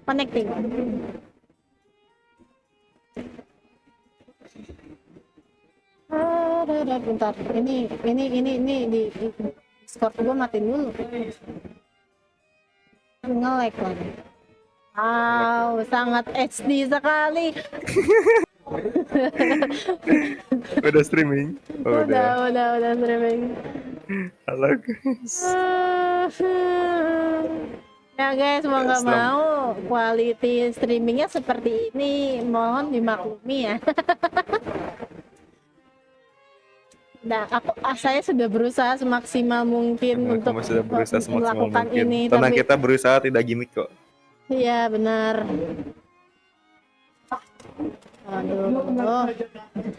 Connecting. Bentar, ini di Discord gue matiin dulu. Nge-lag lagi. Wow, sangat HD sekali. Udah streaming? Oh, udah streaming. Halo guys. Ya guys, mau nggak mau quality streamingnya seperti ini, mohon dimaklumi ya. Nah, saya sudah berusaha semaksimal mungkin untuk melakukan ini. Tenang, tapi kita berusaha tidak gimmick kok. iya benar. Aduh,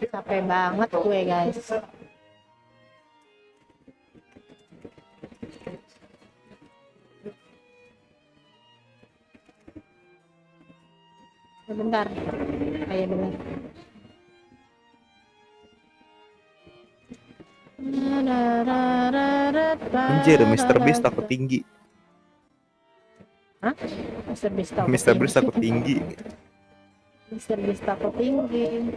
capek banget gue guys. Bentar, kayak benar. Anjir, Mr. Beast takut tinggi. Hah? Mr. Beast takut Mr. Beast takut tinggi. Mr. Beast takut tinggi.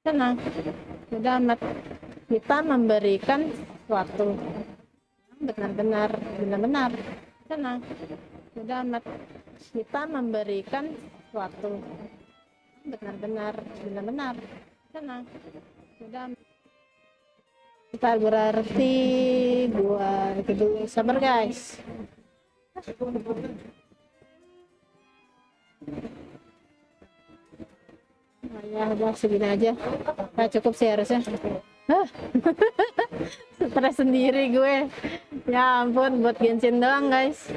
Tenang, sudah amat. Kita memberikan sesuatu benar-benar tenang, sudah amat. Kita memberikan sesuatu benar-benar tenang, sudah amat. Kita berarti buat itu dulu, sabar guys. Ya udah segini aja, nah, cukup sih harusnya. Stres sendiri gue, ya ampun, buat Genshin doang guys.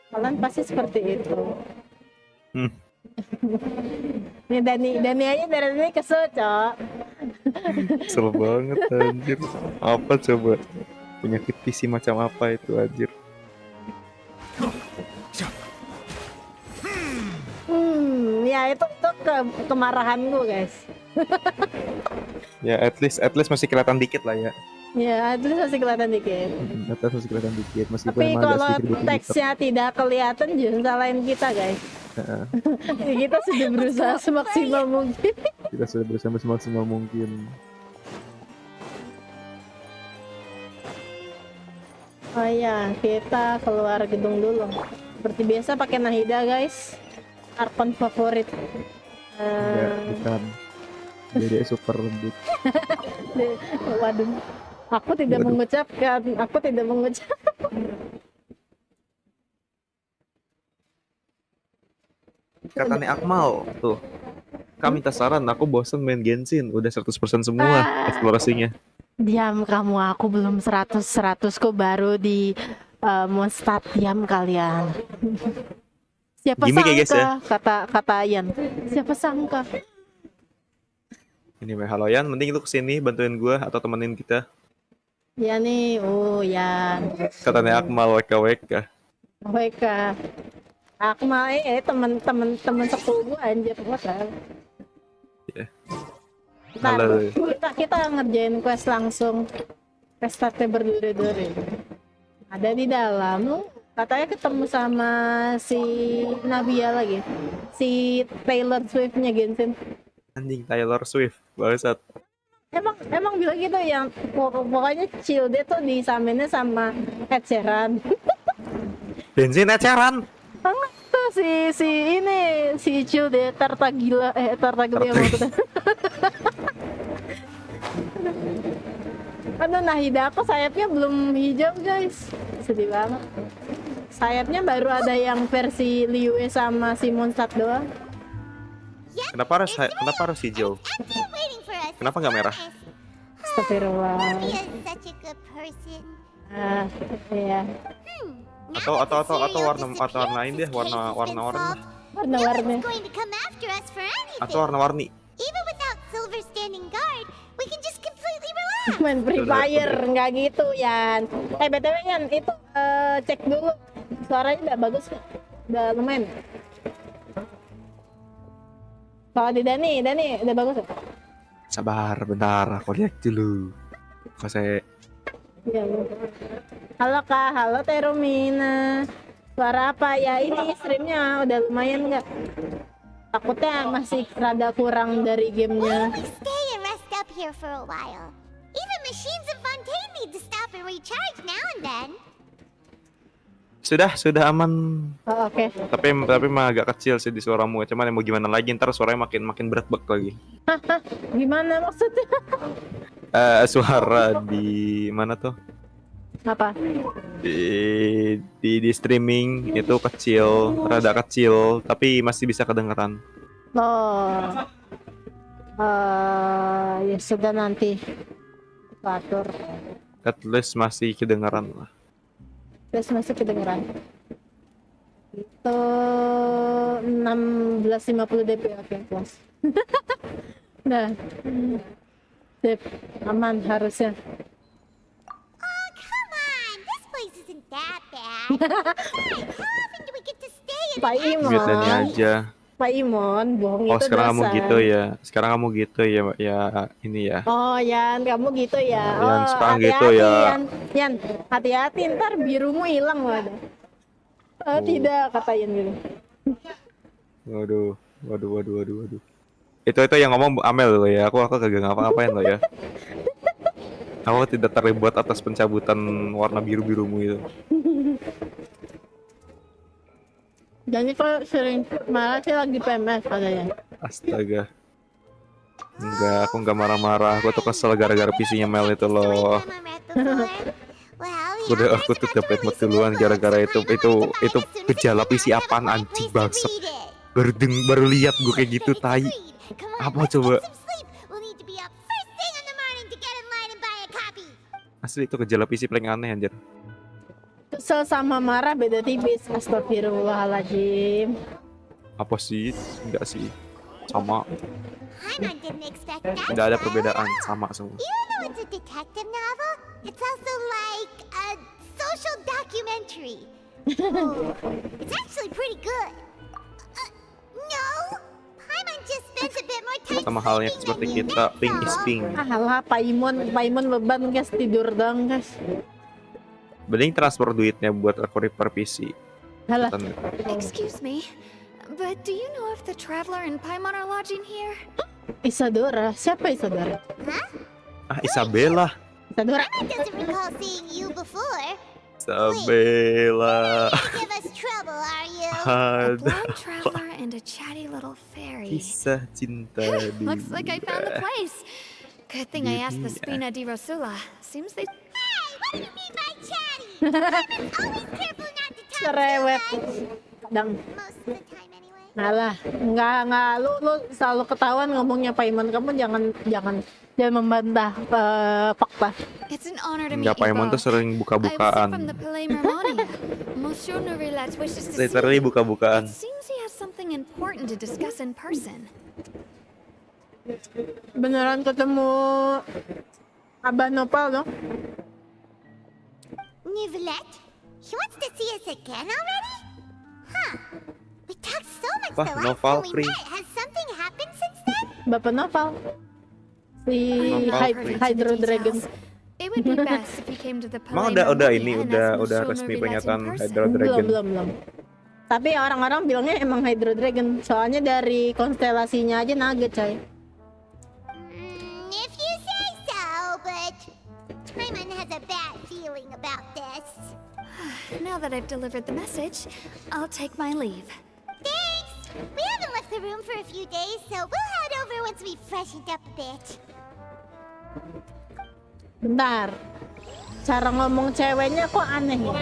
Kalian pasti seperti itu. Nih Dani aja dari sini kesel cok. Kesel banget anjir. Apa coba penyakit PC macam apa itu anjir? Ya itu kemarahan gue guys. Ya at least masih kelihatan dikit lah ya. Ya itu masih kelihatan dikit. Meskipun tapi kalau teksnya tidak kelihatan jangan salahin kita guys. Kita sudah berusaha semaksimal mungkin. Oh iya, kita keluar gedung dulu. Seperti biasa pakai Nahida guys. Archon favorit. Bukan. Jadi super lembut. Waduh. Aku tidak mengucapkan. Katanya Akmal tuh. Kak minta saran, aku bosen main Genshin. Udah 100% semua eksplorasinya. Diam kamu, aku belum 100 kok, baru di Mondstadt. Diam kalian. Siapa Gimik sangka ya, guys, ya? kata Ian. Siapa sangka? Ini halo Yan, mending lu kesini bantuin gua atau temenin kita. Ya nih, oh Yan. Katanya Akmal WK. Akmal temen sepupu anjir gua. Yeah. Kita ngerjain quest langsung. Restartnya berduri-duri. Ada di dalam. Katanya ketemu sama si Nabia lagi. Si Taylor Swift-nya Genshin. Anjing Taylor Swift, bangsat. Emang bilang gitu yang pokoknya chill dia tuh disamainnya sama Ed Sheeran. Genshin eceran. Enggak tuh si chill dia Tartagila maksudnya. Aduh, Nahida aku sayapnya belum hijau guys, sedih banget. Sayapnya baru ada yang versi Liu sama si Mondstadt doang. Kenapa harus hijau? Kenapa nggak merah? Astagfirullah. Iya. Atau warna lain deh, warna orange. Warna-warni. No one's going to come after us for anything. Atau warna-warni. Even without Silver standing guard, we can just completely relax. Main Free Fire nggak gitu Yan. BTW Yan itu cek dulu suaranya udah bagus nggak? Udah lumayan. Kalau di Dani udah bagus nggak? Sabar, bentar, aku lihat dulu. Kok saya Ya. Halo Kak, halo Terumina. Suara apa ya ini streamnya udah lumayan nggak? Takutnya masih rada kurang dari Why gamenya. don't we stay and rest up here for a while? Even machines in Fontaine need to stop and recharge now and then. sudah aman. Oh, oke. Tapi mah agak kecil sih di suaramu. Cuman mau gimana lagi, ntar suaranya makin berat bak lagi. Gimana maksudnya? Suara di mana tuh? Apa? Di streaming itu kecil, rada kecil, tapi masih bisa kedengeran. Oh. Ya sudah nanti atur. At least masih kedengeran lah. Terus masih kedengeran. Itu 1650 dp oke plus. Nah. Sip, aman harusnya. Oh, come on. This place isn't that bad. Besides, how often do we get to stay in Pak an Imon. Mute Dani aja. Pak Imon, bohong Oh, itu sekarang kamu dosa. gitu ya. Sekarang kamu gitu ya, ya ini ya. Oh Yan, kamu gitu ya. Yan, Oh sekarang hati-hati gitu ya. Yan, hati-hati ntar birumu hilang loh ada. Oh. Tidak kata Yan gitu. Waduh. Itu yang ngomong Amel loh ya. Aku kagak ngapa-ngapain loh ya. Aku tidak terlibat atas pencabutan warna biru-birumu itu. Jadi kok sering malah sih lagi PMS katanya. Astaga. Enggak, aku enggak marah-marah. Aku tuh kesel gara-gara PC-nya Mel itu loh. Aku tuh dapet mood duluan gara-gara itu gejala PC apaan anjing bangsat. Baru lihat gue kayak gitu tai. Apa coba? Asli itu gejala PC paling aneh anjir. Kesel sama marah beda tipis. Astagfirullahaladzim. Apa sih? Enggak sih. Sama. Paimon didn't expect that. Enggak ada perbedaan, sama semua. You know it's a detective novel? It's also like a social documentary. Oh, it's actually pretty good. No, Paimon just spends a bit more time Sama halnya sleeping seperti than you, kita, ping is that's all. ping. Alah, Pak Imon beban guys, tidur dong guys. Mending transfer duitnya buat repair PC. Alah, Excuse me, but do you know if the traveler and Paimon are lodging here? Isadora, siapa Isadora? Huh? Isabella. Isadora, Paimon doesn't recall seeing you before. Isabella. Give us trouble, are you? A Ada blonde traveler and a chatty little fairy. kisah cinta di Looks like I found the place. Good thing I asked the Dunia. Spina di Rosula. Seems they... Hey, what do you mean by chatty? Paimon's always careful not to talk cerewet. too much. Kadang, Most of the time anyway. alah, enggak, lu selalu ketahuan ngomongnya Pak Imon. Kamu jangan membantah fakta. It's an honor to meet Enggak, you Paimon tuh both. sering I'm from buka-bukaan. the Palais Mermonia. Monsieur Nourilat wishes to see Literally you. buka-bukaan. It seems he has something important to discuss in person. Beneran ketemu Abah Nopal dong? Nivelette? He wants to see us again already? Huh. We talked so much Wah, the last Noval time we free. met. Has something happened since then? Bapak Nopal. Si Nopal Privy free. to the Hydro Dragon. details. It would be best if he came to the Emang Palais udah Mermonia ini and udah asked Monsieur resmi Nourilat in pernyataan person. Hydro Dragon. Belum. Tapi orang-orang bilangnya emang Hydro Dragon. Soalnya dari konstelasinya aja nugget coy. If you say so, but Paimon has a bad feeling about this. Now that I've delivered the message, I'll take my leave. Thanks! We haven't left the room for a few days, so we'll head over once we've freshened up a bit. Bentar. Cara ngomong ceweknya kok aneh ya?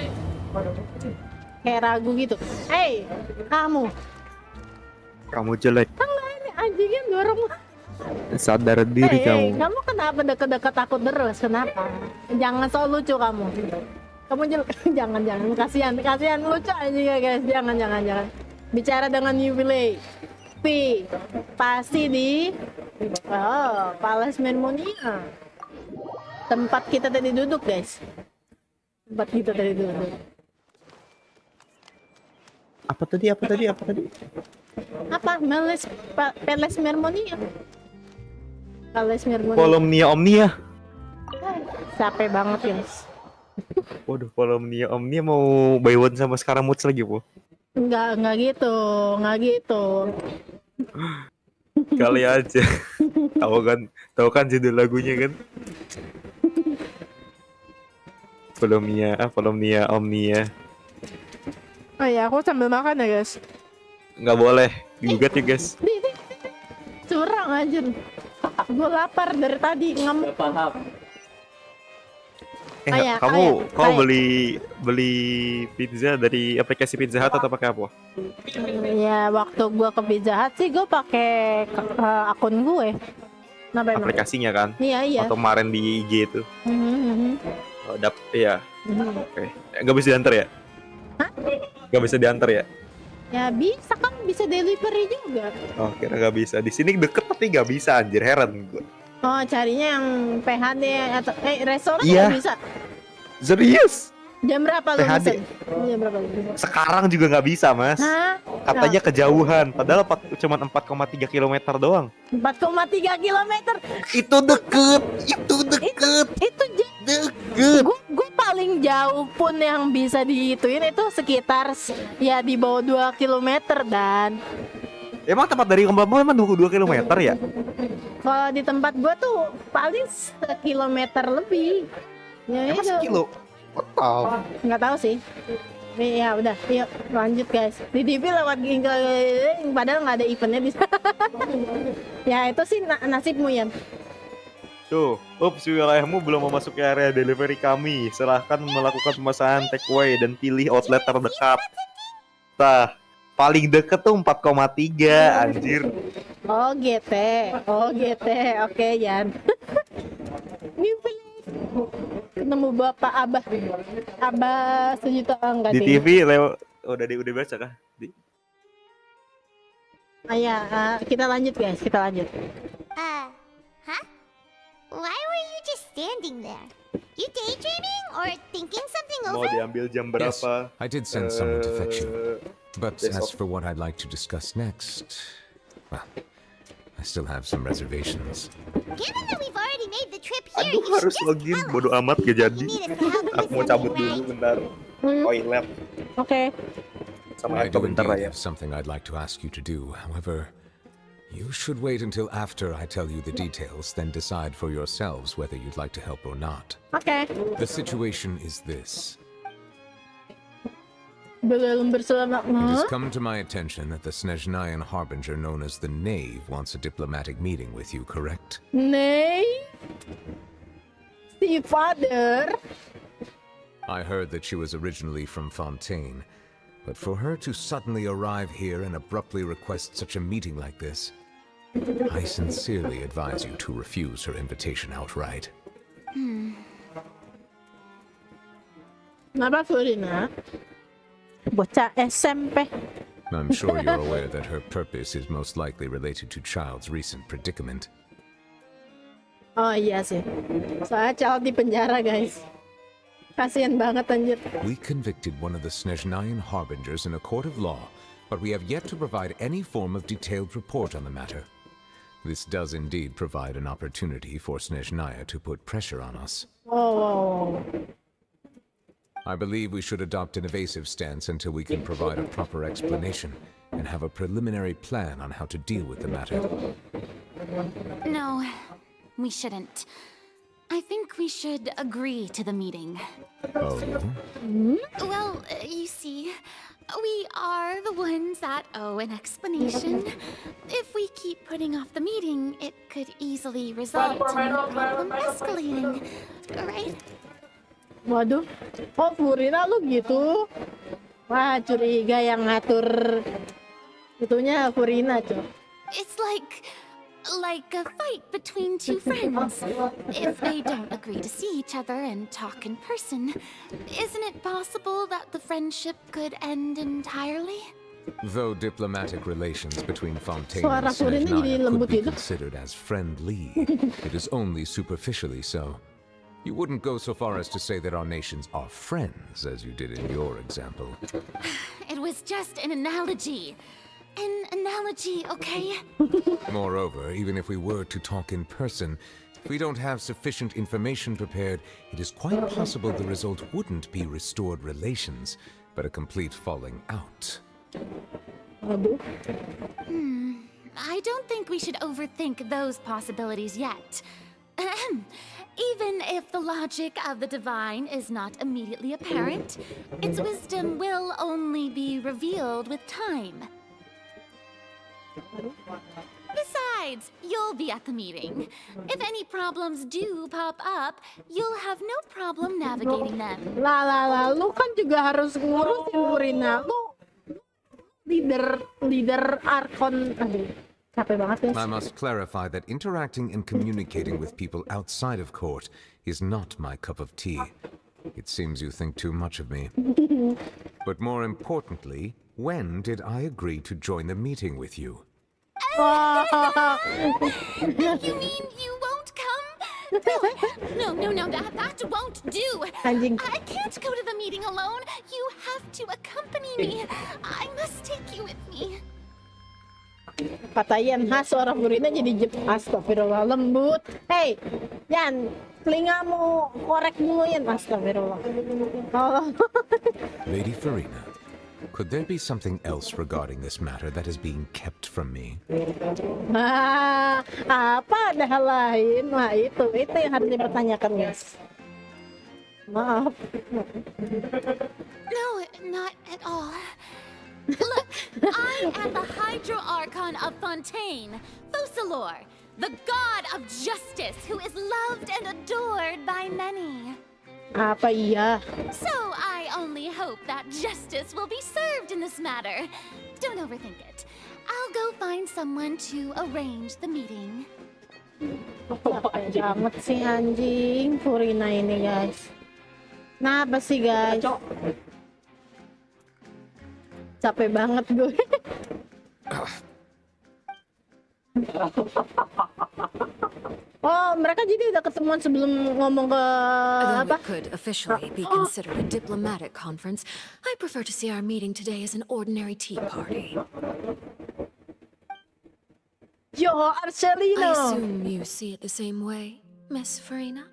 Kayak ragu gitu. Hey, kamu. Kamu jelek, Enggak ini anjingnya dorong. sadar diri kamu. Kamu kenapa deket-deket aku terus? Kenapa? Jangan so lucu kamu. Kamu jangan kasihan lucu aja ya guys. Jangan. Bicara dengan New Village. P. Pasti di Palace Mermonia. Tempat kita tadi duduk, guys. Tempat kita tadi duduk. Apa tadi? Apa? Palace Mermonia. Palace Mermonia. Polomnia Omnia. Capek banget, guys. Waduh, Polomnia Omnia mau buy one sama sekarang moods lagi, Po. Enggak gitu. Kali aja. Tahu kan judul lagunya kan? Polomnia Omnia. Oh ya, aku sambil makan ya, guys. Nggak boleh digugat ya, guys. Curang anjir. Gue lapar dari tadi, ngamuk. Kamu beli pizza dari aplikasi Pizza Hut atau pakai apa? Ya, waktu gue ke Pizza Hut sih gue pakai akun gue. Kenapa emang? Aplikasinya kan? Iya. Atau kemarin di IG itu. Oh, iya. Oke. Nggak bisa diantar ya? Hah? Nggak bisa diantar ya? Ya bisa kan, bisa delivery juga. Oh, kira nggak bisa. Di sini deket tapi nggak bisa, anjir, heran gue. Oh, carinya yang PHD atau restoran Iya. nggak bisa. Serius? Jam berapa lu PHD? pesen? Jam berapa lu pesen? Sekarang juga nggak bisa, Mas. Hah? Katanya kejauhan, padahal cuma 4,3 km doang. 4,3 kilometer. Itu deket. Itu Deket. gue paling jauh pun yang bisa dihituin itu sekitar ya di bawah 2 kilometer. Dan Emang tempat dari kampungmu emang 22 km ya? kalau di tempat gue tuh paling 1 kilometer lebih. Ya Emang itu. sekilo? Wow. Nggak tahu sih. Ya udah, yuk lanjut guys. Di TV lewat padahal nggak ada eventnya bisa. Ya itu sih nasibmu ya. Tuh, wilayahmu belum memasuki area delivery kami. Silahkan melakukan pemesanan takeaway dan pilih outlet terdekat. Tah, paling deket tuh 4,3, anjir. Oh GT, oke Yan. Ini ketemu bapak abah sejuta enggak Di deh. TV lewat, udah baca kah? Kita lanjut guys, kita lanjut. Huh? Why were you just standing there? You daydreaming or thinking something Mau over? diambil jam berapa? I did send someone to fetch you. But besok. as for what I'd like to discuss next, well, I still have some reservations. Given that we've already made the trip here, Aduh, you should harus just login, tell bodo us. amat gak jadi. You need us to help you Aku mau with cabut something, dulu right? bentar. Toilet Oke. sama I Eko do bentar indeed ya. have something I'd like to ask you to do. However, you should wait until after I tell you the details, then decide for yourselves whether you'd like to help or not. Oke. The situation is this. Belum berselamat. It has come to my attention that the Snezhnayan harbinger known as the Knave wants a diplomatic meeting with you, correct? Nay. Si father. I heard that she was originally from Fontaine, but for her to suddenly arrive here and abruptly request such a meeting like this, I sincerely advise you to refuse her invitation outright. Kenapa Furina? Bocah SMP. I'm sure you're aware that her purpose is most likely related to Child's recent predicament. Oh iya sih. Soalnya Child di penjara guys. Kasian banget anjir. We convicted one of the Snezhnayan harbingers in a court of law, but we have yet to provide any form of detailed report on the matter. This does indeed provide an opportunity for Snezhnaya to put pressure on us. Oh. I believe we should adopt an evasive stance until we can provide a proper explanation and have a preliminary plan on how to deal with the matter. No, we shouldn't. I think we should agree to the meeting. Oh? Well, you see, we are the ones that owe an explanation. If we keep putting off the meeting, it could easily result in the problem escalating, right? Waduh. Oh Furina lu gitu. Wah curiga yang ngatur. Itunya Furina cuy. It's like a fight between two friends. If they don't agree to see each other and talk in person, isn't it possible that the friendship could end entirely? Though diplomatic relations between Fontaine Suara and Furina jadi Snezhnaya could lembut be gitu. considered as friendly, it is only superficially so. You wouldn't go so far as to say that our nations are friends, as you did in your example. It was just an analogy. An analogy, okay? Moreover, even if we were to talk in person, if we don't have sufficient information prepared, it is quite possible the result wouldn't be restored relations, but a complete falling out. Aduh. I don't think we should overthink those possibilities yet. Ahem. Even if the logic of the divine is not immediately apparent, its wisdom will only be revealed with time. Besides, you'll be at the meeting. If any problems do pop up, you'll have no problem navigating them. Lah, lu kan juga harus ngurusin Furina. Lu leader Archon. Aduh, capek banget guys. I must clarify that interacting and communicating with people outside of court is not my cup of tea. It seems you think too much of me. But more importantly, when did I agree to join the meeting with you? You mean you won't come? No, that won't do. Anjing. I can't go to the meeting alone. You have to accompany me. I must take you with me. Kata Yan, suara Furina jadi astagfirullah lembut. Hey, Yan, telingamu korek dulu Yan. Astagfirullah. Oh. Lady Farina, could there be something else regarding this matter that is being kept from me? Apa ada hal lain? Wah, itu yang harus dipertanyakan, guys. Maaf. No, not at all. Look, I am the Hydro Archon of Fontaine, Focalor, the god of justice who is loved and adored by many. Apa iya? So I only hope that justice will be served in this matter. Don't overthink it. I'll go find someone to arrange the meeting. Capek banget sih anjing Furina ini, guys. Kenapa sih, guys? Capek banget gue. Oh, mereka jadi udah ketemuan sebelum ngomong ke Though apa? it could officially be considered a diplomatic conference, I prefer to see our meeting today as an ordinary tea party. Yo, I Arcelino. assume you see it the same way, Miss Farina?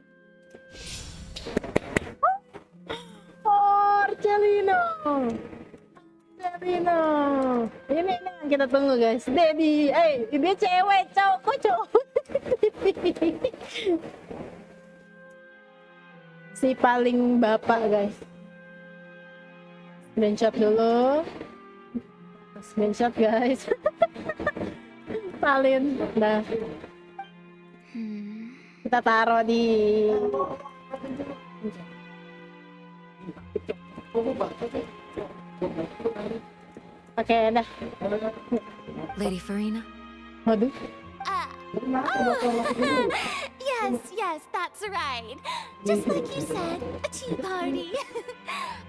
Oh, Arcelino. Arcelino. Ini yang kita tunggu, guys. Daddy, dia cewek, cowok, kok cowok? Si paling bapak, guys. Screenshot dulu. Screenshot, guys. Salin. Nah. Kita taruh di Oke, dah. Lady Farina? Waduh. Yes, that's right. Just like you said, a tea party.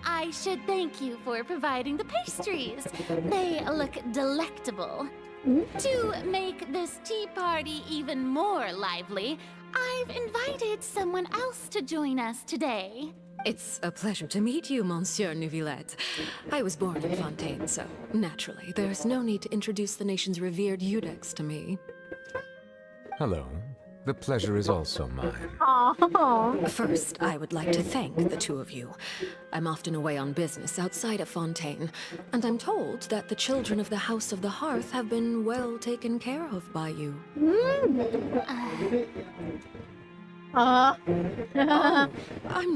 I should thank you for providing the pastries. They look delectable. To make this tea party even more lively, I've invited someone else to join us today. It's a pleasure to meet you, Monsieur Neuvillette. I was born in Fontaine, so naturally, there's no need to introduce the nation's revered Eudex to me. Hello. The pleasure is also mine. First, I would like to thank the two of you. I'm often away on business outside of Fontaine, and I'm told that the children of the House of the Hearth have been well taken care of by you. I'm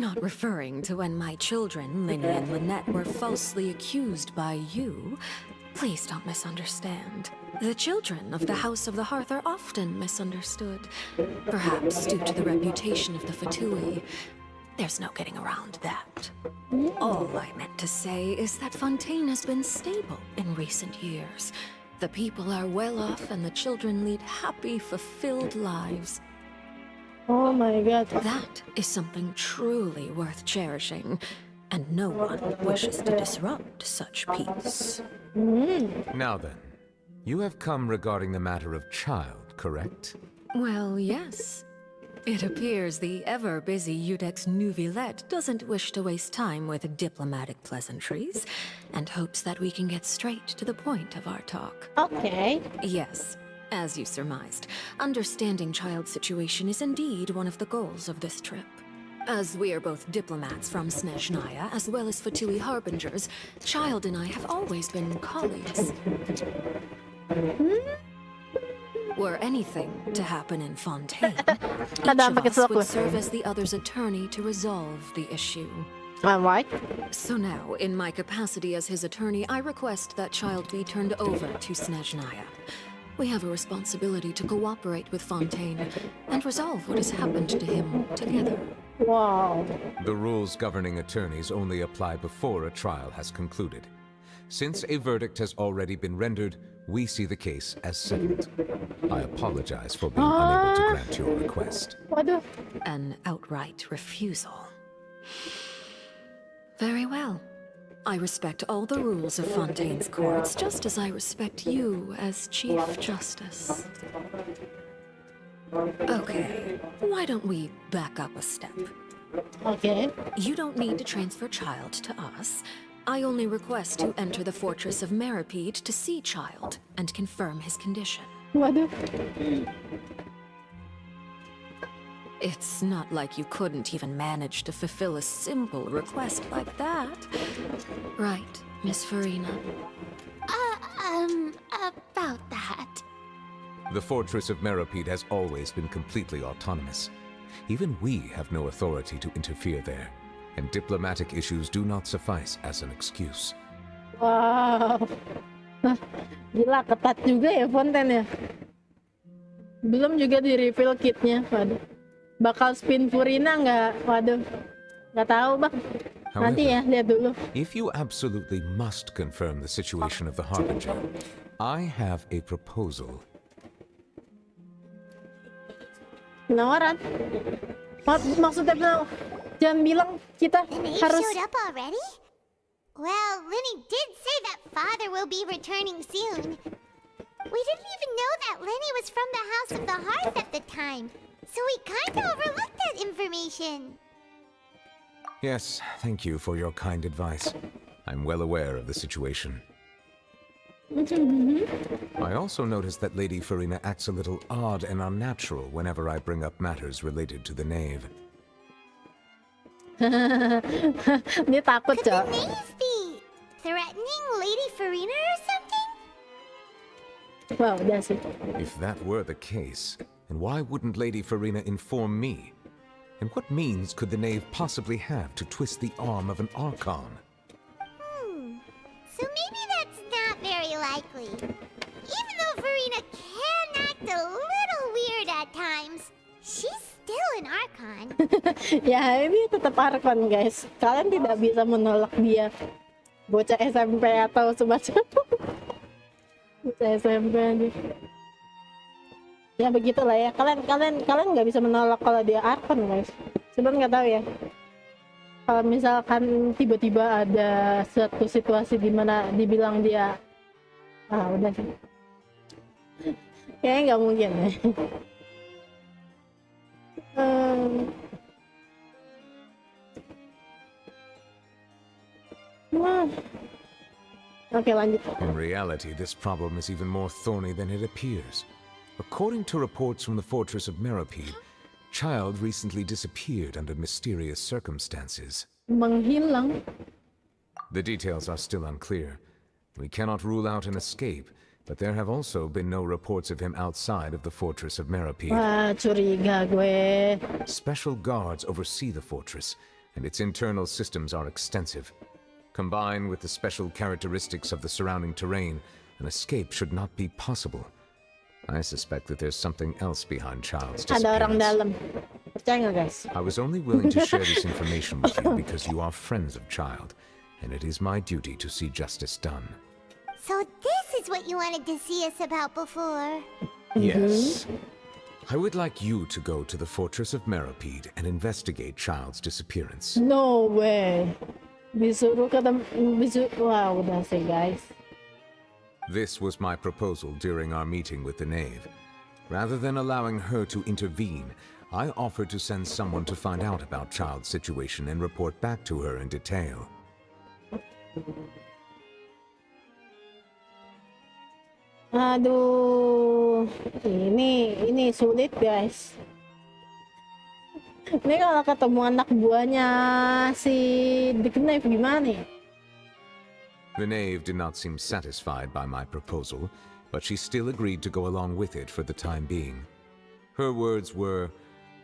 not referring to when my children, Linny and Lynette, were falsely accused by you. Please don't misunderstand. The children of the House of the Hearth are often misunderstood, perhaps due to the reputation of the Fatui. There's no getting around that. All I meant to say is that Fontaine has been stable in recent years. The people are well off and the children lead happy, fulfilled lives. Oh my god. That is something truly worth cherishing. and no one wishes to disrupt such peace. Now then, you have come regarding the matter of child, correct? Well, yes. It appears the ever-busy Udex Nouvillette doesn't wish to waste time with diplomatic pleasantries, and hopes that we can get straight to the point of our talk. Oke. Yes, as you surmised, understanding child's situation is indeed one of the goals of this trip. As we are both diplomats from Snezhnaya, as well as Fatui harbingers, Child and I have always been colleagues. Were anything to happen in Fontaine, each of us would serve as the other's attorney to resolve the issue. Alright. So now, in my capacity as his attorney, I request that Child be turned over to Snezhnaya. We have a responsibility to cooperate with Fontaine and resolve what has happened to him together. Wow. The rules governing attorneys only apply before a trial has concluded. Since a verdict has already been rendered, we see the case as settled. I apologize for being unable to grant your request. Waduh. An outright refusal. Very well. I respect all the rules of Fontaine's courts, just as I respect you as Chief Justice. Okay, why don't we back up a step? Oke. You don't need to transfer Child to us. I only request to enter the fortress of Meripede to see Child and confirm his condition. Waduh. It's not like you couldn't even manage to fulfill a simple request like that. Right, Miss Farina? About that. The fortress of Meripede has always been completely autonomous. Even we have no authority to interfere there, and diplomatic issues do not suffice as an excuse. Wow. Gila, ketat juga ya Fontaine ya. Belum juga di reveal kitnya. Waduh. Bakal spin Furina nggak? Waduh. Nggak tahu bang. Nanti ya, lihat dulu. If you absolutely must confirm the situation of the Harbinger, I have a proposal. Penawaran. Maksudnya jangan bilang kita The knave harus. showed up already? Well, Lenny did say that father will be returning soon. We didn't even know that Lenny was from the House of the Hearth at the time, so we kinda overlooked that information. Yes, thank you for your kind advice. I'm well aware of the situation. I also noticed that Lady Farina acts a little odd and unnatural whenever I bring up matters related to the knave. Dia takut, Could the Cok. knave be threatening Lady Farina or something? Wow, udah sih. If that were the case, then why wouldn't Lady Farina inform me? And what means could the knave possibly have to twist the arm of an Archon? So maybe that's not very likely. Even though Farina can act a little weird at times, she's still an Archon. Ya, ini tetap Archon, guys. Kalian tidak bisa menolak dia. Bocah SMP atau semacam. Bocah SMP aja. Ya begitulah ya. Kalian nggak bisa menolak kalau dia Archon, guys. Sebenarnya nggak tahu ya. Kalau misalkan tiba-tiba ada suatu situasi di mana dibilang dia, udah sih. Kayaknya nggak mungkin ya. Oke, lanjut. In reality, this problem is even more thorny than it appears. According to reports from the fortress of Meripede, Child recently disappeared under mysterious circumstances. Menghilang. The details are still unclear. We cannot rule out an escape, but there have also been no reports of him outside of the fortress of Meripede. Wah, curiga gue. Special guards oversee the fortress, and its internal systems are extensive. Combined with the special characteristics of the surrounding terrain, an escape should not be possible. I suspect that there's something else behind Child's Ada orang disappearance. dalam. Percaya nggak, guys? I was only willing to share this information with you because you are friends of Child, and it is my duty to see justice done. So this is what you wanted to see us about before. Yes. I would like you to go to the fortress of Meripede and investigate Child's disappearance. No way. Disuruh ketemu, wah udah sih guys. This was my proposal during our meeting with the knave. Rather than allowing her to intervene, I offered to send someone to find out about child's situation and report back to her in detail. Aduh, ini sulit guys. Ini kalau ketemu anak buahnya si The Knave gimana ya? The knave did not seem satisfied by my proposal, but she still agreed to go along with it for the time being. Her words were,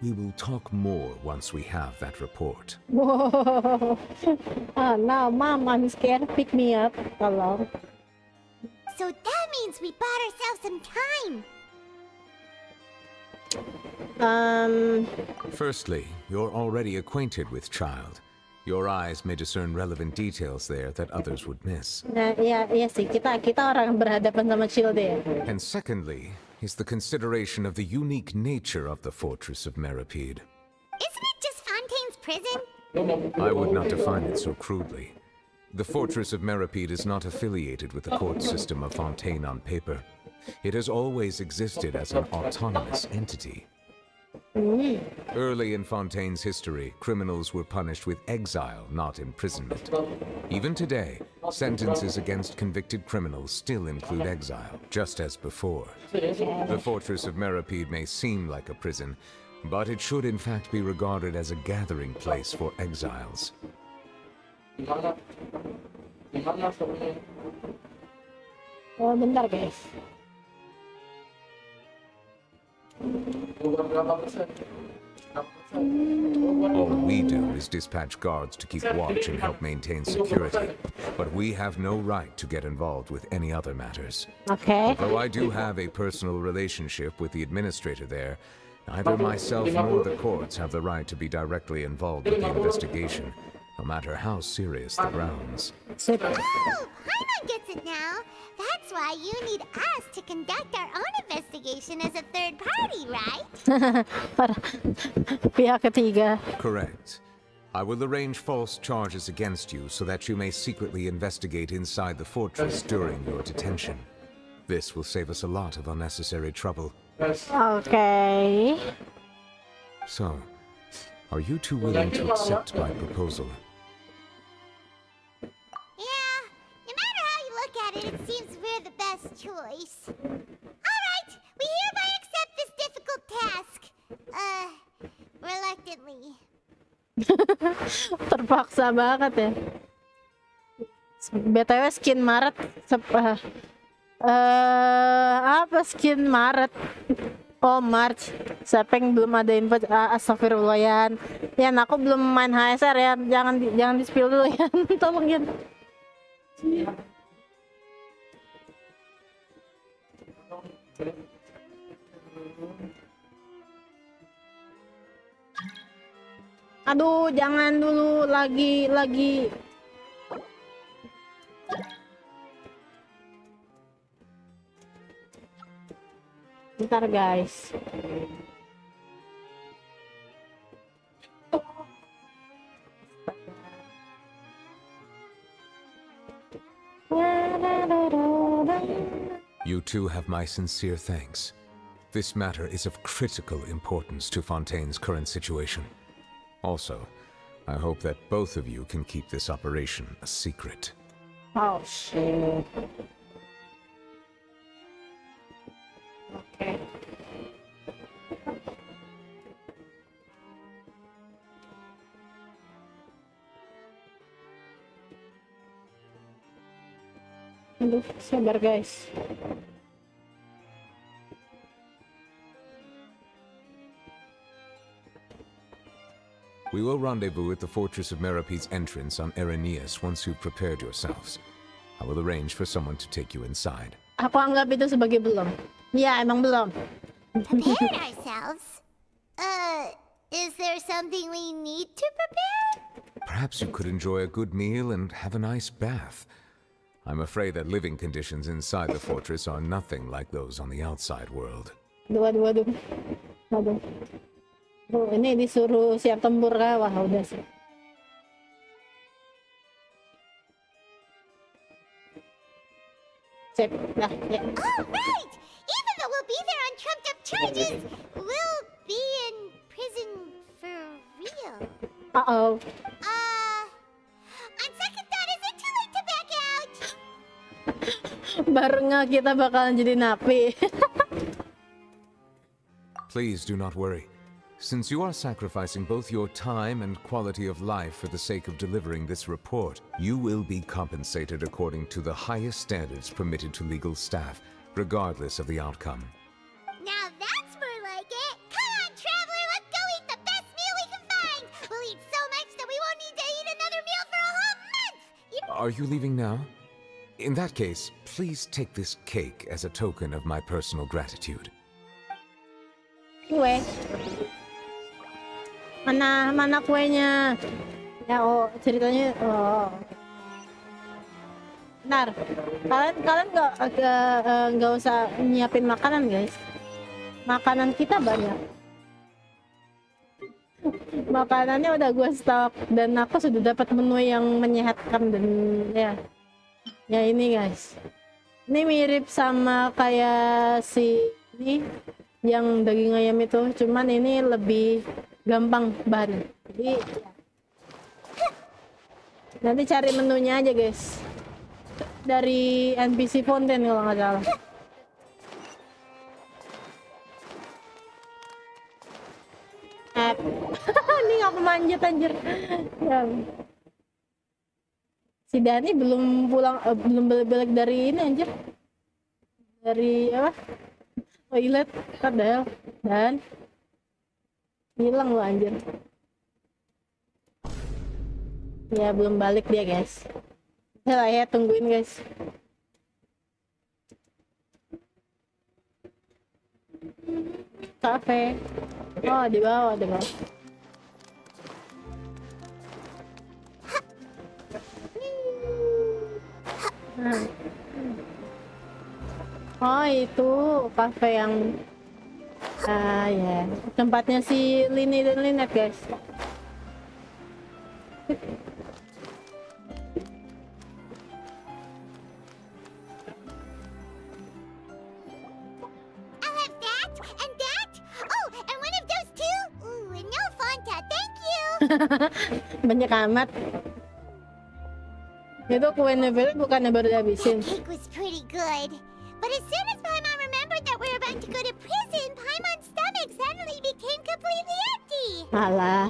"We will talk more once we have that report." Wow. No, Mom, I'm scared. Pick me up. Tolong. So that means we bought ourselves some time. Firstly, you're already acquainted with child. Your eyes may discern relevant details there that others would miss. Nah, iya sih, kita orang yang berhadapan sama Shield ya. And secondly, is the consideration of the unique nature of the Fortress of Meripede. Isn't it just Fontaine's prison? I would not define it so crudely. The Fortress of Meripede is not affiliated with the court system of Fontaine on paper. It has always existed as an autonomous entity. Early in Fontaine's history, criminals were punished with exile, not imprisonment. Even today, sentences against convicted criminals still include exile, just as before. The Fortress of Meripede may seem like a prison, but it should in fact be regarded as a gathering place for exiles. Oh, bentar guys. All we do is dispatch guards to keep watch and help maintain security, but we have no right to get involved with any other matters. Okay. Though I do have a personal relationship with the administrator there, neither myself nor the courts have the right to be directly involved with the investigation, no matter how serious the grounds. Sip. Oh, Paimon gets it now. That's why you need us to conduct our own investigation as a third party, right? Para pihak ketiga. Correct. I will arrange false charges against you so that you may secretly investigate inside the fortress during your detention. This will save us a lot of unnecessary trouble. Okay. So, are you two willing to accept my proposal? Yeah, no matter how you look at it, it seems we're the best choice. Alright, we hereby accept this difficult task. Reluctantly. Terpaksa banget ya. BTW skin Maret apa skin Maret? Oh, March. Siapa yang belum ada info? Astagfirullah Yan. Yan, aku belum main HSR ya. Jangan di-spill dulu ya. Tolong Yan. Aduh, jangan dulu lagi. Bentar guys. You two have my sincere thanks. This matter is of critical importance to Fontaine's current situation. Also, I hope that both of you can keep this operation a secret. Oh shit. Okay. Aduh, sabar guys. We will rendezvous at the Fortress of Meripede's entrance on Erinius once you've prepared yourselves. I will arrange for someone to take you inside. Aku anggap itu sebagai belum. Ya, emang belum. Prepared ourselves? Is there something we need to prepare? Perhaps you could enjoy a good meal and have a nice bath. I'm afraid that living conditions inside the fortress are nothing like those on the outside world. Aduh. Oh, ini disuruh siap tempur kah? Wah, udah sih. Sip. Nah, ya. Oh, right! Even though we'll be there on trumped up charges, we'll be in prison for real. Uh-oh. On second thought, is it too late to back out? Baru nga kita bakalan jadi napi. Please do not worry. Since you are sacrificing both your time and quality of life for the sake of delivering this report, you will be compensated according to the highest standards permitted to legal staff, regardless of the outcome. Now that's more like it. Come on, traveler, let's go eat the best meal we can find. We'll eat so much that we won't need to eat another meal for a whole month. Are you leaving now? In that case, please take this cake as a token of my personal gratitude. Kue. Mana kuenya? Ya, oh, ceritanya Bentar. Kalian nggak usah nyiapin makanan, guys. Makanan kita banyak. Makanannya udah gue stok dan aku sudah dapat menu yang menyehatkan dan ya ini guys. Ini mirip sama kayak si ini yang daging ayam itu, cuman ini lebih gampang bahan. Jadi nanti cari menunya aja guys dari NPC Fontaine kalau nggak salah. Ini nggak manjat anjir. Ya. Si Dani belum pulang, belum balik dari ini anjir. Dari apa? Toilet, padahal dan hilang lo anjir. Ya belum balik dia guys. Ya tungguin guys. Cafe. Oh di bawah. Oh itu kafe yang ya tempatnya si Lini dan Linet guys. I'll have that and that. Oh, and one of those two. Ooh, and no Fanta, thank you. Banyak amat. Itu kue Neville bukannya baru dihabisin. That cake was pretty good. But as soon as Paimon remembered that we were about to go to prison, Paimon's stomach suddenly became completely empty. Alah,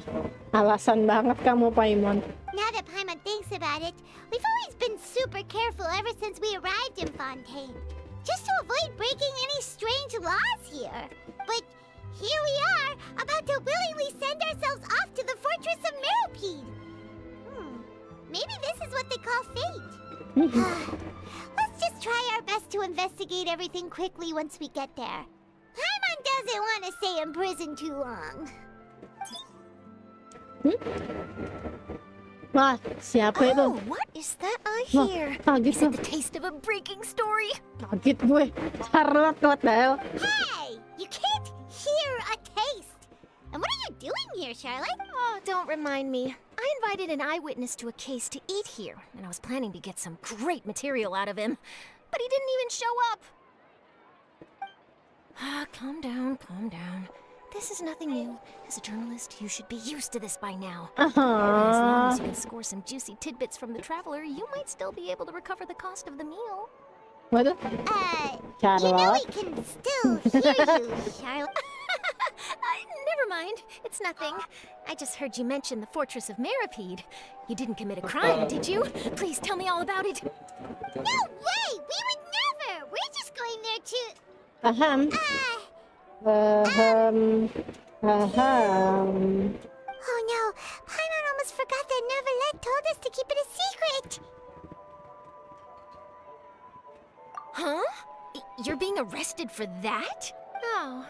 alasan banget kamu Paimon. Now that Paimon thinks about it, we've always been super careful ever since we arrived in Fontaine. Just to avoid breaking any strange laws here. But here we are, about to willingly send ourselves off to the fortress of Meropide. Maybe this is what they call fate. Let's just try our best to investigate everything quickly once we get there. Paimon doesn't want to stay in prison too long. Wah, siapa itu? Oh, what is that I Wah, hear? kaget Is it tuh. the taste of a breaking story? Kaget gue. Charlotte, what the hell? Hey, you can't hear a taste. And what are you doing here, Charlotte? Oh, don't remind me. I invited an eyewitness to a case to eat here, and I was planning to get some great material out of him. But he didn't even show up. Calm down, calm down. This is nothing new. As a journalist, you should be used to this by now. As long as you can score some juicy tidbits from the traveler, you might still be able to recover the cost of the meal. Waduh, You know we Charlotte. can still hear you, Charlotte. Never mind. It's nothing. I just heard you mention the fortress of Meropide. You didn't commit a crime, did you? Please tell me all about it. No way! We would never! We're just going there to... Aham. Oh no! Paimon almost forgot that Neverlet told us to keep it a secret! Huh? You're being arrested for that? Oh.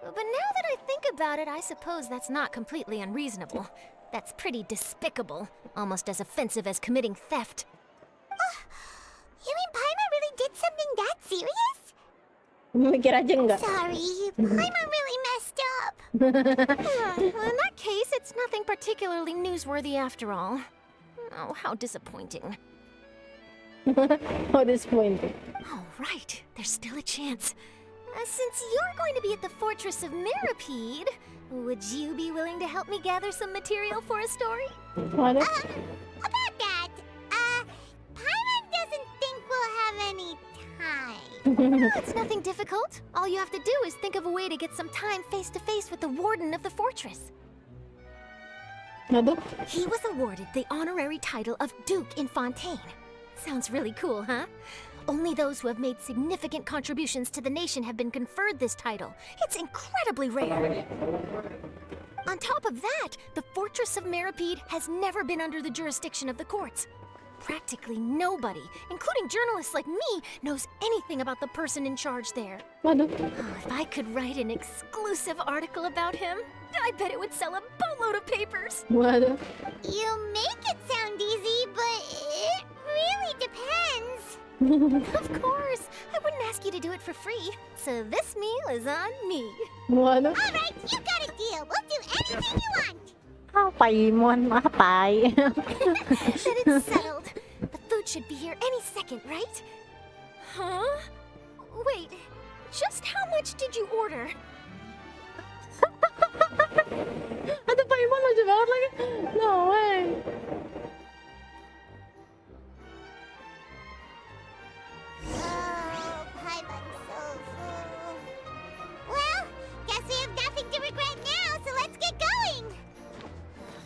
But now that I think about it, I suppose that's not completely unreasonable. That's pretty despicable. Almost as offensive as committing theft. You mean Paimon really did something that serious? Mikir aja enggak? Sorry, Paimon really messed up. Well, in that case, it's nothing particularly newsworthy after all. Oh, how disappointing. How disappointing. All right, there's still a chance. Since you're going to be at the Fortress of Meripede, would you be willing to help me gather some material for a story? What? About that, Paimon doesn't think we'll have any time. It's nothing difficult. All you have to do is think of a way to get some time face to face with the warden of the fortress. Ano? He was awarded the honorary title of Duke in Fontaine. Sounds really cool, huh? Only those who have made significant contributions to the nation have been conferred this title. It's incredibly rare. On top of that, the Fortress of Meripede has never been under the jurisdiction of the courts. Practically nobody, including journalists like me, knows anything about the person in charge there. Ano? Oh, if I could write an exclusive article about him, I bet it would sell a boatload of papers. Ano? You make it sound easy, but it really depends. Of course, I wouldn't ask you to do it for free, so this meal is on me. Ano? All right, you got a deal. We'll do anything you want. Paimon, matay. Then it's settled. The food should be here any second, right? Huh? Wait, just how much did you order? Ano Paimon? Lucu banget lagi. No way. Oh, Paimon's so full. Well, guess we have nothing to regret now, so let's get going.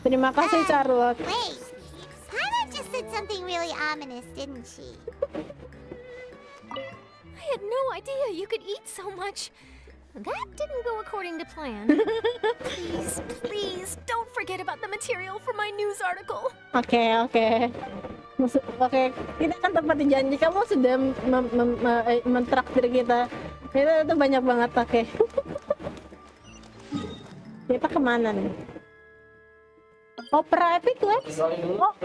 Terima kasih, Charlotte. Wait, Paimon just said something really ominous, didn't she? I had no idea you could eat so much. That didn't go according to plan. Please, please, don't forget about the material for my news article. Oke. Oke, kita kan tepati janji. Kamu sudah mentraktir kita. Itu banyak banget, oke. Kita kemana nih? Opera Epic Labs? Oh,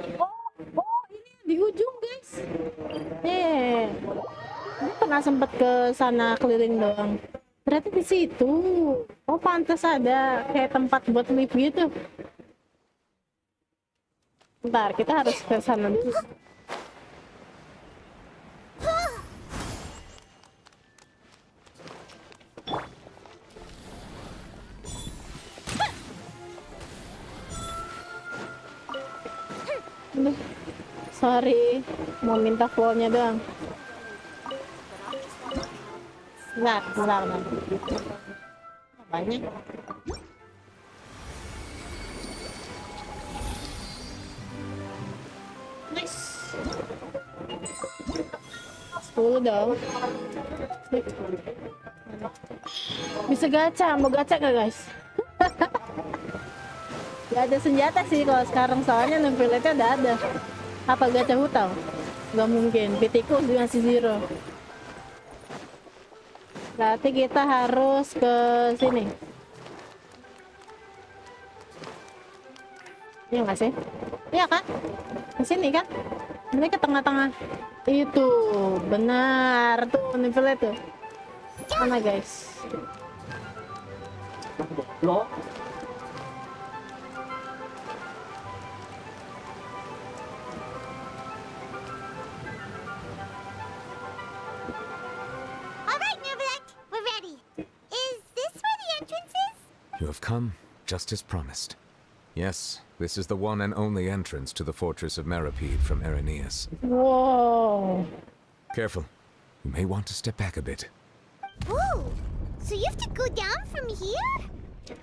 ini di ujung, guys. Gue pernah sempet ke sana keliling doang. Berarti di situ. Oh, pantas ada kayak tempat buat live gitu. Bentar, kita harus ke sana dulu. Aduh, sorry, mau minta flow-nya doang. Bentar. Banyak. Nice. 10 dong. Bisa gacha, mau gacha gak guys? Gak ada senjata sih kalau sekarang, soalnya nempelnya udah ada. Apa gacha hutang? Gak mungkin, pitiku masih zero. Berarti kita harus ke sini. Iya nggak sih? Iya kan? Ke sini kan? Ini ke tengah-tengah. Itu benar tuh nivelnya tuh. Mana guys? You have come, just as promised. Yes, this is the one and only entrance to the Fortress of Meripede from Irenaeus. Whoa. Careful. You may want to step back a bit. Whoa! So you have to go down from here?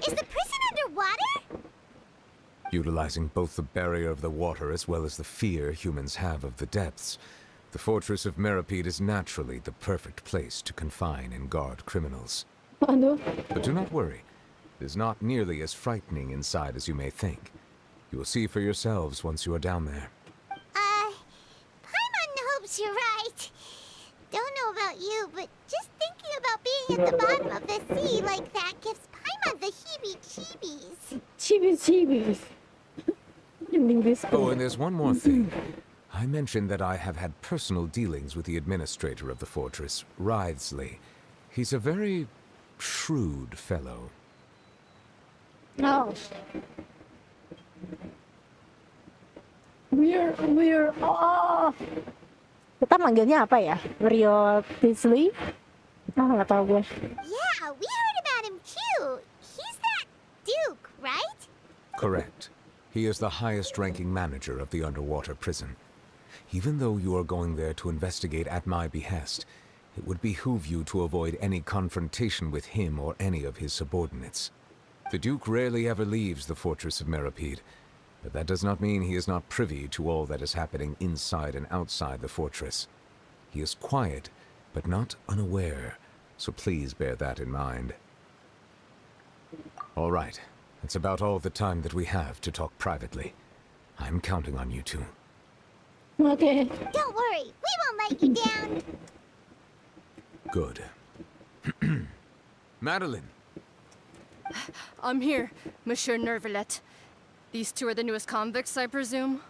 Is the prison underwater? Utilizing both the barrier of the water as well as the fear humans have of the depths, the Fortress of Meripede is naturally the perfect place to confine and guard criminals. Aduh. But do not worry. It is not nearly as frightening inside as you may think. You will see for yourselves once you are down there. Paimon hopes you're right. Don't know about you, but just thinking about being at the bottom of the sea like that gives Paimon the heebie-jeebies. Chibis. Oh, and there's one more thing. I mentioned that I have had personal dealings with the administrator of the fortress, Writhsley. He's a very shrewd fellow. No. We're Kita manggilnya apa ya? Rio Tisley? Ah, nggak tahu gue. Yeah, we heard about him too. He's that Duke, right? Correct. He is the highest-ranking manager of the underwater prison. Even though you are going there to investigate at my behest, it would behoove you to avoid any confrontation with him or any of his subordinates. The Duke rarely ever leaves the fortress of Meripede, but that does not mean he is not privy to all that is happening inside and outside the fortress. He is quiet, but not unaware, so please bear that in mind. All right, that's about all the time that we have to talk privately. I'm counting on you two. Oke. Don't worry, we won't let you down. Good. Madeline. I'm here, Monsieur Nervalet. These two are the newest convicts, I presume?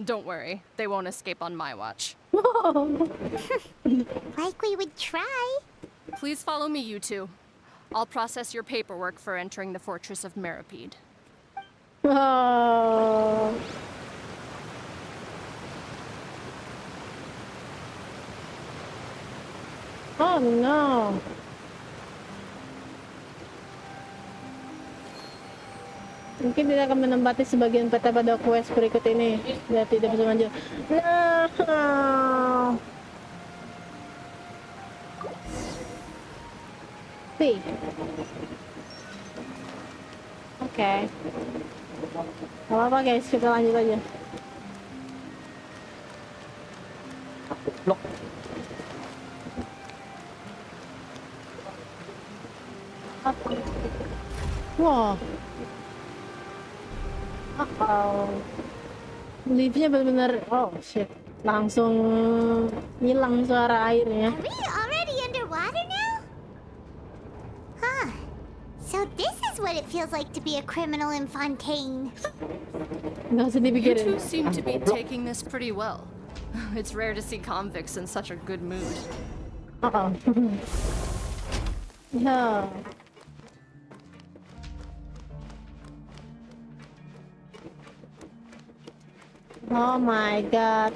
Don't worry, they won't escape on my watch. Like we would try. Please follow me, you two. I'll process your paperwork for entering the fortress of Meripede. Oh. Oh no. Mungkin tidak akan menempati sebagian peta pada quest berikut ini. Dia tidak bisa maju. No. Oke. Gak apa-apa guys, kita lanjut aja. Wow. Liftnya benar-benar, oh shit, langsung hilang suara airnya. Are we already underwater now? Huh. So this is what it feels like to be a criminal in Fontaine. Nggak usah You dipikirin. two seem to be taking this pretty well. It's rare to see convicts in such a good mood. Ya. Oh my god.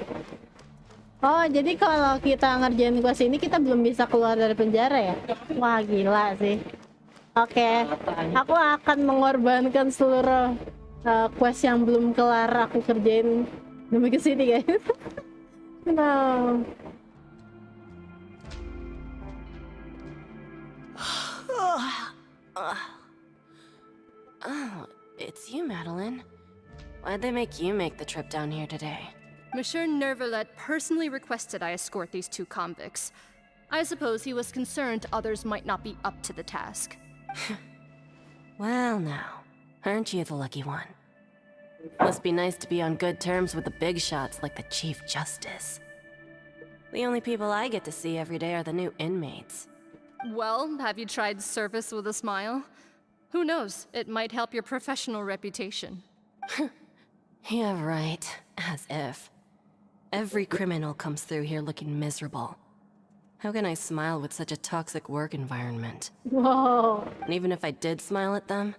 Oh, jadi kalau kita ngerjain quest ini kita belum bisa keluar dari penjara ya? Wah, gila sih. Oke, aku akan mengorbankan seluruh quest yang belum kelar aku kerjain demi kesini guys. No. Oh, it's you, Madeline. Why'd they make you make the trip down here today? Monsieur Nervalet personally requested I escort these two convicts. I suppose he was concerned others might not be up to the task. Well, now, aren't you the lucky one? Must be nice to be on good terms with the big shots like the Chief Justice. The only people I get to see every day are the new inmates. Well, have you tried service with a smile? Who knows, it might help your professional reputation. Yeah, right. As if. Every criminal comes through here looking miserable. How can I smile with such a toxic work environment? Wow. And even if I did smile at them,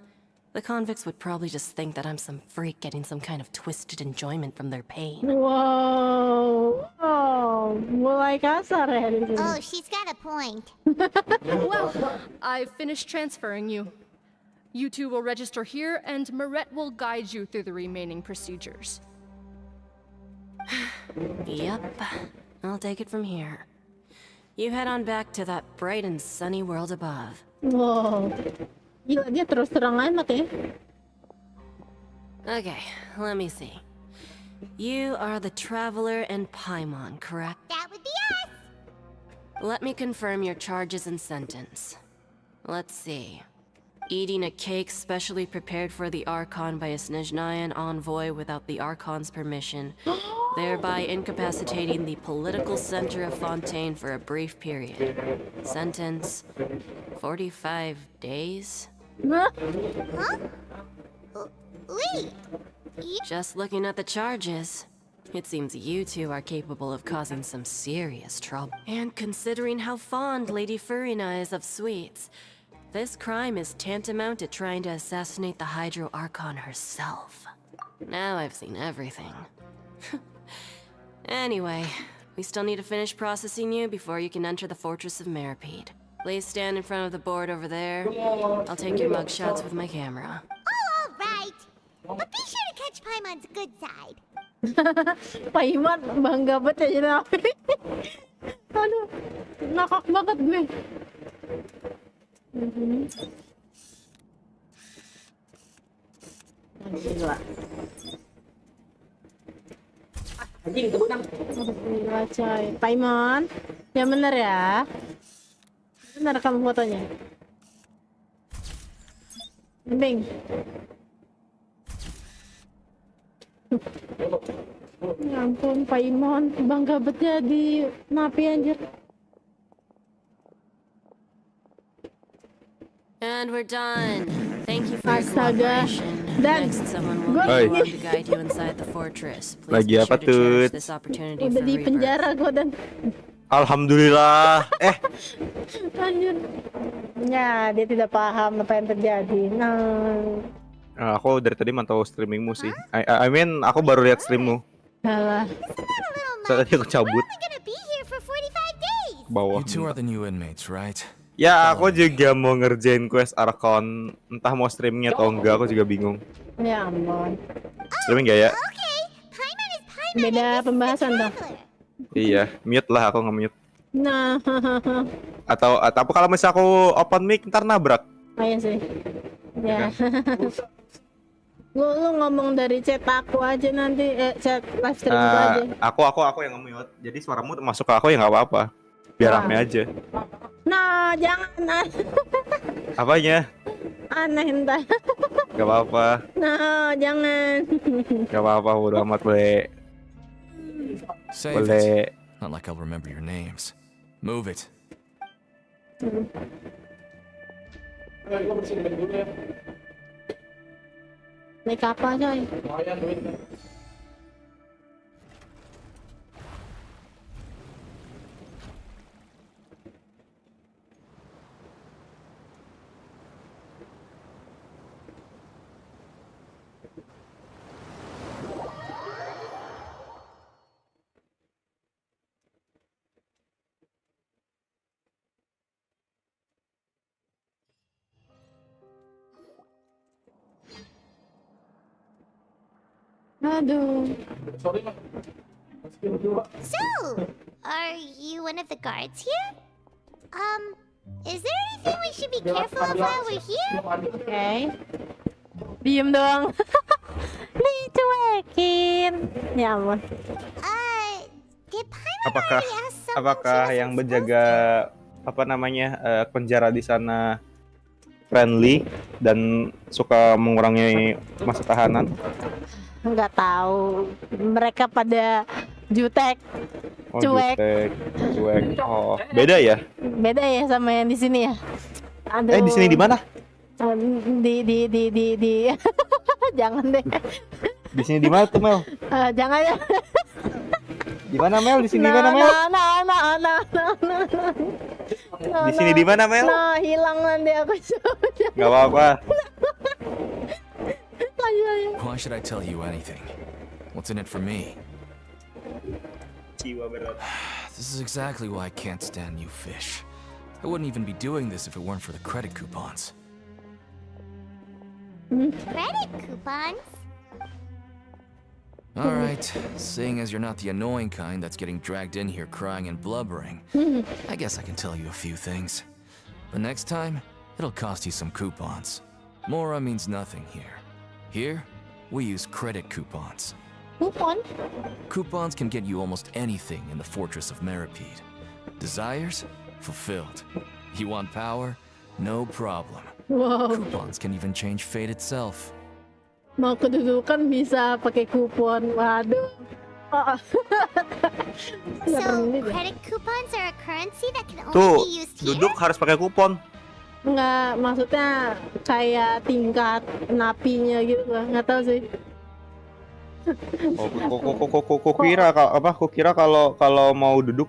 the convicts would probably just think that I'm some freak getting some kind of twisted enjoyment from their pain. Wow. Oh, mulai kasar ya di sini. Oh, she's got a point. Well, I've finished transferring you. You two will register here, and Marette will guide you through the remaining procedures. Yep, I'll take it from here. You head on back to that bright and sunny world above. Wow. Gila, dia terus terang amat ya. Okay, let me see. You are the Traveler and Paimon, correct? That would be us. Let me confirm your charges and sentence. Let's see. Eating a cake specially prepared for the Archon by a Snezhnayan envoy without the Archon's permission, thereby incapacitating the political center of Fontaine for a brief period. Sentence, 45 days? Huh? Wait. Just looking at the charges, it seems you two are capable of causing some serious trouble. And considering how fond Lady Furina is of sweets, this crime is tantamount to trying to assassinate the Hydro Archon herself. Now I've seen everything. Anyway, We still need to finish processing you before you can enter the fortress of Meripede. Please stand in front of the board over there. I'll take your mug shots with my camera. Oh, all right. But be sure to catch Paimon's good side. Paimon, bangga banget ya jadi napi. Aduh, nakak banget gue. Gila. Gila coy. Paimon, yang bener ya. Bener kamu fotonya. Bing. Ya ampun, Paimon, bangga banget jadi napi anjir. And we're done. Thank you for your Astaga. cooperation. Dan, Next, someone will gue come ini- along to guide you inside the fortress. Please Lagi be apa, sure to cherish Tut? this opportunity udah for di rebirth. penjara gue dan Alhamdulillah. anjir. Ya, dia tidak paham apa yang terjadi. Aku dari tadi mantau streamingmu sih. I mean, aku baru lihat streammu. Salah. So, tadi aku cabut We're gonna be here for 45 days. ke bawah. You two are the new inmates, right? Ya, aku juga mau ngerjain quest Archon. Entah mau streamingnya atau enggak, aku juga bingung. Ya ampun. Streaming gak ya? Okay, Paimon is Paimon. Beda and this is the pembahasan dong. traveler. Iya, mute lah, aku nge-mute. Nah, Atau kalau misalnya aku open mic ntar nabrak. iya sih. Ya. Lu ngomong dari chat aku aja nanti, chat live stream gua aja. Aku yang nge-mute. Jadi suaramu masuk ke aku ya nggak apa-apa. Biar rame aja. Nah, jangan. Apanya? Aneh entar. Gak apa-apa. Nah, jangan. Gak apa-apa, bodo amat boleh. Save Boleh. it. Not like I'll remember your names. Move it. Naik kapal coy. Aduh. So, are you one of the guards here? Is there anything we should be careful of while we're here? Oke. Diem doang. Dicuekin. Ya ampun. Did Paimon Apakah already ask someone apakah she yang wasn't menjaga apa namanya penjara di sana friendly dan suka mengurangi masa tahanan? Nggak tahu. Mereka pada jutek. Oh, Cuek. cuek. Oh, beda ya? Beda ya sama yang di sini ya. Aduh. Di sini di mana? Di jangan deh. Di sini di mana tuh, Mel? Jangan ya. Di mana, Mel? Di sini di mana, Mel? Di sini di mana, Mel? Nah, hilang nanti aku. Gak apa-apa. Why should I tell you anything? What's in it for me? Jiwa berat. This is exactly why I can't stand you fish. I wouldn't even be doing this if it weren't for the credit coupons. credit coupons? Alright, seeing as you're not the annoying kind that's getting dragged in here crying and blubbering, I guess I can tell you a few things. But next time, it'll cost you some coupons. Mora means nothing here. Here, we use credit coupons. Coupon? Coupons can get you almost anything in the Fortress of Meripede. Desires? Fulfilled. You want power? No problem. Wow. Coupons can even change fate itself. Mau kedudukan bisa pakai kupon. Waduh. Oh. So, credit coupons are a currency that can only Tuh, be used here? duduk harus pakai kupon. Nggak, maksudnya kayak tingkat napinya gitu lah. Nggak tahu sih. Kukira kalau mau duduk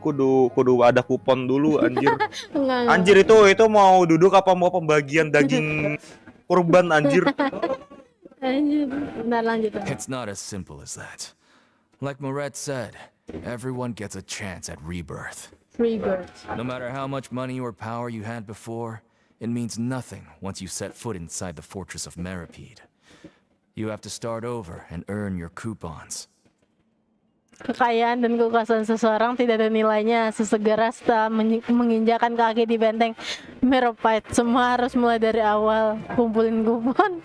kudu ada kupon dulu, anjir. Enggak. Anjir itu mau duduk apa mau pembagian daging kurban, anjir. Anjir. Bentar lanjut. It's not as simple as that. Like Moret said, Everyone gets a chance at rebirth. Free bird. No matter how much money or power you had before, it means nothing once you set foot inside the fortress of Meripede. You have to start over and earn your coupons. Kekayaan dan kekuasaan seseorang tidak ada nilainya sesegera setelah menginjakan kaki di benteng Meripede. Semua harus mulai dari awal. Kumpulin kupon.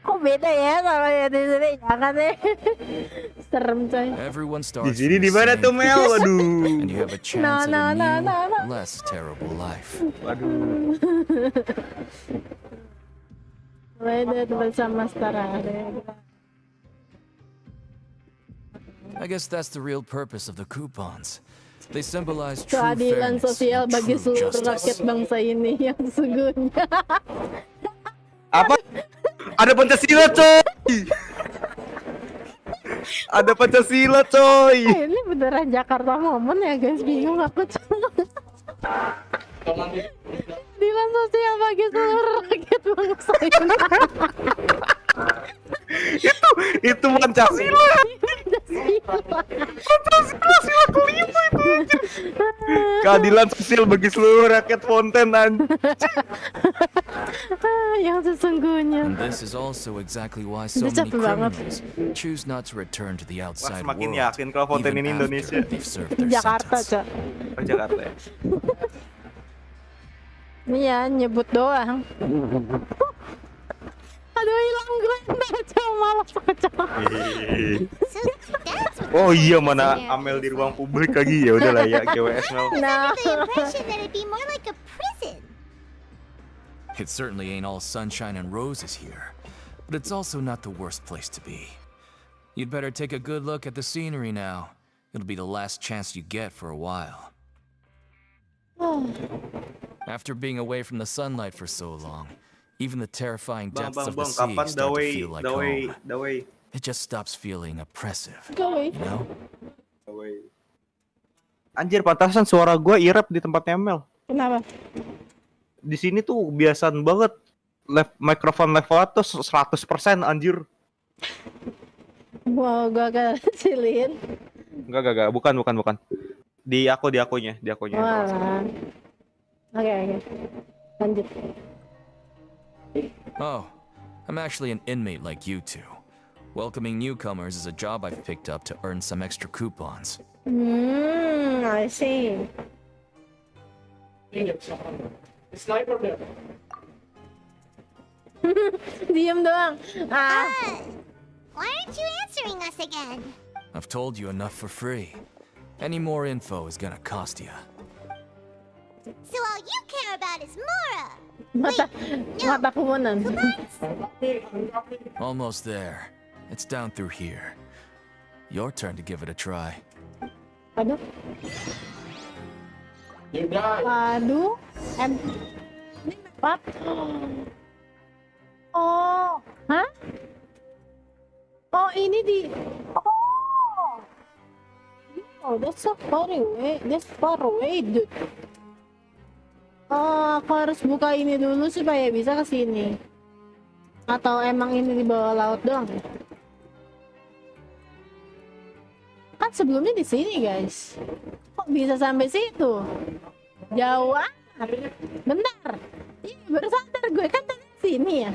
Kok beda ya sama yang di sini? Jangan deh. Serem coy. Everyone Di starts sini from di the mana same tuh Mel? place, Waduh. and you have a chance at a new, No. less terrible life. Waduh. Beda bersama setara. I guess that's the real purpose of the coupons. They symbolize true Keadilan fairness sosial and bagi true seluruh rakyat justice. bangsa ini yang sesungguhnya. Apa? Ada Pancasila coy. Ada Pancasila coy. Ini beneran Jakarta momen ya guys, bingung aku. Keadilan sosial bagi seluruh rakyat bangsa ini. Itu Pancasila. Pancasila sila kelima itu anjir. Keadilan sosial bagi seluruh rakyat Fontaine anjir. Yang sesungguhnya. And this is also exactly why so Ini many capek banget. criminals choose not to return to the outside semakin world, yakin kalau Fontaine even ini after Indonesia. they've served their Jakarta, sentence. Cak. Oh, Jakarta ya. Ini ya nyebut doang. Aduh hilang gue Cak, malas kecak. So that's what Oh iya, mana Amel di ruang publik lagi, ya udahlah ya GWS Mel. Nah, the impression that it'd be more like a prison. It certainly ain't all sunshine and roses here, but it's also not the worst place to be. You'd better take a good look at the scenery now. It'll be the last chance you get for a while. After being away from the sunlight for so long, even the terrifying Bang, depths bang, of the bang, sea kapan start to feel like home. dawei. It just stops feeling oppressive, gue. you know? Anjir, pantasan suara gua irep di tempatnya Mel. Kenapa? Di sini tuh biasaan banget. Mikrofon level tuh 100% anjir. Mau gue kecilin. Enggak, bukan. Di akunya. Walah. Oke. Lanjut. Oh, I'm actually an inmate like you two. Welcoming newcomers is a job I've picked up to earn some extra coupons. I see. Diam doang. Why aren't you answering us again? I've told you enough for free. Any more info is gonna cost you. So all you care about is Mora. Mataku munan. Almost there. It's down through here. Your turn to give it a try. Aduh. Aduh. And ini map. Oh, hah? Oh, ini di. Oh, that's so far away. That's far away, dude. Oh, aku harus buka ini dulu supaya bisa ke sini. Atau emang ini di bawah laut doang? Kan sebelumnya di sini, guys. Kok bisa sampai situ? Jauh amat. Bentar. Ih, baru sadar gue kan tadi di sini ya.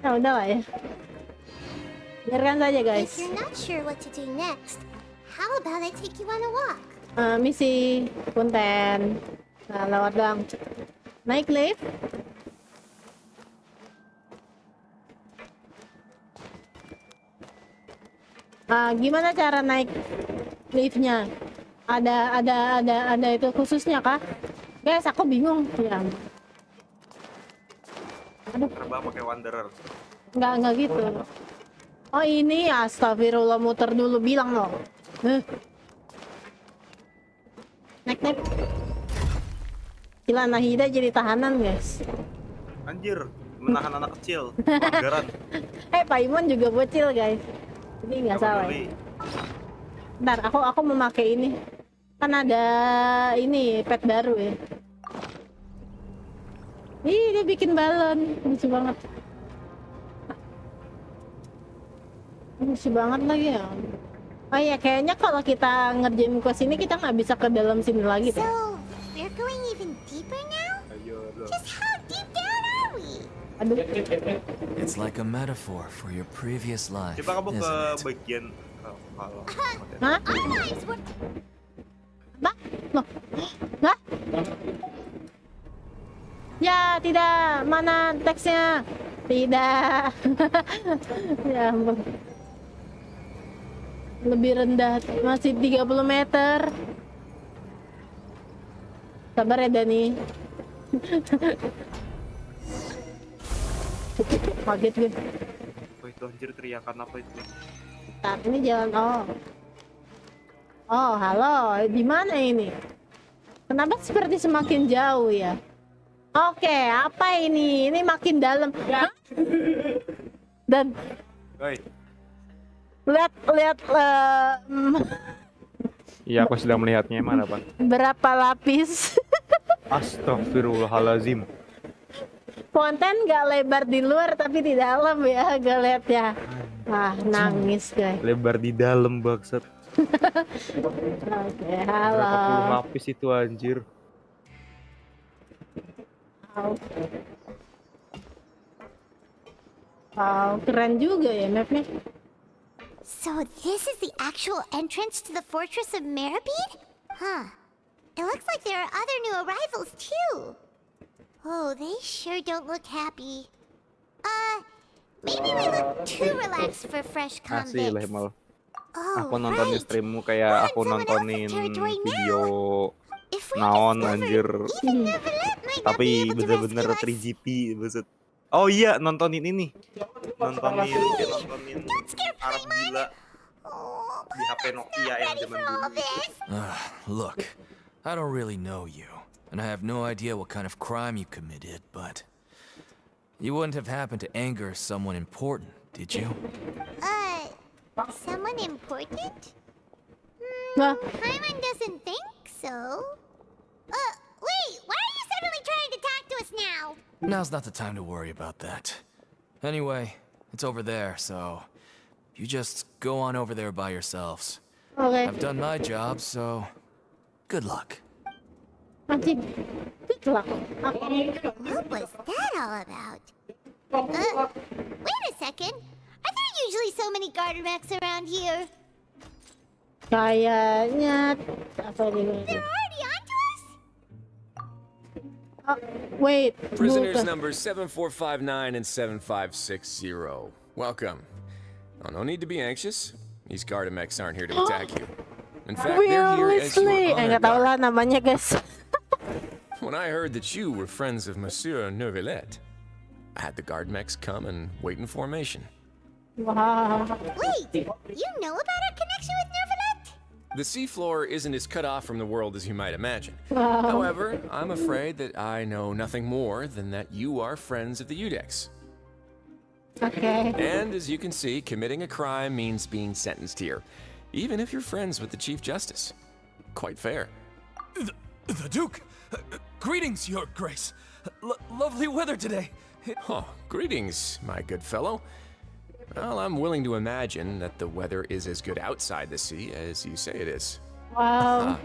Ya udah lah ya. Biarkan saja, guys. If you're not sure what to do next, how about I take you on a walk? Misi Fontaine. Nah, lewat doang. Naik lift. Gimana cara naik liftnya? Ada itu khususnya kah? Guys, aku bingung. Ya. Aduh, Terbang pakai Wanderer. nggak gitu. Oh ini, astagfirullah, muter dulu, bilang loh. Naik. Gila, Nahida jadi tahanan, guys. Anjir, menahan anak kecil. Pelanggaran. Pak Imon juga bocil, guys. Ini nggak salah ya. Ntar, aku memakai ini. Kan ada ini, pet baru ya. Ih, dia bikin balon. Lucu banget. Musuh banget lagi ya. Oh iya, kayaknya kalau kita ngerjain quest ini kita nggak bisa ke dalam sini lagi tuh. So, we're going even deeper now? Just how deep down are we? Aduh. It's like a metaphor for your previous life, Coba kamu ke isn't it? bagian kalau Hah? Our lives were Bah? Loh? Hah? Ya, tidak. Mana teksnya? Tidak. Ya ampun. Lebih rendah, masih 30 meter. Sabar ya, Dani. Kaget gue. Oh itu anjir, teriakan apa itu? Ntar, ini jalan, Oh, halo. Di mana ini? Kenapa seperti semakin jauh ya? Oke, apa ini? Ini makin dalam. Hah? Dan Oi. lihat Iya, aku sedang melihatnya. Mana, Pak? berapa lapis. Astagfirullahalazim. Fontaine nggak lebar di luar tapi di dalam ya, gak lihat ya. Wah, nangis guys. Lebar di dalam, bangsat. Oke, Berapa puluh halo. lapis itu anjir. Wow, keren juga ya mapnya. So this is the actual entrance to the fortress of Meribid? Huh. It looks like there are other new arrivals too. Oh, they sure don't look happy. Maybe we look too relaxed for fresh Asli lah convicts. mal. Oh, Aku nontonin right. streammu kayak We're on aku someone else's nontonin territory now. video If we naon discover, anjir. even Neverlet might not be Tapi able to bener-bener rescue us. 3GP maksud. Oh iya, nontonin ini. Nontonin Arab gila Oh, di HP I'm Nokia not yang ready zaman for all dulu. this. Look, I don't really know you, and I have no idea what kind of crime you committed, but you wouldn't have happened to anger someone important, did you? Someone important? Wah, Paimon doesn't think so. Wait, why are you suddenly trying to talk to us now? Now's not the time to worry about that. Anyway, it's over there, so you just go on over there by yourselves. oke. I've done my job, so good luck. Anjing. Good luck. What was that all about? Wait a second. Are there usually so many garter mechs around here? Kayaknya apa ini? They're already onto us? Wait. Prisoners bukan. numbers 7459 and 7560. Welcome. Oh, no need to be anxious. These Gardamex aren't here to attack you. In fact, they're here as your Seriously. honor Nggak tahu guard. lah namanya guys. When I heard that you were friends of Monsieur Neuvillette, I had the Gardamex come and wait in formation. Wah. Wait, you know about our connection with Nervalet? The seafloor isn't as cut off from the world as you might imagine. Wow. However, I'm afraid that I know nothing more than that you are friends of the Udex. Oke. And as you can see, committing a crime means being sentenced here, even if you're friends with the Chief Justice. Quite fair. The Duke! Greetings, Your Grace! Lovely weather today! Oh, greetings, my good fellow. Well, I'm willing to imagine that the weather is as good outside the sea as you say it is. Wow.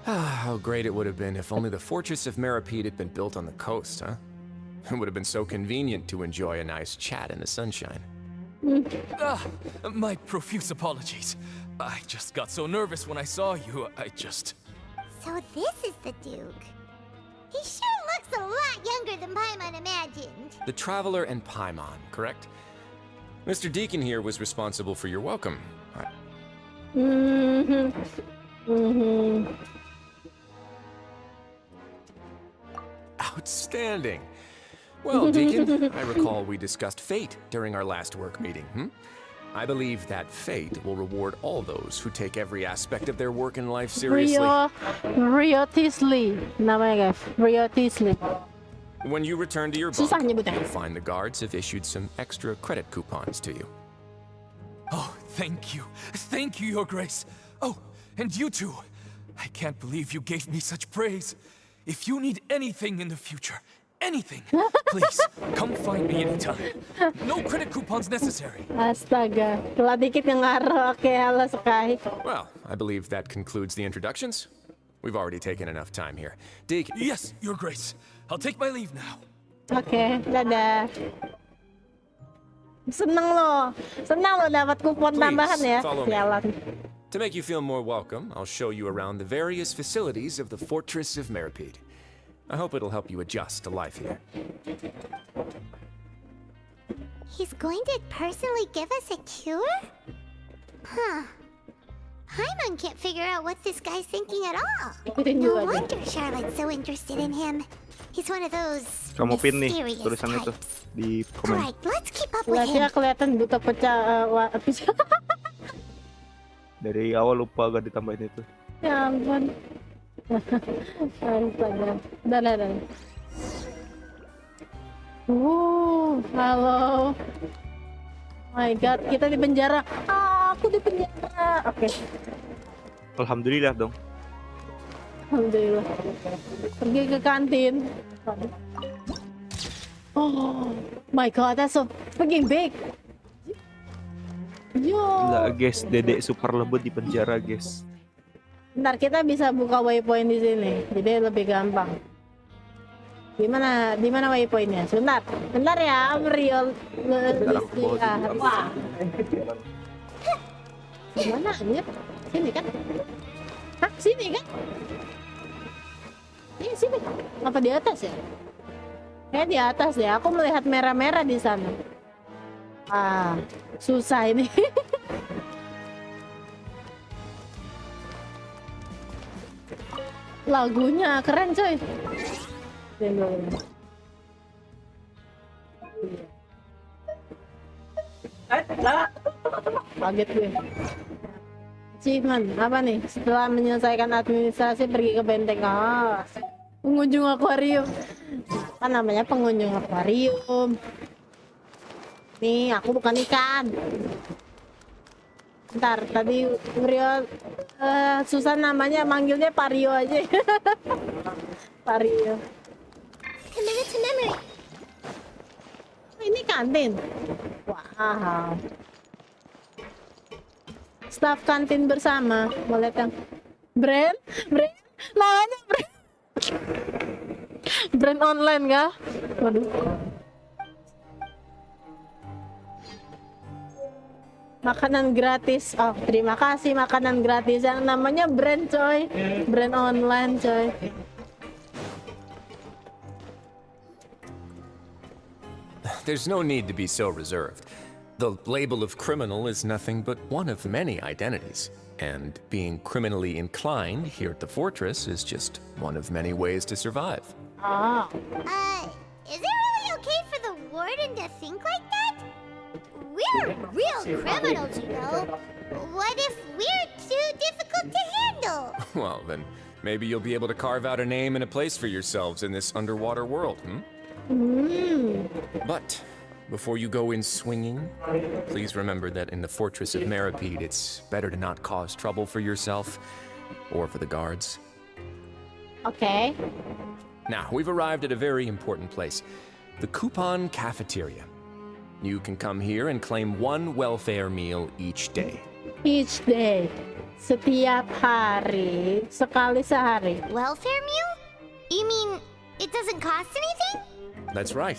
How great it would have been if only the fortress of Meripede had been built on the coast, huh? It would have been so convenient to enjoy a nice chat in the sunshine. My profuse apologies. I just got so nervous when I saw you, So this is the Duke. He sure looks a lot younger than Paimon imagined. The Traveler and Paimon, correct? Mr. Deacon here was responsible for your welcome. Mhm. Mhm. Outstanding. Well, Deacon, I recall we discussed fate during our last work meeting, I believe that fate will reward all those who take every aspect of their work and life seriously. Rio Tisley namanya guys. Rio Tisley. When you return to your Susah bunk, nyebutnya. you'll find the guards have issued some extra credit coupons to you. Oh, thank you. Thank you, Your Grace. Oh, and you too. I can't believe you gave me such praise. If you need anything in the future, anything. Please, come find me anytime. No credit coupons necessary. Astaga, telah dikit yang ngaro. Oke, halo Sky. Well, I believe that concludes the introductions. We've already taken enough time here. Deacon. Yes, Your Grace. I'll take my leave now. Oke, dadah. Seneng lo dapat kupon tambahan ya. follow me. Sialan. To make you feel more welcome, I'll show you around the various facilities of the Fortress of Meripede. I hope it'll help you adjust to life here. He's going to personally give us a cure? Huh. Paimon can't figure out what this guy's thinking at all. Ikutin No juga dia. wonder Charlotte's so interested in him. He's one of those Kamu pin nih mysterious tulisan itu types. di komen. Alright, let's keep up with Wajahnya him. kelihatan buta pecah. Dari awal lupa gak ditambahin itu. Ya ampun. Astaga. Dah. Halo. My God, kita di penjara. Aku di penjara. Oke, Alhamdulillah dong. alhamdulillah. Pergi ke kantin. Oh my God, that's so freaking big. Yo. Gila guys, dedek super lembut di penjara guys. Ntar kita bisa buka waypoint di sini, jadi lebih gampang. Di mana waypointnya? Bentar ya, real. Wah. Gimana anjir? Sini kan? Hah, sini kan? Iya sini. Apa di atas ya? Kayak di atas ya. Aku melihat merah-merah di sana. Susah ini. Lagunya keren coy. Kaget gue. Achievement apa nih? Setelah menyelesaikan administrasi pergi ke benteng. Pengunjung akuarium. Apa namanya, pengunjung akuarium? Nih, aku bukan ikan. Ntar, tadi Uriel susah namanya, manggilnya Pario aja. Pario. Committed to memory. Ini kantin. Wow. Staff kantin bersama. Mau lihat yang brand, namanya brand. Brand online kah? Waduh. Makanan gratis. Oh, terima kasih makanan gratis yang namanya brand coy. Brand online coy. There's no need to be so reserved. The label of criminal is nothing but one of many identities. And being criminally inclined here at the fortress is just one of many ways to survive. Is it really okay for the warden to think like that? We're real criminals, you know. What if we're too difficult to handle? Well, then maybe you'll be able to carve out a name and a place for yourselves in this underwater world, But before you go in swinging, please remember that in the Fortress of Meripede, it's better to not cause trouble for yourself or for the guards. Okay. Now, we've arrived at a very important place, the Coupon Cafeteria. You can come here and claim one welfare meal each day. Each day. Setiap hari. Sekali sehari. Welfare meal? You mean it doesn't cost anything? That's right.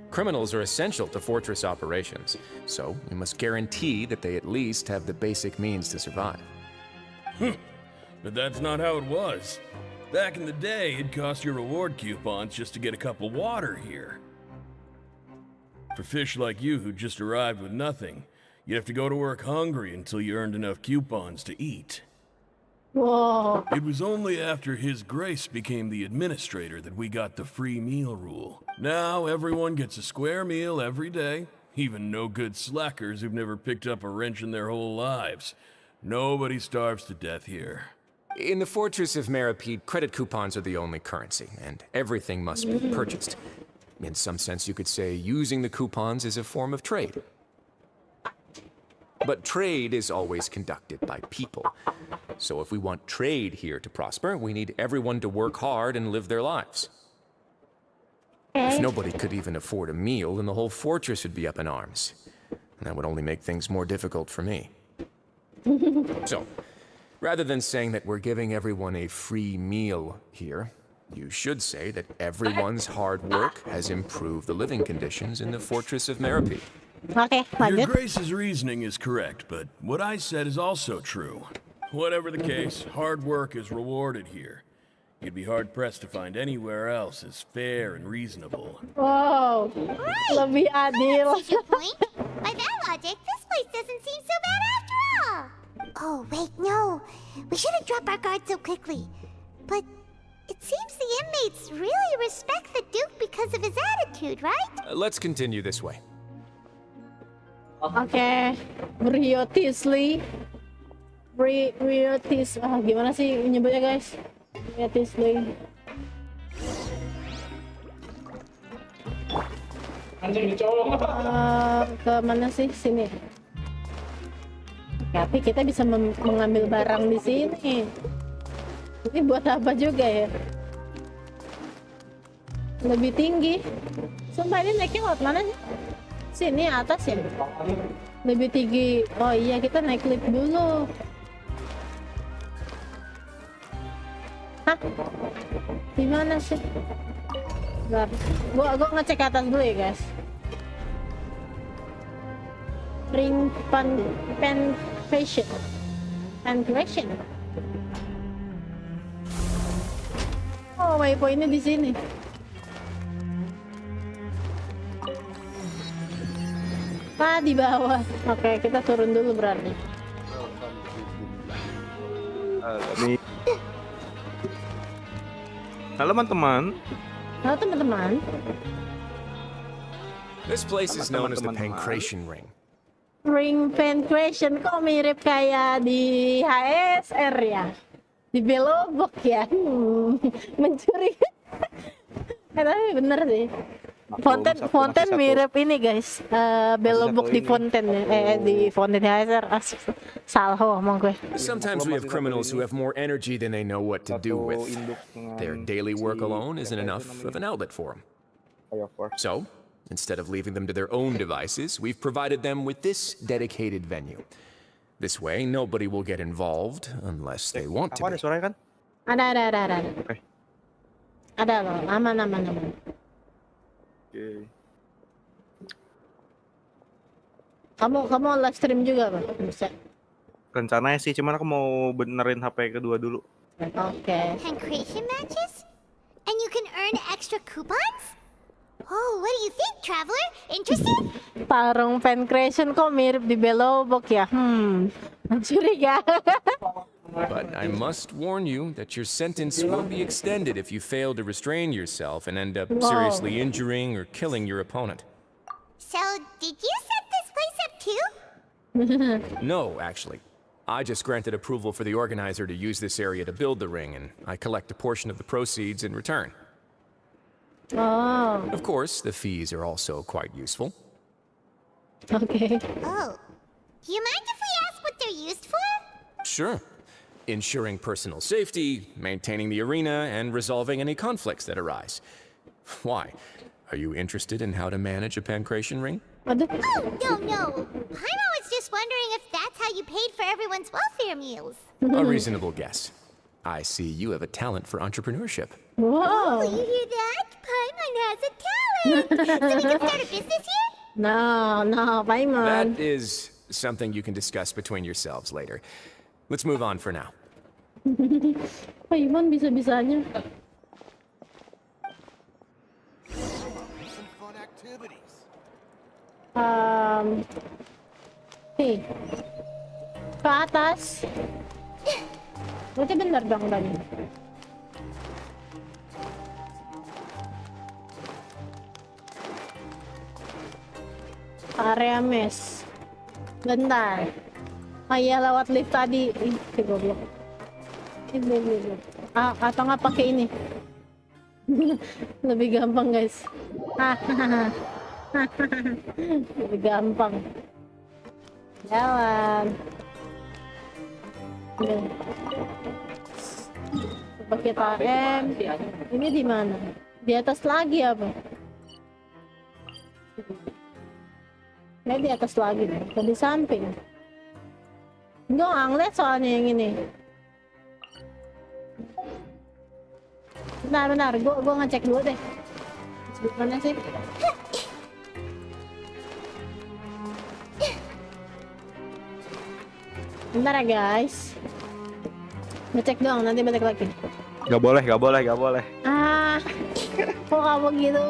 Criminals are essential to fortress operations, so we must guarantee that they at least have the basic means to survive. But that's not how it was. Back in the day, it cost your reward coupons just to get a cup of water here. For fish like you who just arrived with nothing, you'd have to go to work hungry until you earned enough coupons to eat. Whoa. It was only after His Grace became the administrator that we got the free meal rule. Now everyone gets a square meal every day, even no good slackers who've never picked up a wrench in their whole lives. Nobody starves to death here. In the Fortress of Meripede, credit coupons are the only currency, and everything must be purchased. In some sense, you could say using the coupons is a form of trade. But trade is always conducted by people. So if we want trade here to prosper, we need everyone to work hard and live their lives. If nobody could even afford a meal, then the whole fortress would be up in arms. And that would only make things more difficult for me. So, rather than saying that we're giving everyone a free meal here, you should say that everyone's hard work has improved the living conditions in the fortress of Merope. Oke, Your lanjut. Grace's reasoning is correct, but what I said is also true. Whatever the case, hard work is rewarded here. You'd be hard-pressed to find anywhere else as fair and reasonable. Wow, lebih adil. That's your point. By that logic, this place doesn't seem so bad after all. Oh, wait, no. We shouldn't drop our guard so quickly. But it seems the inmates really respect the Duke because of his attitude, right? Let's continue this way. Oke, Briotisly. Briotis. Gimana sih nyebutnya guys? Briotisly. Ke mana sih? Sini. Tapi kita bisa mengambil barang di sini. Ini buat apa juga ya? Lebih tinggi. Sumpah ini naiknya lewat mana sih? Sini atas ya? Lebih tinggi. Oh iya, kita naik lift dulu. Hah? Di mana sih? Bentar. Gua ngecek atas dulu ya, guys. Ring penetration. Penetration. Oh, waypointnya di sini. Di bawah. Oke, kita turun dulu berarti. Halo teman-teman. Halo teman-teman. This place is known as the Pancration Ring. Ring penetration kok mirip kayak di HSR ya? Di Belom ya? Mencuri. Tapi bener sih. Fontaine mirip ini guys, Belom di Fontaine di Fontaine HSR. Salah ngomong gue. Sometimes we have criminals who have more energy than they know what to do with. Their daily work alone isn't enough of an outlet for them. So, instead of leaving them to their own devices, we've provided them with this dedicated venue. This way, nobody will get involved unless they want to. Ada suaranya kan? Ada. Oke. Ada loh, aman. Oke. Kamu live stream juga Bang? Bisa. Rencananya sih, cuman aku mau benerin HP kedua dulu. Oke. Pancration matches? And you can earn extra coupons? Oh, what do you think, traveler? Interested? Tarung pancration kok mirip di Belom ya? Mencuriga. But I must warn you that your sentence will be extended if you fail to restrain yourself and end up seriously injuring or killing your opponent. So, did you set this place up too? No, actually. I just granted approval for the organizer to use this area to build the ring, and I collect a portion of the proceeds in return. Oh, Of course, the fees are also quite useful. oke. Oh. Do you mind if we ask what they're used for? Sure. Ensuring personal safety, maintaining the arena, and resolving any conflicts that arise. Why? Are you interested in how to manage a pancration ring? Aduh. Oh, no. Paimon was just wondering if that's how you paid for everyone's welfare meals. A reasonable guess. I see you have a talent for entrepreneurship. Wow. You hear that? Paimon has a talent! So we can start a business here? No, Paimon. That is something you can discuss between yourselves later. Let's move on for now. Paimon bisa-bisanya. Nih. Ke atas. Berarti bener dong tadi. Area mes. Bentar. Oh iya, lewat lift tadi. Ih, goblok. Ini. Atau nggak pakai ini? Lebih gampang guys. Lebih gampang. Jalan. Coba kita rem. Ini di mana? Di atas lagi apa? Kayak di atas lagi nih, atau di samping. Enggak, nggak ngeliat soalnya yang ini. Bentar, gua ngecek dulu deh. Mana sih? Bentar ya guys. Ngecek doang, nanti balik lagi. Gak boleh. Ah, kok kamu gitu?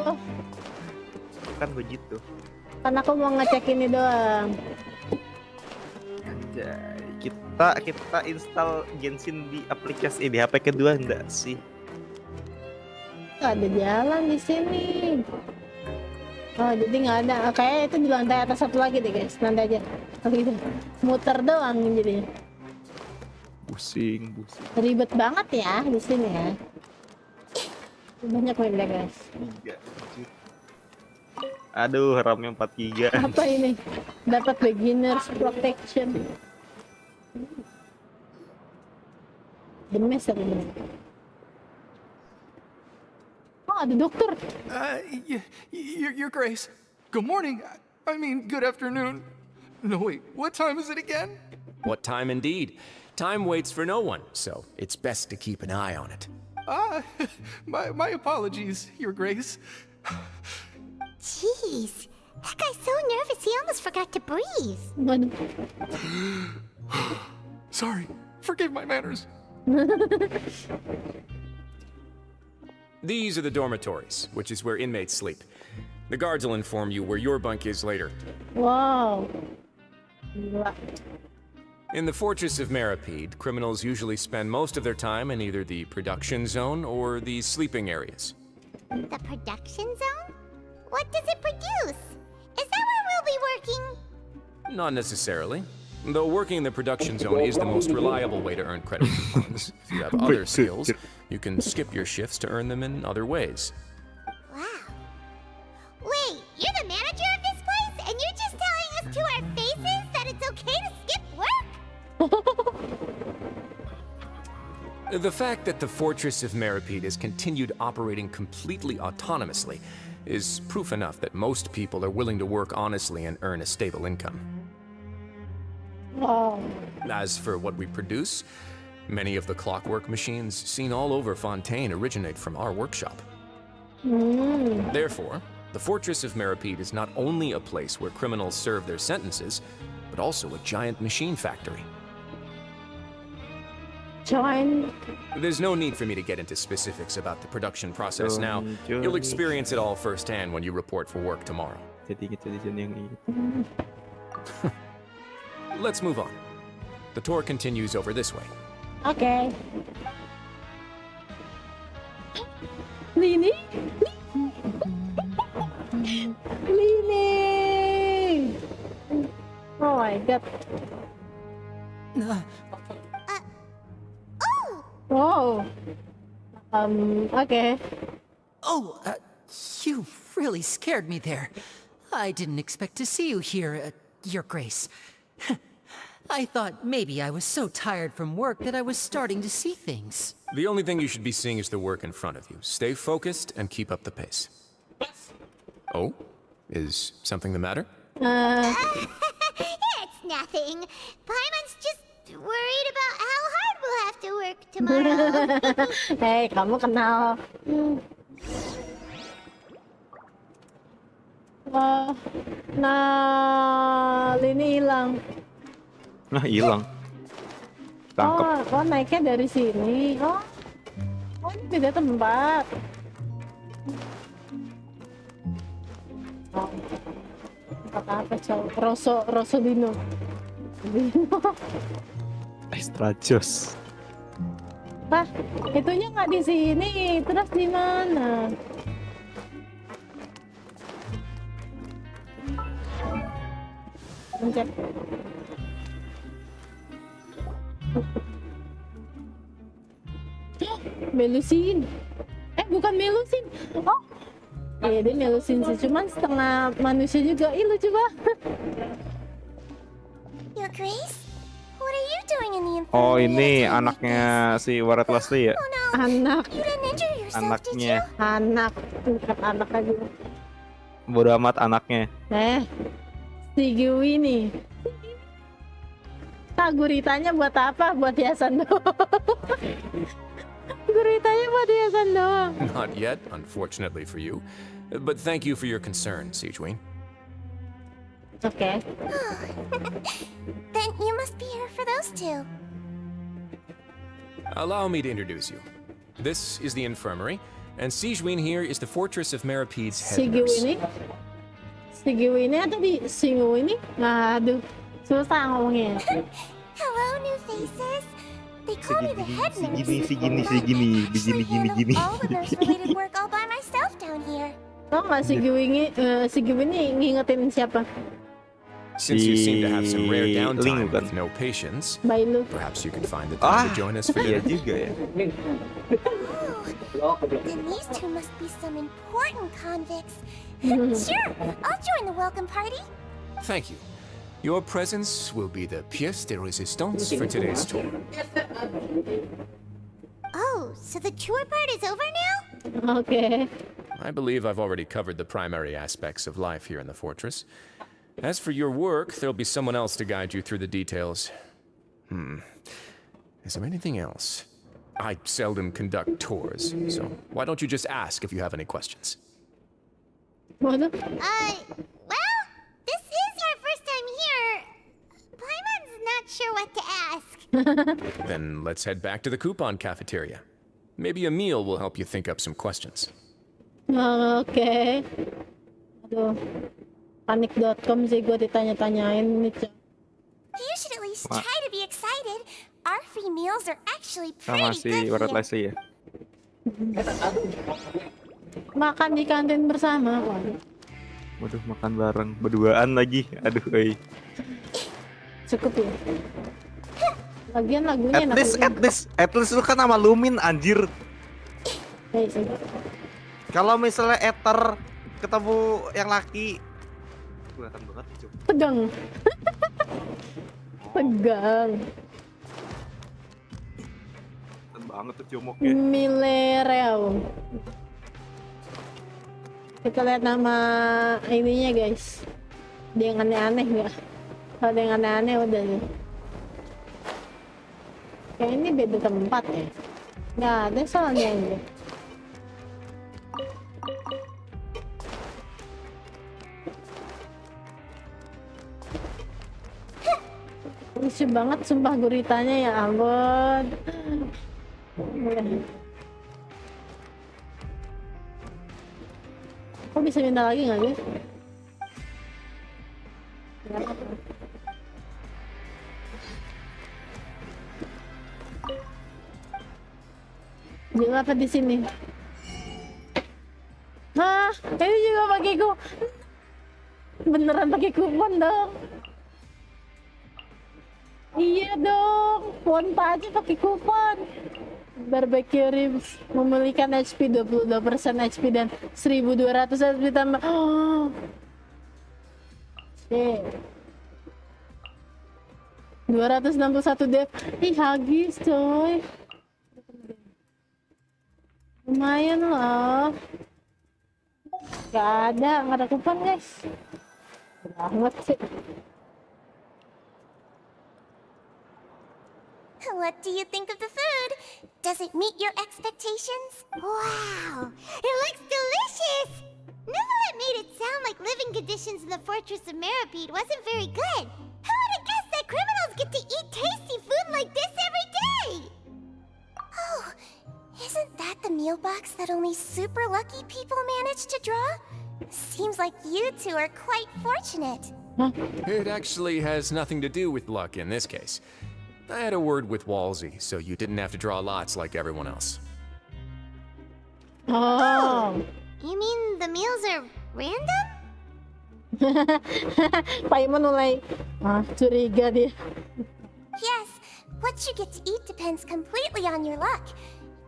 Kan begitu. Kan aku mau ngecek ini doang. Anjay, kita install Genshin di aplikasi di HP kedua enggak sih? Gak ada jalan di sini. Oh, jadi nggak ada. Kayak itu di lantai atas satu lagi deh guys. Nanti aja. Oke, gitu. Muter doang jadinya. Pusing. Ribet banget ya di sini ya. Banyak main guys. 3. Aduh, RAM-nya 4 GB. Apa ini? Dapat beginners protection. Demes ini. Oh, ada dokter. Your Grace. Good morning. I mean, good afternoon. No, wait, what time is it again? What time indeed? Time waits for no one, so it's best to keep an eye on it. My apologies, Your Grace. Jeez, that guy's so nervous he almost forgot to breathe. Sorry, forgive my manners. These are the dormitories, which is where inmates sleep. The guards will inform you where your bunk is later. Wow. In the Fortress of Meripede, criminals usually spend most of their time in either the production zone or the sleeping areas. The production zone? What does it produce? Is that where we'll be working? Not necessarily. Though working in the production zone is the most reliable way to earn credit coupons. If you have other skills, you can skip your shifts to earn them in other ways. Wow. Wait, you're the manager of this place, and you're just telling us to our faces that it's okay to skip work? The fact that the Fortress of Meripede has continued operating completely autonomously is proof enough that most people are willing to work honestly and earn a stable income. Wow. As for what we produce, many of the clockwork machines seen all over Fontaine originate from our workshop. Therefore, the Fortress of Meripede is not only a place where criminals serve their sentences, but also a giant machine factory. There's no need for me to get into specifics about the production process now. You'll experience it all firsthand when you report for work tomorrow. Let's move on. The tour continues over this way. Okay. Lini? Lini! Oh my god. Oh! Okay. Oh, you really scared me there. I didn't expect to see you here, Your Grace. I thought maybe I was so tired from work that I was starting to see things. The only thing you should be seeing is the work in front of you. Stay focused and keep up the pace. Oh? Is something the matter? It's nothing. Paimon's just worried about how hard we'll have to work tomorrow. Hey, kamu kenal. Nah, Lini hilang. Nah, hilang. Tangkep. Oh, naiknya dari sini. Oh, ini beda tempat. Oh, tempat apa cowok? Rosso Dino. Extra jos. Pak, itunya nggak di sini. Terus di mana? Pencet. Melusin. Bukan melusin. Oh. Iya, dia melusin sih. Cuman setengah manusia juga. Ih, lucu banget. Your Grace? What are you doing in the infirmary? Oh, ini anaknya si Warnet Leslie ya? Anak. You didn't injure yourself, Anaknya. Anak. Bukan anak aja. Bodo amat anaknya. Si Gui nih. Guritanya buat apa? Buat hiasan doang. Guritanya buat hiasan doang. Not yet, unfortunately for you. But thank you for your concern, Sijuin. Okay. Then you must be here for those two. Allow me to introduce you. This is the infirmary, and Sijuin here is the Fortress of Merapede's head nurse. Si Gui ini atau di Singu ini? Aduh, susah ngomongnya. Hello, new faces. They call me the head nurse. Begini. All the nurse-related work all by myself down here. Tau nggak si Gui ini ngingetin siapa? Since you seem to have some rare Si downtime Ling, bukan? with no patience, Bailu. perhaps you can find the time to join us for Iya dinner. juga ya. Then these two must be some important convicts. Sure, I'll join the welcome party. Thank you. Your presence will be the pièce de résistance for today's tour. Oh, so the tour part is over now? Okay. I believe I've already covered the primary aspects of life here in the fortress. As for your work, there'll be someone else to guide you through the details. Is there anything else? I seldom conduct tours, so why don't you just ask if you have any questions? Waduh. Well, this is our first time here. Paimon's not sure what to ask. Then let's head back to the coupon cafeteria. Maybe a meal will help you think up some questions. Oke. Aduh. Panik.com sih gue ditanya-tanyain nih, Cok. You should at least try to be excited. Our free meals are actually Sama pretty si good warnet here. Lesi ya. Makan di kantin bersama. Waduh, makan bareng berduaan lagi. Aduh, Cukup ya. Lagian lagunya enak juga. At least lu kan sama Lumin anjir. Ya, sih. Kalau misalnya Ether ketemu yang laki, kelihatan banget cuy. Tegang. Tegang. Kelihatan banget tuh cumuknya. Milereo. Kita lihat nama ininya guys. Dia yang aneh-aneh nggak? Kalau ada yang aneh-aneh udah nih. Kayak ini beda tempat ya. Nggak ada soalnya ini. Lucu banget sumpah guritanya ya ampun. Kok bisa minta lagi nggak sih? Jual apa di sini? Hah, ini juga pakai beneran pakai kupon dong. Iya dong, Fonta aja pakai kupon. Barbecue ribs memulihkan HP 22% HP dan 1200 HP tambah. Oh. Shit. 261 dev. Ih, habis coy. Lumayan loh. Gak ada kupon guys. Banget sih. What do you think of the food? Does it meet your expectations? Wow, it looks delicious! Neverlet made it sound like living conditions in the Fortress of Meripede wasn't very good. Who would have guessed that criminals get to eat tasty food like this every day? Oh, isn't that the meal box that only super lucky people manage to draw? Seems like you two are quite fortunate. It actually has nothing to do with luck in this case. I had a word with Walsey, so you didn't have to draw lots like everyone else. Oh. You mean the meals are random? Paimon mulai curiga dia. Yes, what you get to eat depends completely on your luck.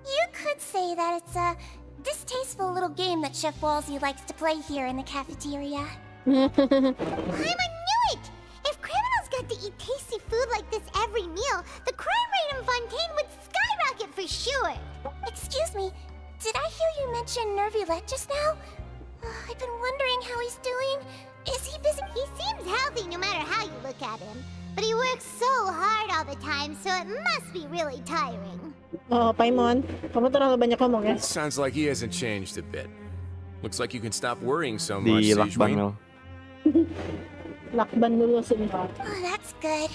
You could say that it's a distasteful little game that Chef Walsey likes to play here in the cafeteria. I knew it! If criminals got to eat tasty food like this every meal, the crime rate in Fontaine would skyrocket for sure! Excuse me, did I hear you mention Nervylette just now? I I've been wondering how he's doing. Is he busy? He seems healthy no matter how you look at him. But he works so hard all the time, so it must be really tiring. Oh, Paimon, kamu terlalu banyak ngomong ya. Sounds like he hasn't changed a bit. Looks like you can stop worrying so much, Di lakban Mel. Lakban dulu sini. Oh, that's good.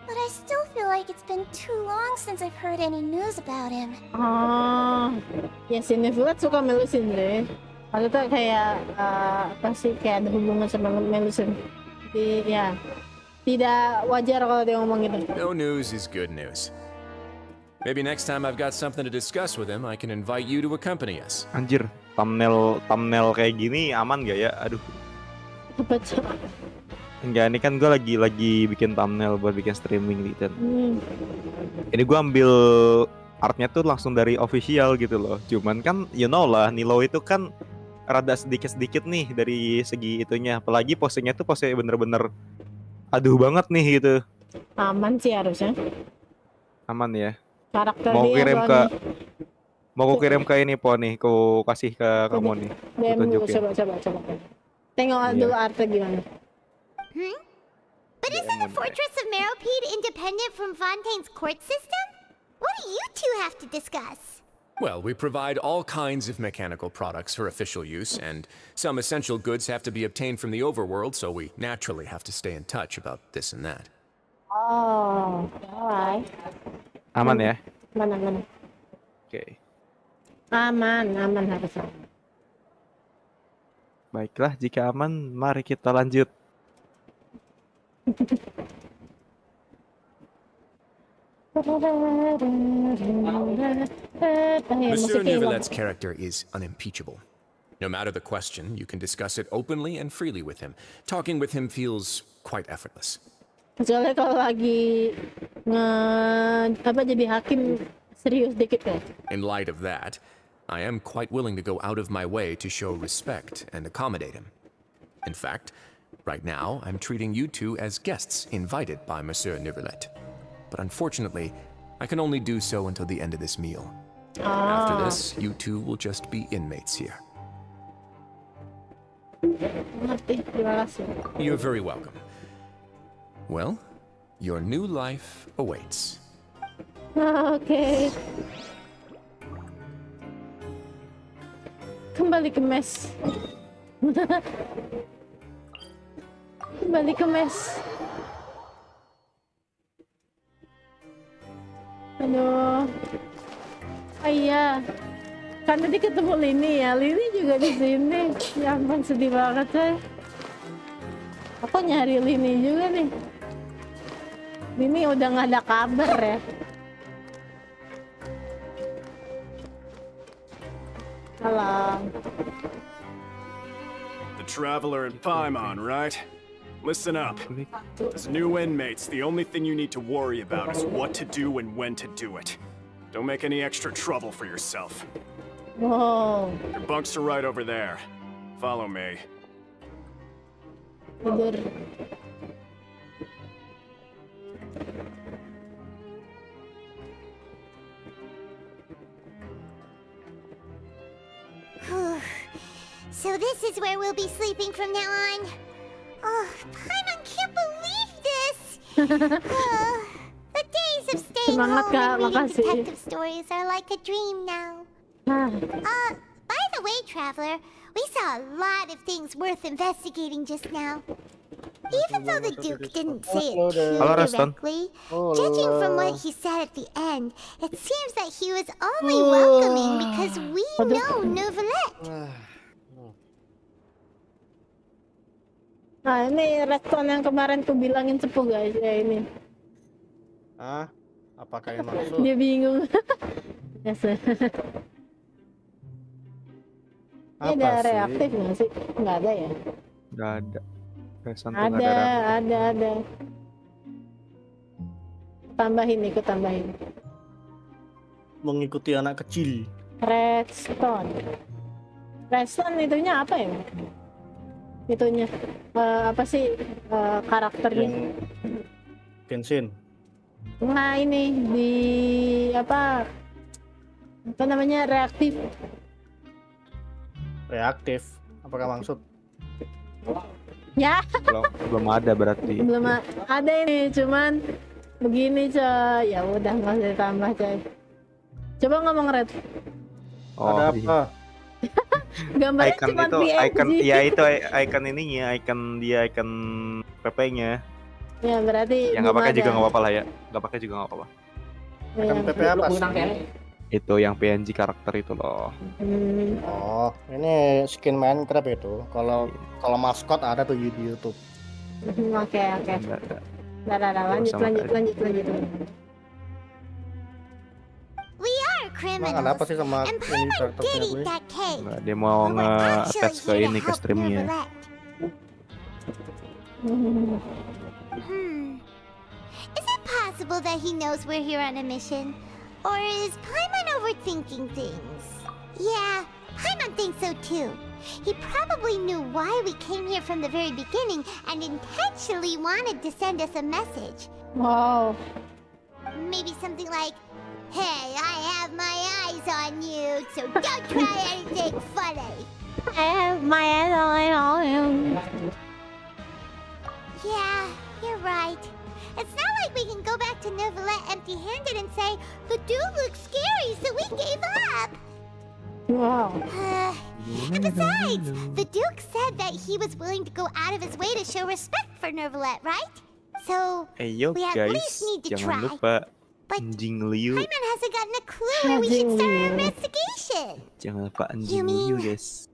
But I still feel like it's been too long since I've heard any news about him. Ah, ya si Nevulat suka Melusin deh. Kalau tuh kayak apa sih kayak ada hubungan sama Melusin. Jadi ya tidak wajar kalau dia ngomong gitu. No news is good news. Maybe next time I've got something to discuss with him, I can invite you to accompany us. Anjir, thumbnail kayak gini aman gak ya? Aduh. Apa tuh? Enggak, ini kan gue lagi bikin thumbnail buat bikin streaming gitu. Ini gue ambil artnya tuh langsung dari official gitu loh. Cuman kan you know lah, Nilo itu kan rada sedikit-sedikit nih dari segi itunya. Apalagi posenya tuh pose bener-bener aduh banget nih gitu. Aman sih harusnya. Aman ya. Karakter Mau dia kirim ke nih. Mau ku kirim ke ini po nih, ku kasih ke kamu nih. DM dulu, coba. Tengok dulu artnya gimana. But isn't the Fortress of Meropide independent from Fontaine's court system? What do you two have to discuss? Well, we provide all kinds of mechanical products for official use, and some essential goods have to be obtained from the overworld, so we naturally have to stay in touch about this and that. Oh, alright. Aman ya? Aman. Oke. Aman harusnya. Baiklah, jika aman, mari kita lanjut. Monsieur Nouvelette's character is unimpeachable. No matter the question, you can discuss it openly and freely with him. Talking with him feels quite effortless. Kecuali kalau lagi jadi hakim serius dikit kan. In light of that, I am quite willing to go out of my way to show respect and accommodate him. In fact, right now, I'm treating you two as guests invited by Monsieur Nouvelette. But unfortunately, I can only do so until the end of this meal. After this, you two will just be inmates here. You're very welcome. Well, your new life awaits. Oke. Kembali ke mes. Kembali ke mes. Aduh. Oh iya. Kan tadi ketemu Lini ya. Lini juga di sini. Ya ampun, sedih banget saya. Aku nyari Lini juga nih. Lini udah nggak ada kabar ya. Halo. The Traveler and Paimon, right? Listen up. As new inmates, the only thing you need to worry about is what to do and when to do it. Don't make any extra trouble for yourself. Wow. Your bunks are right over there. Follow me. Tidur. So this is where we'll be sleeping from now on. Oh, Paimon can't believe this! The days of staying home and reading detective stories are like a dream now. By the way, Traveler, we saw a lot of things worth investigating just now. Even though the Duke didn't say it too directly, judging from what he said at the end, it seems that he was only welcoming because we know Nouvelette. Nah, ini restoran yang kemarin ku bilangin sepuh guys, ya ini. Apakah yang maksud? Dia bingung. Biasa. Ini ada reaktif nggak sih? Nggak ada ya? Nggak ada. Ada. Tambahin, ikut tambahin. Mengikuti anak kecil. Redstone itunya apa ya? Itunya apa sih karakternya? Genshin. Nah ini di apa namanya reaktif. Apakah maksud? Ya, Belum ada berarti. belum ada ini, cuman begini coy. Ya udah nggak usah ditambah coy. Coba ngomong Red. Oh, Ada iya. apa? Gambarnya Icon cuma itu, PNG. icon ya itu icon ininya, icon PP-nya. Ya berarti Yang nggak belum pakai juga ada. nggak apa-apa lah ya. Nggak pakai juga nggak apa-apa. Ya. Kan PP apa sih? Itu yang PNG karakter itu loh. Oh, ini skin Minecraft itu. Kalau maskot ada tuh di YouTube. Oke. Nggak ada. Nah, lanjut. We are Emang ada apa criminals. sih sama And ini Paimon karakternya did gue? eat that cake. Nggak, dia mau But we're nge-attach actually ke here ini to ke help streamnya. Neverlet. Is it possible that he knows we're here on a mission? Or is Paimon overthinking things? Yeah, Paimon thinks so too. He probably knew why we came here from the very beginning and intentionally wanted to send us a message. Wow. Maybe something like, "Hey, I have my eyes on you, so don't try anything funny." I have my eyes on him. Yeah, you're right. It's not like we can go back to Neverlet empty-handed and say, "The dude looks scary, so we gave up." Wow. And besides, the Duke said that he was willing to go out of his way to show respect for Neverlet, right? So, Yo we at guys, least need to jangan try. lupa anjing liu. Paimon hasn't gotten a clue where we should start our investigation. Jangan lupa anjing liu guys.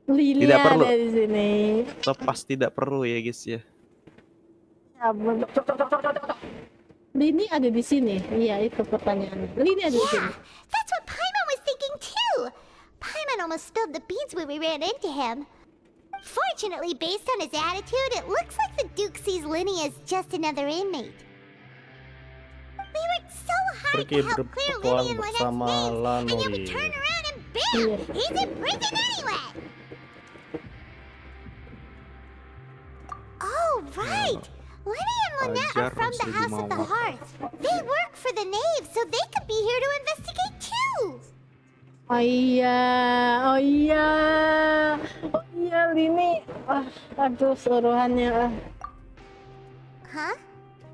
Lili Tidak perlu. ada di sini. Lepas tidak perlu ya guys ya. Lini ada di sini. Iya, itu pertanyaan. Lini ada di sini. That's what Paimon was thinking too. Paimon almost spilled the beans when we ran into him. Fortunately, based on his attitude, it looks like the Duke sees Linny as just another inmate. We worked so hard Pergi to help clear berpetualang Linny and Lynette's bersama names, and yet we Lanuri. turn around and bam! He's in prison anyway! Oh, right! Lenny and Lynette are from the House of the Hearth. They work for the Knave, so they could be here to investigate too! Oh iya, Lini. Aduh, suruhannya. Huh?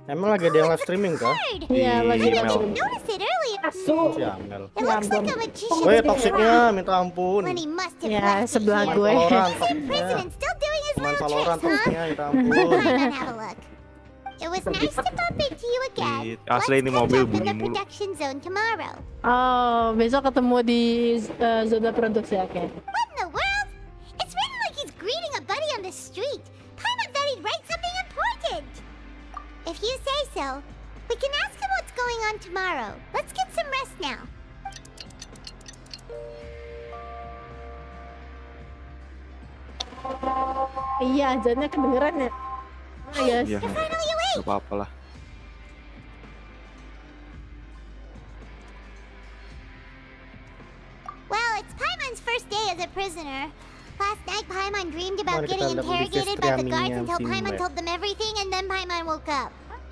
Emang lagi ada yang live streaming kah? Iya, lagi I live didn't notice it earlier. Si Amel. It looks like a magician's Woi, been toksiknya around. minta ampun. Lenny must have Ya, left it sebelah here. gue. Valorant He's in toksiknya. prison and still doing his Main little Valorant tricks, huh? toksiknya minta ampun. Come on, have a look. It was nice to bump into you again. Asli ini Let's mobil catch up in the bunyi mulu. production zone tomorrow. Oh, besok ketemu di zona produksi, oke. What in the world? It's written like he's greeting a buddy on the street. Paimon thought he'd write something important. If you say so, we can ask him what's going on tomorrow. Let's get some rest now. Iya, azannya kedengeran ya. Oh, yes. Iya, nggak apa-apa lah. Well, it's Paimon's first day as a prisoner. Last night, Paimon dreamed about Mari kita getting lihat lebih interrogated by the streaming guards yang until Paimon Simba. told them everything, and then Paimon woke up.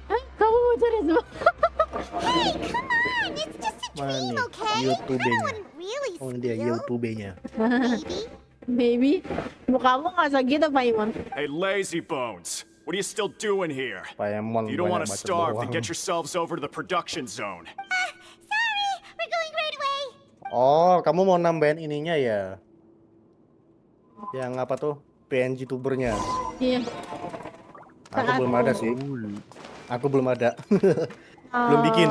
Kamu bocor semua. Hey, come on! It's just a Mana dream, nih okay? YouTube-nya? I wouldn't really Oh, dia steal. YouTube-nya. Baby, mukamu nggak segitu, Paimon. Hey, lazy bones! What are you still doing here? Paimon If you don't want banyak to baca starve, then doang. get yourselves over to the production zone. Sorry, we're going right away. Oh, kamu mau nambahin ininya ya? Yang apa tuh? PNG tubernya. Iya. Aku belum ada sih. Aku belum ada. Belum bikin.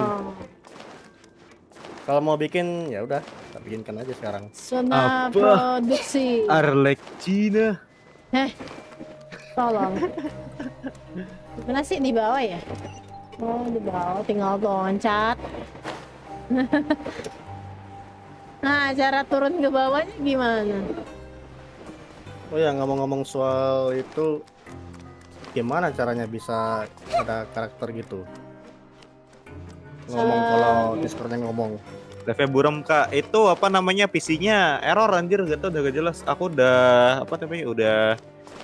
Kalau mau bikin ya udah, kita bikinkan aja sekarang. Zona produksi. Arlek Cina. Tolong. Mana sih di bawah ya? Oh, di bawah tinggal loncat. Nah, cara turun ke bawahnya gimana? Oh ya, ngomong-ngomong soal itu, gimana caranya bisa ada karakter gitu? Ngomong kalau Discordnya ngomong. Live buram kak, itu apa namanya PC-nya error anjir, gak tau udah gak jelas. Aku udah apa namanya udah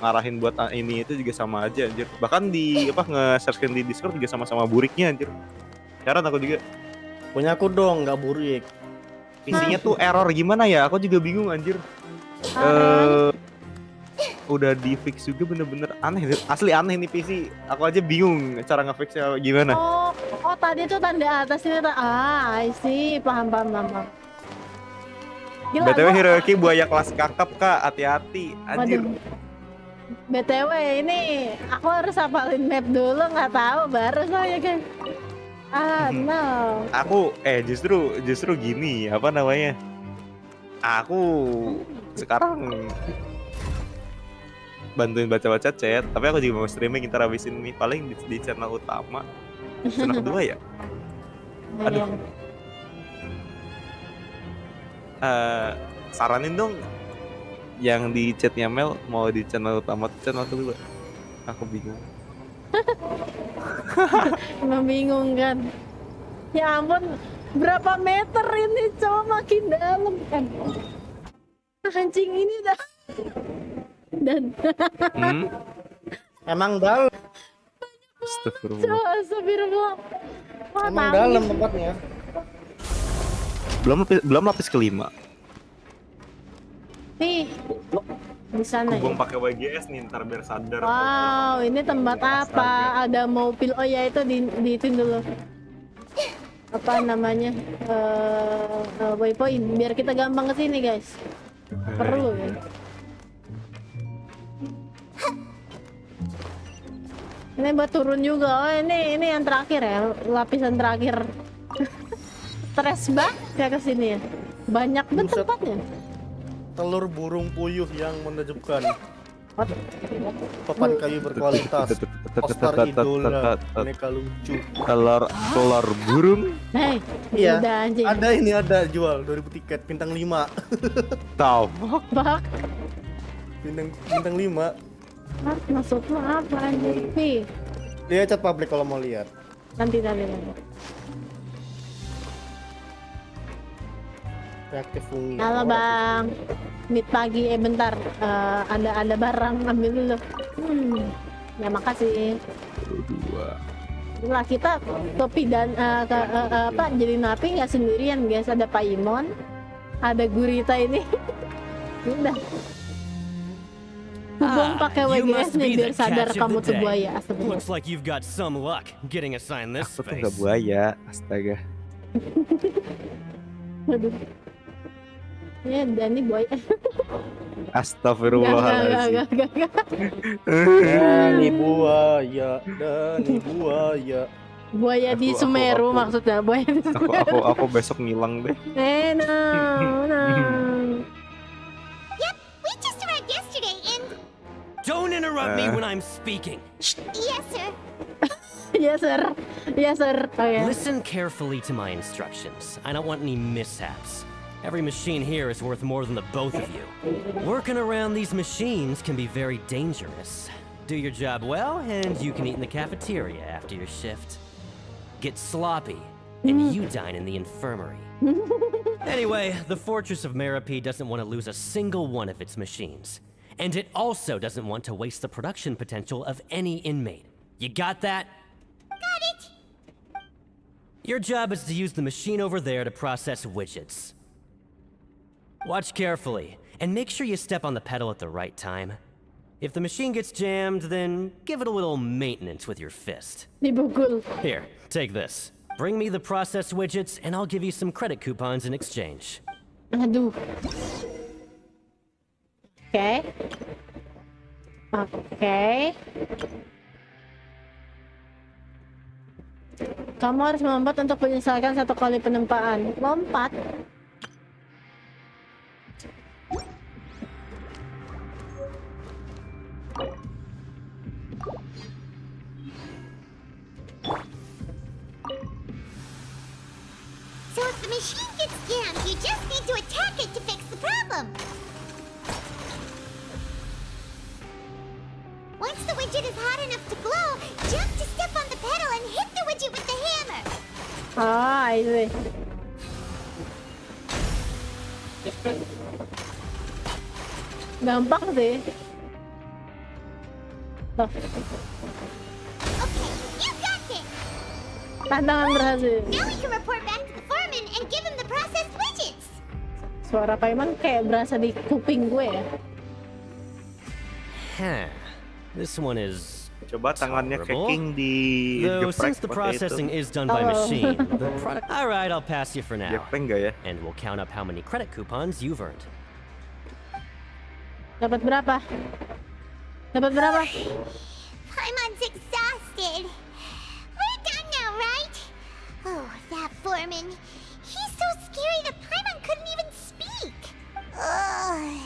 ngarahin buat ini itu juga sama aja anjir. Bahkan di apa nge-search di Discord juga sama-sama buriknya anjir. Heran aku juga. Punya aku dong, nggak burik. PC-nya tuh error gimana ya? Aku juga bingung anjir. Udah di fix juga, bener-bener aneh, asli aneh nih PC. Aku aja bingung cara nge-fixnya gimana. Oh tadi tuh tanda atas ini. I see, paham. Gila, BTW Hiroyuki buaya kelas kakap kak, hati-hati, anjir. Waduh. BTW ini aku harus hafalin map dulu, nggak tahu baru saya kan. No. Aku justru gini, apa namanya? Aku sekarang bantuin baca-baca chat, tapi aku juga mau streaming, ntar habisin ini paling di channel utama. Channel kedua ya? Aduh. Saranin dong yang di chatnya Mel mau di channel utama atau channel kedua. Aku bingung. Membingungkan. Ya ampun, berapa meter ini, coba makin dalam kan. Anjing ini dah. Dan Emang dalam. Astagfirullah. Wah, Emang tahu. dalam tempatnya. Belum lapis kelima. Nih, di sana. Gua pakai WGS nih ntar biar sadar. Wow, ini tempat apa? Ada mobil. Oh ya, itu itu dulu. Apa namanya? Waypoint. Biar kita gampang ke sini, guys. Perlu ya. Ini buat turun juga. Oh, ini yang terakhir ya, lapisan terakhir. Stres banget ya ke sini ya. Banyak banget tempatnya. Telur burung puyuh yang menakjubkan. Papan kayu berkualitas. Poster idola, aneka lucu. Telur burung. Hei, Iya. udah anjing. Ada jual 2000 tiket bintang 5. Tahu. Bak. Bintang 5. Maksudnya apa anjing? Nih, Dia chat publik kalau mau lihat. nanti. Reaktif fungi. Halo bang, meet pagi, bentar, ada barang, ambil dulu. Ya makasih. Lah kita topi dan jadi napi nggak sendirian guys, ada Paimon, ada Gurita ini. Udah. Hubung pakai WGS nih biar sadar kamu tuh buaya. Astagfirullah. Looks like you've got some luck getting assigned this Aku tuh space. nggak buaya, astaga. Aduh. Ya, Dani buaya. Astagfirullahaladzim. Gak. Dani buaya. Buaya di Sumeru maksudnya, buaya di Sumeru. Aku besok ngilang deh. Yep, we just arrived yesterday and... Don't interrupt me when I'm speaking. Yes, sir. Yes, sir. Okay. Listen carefully to my instructions. I don't want any mishaps. Every machine here is worth more than the both of you. Working around these machines can be very dangerous. Do your job well, and you can eat in the cafeteria after your shift. Get sloppy, and you dine in the infirmary. Anyway, the Fortress of Merope doesn't want to lose a single one of its machines. And it also doesn't want to waste the production potential of any inmate. You got that? Got it. Your job is to use the machine over there to process widgets. Watch carefully, and make sure you step on the pedal at the right time. If the machine gets jammed, then give it a little maintenance with your fist. Dibukul. Here, take this. Bring me the process widgets, and I'll give you some credit coupons in exchange. Aduh. Oke. Kamu harus melompat untuk menyelesaikan 1 kali penempaan. Lompat. So if the machine gets jammed, you just need to attack it to fix the problem. Once the widget is hot enough to glow, jump to step on the pedal and hit the widget with the hammer. Ah, ini. Gampang sih. Tuh. Okay, you got it. Tantangan berhasil. Now we can report back to the foreman and give him the processed widgets. suara Paimon kayak berasa di kuping gue ya. Huh. This one is Coba tangannya tolerable. keking di Though geprek since the pakai itu. processing is done by machine, the product. All right, I'll pass you for now. Geprek nggak ya? And we'll count up how many credit coupons you've earned. Dapat berapa? Dapat berapa? Paimon's exhausted. We're done now, right? Oh, that foreman. He's so scary that Paimon couldn't even speak. Ugh.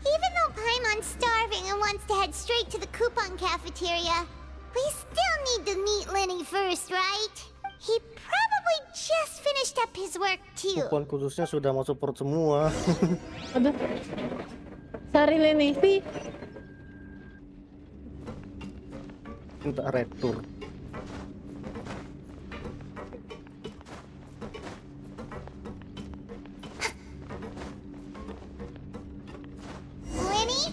Even though Paimon's starving and wants to head straight to the coupon cafeteria, we still need to meet Lenny first, right? He probably just finished up his work too. Kupon khususnya sudah masuk perut semua. Aduh. Sorry Lenny. Minta retur. Lenny?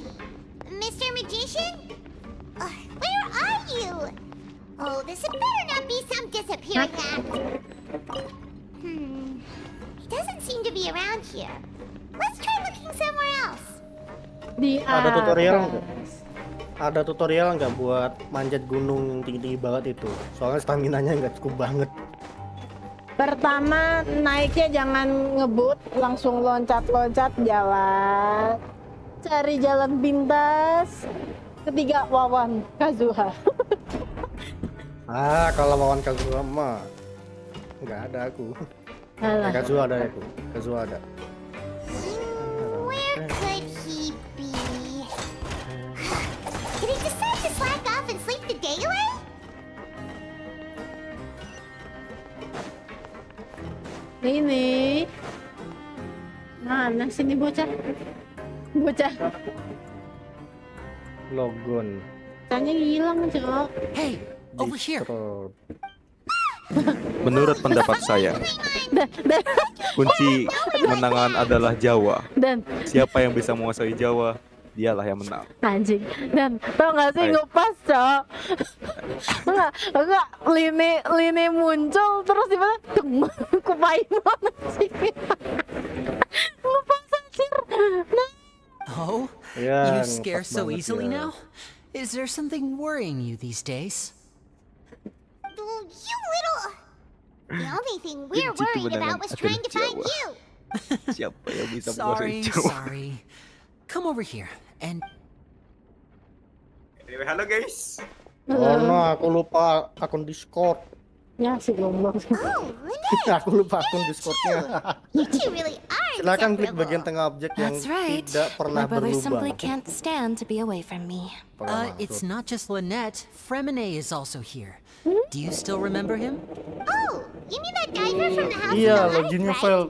Mr. Magician? Where are you? Oh, this had better not be some disappearing act. He doesn't seem to be around here. Let's try looking somewhere else. Ada tutorial nggak? Ada tutorial nggak buat manjat gunung yang tinggi-tinggi banget itu? Soalnya stamina-nya nggak cukup banget. Pertama naiknya jangan ngebut, langsung loncat-loncat jalan. Cari jalan pintas. Ketiga Wawan Kazuha. Kalau Wawan Kazuha mah nggak ada aku. Kazuha ada aku. Kazuha ada. Where could he be? Did he decide to slack off and sleep the day away? Ini mana sini bocah? Bocah. Logon. Tanya hilang, Cok. Hey, over here. Menurut pendapat saya, kunci kemenangan adalah Jawa. Dan siapa yang bisa menguasai Jawa, dialah yang menang. Anjing. Dan tau gak sih ngepas, Cok? Enggak, lini muncul terus tiba-tiba tung, Paimon anjing. Ngepas anjir. Nah. Oh, Yeah, you scare ngepas so banget easily ya. now? Is there something worrying you these days? You little... The only thing we're Kunci worried kemenangan about was adalah trying to find Jawa. you. Siapa yang bisa Sorry, menguasai Jawa? sorry. Come over here and... Anyway, halo guys. Oh no, aku lupa akun Discord. Ya sih goblok. Aku lupa akun Discordnya. You two really are Silakan klik inseparable. bagian tengah objek yang That's right. tidak pernah My brother berubah. simply can't stand to be away from me. It's not just Lynette. Fremine is also here. Do you still remember him? Oh, you mean that diver from the house Iya, on the left, loginnya right? fail.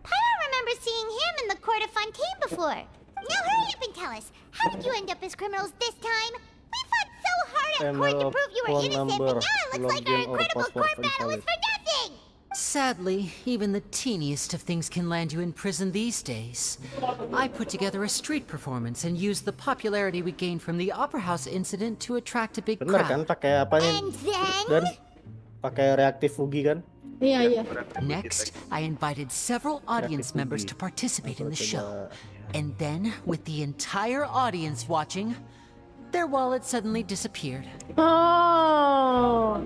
Paimon remember seeing him in the court of Fontaine before. Now hurry up and tell us, how did you end up as criminals this time? We fought so hard at court to prove you were phone innocent, number, but now it looks like our login or incredible password court battle was invalid. for nothing! Sadly, even the teeniest of things can land you in prison these days. I put together a street performance and used the popularity we gained from the Opera House incident to attract a big Bener kan crowd. pakai apanya? Dan pakai reaktif Fugi kan? Iya. Next, I invited several audience members to participate in the show. And then, with the entire audience watching, their wallet suddenly disappeared. Oh.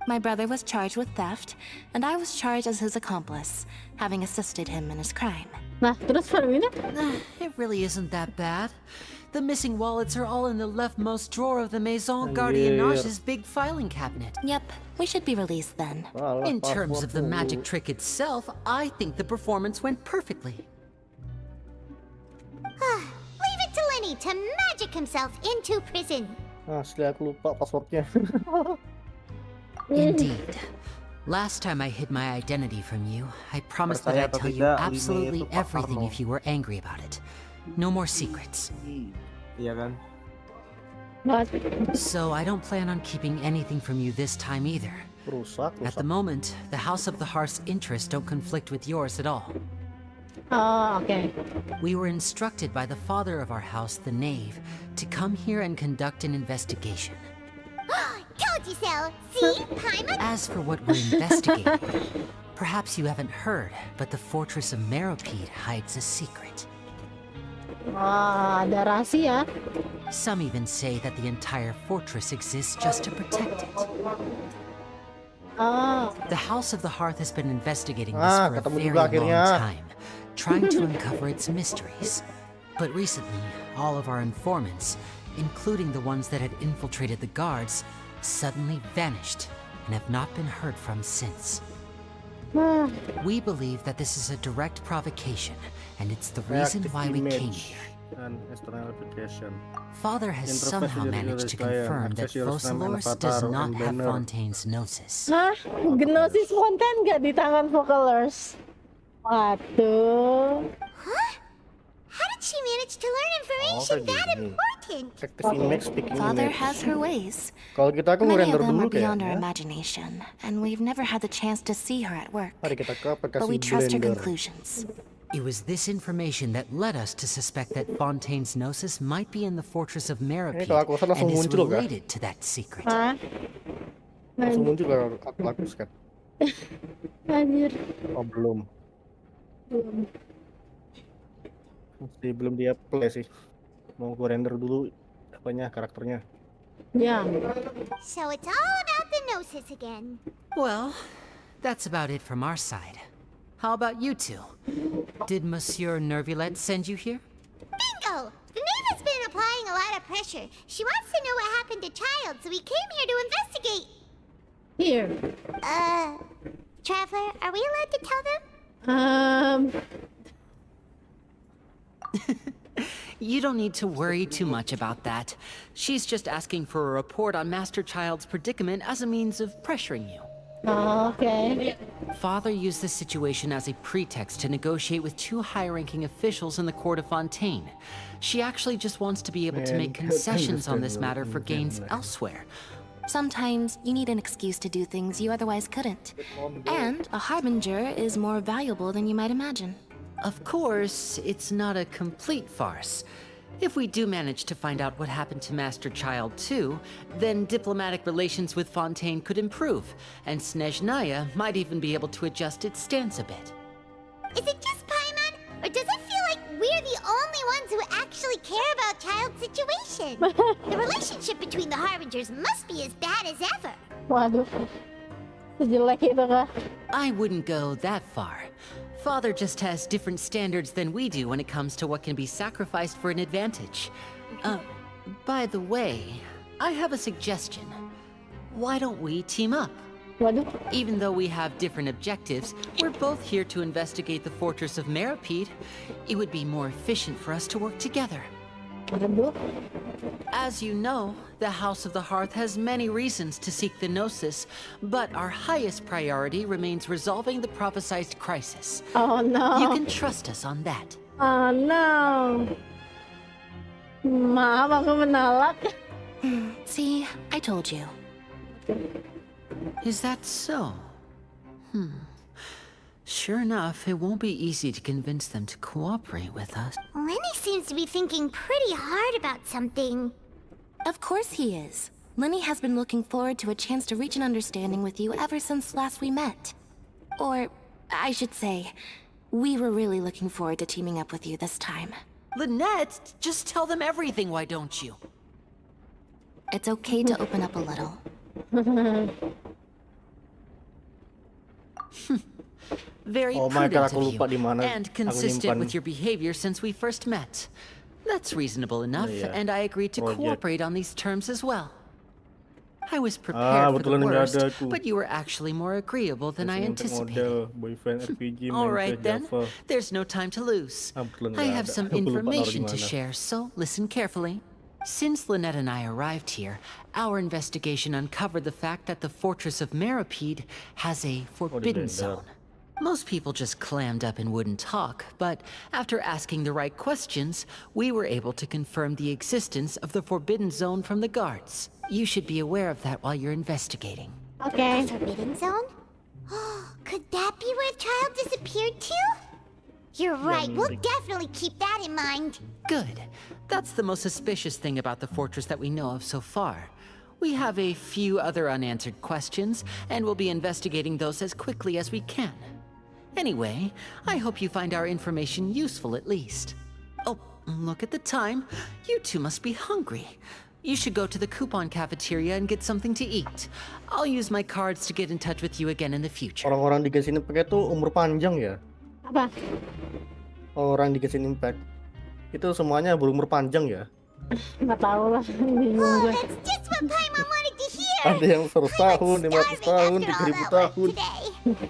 My brother was charged with theft, and I was charged as his accomplice, having assisted him in his crime. Nah, terus Fermina? It really isn't that bad. The missing wallets are all in the leftmost drawer of the Maison Gardiennage's big filing cabinet. Yep, we should be released then. In terms of the magic trick itself, I think the performance went perfectly. Leave it to Lenny to magic himself into prison. Asli aku lupa passwordnya. Indeed. Last time I hid my identity from you, I promised that I'd tell you absolutely everything if you were angry about it. No more secrets. Iya kan? So I don't plan on keeping anything from you this time either. At the moment, the House of the Hearth's interests don't conflict with yours at all. Oh, okay. We were instructed by the father of our house, the Knave, to come here and conduct an investigation. Told you so. See, Paimon? As for what we're investigating, Perhaps you haven't heard, but the fortress of Meropide hides a secret. Wah, ada rahasia. Some even say that the entire fortress exists just to protect it. The House of the Hearth has been investigating this for a very long time, trying to uncover its mysteries. But recently, all of our informants, including the ones that had infiltrated the guards, suddenly vanished and have not been heard from since. We believe that this is a direct provocation, and it's the reason why we came here. Father has somehow managed to confirm that Focalors does not have Fontaine's gnosis. Hah? Gnosis Fontaine nggak di tangan Focalors? Waduh. Huh? How did she manage to learn information that important? Father has her ways. Kalau kita kan Many render of them dulu are beyond our kayaknya. imagination, and we've never had the chance to see her at work. Mari kita ke aplikasi But we trust her Blender. conclusions. It was this information that led us to suspect that Fontaine's gnosis might be in the fortress of Meropide kalau aku langsung and is muncul, kan? related to that secret. Hah? Langsung muncul kalau aku kan. Anjir. Oh belum. Belum. Masih belum dia play sih. Mau gue render dulu apanya karakternya. Ya. So it's all about the gnosis again. Well, that's about it from our side. How about you two? Did Monsieur Nervulet send you here? Bingo! The maid has been applying a lot of pressure. She wants to know what happened to Child, so we came here to investigate. Here. Traveler, are we allowed to tell them? You don't need to worry too much about that. She's just asking for a report on Master Child's predicament as a means of pressuring you. Oh, okay. Father used this situation as a pretext to negotiate with two high-ranking officials in the court of Fontaine. She actually just wants to be able to make concessions on this matter for gains elsewhere. Sometimes you need an excuse to do things you otherwise couldn't. And a harbinger is more valuable than you might imagine. Of course, it's not a complete farce. If we do manage to find out what happened to Master Child too, then diplomatic relations with Fontaine could improve, and Snezhnaya might even be able to adjust its stance a bit. Is it just Paimon, or does it feel like we're the only ones who actually care about Child's situation? The relationship between the Harbingers must be as bad as ever. Waduh. Sejelek itu kah? I wouldn't go that far. Father just has different standards than we do when it comes to what can be sacrificed for an advantage. By the way, I have a suggestion. Why don't we team up? Even though we have different objectives, we're both here to investigate the fortress of Meropide. It would be more efficient for us to work together. As you know, the House of the Hearth has many reasons to seek the Gnosis, but our highest priority remains resolving the prophesized crisis. Oh no. You can trust us on that. Oh no. Maaf, aku menolak. See, I told you. Is that so? Sure enough, it won't be easy to convince them to cooperate with us. Lenny seems to be thinking pretty hard about something. Of course he is. Lenny has been looking forward to a chance to reach an understanding with you ever since last we met. Or, I should say, we were really looking forward to teaming up with you this time. Lynette, just tell them everything, why don't you? It's okay to open up a little. Very prudent of you, and consistent with your behavior since we first met. That's reasonable enough, and I agreed to cooperate on these terms as well. I was prepared for the worst, but you were actually more agreeable than I anticipated. All right then, there's no time to lose. I have some information to share, so listen carefully. Since Lynette and I arrived here, our investigation uncovered the fact that the fortress of Meropide has a forbidden zone. Most people just clammed up and wouldn't talk, but after asking the right questions, we were able to confirm the existence of the forbidden zone from the guards. You should be aware of that while you're investigating. Okay. The forbidden zone? Could that be where Child disappeared to? You're right, we'll definitely keep that in mind. Good. That's the most suspicious thing about the fortress that we know of so far. We have a few other unanswered questions, and we'll be investigating those as quickly as we can. Anyway, I hope you find our information useful at least. Oh, look at the time. You two must be hungry. You should go to the coupon cafeteria and get something to eat. I'll use my cards to get in touch with you again in the future. Orang-orang di Genshin Impact itu umur panjang ya? Apa? Orang di Genshin Impact itu semuanya berumur panjang ya? Nggak tahu lah. Bingung gue. Just what Paimon wanted to hear. Ada yang 100 tahun, 500 tahun, 3000 tahun.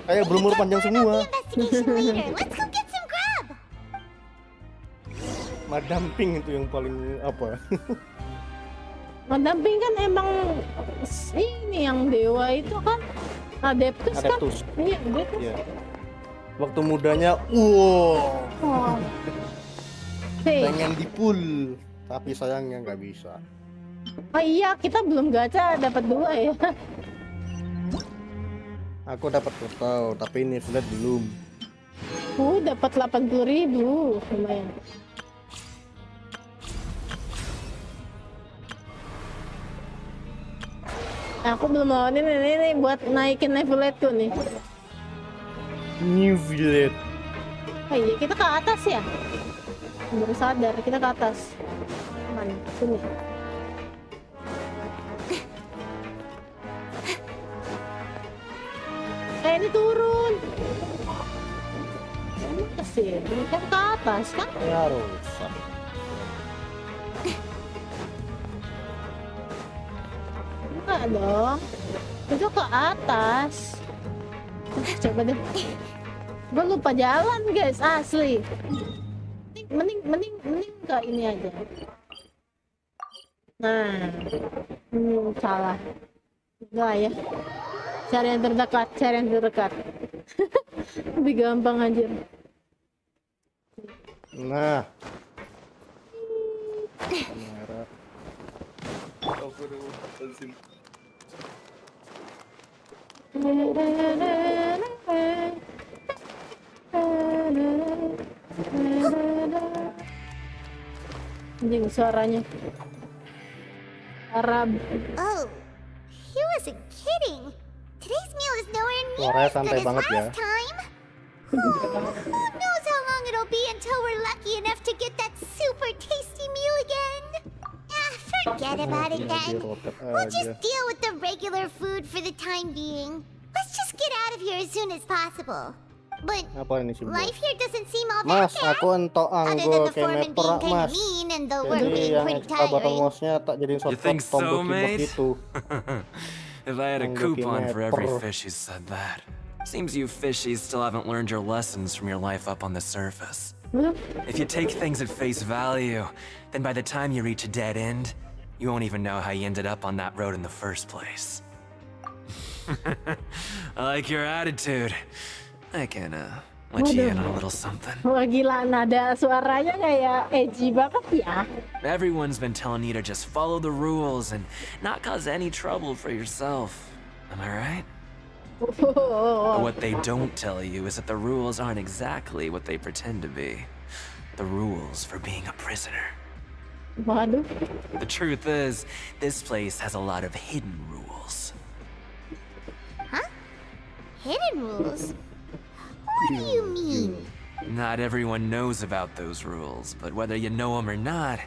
Kayak berumur panjang semua. Investigation later. Let's go get some grub. Madamping itu yang paling apa? Mendamping kan emang ini yang dewa itu kan Adeptus kan? Iya, Adeptus. Iya. Waktu mudanya, wow. Oh. Hey. Pengen di pool, tapi sayangnya nggak bisa. Oh iya, kita belum gacha dapat 2 ya. Aku dapat total, tapi ini flat belum. Dapat 80.000, lumayan. Aku belum mau ini buat naikin levelku nih. New village. Oh iya, kita ke atas ya. Baru sadar kita ke atas. Mana? Sini. Ini turun. Ini ke sini kan ke atas kan? Ya rusak. Enggak dong. Itu ke atas. Coba deh. Gue lupa jalan guys, asli. Mending ke ini aja. Nah, salah. Enggak ya. Cari yang terdekat. Lebih gampang aja. Nah. Anjing suaranya Arab. Oh, he wasn't kidding. Today's meal is nowhere near Suaranya as santai good as banget ya. last time. Who knows how long it'll be until we're lucky enough to get that super tasty meal again? Forget about it then. We'll just deal with the regular food for the time being. Let's just get out of here as soon as possible. But Apa ini sih? life here doesn't seem all Mas, that bad. aku entok Other than anggo the foreman kemeper being kind of mas. mean and the work Jadi being yang pretty extra button tiring. mouse-nya tak jadiin You shortcut think tombol so, keyboard mate? itu. If I had a Anggo coupon for every kemeper. fish who said that. Seems you fishies still haven't learned your lessons from your life up on the surface. If you take things at face value, then by the time you reach a dead end, you won't even know how you ended up on that road in the first place. I like your attitude. I can, let you in on a little something. Wah gila, nada suaranya kayak edgy banget ya. Everyone's been telling you to just follow the rules and not cause any trouble for yourself. Am I right? But what they don't tell you is that the rules aren't exactly what they pretend to be. The rules for being a prisoner. Waduh. The truth is, this place has a lot of hidden rules. Huh? Hidden rules? What do you mean? Not everyone knows about those rules, but whether you know them or not,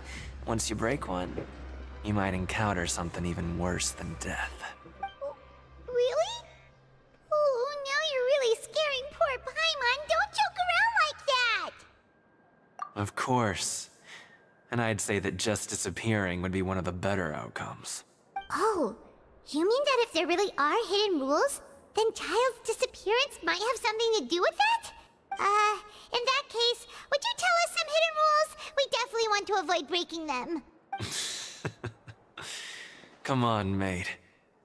once you break one, you might encounter something even worse than death. Really? Oh, now you're really scaring poor Paimon. Don't joke around like that! Of course. And I'd say that just disappearing would be one of the better outcomes. Oh, you mean that if there really are hidden rules, then Child's disappearance might have something to do with that? In that case, would you tell us some hidden rules? We definitely want to avoid breaking them. Come on, mate.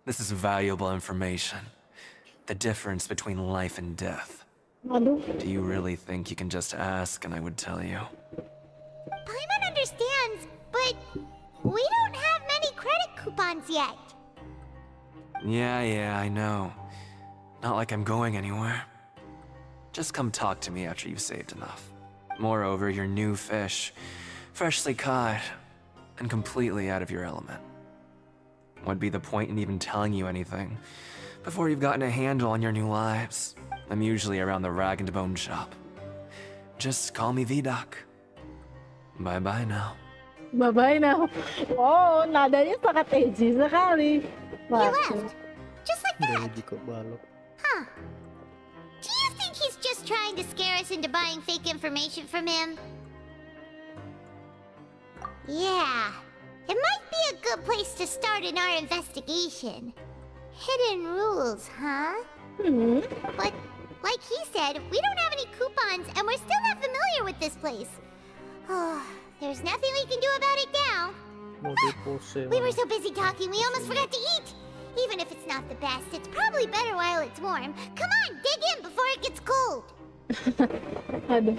This is valuable information. The difference between life and death. Waduh. Do you really think you can just ask and I would tell you? Paimon understands, but we don't have many credit coupons yet. Yeah, I know. Not like I'm going anywhere. Just come talk to me after you've saved enough. Moreover, you're new fish, freshly caught, and completely out of your element. What'd be the point in even telling you anything? Before you've gotten a handle on your new lives, I'm usually around the rag and bone shop. Just call me V-Doc. Bye-bye now. Bye-bye now. Oh, nadanya sangat edgy sekali. He left. Just like that. balok. Huh. Do you think he's just trying to scare us into buying fake information from him? Yeah. It might be a good place to start in our investigation. Hidden rules, huh? But, like he said, we don't have any coupons and we're still not familiar with this place. Oh, there's nothing we can do about it now. We were so busy talking, we almost forgot to eat. Even if it's not the best, it's probably better while it's warm. Come on, dig in before it gets cold. Aduh.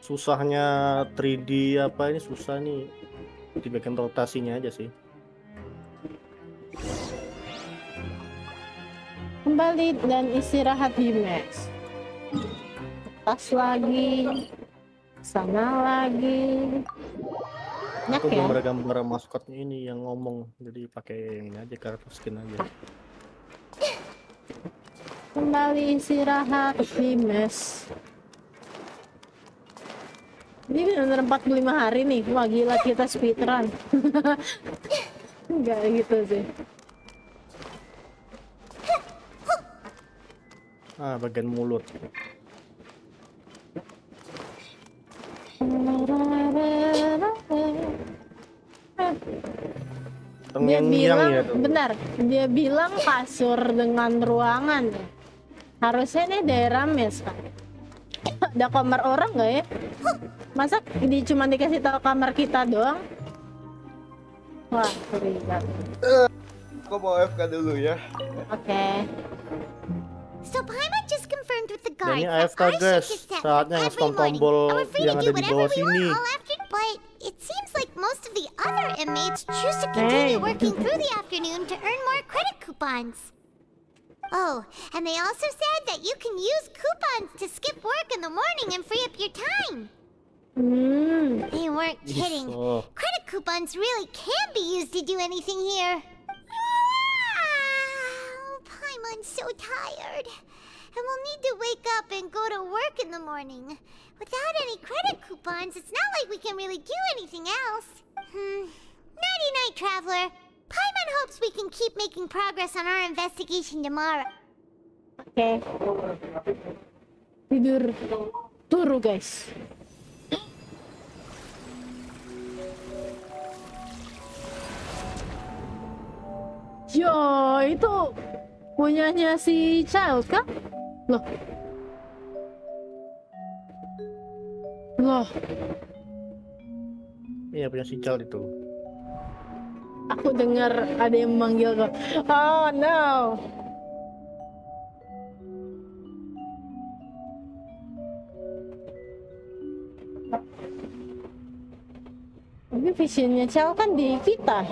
Susahnya 3D apa ini susah nih. Dibikin rotasinya aja sih. Kembali dan istirahat di Max. Tas lagi. Sana lagi. Banyak Aku ya? gambar-gambar maskotnya ini yang ngomong, jadi pakai ini aja karakter skin aja. Kembali istirahat di mes. Ini benar 45 hari nih. Wah gila kita speedrun. Enggak gitu sih. Ah, bagian mulut. Dia bilang, ya, benar, dia bilang kasur dengan ruangan. Harusnya ini daerah mes kan. Ada kamar orang nggak ya? Masa cuma dikasih tahu kamar kita doang? Wah, ribet. Aku mau FK dulu ya. Oke. So Paimon just confirmed with the Dan guards ini that AFK our guys, shift is set saatnya every nge-spam morning, tombol and we're free yang to do ada di whatever bawah we sini. want all after. But it seems like most of the other inmates choose to continue working through the afternoon to earn more credit coupons. Oh, and they also said that you can use coupons to skip work in the morning and free up your time. They weren't kidding. Credit coupons really can be used to do anything here. Paimon's so tired. And we'll need to wake up and go to work in the morning. Without any credit coupons, it's not like we can really do anything else. Nighty-night, Traveler. Paimon hopes we can keep making progress on our investigation tomorrow. Oke. Tidur. Turu, guys. Yo, itu punyanya si Child kan? Loh. Loh. Iya, punya si Child itu. Aku dengar ada yang manggil kok. Oh no. Tapi visionnya Child kan di kita.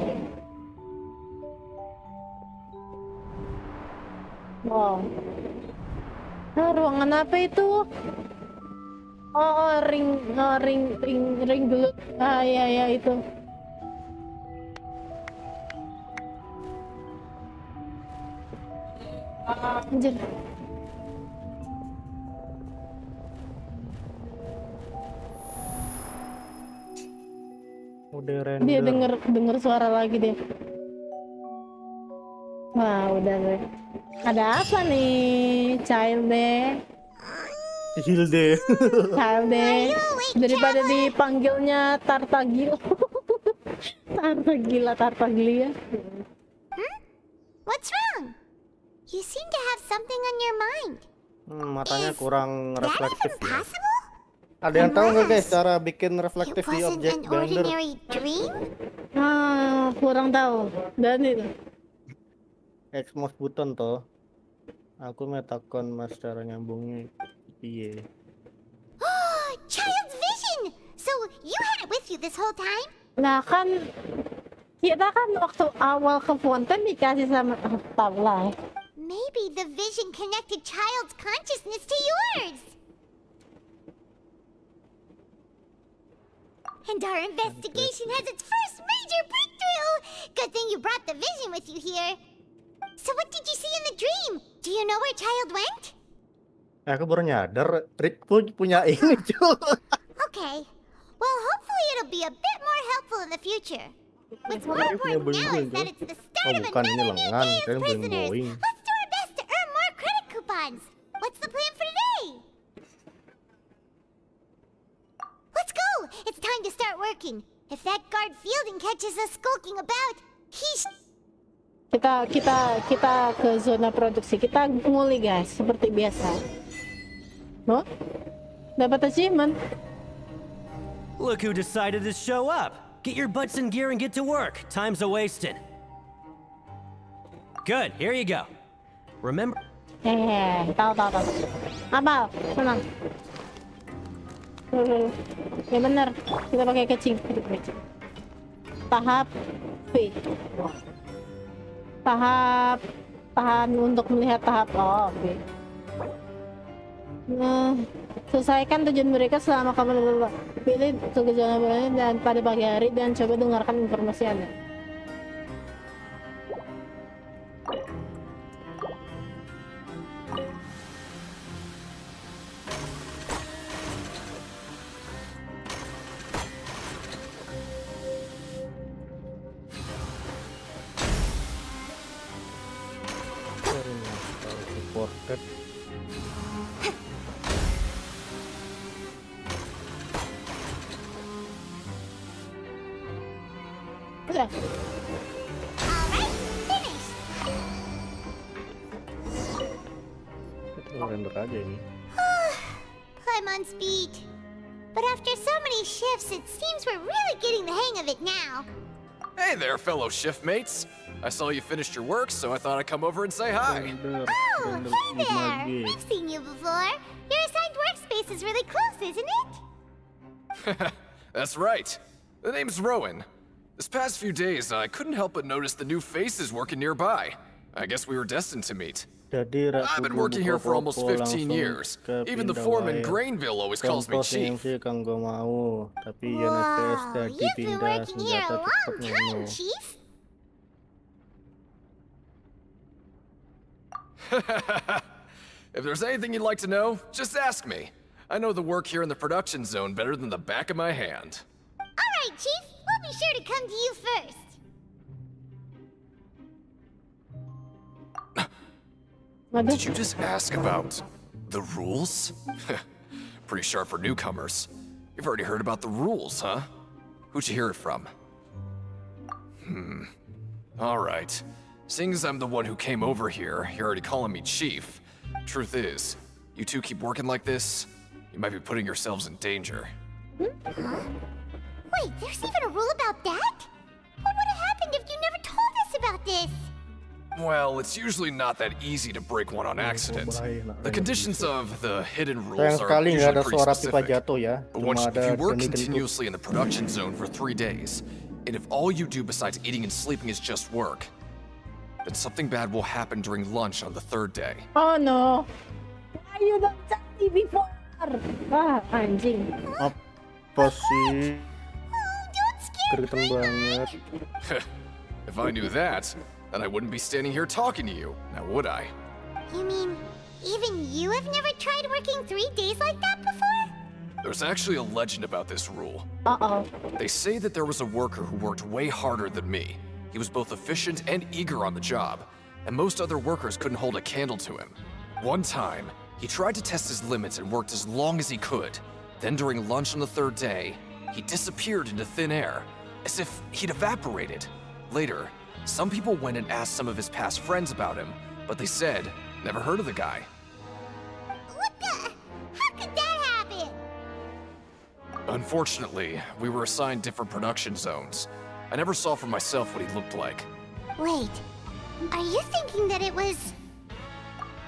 Wow. Nah, ruangan apa itu? Oh, ring gelut. Ah, ya itu. Anjir. Udah render. Dia denger suara lagi deh. Wah, udah deh. Ada apa nih, Child deh? Child deh. Child deh. Daripada dipanggilnya Tartagila. Tartaglia. What's wrong? You seem to have something on your mind. Matanya kurang reflektif ya. Possible? Ada yang tahu nggak guys cara bikin reflektif di objek An Blender? ordinary dream? Kurang tahu. Dan itu. Mouse button toh. Aku mau takon mas cara nyambungnya piye. Child's vision! So you had it with you this whole time? Nah kan kita kan waktu awal ke Fontaine dikasih sama tahu lah. Maybe the vision connected Child's consciousness to yours. And our investigation has its first major breakthrough! Good thing you brought the vision with you here. So what did you see in the dream? Do you know where child went? Aku baru nyadar, Rick punya ini cuy. Okay. Well, hopefully it'll be a bit more helpful in the future. What's more important now is that it's the start of another new day as prisoners. Let's do our best to earn more credit coupons. What's the plan for today? Let's go! It's time to start working. If that guard Fielding catches us skulking about, he's... Kita ke zona produksi. Kita nguli guys, seperti biasa. Oh? Dapat achievement. Look who decided to show up. Get your butts in gear and get to work. Time's a-wasted. Good, here you go. Remember... Tahu. Apa? Tenang. Ya bener, kita pakai kecing. Tahap V. Tahan untuk melihat tahap oke. Nah, selesaikan tujuan mereka selama kamu pilih tujuan dan pada pagi hari dan coba dengarkan informasi Anda. Portrait. Udah. Alright, finished. Kita render aja ini. I'm on speed. But after so many shifts, it seems we're really getting the hang of it now. Hey there, fellow shift mates. I saw you finished your work, so I thought I'd come over and say hi. Oh, hey there! I've seen you before. Your assigned workspace is really close, isn't it? That's right. The name's Rowan. This past few days, I couldn't help but notice the new faces working nearby. I guess we were destined to meet. I've been working here for almost 15 years. Even the foreman Grainville always calls me Chief. Wow, you've been working here a long time, Chief. If there's anything you'd like to know, just ask me. I know the work here in the production zone better than the back of my hand. Alright, Chief. We'll be sure to come to you first. Did you just ask about the rules? Pretty sharp for newcomers. You've already heard about the rules, huh? Who'd you hear it from? Alright. Seeing as I'm the one who came over here, you're already calling me Chief. Truth is, you two keep working like this, you might be putting yourselves in danger. Huh? Wait, there's even a rule about that? What would have happened if you never told us about this? Well, it's usually not that easy to break one on accident. The conditions of the hidden rules are usually pretty specific. But if you work continuously in the production zone for 3 days, and if all you do besides eating and sleeping is just work, then something bad will happen during lunch on the 3rd day. Oh no. Why you don't tell me before? Ah, anjing. Apa sih? Gregetan banget. If I knew that, then I wouldn't be standing here talking to you, now would I? You mean, even you have never tried working 3 days like that before? There's actually a legend about this rule. Uh-oh. They say that there was a worker who worked way harder than me. He was both efficient and eager on the job, and most other workers couldn't hold a candle to him. One time, he tried to test his limits and worked as long as he could. Then during lunch on the 3rd day, he disappeared into thin air, as if he'd evaporated. Later, some people went and asked some of his past friends about him, but they said, never heard of the guy. What the? How could that happen? Unfortunately, we were assigned different production zones. I never saw for myself what he looked like. Wait, are you thinking that it was...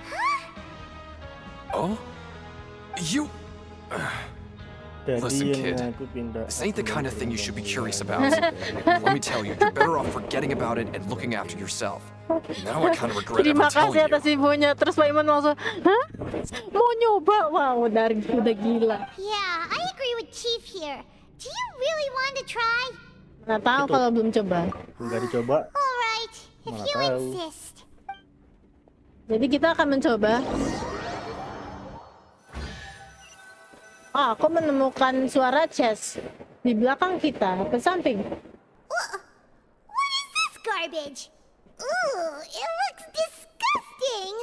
Huh? Oh? You... Listen, kid, this ain't the kind of thing you should be curious about. Let me tell you, you're better off forgetting about it and looking after yourself. Now I kind of regret ever Terima telling kasih you. atas infonya. Terus Pak Iman langsung, hah? Mau nyoba? Wow, udah gila. Yeah, I agree with Chief here. Do you really want to try? Nggak tahu Itu. kalau belum coba. Nggak dicoba. Alright, if Mana you tahu. insist. Jadi kita akan mencoba. Oh, aku menemukan suara chest di belakang kita, ke samping. What is this garbage? Ooh, it looks disgusting.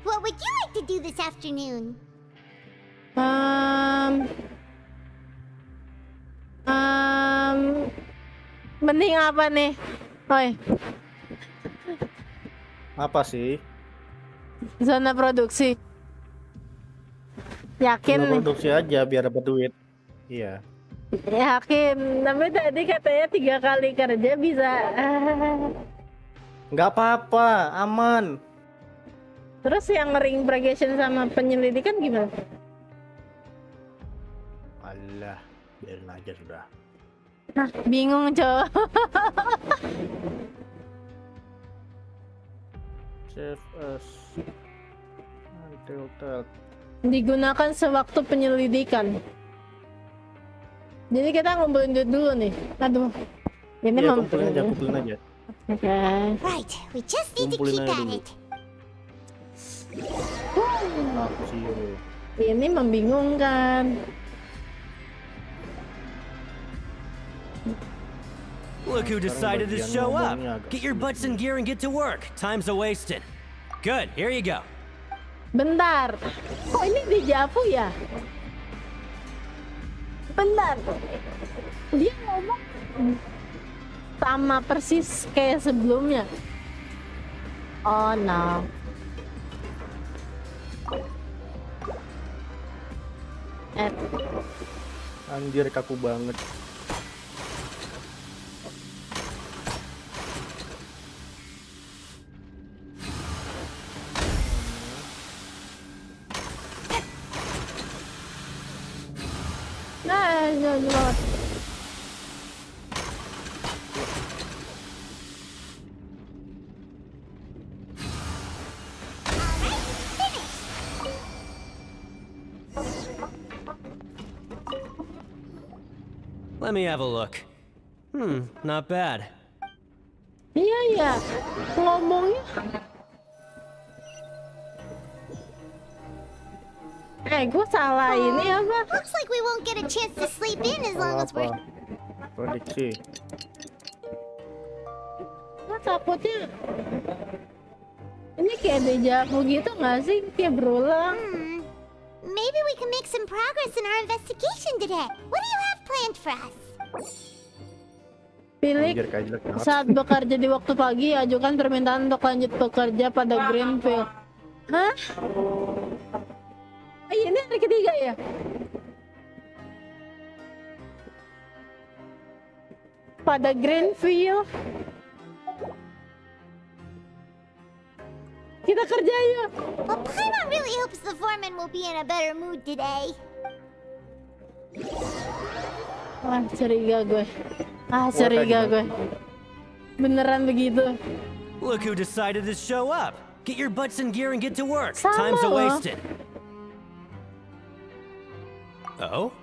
What would you like to do this afternoon? Mending apa nih? Oi, Apa sih? zona produksi. Yakin Zona nih? produksi aja biar dapat duit. Iya. Yakin. Tapi tadi katanya 3 kali kerja bisa. Nggak apa-apa, aman. Terus yang ring progression sama penyelidikan gimana? Alah, biarin aja sudah. Nah, bingung cowok. Save as until that. Digunakan sewaktu penyelidikan. Jadi kita ngumpulin duit dulu nih. Aduh. Ini Iya, kumpulin aja. Oke. Right, we just need to Kumpulin keep aja at dulu. it. Ini membingungkan. Look who decided to show up. Get your butts in gear and get to work. Time's a wasting. Good, here you go. Bentar. Kok ini dejavu ya? Bentar. Dia ngomong sama persis kayak sebelumnya. Oh no. Anjir, kaku banget. Nah, jauh banget. Let me have a look. Not bad. Iya ya, ngomongnya. Gue salah ini apa? Looks like we won't get a chance to sleep in as long as we're... Prediksi. Gue takutnya ini kayak dejavu gitu nggak sih? Kayak berulang. Maybe we can make some progress in our investigation today. What do you have planned for us? Pilih saat bekerja di waktu pagi, ajukan permintaan untuk lanjut bekerja pada Greenfield. Hah? Ini hari ketiga ya? Pada Greenfield. Kita kerja yuk. Well, Paimon really hopes the foreman will be in a better mood today. Wah, curiga gue. Curiga gue. Beneran begitu. Look who decided to show up. Get your butts in gear and get to work. Sama Time's a loh. wasting. Oh?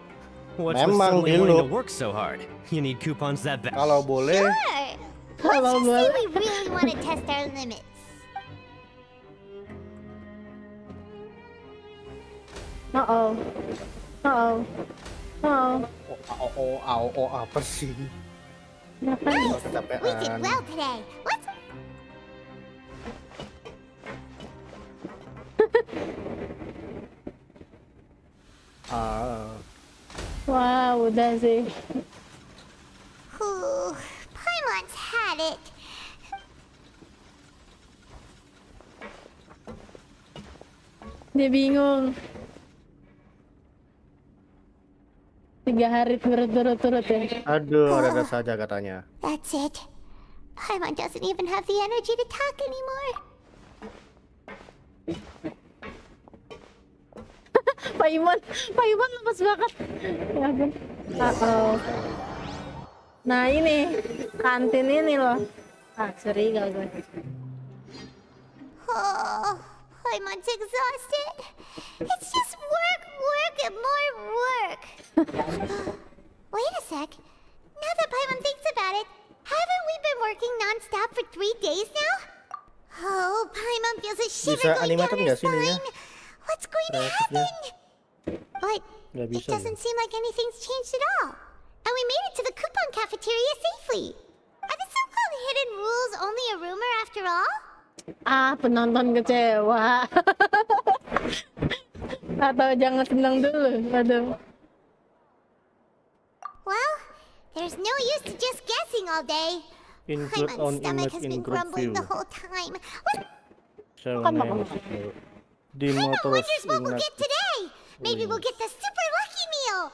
What's with Memang suddenly wanting to dulu. work so hard? You need coupons that bad? Kalau boleh. Sure. Let's just say we really want to test our limits. Uh-oh. Uh-oh. Uh-oh. Apa sih? Nice. Kecapean. We did well today. Let's... Wah, udah sih. Paimon's had it. Dia bingung. 3 hari berturut-turut ya. Aduh, ada saja katanya. That's it. Paimon doesn't even have the energy to talk anymore. Paimon lepas banget. Ya ampun. Nah ini, kantin ini loh. Curiga gue. Paimon's exhausted. It's just work, work, and more work. work. Wait a sec. Now that Paimon thinks about it, haven't we been working non-stop for 3 days now? Oh, Paimon feels a shiver Bisa going down animated her nggak sih ininya? spine. What's going to Kreatifnya? happen? But Nggak it bisa ya? doesn't seem like anything's changed at all. And we made it to the coupon cafeteria safely. Are the so-called hidden rules only a rumor after all? Ah, penonton kecewa. Atau jangan senang dulu. Aduh. Well, there's no use to just guessing all day. Include on Paimon's stomach image has in been group grumbling view. the whole time. What Di Paimon motor wonders what we'll get today. Maybe we'll get the super lucky meal.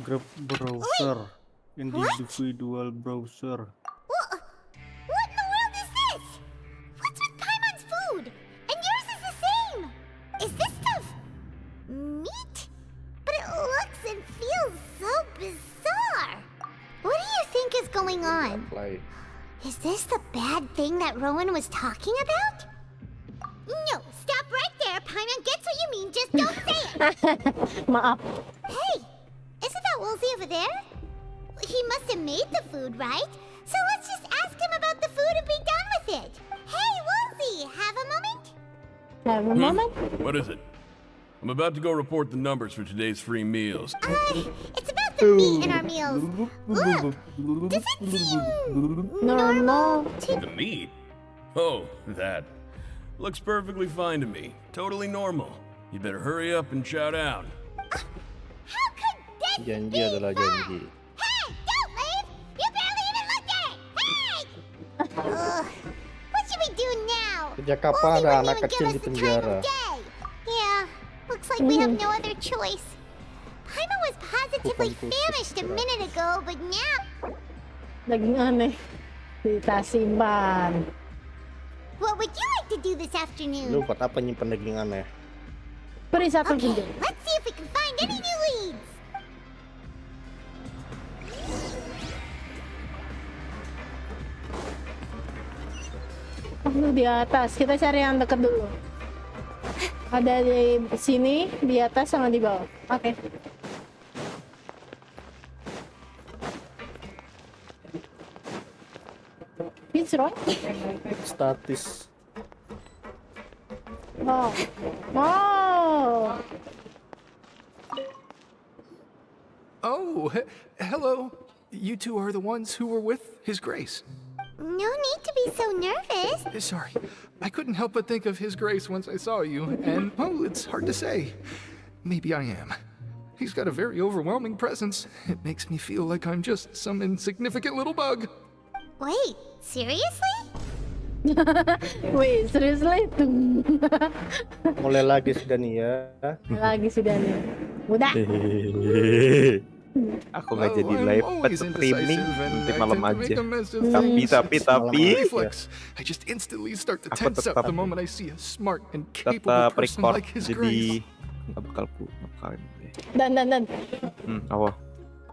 Group browser. Individual browser. What in the world is this? What's with Paimon's food? And yours is the same. Is this stuff meat? But it looks and feels so bizarre. What do you think is going on? Is this the bad thing that Rowan was talking about? No, stop right there. Paimon gets what you mean. Just don't say it. Maaf. Hey, isn't that Woolsey over there? He must have made the food, right? So let's just ask him about the food and be done with it. Hey, Woolsey, have a moment? Have a moment? What is it? I'm about to go report the numbers for today's free meals. It's about the meat in our meals. Look, does it seem normal to... The meat? Oh, that. Looks perfectly fine to me. Totally normal. You better hurry up and chow down. Janji adalah janji. Hey, don't leave! You barely even looked at it! Hey! What should we do now? Sejak kapan ada anak kecil di penjara? Yeah, looks like we have no other choice. Paimon was positively famished a minute ago, but now... Daging aneh. Kita simpan. What would you like to do this afternoon? Lu buat apa nyimpen daging aneh? Beri satu Okay, pinjam. let's see if we can find any new leads. Oh, di atas. Kita cari yang dekat dulu. Ada di sini, di atas sama di bawah. Oke. It's right. Statis. Oh. Oh. Oh, hello. You two are the ones who were with His Grace. No need to be so nervous. Sorry, I couldn't help but think of His Grace once I saw you, and, well, it's hard to say. Maybe I am. He's got a very overwhelming presence. It makes me feel like I'm just some insignificant little bug. Wait, seriously? Wait, seriously? Mulai lagi sudah nih ya. Lagi sudah nih. Udah. Aku nggak jadi live streaming nanti malam aja. Tapi Reflex. I just instantly start to aku tense up tetap the moment I see a smart and capable person record, like His jadi Grace. nggak bakalin. Dan. Apa?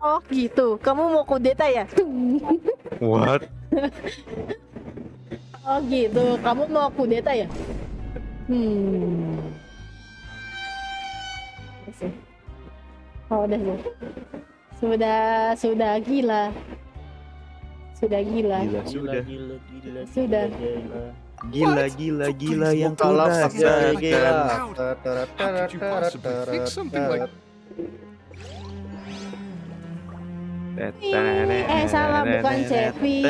Oh gitu. Kamu mau kudeta ya? What? Oh gitu. Kamu mau kudeta ya? Oh udah sih. Sudah gila. Sudah gila. Sudah. Gila yang Kalau kurasa. gila. How could you possibly think something like... Salah, bukan Cepi.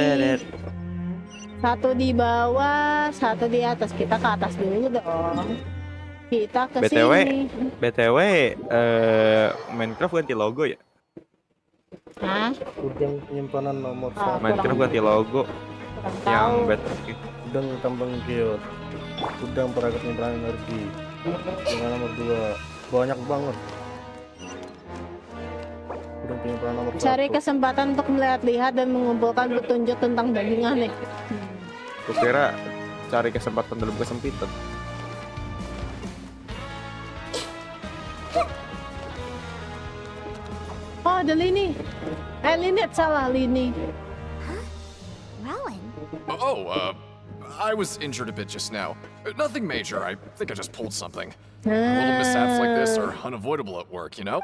Satu di bawah, satu di atas. Kita ke atas dulu dong. Kita ke sini. BTW, Minecraft ganti logo ya? Hah? Udang penyimpanan nomor 1. Minecraft ganti logo. Yang Udang tambang geot. Udang perangkat penyimpanan energi. Dengan nomor 2. Banyak banget. Udang penyimpanan nomor 1. Cari kesempatan untuk melihat-lihat dan mengumpulkan petunjuk tentang daging aneh. Kukira cari kesempatan dalam kesempitan. Oh, ada Lini. Linet salah Lini. Rowan? Oh, I was injured a bit just now. Nothing major. I think I just pulled something. Little mishaps like this are unavoidable at work, you know?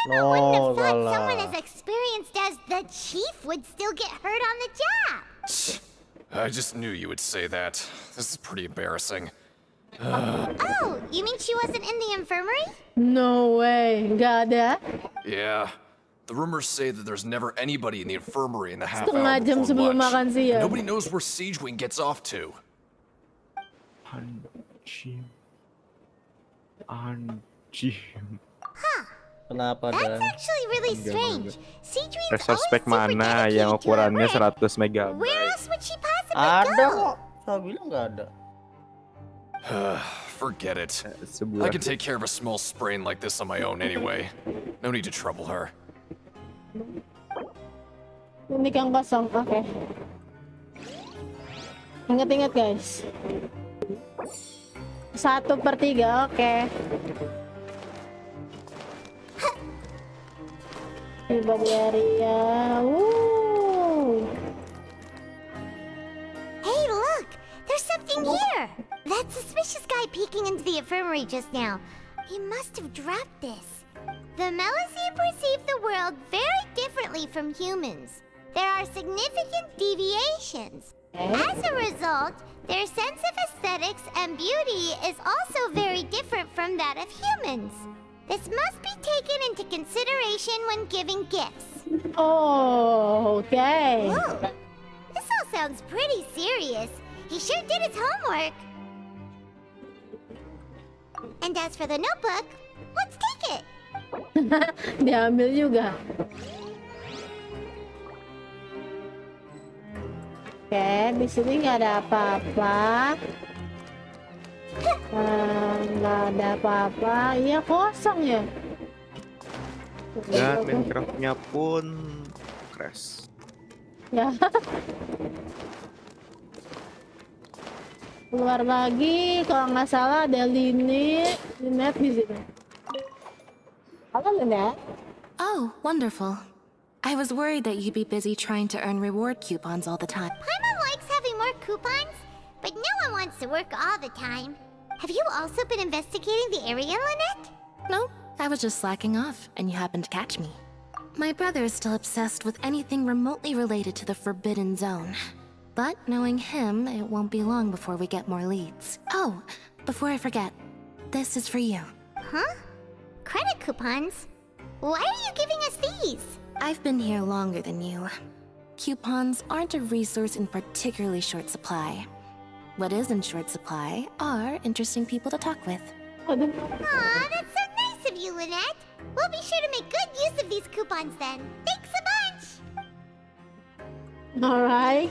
No, Thought salah. someone as experienced as the chief would still get hurt on the job. I just knew you would say that. This is pretty embarrassing. Oh, you mean she wasn't in the infirmary? No way, nggak ada. Yeah. The rumors say that there's never anybody in the infirmary in the half Setengah hour jam before sebelum lunch. makan siang. Nobody knows where Siege Wing gets off to. Anjing. Kenapa That's dan? actually really strange. Siege Wing's Resospek mana yang ukurannya 100 MB? Where else would she possibly Ada go? kok. Saya bilang nggak ada. Forget it. I can take care of a small sprain like this on my own anyway. No need to trouble her. Ini kang kosong, oke. Ingat-ingat guys. 1/3, oke. Tiba di area. Hey, look! There's something here! That suspicious guy peeking into the infirmary just now. He must have dropped this. The Melusine perceive the world very differently from humans. There are significant deviations. As a result, their sense of aesthetics and beauty is also very different from that of humans. This must be taken into consideration when giving gifts. Oh, okay. Whoa. This all sounds pretty serious. He sure did his homework. And as for the notebook, let's take it. Diambil juga. Oke, di sini nggak ada apa-apa. Nggak ada apa-apa. Iya kosong ya. Dan Minecraft-nya pun crash. Ya. Keluar lagi, kalau nggak salah ada Linet di sini. Halo Linet. Oh, wonderful. I was worried that you'd be busy trying to earn reward coupons all the time. Paimon likes having more coupons, but no one wants to work all the time. Have you also been investigating the area, Lynette? No, I was just slacking off, and you happened to catch me. My brother is still obsessed with anything remotely related to the Forbidden Zone. But knowing him, it won't be long before we get more leads. Oh, before I forget, this is for you. Huh? Credit coupons? Why are you giving us these? I've been here longer than you. Coupons aren't a resource in particularly short supply. What is in short supply are interesting people to talk with. Aw, that's so nice of you, Lynette. We'll be sure to make good use of these coupons then. Thanks a bunch! Alright.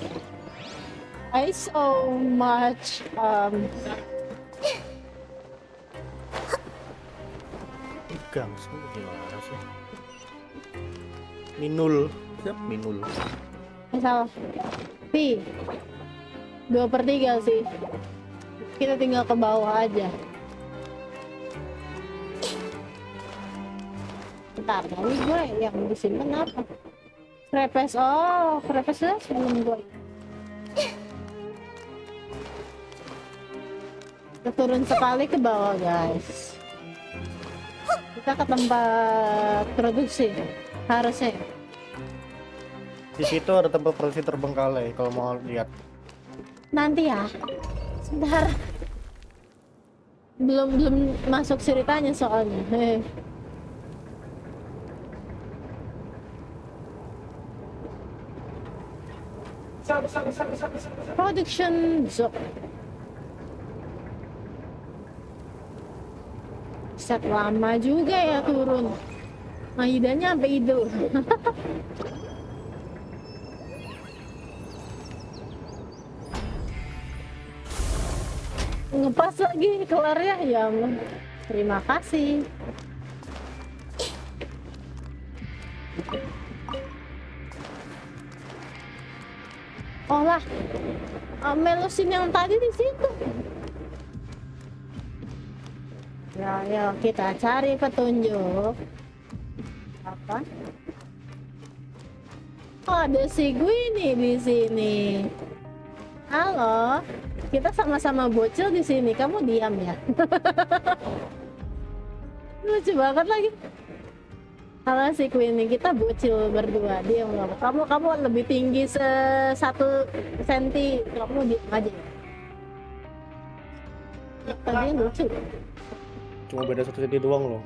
I so much Gangsu gimana sih? Minul. Siap Minul. salah. Pi. 2/3 sih. Kita tinggal ke bawah aja. Bentar, ini gue yang disimpan apa? Krepes, oh krepesnya sebelum gue. Kita turun sekali ke bawah guys. Kita ke tempat produksi harusnya. Di situ ada tempat produksi terbengkalai kalau mau lihat. Nanti ya. Sebentar. Belum masuk ceritanya soalnya. Production zone. Set lama juga ya turun. Maidanya sampai itu. Ngepas lagi kelarnya ya ampun. Terima kasih. Oh lah, melusin yang tadi di situ. Ya, yuk kita cari petunjuk. Apa? Oh, ada si Gwini di sini. Halo, kita sama-sama bocil di sini. Kamu diam ya. Lucu banget lagi. Halo si Queenie, kita bocil berdua. Diam nggak? Kamu lebih tinggi 1 senti. Kamu diam aja. Tadi lucu. Cuma beda 1 senti doang loh.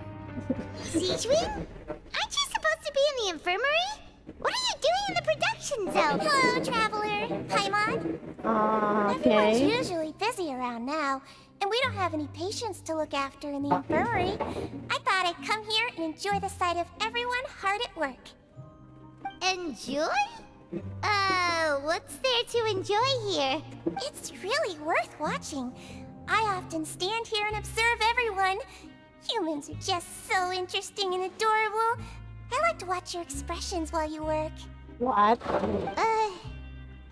Sichuan? Aren't you supposed to be in the infirmary? What are you doing in the production zone? Hello, traveler. Paimon. Everyone's Okay. usually busy around now, and we don't have any patients to look after in the infirmary. I thought I'd come here and enjoy the sight of everyone hard at work. Enjoy? What's there to enjoy here? It's really worth watching. I often stand here and observe everyone. Humans are just so interesting and adorable. I like to watch your expressions while you work. What?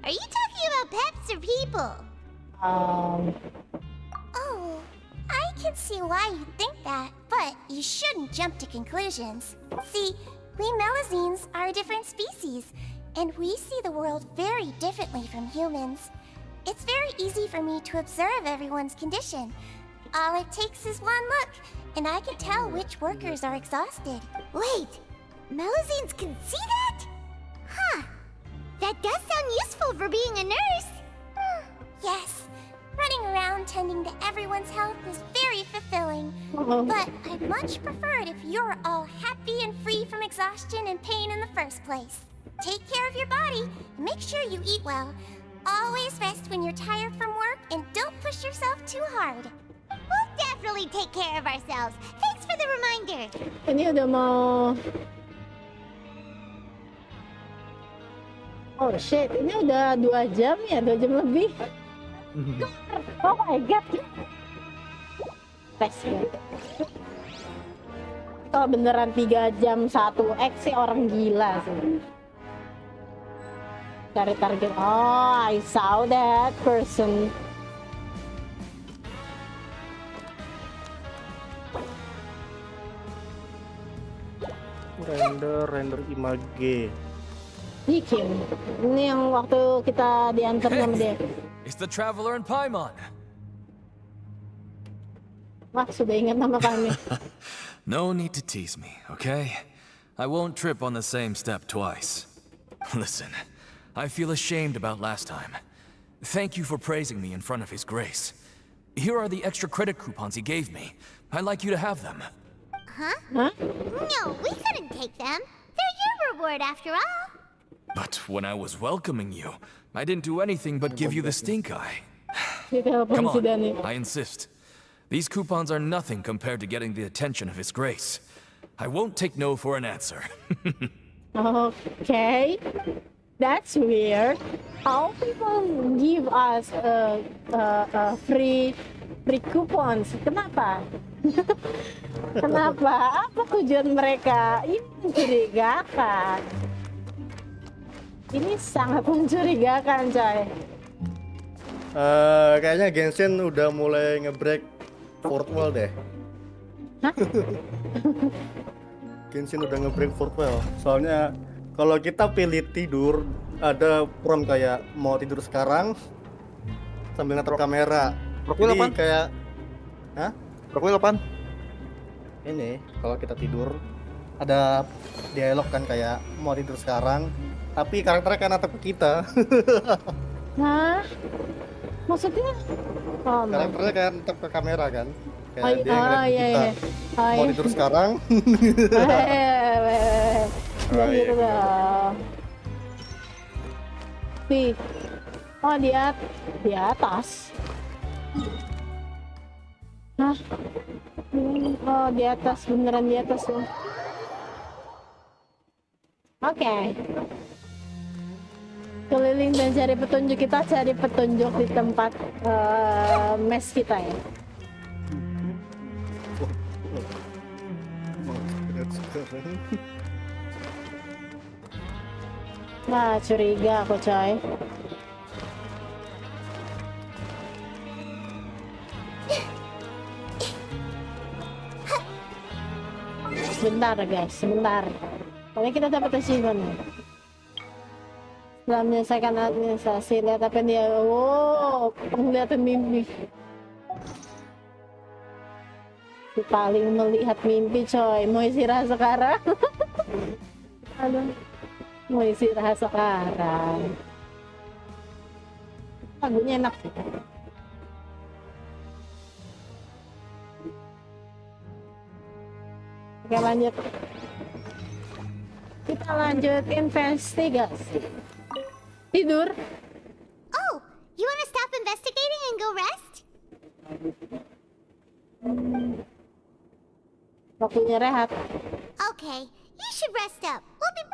Are you talking about pets or people? Oh, I can see why you think that, but you shouldn't jump to conclusions. See, we Melazines are a different species, and we see the world very differently from humans. It's very easy for me to observe everyone's condition. All it takes is one look, and I can tell which workers are exhausted. Wait, Melazines can see that? Huh. That does sound useful for being a nurse. Yes, running around tending to everyone's health is very fulfilling. But I'd much prefer it if you're all happy and free from exhaustion and pain in the first place. Take care of your body and make sure you eat well. Always rest when you're tired from work and don't push yourself too hard. We'll definitely take care of ourselves. Thanks for the reminder. Ini udah mau. Oh shit, ini udah 2 jam ya, 2 jam lebih. Oh my god. Tes ya. Kalau beneran 3 jam 1x sih orang gila sih. Cari target. Oh, I saw that person. Render image. Bikin. Ini yang waktu kita diantar sama dia. It's the Traveler and Paimon. Wah, sudah ingat nama kami. No need to tease me, okay? I won't trip on the same step twice. Listen, I feel ashamed about last time. Thank you for praising me in front of His Grace. Here are the extra credit coupons he gave me. I'd like you to have them. Huh? No, we couldn't take them. They're your reward after all. But when I was welcoming you, I didn't do anything but give you the stink eye. Come on, I insist. These coupons are nothing compared to getting the attention of His Grace. I won't take no for an answer. Okay, that's weird. How people give us free coupons? Kenapa? Kenapa? Apa tujuan mereka? Ini mencurigakan. Ini sangat mencurigakan, coy. Kayaknya Genshin udah mulai ngebreak fourth wall deh. Hah? Genshin udah ngebreak fourth wall. Soalnya kalau kita pilih tidur, ada prompt kayak mau tidur sekarang sambil ngatur kamera. Profil Jadi apaan? kayak, hah? Profil apaan? Ini kalau kita tidur ada dialog kan kayak mau tidur sekarang, tapi karakternya kan natap ke kita. Hah? Maksudnya? Oh, Karakternya kan natap ke kamera kan. Kayak Oh, dia ngeliat iya, kita. iya. Oh, Mau iya. tidur sekarang. Jangan gitu dong. Nih. Oh, di atas. Hah? Oh, di atas, beneran di atas loh. Oke. Keliling dan cari petunjuk, kita cari petunjuk di tempat mes kita ya. Wah, curiga aku, coy. Sebentar guys, sebentar. Pokoknya kita dapat achievement. Setelah menyelesaikan administrasi, lihat apa yang dia. Wow, penglihatan mimpi. Si paling melihat mimpi, coy. Mau istirahat sekarang? Aduh, mau istirahat sekarang. Lagunya enak sih. Oke, lanjut. Kita lanjut investigasi. Tidur. Oh, you wanna stop investigating and go rest? Waktunya rehat. Okay, you should rest up. We'll be...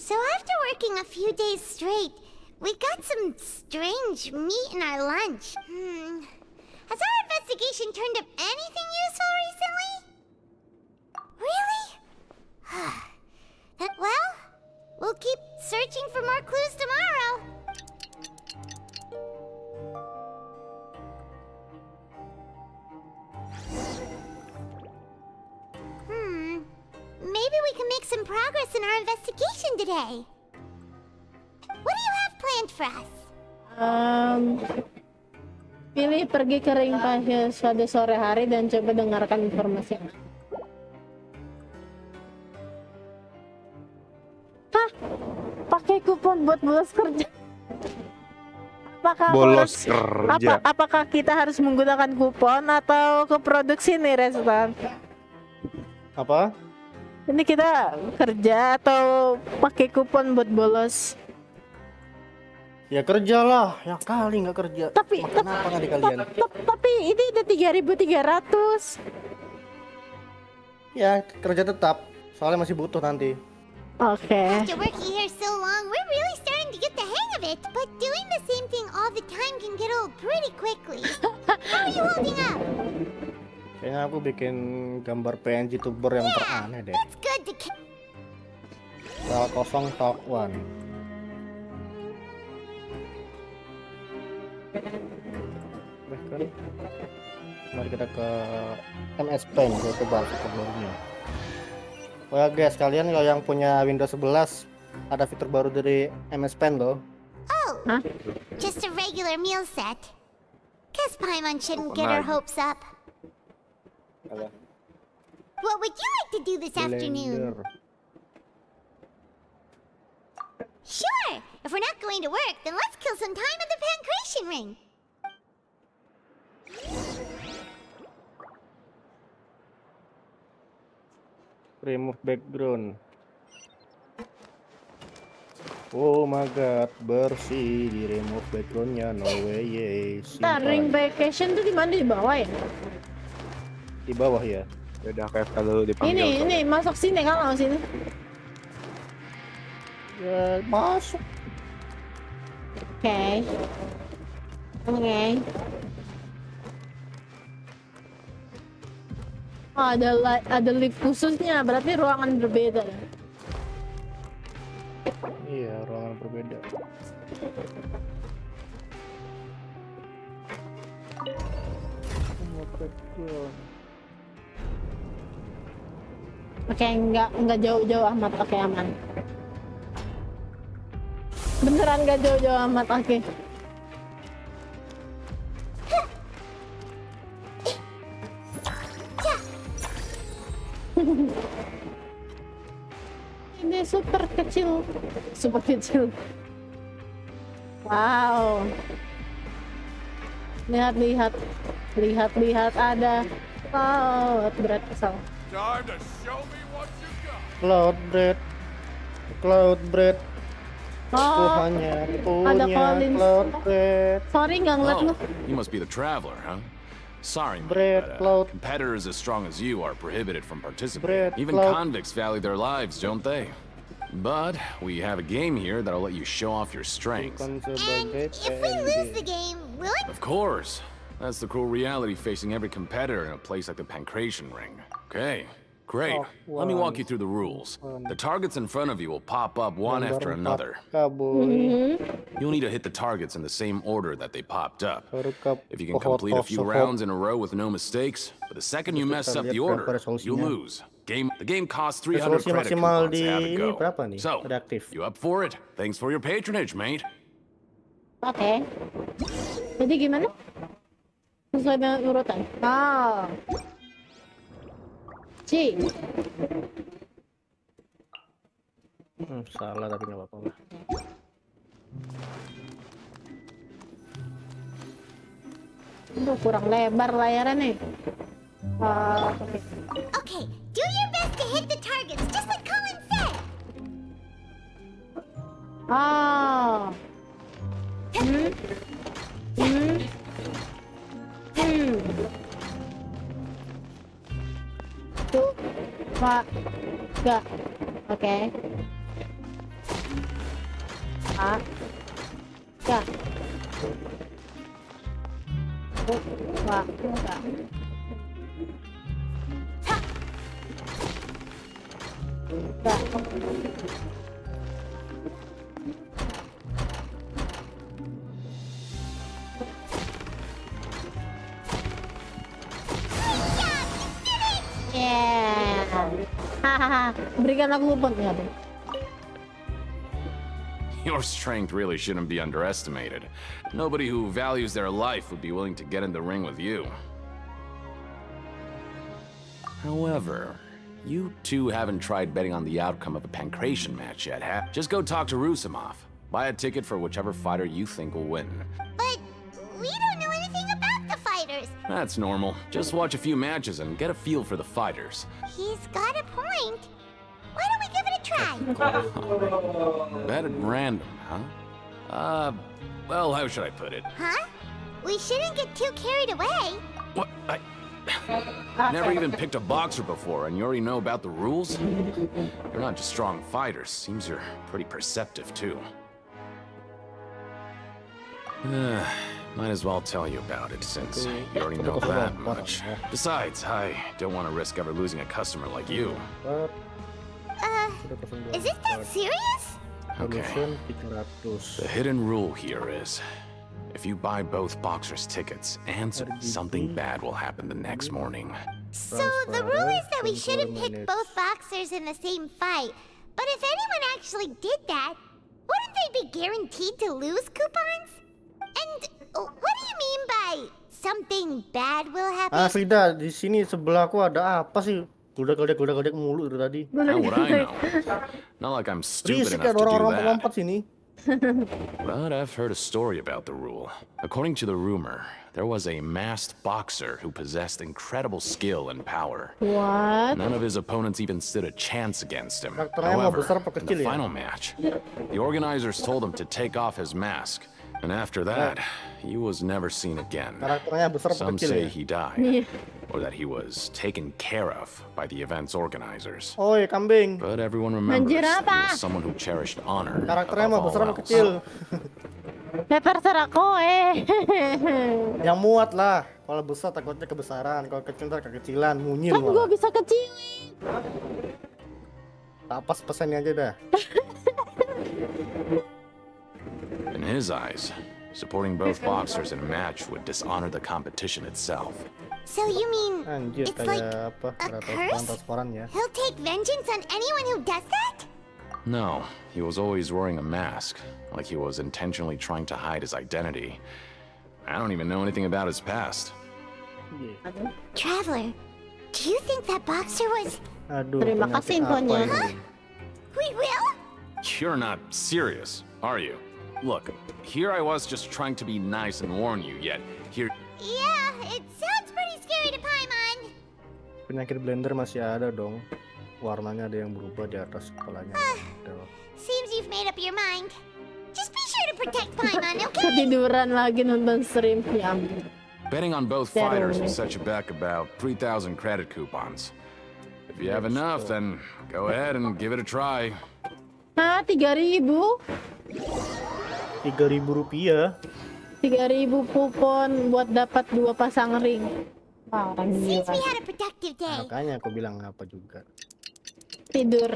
So after working a few days straight, we got some strange meat in our lunch. Has our investigation turned up anything useful recently? Really? Well, we'll keep searching for more clues tomorrow. Maybe we can make some progress in our investigation today. What do you have planned for us? Pilih pergi ke ring pasir pada sore hari dan coba dengarkan informasi yang ada. Hah? Pakai kupon buat bolos kerja? Apakah Bolos harus, kerja. apakah kita harus menggunakan kupon atau ke produksi nih, restoran? Apa? Ini kita kerja atau pakai kupon buat bolos? Ya kerjalah, ya kali nggak kerja. Tapi kenapa nggak di kalian? Tapi ini udah 3.300. Ya kerja tetap, soalnya masih butuh nanti. Oke. After working here so long, we're really starting to get the hang of it. But doing the same thing all the time can get old pretty quickly. How are you holding up? Kayaknya aku bikin gambar PNG tuber yang teraneh deh. It's good to File kosong talk 1. Kan? Mari kita ke MS Paint, kita coba fitur barunya. Oh ya guys, kalian kalau yang punya Windows 11 ada fitur baru dari MS Paint loh. Oh, just a regular meal set. Guess Paimon shouldn't get her hopes up. What would you like to do this afternoon? Sure! If we're not going to work, then let's kill some time at the Pancration Ring. Remove background. Oh my god, bersih di remove backgroundnya, no way, yes. Nah, ring vacation tuh di mana, di bawah ya? Di bawah ya. Udah kayak kalau dipanggil. Ini masuk sini kan, langsung sini. Ya masuk. Oke. Oh, ada lift khususnya, berarti ruangan berbeda. Iya, ruangan berbeda. Oke, enggak jauh-jauh amat. Oke, aman. Beneran enggak jauh-jauh amat. Oke. Ini super kecil. Wow. Lihat ada cloud bread kesal. Cloud bread. Aku Oh, hanya ada punya Collins. cloud bread. Sorry, nggak ngeliat lu. You must be the traveler, huh? Sorry, man, Bread, but competitors as strong as you are prohibited from participating. Even cloud. convicts value their lives, don't they? But we have a game here that'll let you show off your strength. And if we lose the game, will it? Of course. That's the cruel reality facing every competitor in a place like the Pancration Ring. Okay, great. Let me walk you through the rules. The targets in front of you will pop up one after another. You'll need to hit the targets in the same order that they popped up. If you can complete a few rounds in a row with no mistakes, but the second you mess up the order, you'll lose. The game costs 300 Resolusi credit maksimal coupons di to have it ini go. berapa nih? So, Reaktif. you up for it? Thanks for your patronage, mate. Oke. Jadi gimana? Sesuai dengan urutan. Oh. C. Salah tapi nggak apa-apa lah. Aduh, kurang lebar layarnya nih. Oke. Okay, do your best to hit the targets, just like Colin said. Oh. Tuh, Pak, enggak. Oke. Pak, enggak. Tuh, Pak, enggak. Enggak. Yeah. Hahaha. Berikan aku luput ya, Bang. Your strength really shouldn't be underestimated. Nobody who values their life would be willing to get in the ring with you. However, you two haven't tried betting on the outcome of a pancration match yet, have? Just go talk to Rusimov. Buy a ticket for whichever fighter you think will win. But we don't know anything about the fighters. That's normal. Just watch a few matches and get a feel for the fighters. He's got a point. Why don't we give it a try? Bet at random, huh? Well, how should I put it? Huh? We shouldn't get too carried away. What? Never even picked a boxer before, and you already know about the rules? You're not just strong fighters. Seems you're pretty perceptive, too. Might as well tell you about it, since you already know that much. Besides, I don't want to risk ever losing a customer like you. Is it that serious? Okay. The hidden rule here is, if you buy both boxers' tickets, something bad will happen the next morning. So the rule is that we shouldn't pick both boxers in the same fight. But if anyone actually did that, wouldn't they be guaranteed to lose coupons? And what do you mean by something bad will happen? Frida, di sini sebelahku ada apa sih? Godak mulu itu tadi. How would I know? Not like I'm stupid Berisik enough ada to do orang-orang that. lompat sini. But I've heard a story about the rule. According to the rumor, there was a masked boxer who possessed incredible skill and power. What? None of his opponents even stood a chance against him. Karakternya mah However, besar apa in kecil the ya? final match, the organizers told him to take off his mask. And after that, he was never seen again. Karakternya besar apa Some kecil say ya? he died, Iya. or that he was taken care of by the event's organizers. Oi, kambing. But everyone remembers Anjir that he apa? was someone who cherished honor Karakternya mah above besar all apa else. kecil? Terserah kowe. Yang muat lah. Kalau besar takutnya kebesaran, kalau kecil tak kekecilan, munyil Kan gue malah. bisa kecilin. Tak pas pesannya aja dah. In his eyes, supporting both boxers in a match would dishonor the competition itself. So you mean Anjir, it's like kayak apa? a curse? Transparan ya. He'll take vengeance on anyone who does that? No, he was always wearing a mask, like he was intentionally trying to hide his identity. I don't even know anything about his past. Traveler, do you think that boxer was... Aduh, Terima kasih infonya. We will? You're not serious, are you? Look, here I was just trying to be nice and warn you, yet here... Yeah, it sounds pretty scary to Paimon. Penyakit blender masih ada dong. Warnanya ada yang berubah di atas kepalanya. Seems you've made up your mind. Just be sure to protect Paimon, okay? Ketiduran lagi nonton stream. Ya ampun. Betting on both fighters will set you back about 3,000 credit coupons. If you have enough, then go ahead and give it a try. Hah, 3.000? 3.000 rupiah. 3.000 kupon buat dapat 2 pasang ring. Wah, orang Since gila. we had a productive day, Makanya aku bilang apa juga. Tidur,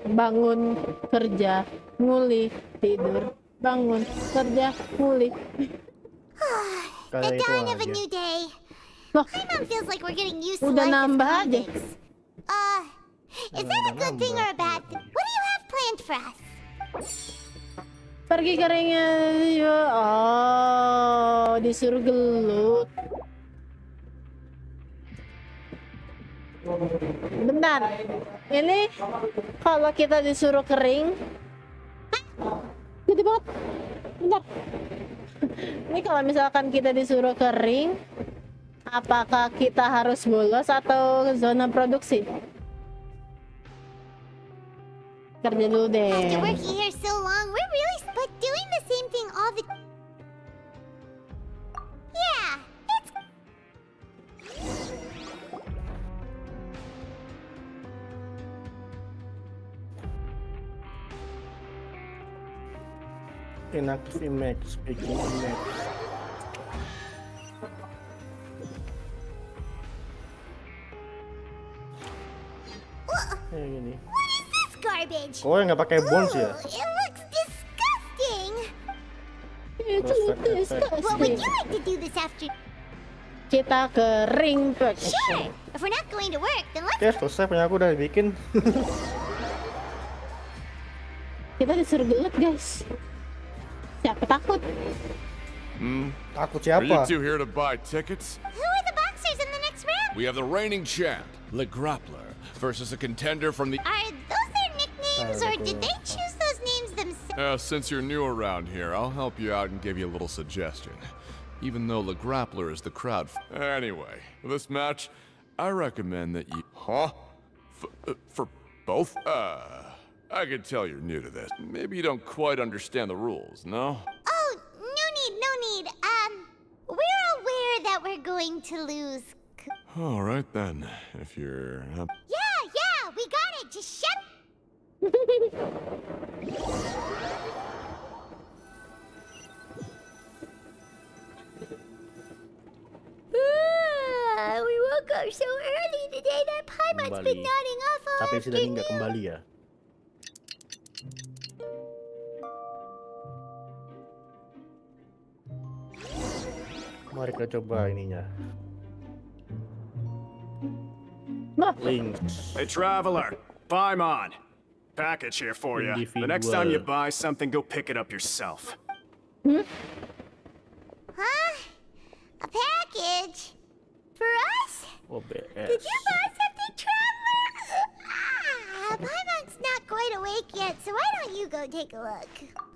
bangun, kerja, nguli, tidur, bangun, kerja, nguli. the Kayak itu dawn of a aja. new day. Loh, Paimon feels like we're getting used to udah life as nambah aja. convicts. Is that a good thing or a bad thing? What do you have planned for us? Pergi keringnya. Oh, disuruh gelut. Bentar. Ini kalau kita disuruh kering. Gede banget. Bentar. Ini kalau misalkan kita disuruh kering, apakah kita harus bolos atau zona produksi? Kerja dulu deh. After working here so long, we're really but doing the same thing all the. Yeah, it's. Inactive image, speaking image. Kayak gini. What is this garbage? Kok nggak pakai bones ya? It looks disgusting. It's disgusting. Well, would you like to do this after? Kita kering tuh. Sure. If we're not going to work, then let's. Oke, selesai punya aku udah bikin. Kita disuruh gelut, guys. Siapa takut? Takut Are you siapa? two here to buy tickets? Who are the boxers in the next round? We have the reigning champ, Le Grappler, versus a contender from the... Are those their nicknames, or did they choose those names themselves? Since you're new around here, I'll help you out and give you a little suggestion. Even though Le Grappler is the crowd... Anyway, for this match, I recommend that you... Huh? For both? I can tell you're new to this. Maybe you don't quite understand the rules, no? Oh, no need. We're aware that we're going to lose. All right then, if you're... Yeah, we got it. Just shut. We woke up so early today that Paimon's been nodding off all Tapi si Dani afternoon. nggak kembali ya. Mari kita coba ininya. Links. Hey, traveler. Paimon. Package here for you. The next time you buy something, go pick it up yourself. Huh? A package? For us? Did you buy something, traveler? Paimon's not quite awake yet, so why don't you go take a look?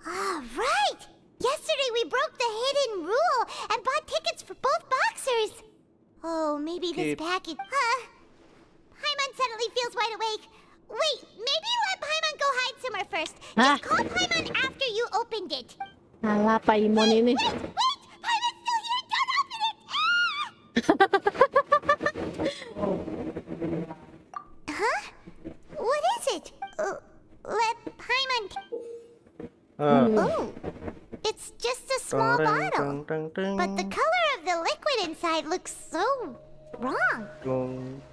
All right. Yesterday we broke the hidden rule and bought tickets for both boxers. Oh, maybe this package... Paimon suddenly feels wide awake. Wait, maybe let Paimon go hide somewhere first. Just call Paimon after you opened it. Alah, Paimon ini. Wait! Paimon's still here! Don't open it! Huh? What is it? Let Paimon... Oh. It's just a small bottle. But the color of the liquid inside looks so wrong.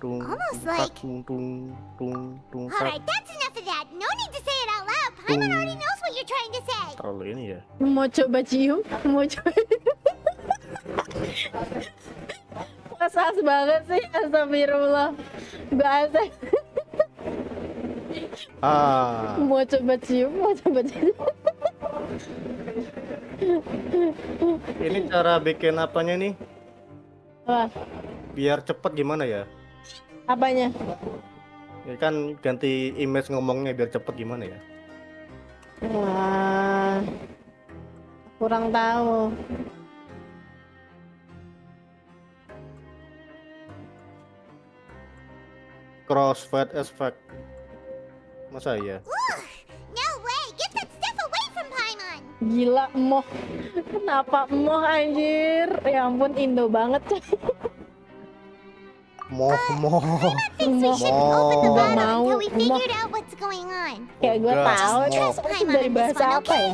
Almost like... Alright, that's enough of that. No need to say it out loud. Paimon already knows what you're trying to say. Terlalu ini ya. Mau coba cium? Mau coba. Sas banget sih, astagfirullah. Bahasa. Mau coba cium, mau coba cium. Ini cara bikin apanya nih? Apa? Biar cepet gimana ya? Apanya? Ya kan ganti image ngomongnya biar cepet gimana ya? Wah, kurang tahu. Crossfade effect. Masa ya? No way! Get that stuff away from Paimon! Gila, emoh. Kenapa emoh anjir? Ya ampun, Indo banget. Moh. Thinks we shouldn't open the bottle mau, until we figured out what's going on. Kayak gue tahu, Trust itu Paimon dari on this bahasa one, apa ya?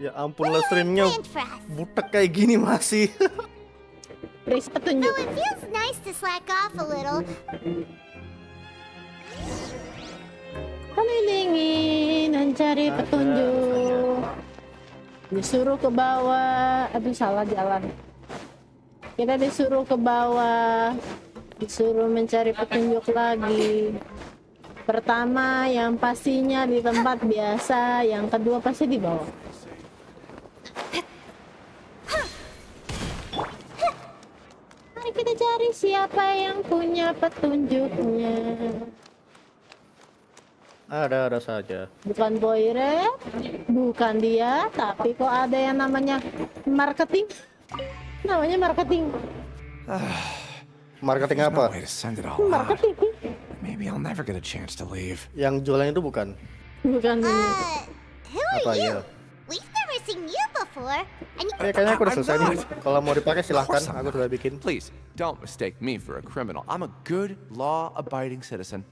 Ya ampun lah, streamnya butek kayak gini masih. Though it feels nice to slack off a little. Keliling mencari petunjuk. Disuruh ke bawah. Aduh, salah jalan. Kita disuruh ke bawah, disuruh mencari petunjuk lagi. Pertama yang pastinya di tempat biasa, yang kedua pasti di bawah. Mari kita cari siapa yang punya petunjuknya. Ada saja. Bukan Boyre, bukan dia, tapi kok ada yang namanya marketing. Namanya marketing. Marketing apa? Marketing. Maybe I'll never get a chance to leave. Yang jualan itu bukan? Bukan. Who Apa are you? ya? We've never seen you before. And you... Kayaknya aku udah selesai nih. Kalau mau dipakai silahkan, aku sudah bikin. Please, don't mistake me for a criminal. I'm a good, law-abiding citizen.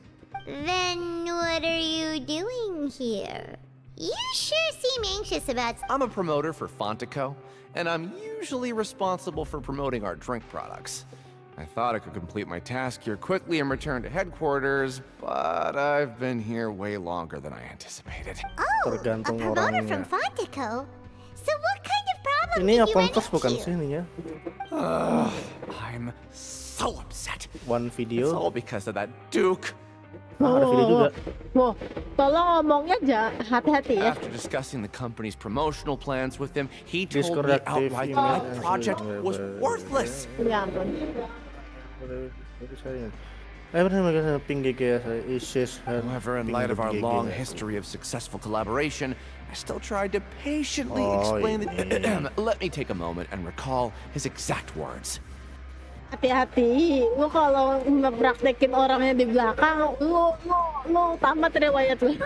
Then what are you doing here? You sure seem anxious about... I'm a promoter for Fontico, and I'm usually responsible for promoting our drink products. I thought I could complete my task here quickly and return to headquarters, but I've been here way longer than I anticipated. Oh, a promoter from Fontico? So what kind of problem Ini did you run Apontos bukan into? sih ininya? I'm so upset. One video. It's all because of that Duke. Ada video juga. Wow, tolong ngomongnya hati-hati ya. After discussing the company's promotional plans with him, he told Discord me active outright email the project was worthless. Ya ampun. However, in light of our long history of successful collaboration, I still tried to patiently explain that. Let me take a moment and recall his exact words. Hati-hati, lu kalau mempraktekin orangnya di belakang, lu tamat riwayat lu.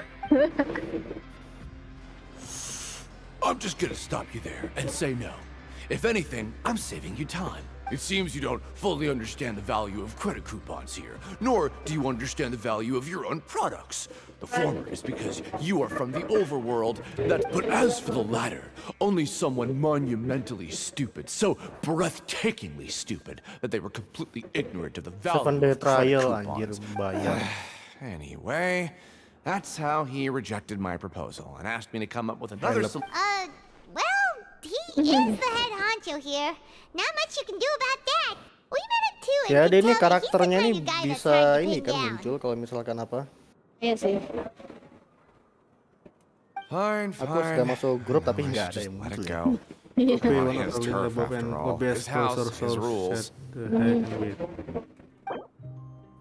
I'm just gonna stop you there and say no. If anything, I'm saving you time. It seems you don't fully understand the value of credit coupons here, nor do you understand the value of your own products. The former is because you are from the overworld, but as for the latter, only someone monumentally stupid, so breathtakingly stupid, that they were completely ignorant of the value of credit coupons. Anyway, that's how he rejected my proposal and asked me to come up with another solution. Well, he is the head honcho here. Not much you can do about that. We met him too, and Ya, he dia ini told me he's the karakternya kind nih of guy that's bisa hard to ini pin kan down. muncul kalau misalkan apa? Iya sih. Fine, Aku sudah masuk grup tapi nggak ada yang let it muncul. go. Ya. Come on, he has turf after all. His house, his rules.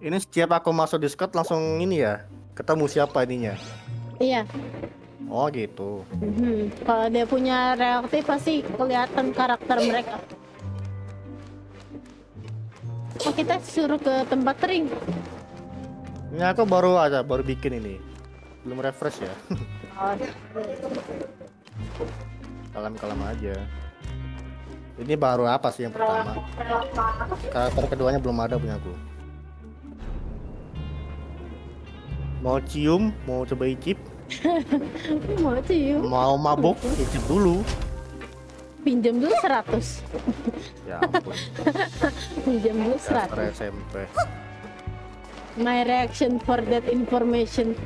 Ini setiap aku masuk Discord langsung ini ya, ketemu siapa ininya. Iya. Oh gitu. Kalau dia punya reaktif pasti kelihatan karakter mereka. Oh, kita suruh ke tempat ring. Ini aku baru bikin ini. Belum refresh ya. Kalam aja. Ini baru apa sih yang pertama? Karakter keduanya belum ada punya aku. Mau cium, mau coba icip, Mau cium. mau mabuk, icip dulu. Pinjam dulu 100. Ya ampun. Pinjam dulu Dasar 100. SMP. My reaction for that information.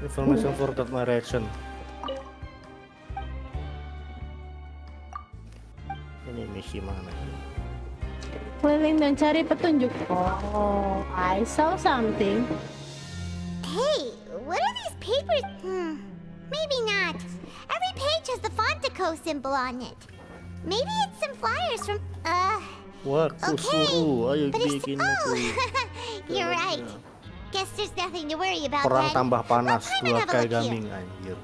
Information for that my reaction. Ini misi mana? Keliling dan cari petunjuk. Oh, I saw something. Hey, what are these papers? Maybe not. Every page has the Fontico symbol on it. Maybe it's some flyers from, Wah, aku suruh, ayo but it's... bikin Oh, aku. you're right. Guess there's nothing to worry about Perang then. tambah panas, Let me dua have a kayak look here. gambing anjir.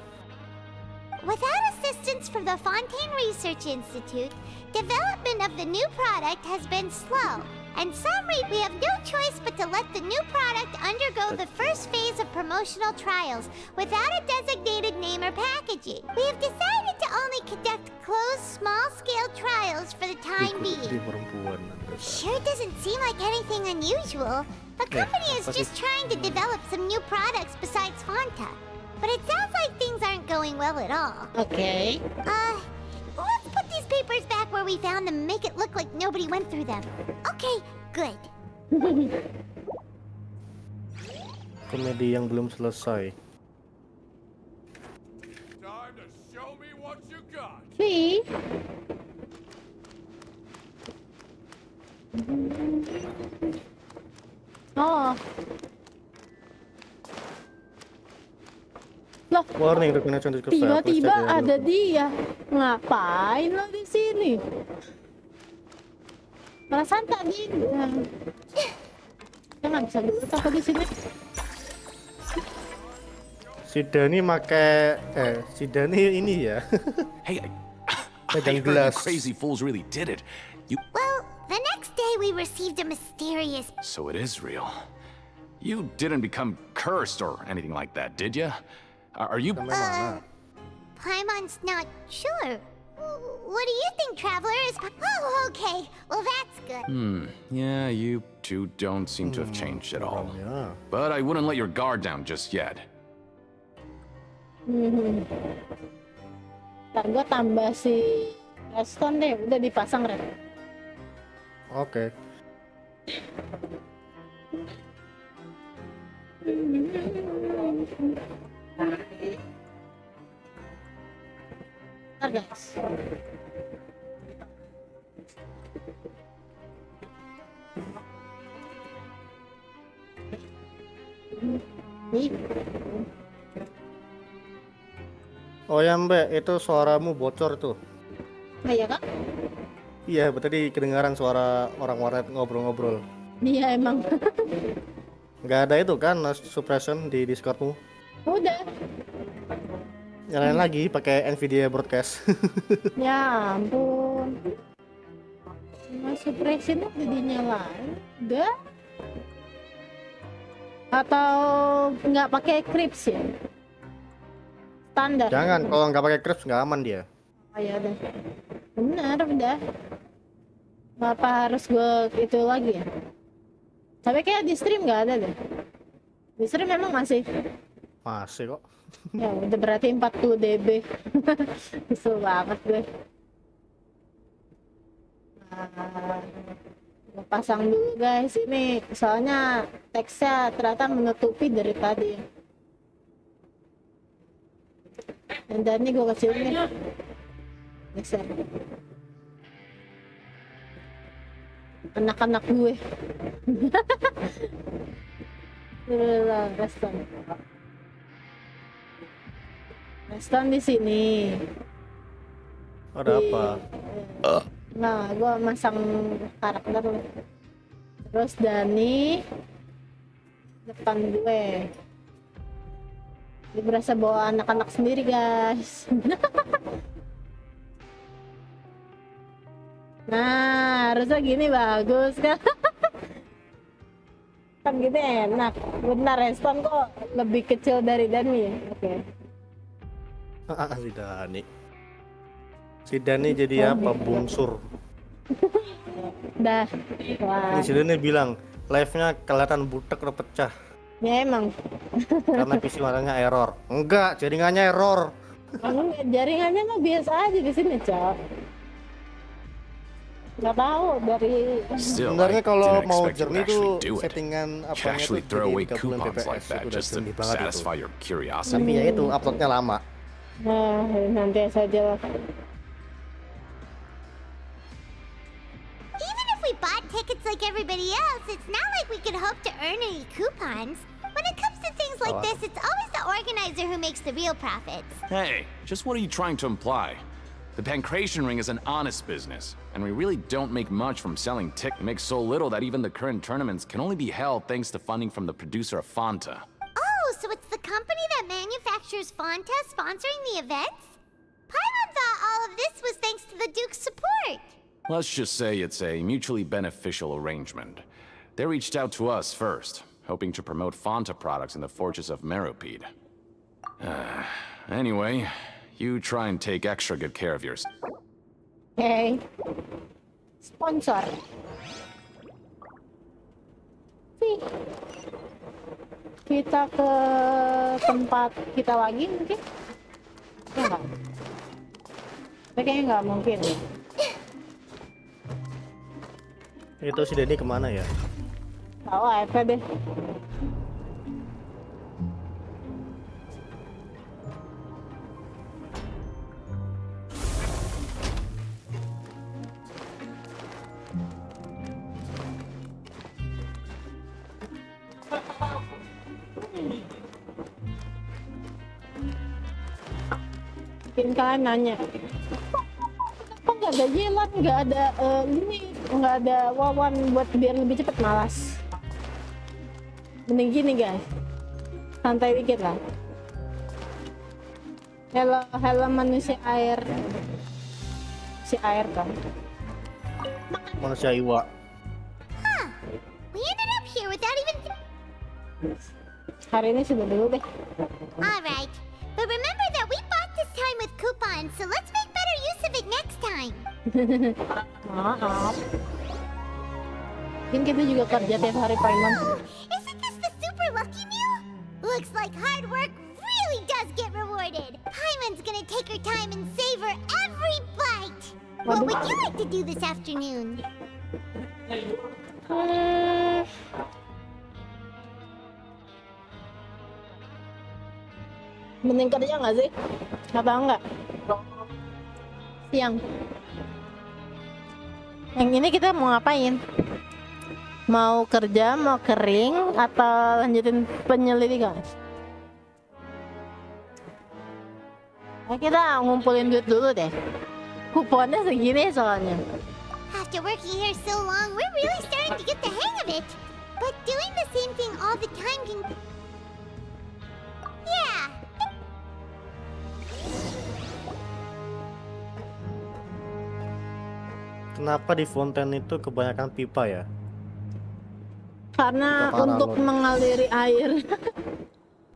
Without assistance from the Fontaine Research Institute, development of the new product has been slow. And we have no choice but to let the new product undergo the first phase of promotional trials without a designated name or packaging. We have decided to only conduct closed, small-scale trials for the time being. Sure doesn't seem like anything unusual. The company is just trying to develop some new products besides Fanta. But it sounds like things aren't going well at all. Okay. Let's put these papers back where we found them and make it look like nobody went through them. Okay, good. Komedi yang belum selesai. See? Oh. Loh, Warning, the connection is failed. Please tiba-tiba check your ada dia. Ngapain lo di sini? Perasaan tadi kita nggak bisa duduk apa di sini. Si Dani si Dani ini ya. Hey, I Pegang heard you gelas. crazy fools really did it. Well, the next day we received a mysterious... So it is real. You didn't become cursed or anything like that, did you? Are you... Paimon's not sure. What do you think, travelers? Oh, okay. Well, that's good. Yeah, you two don't seem to have changed at all. But I wouldn't let your guard down just yet. Ntar gue tambah si redstone deh, udah dipasang red. Oke. Ntar guys. Oh ya Mbak, itu suaramu bocor tuh. Nah, ya kak? Iya, tadi kedengaran suara orang warnet ngobrol-ngobrol. Iya emang. Nggak ada itu kan suppression di Discordmu? Udah. Nyalain lagi pakai Nvidia broadcast. Ya ampun. Suppression udah dinyalain. Udah. Atau nggak pakai Crips ya? Standar. Jangan, kalau nggak pakai Crips nggak aman dia. Oh ya udah. Benar udah. Apa harus gue itu lagi ya? Tapi kayak di stream nggak ada deh. Di stream memang masih. Masih kok. Ya udah berarti 40 dB. Kesel banget gue. Nah, gue pasang dulu guys ini. Soalnya teksnya ternyata menutupi dari tadi ya. Dan ini gue kecilin nih. Geser. Anak-anak gue. Reston di sini. Ada apa? Nah, gue masang karakter loh. Terus Dani depan gue. Dia berasa bawa anak-anak sendiri guys. Nah, harusnya gini bagus kan? Kan gini enak. Benar, Reston kok lebih kecil dari Dani ya? Oke. Si Dani. Si Dani jadi apa? Bungsur. Dah. Wah. Ini si Dani bilang, live-nya kelihatan butek udah pecah. Ya emang. Karena PC matanya error. Enggak, jaringannya error. Enggak, jaringannya mah biasa aja di sini, Cok. Nggak tahu dari sebenarnya kalau mau jernih tuh do it. settingan You apanya tuh actually throw away jadi 30 coupons fps like that itu udah just to jernih banget itu. satisfy your curiosity. Tapi ya itu uploadnya lama. Nah, nanti saja lah. Even if we bought tickets like everybody else, it's not like we could hope to earn any coupons. When it comes to things like this, it's always the organizer who makes the real profits. Hey, just what are you trying to imply? The Pancration Ring is an honest business, and we really don't make much from selling tickets. Make so little that even the current tournaments can only be held thanks to funding from the producer of Fanta. Oh, so it's the company that manufactures Fanta sponsoring the events? Paimon thought all of this was thanks to the Duke's support. Let's just say it's a mutually beneficial arrangement. They reached out to us first, hoping to promote Fanta products in the Fortress of Meropide. Anyway, you try and take extra good care of yours. Hey, sponsor. Sih. Kita ke tempat kita lagi mungkin? Ya nggak? Tapi kayaknya nggak mungkin. Itu si Denny kemana ya? Tahu apa deh. Mungkin kalian nanya, kok nggak ada jalan, nggak ada nggak ada wawan buat biar lebih cepet, malas. Mending gini guys, santai dikit lah. Hello manusia air, si air kan. Manusia iwa. We ended up here without even... Hari ini sudah dulu deh. Alright, but remember that we bought this time with coupons, so let's make better use of it next time. Maaf. Mungkin kita juga kerja tiap hari Paimon. Isn't this the super lucky meal? Looks like hard work really does get rewarded. Paimon's gonna take her time and savor every bite. What would you like to do this afternoon? Mending kerja nggak sih? Apa enggak? Siang. Yang ini kita mau ngapain? Mau kerja, mau kering, atau lanjutin penyelidikan? Nah, kita ngumpulin duit dulu deh. Kuponnya segini soalnya. After working here so long, we're really starting to get the hang of it. But doing the same thing all the time can... Yeah. Kenapa di Fontaine itu kebanyakan pipa ya? Karena untuk mengaliri air.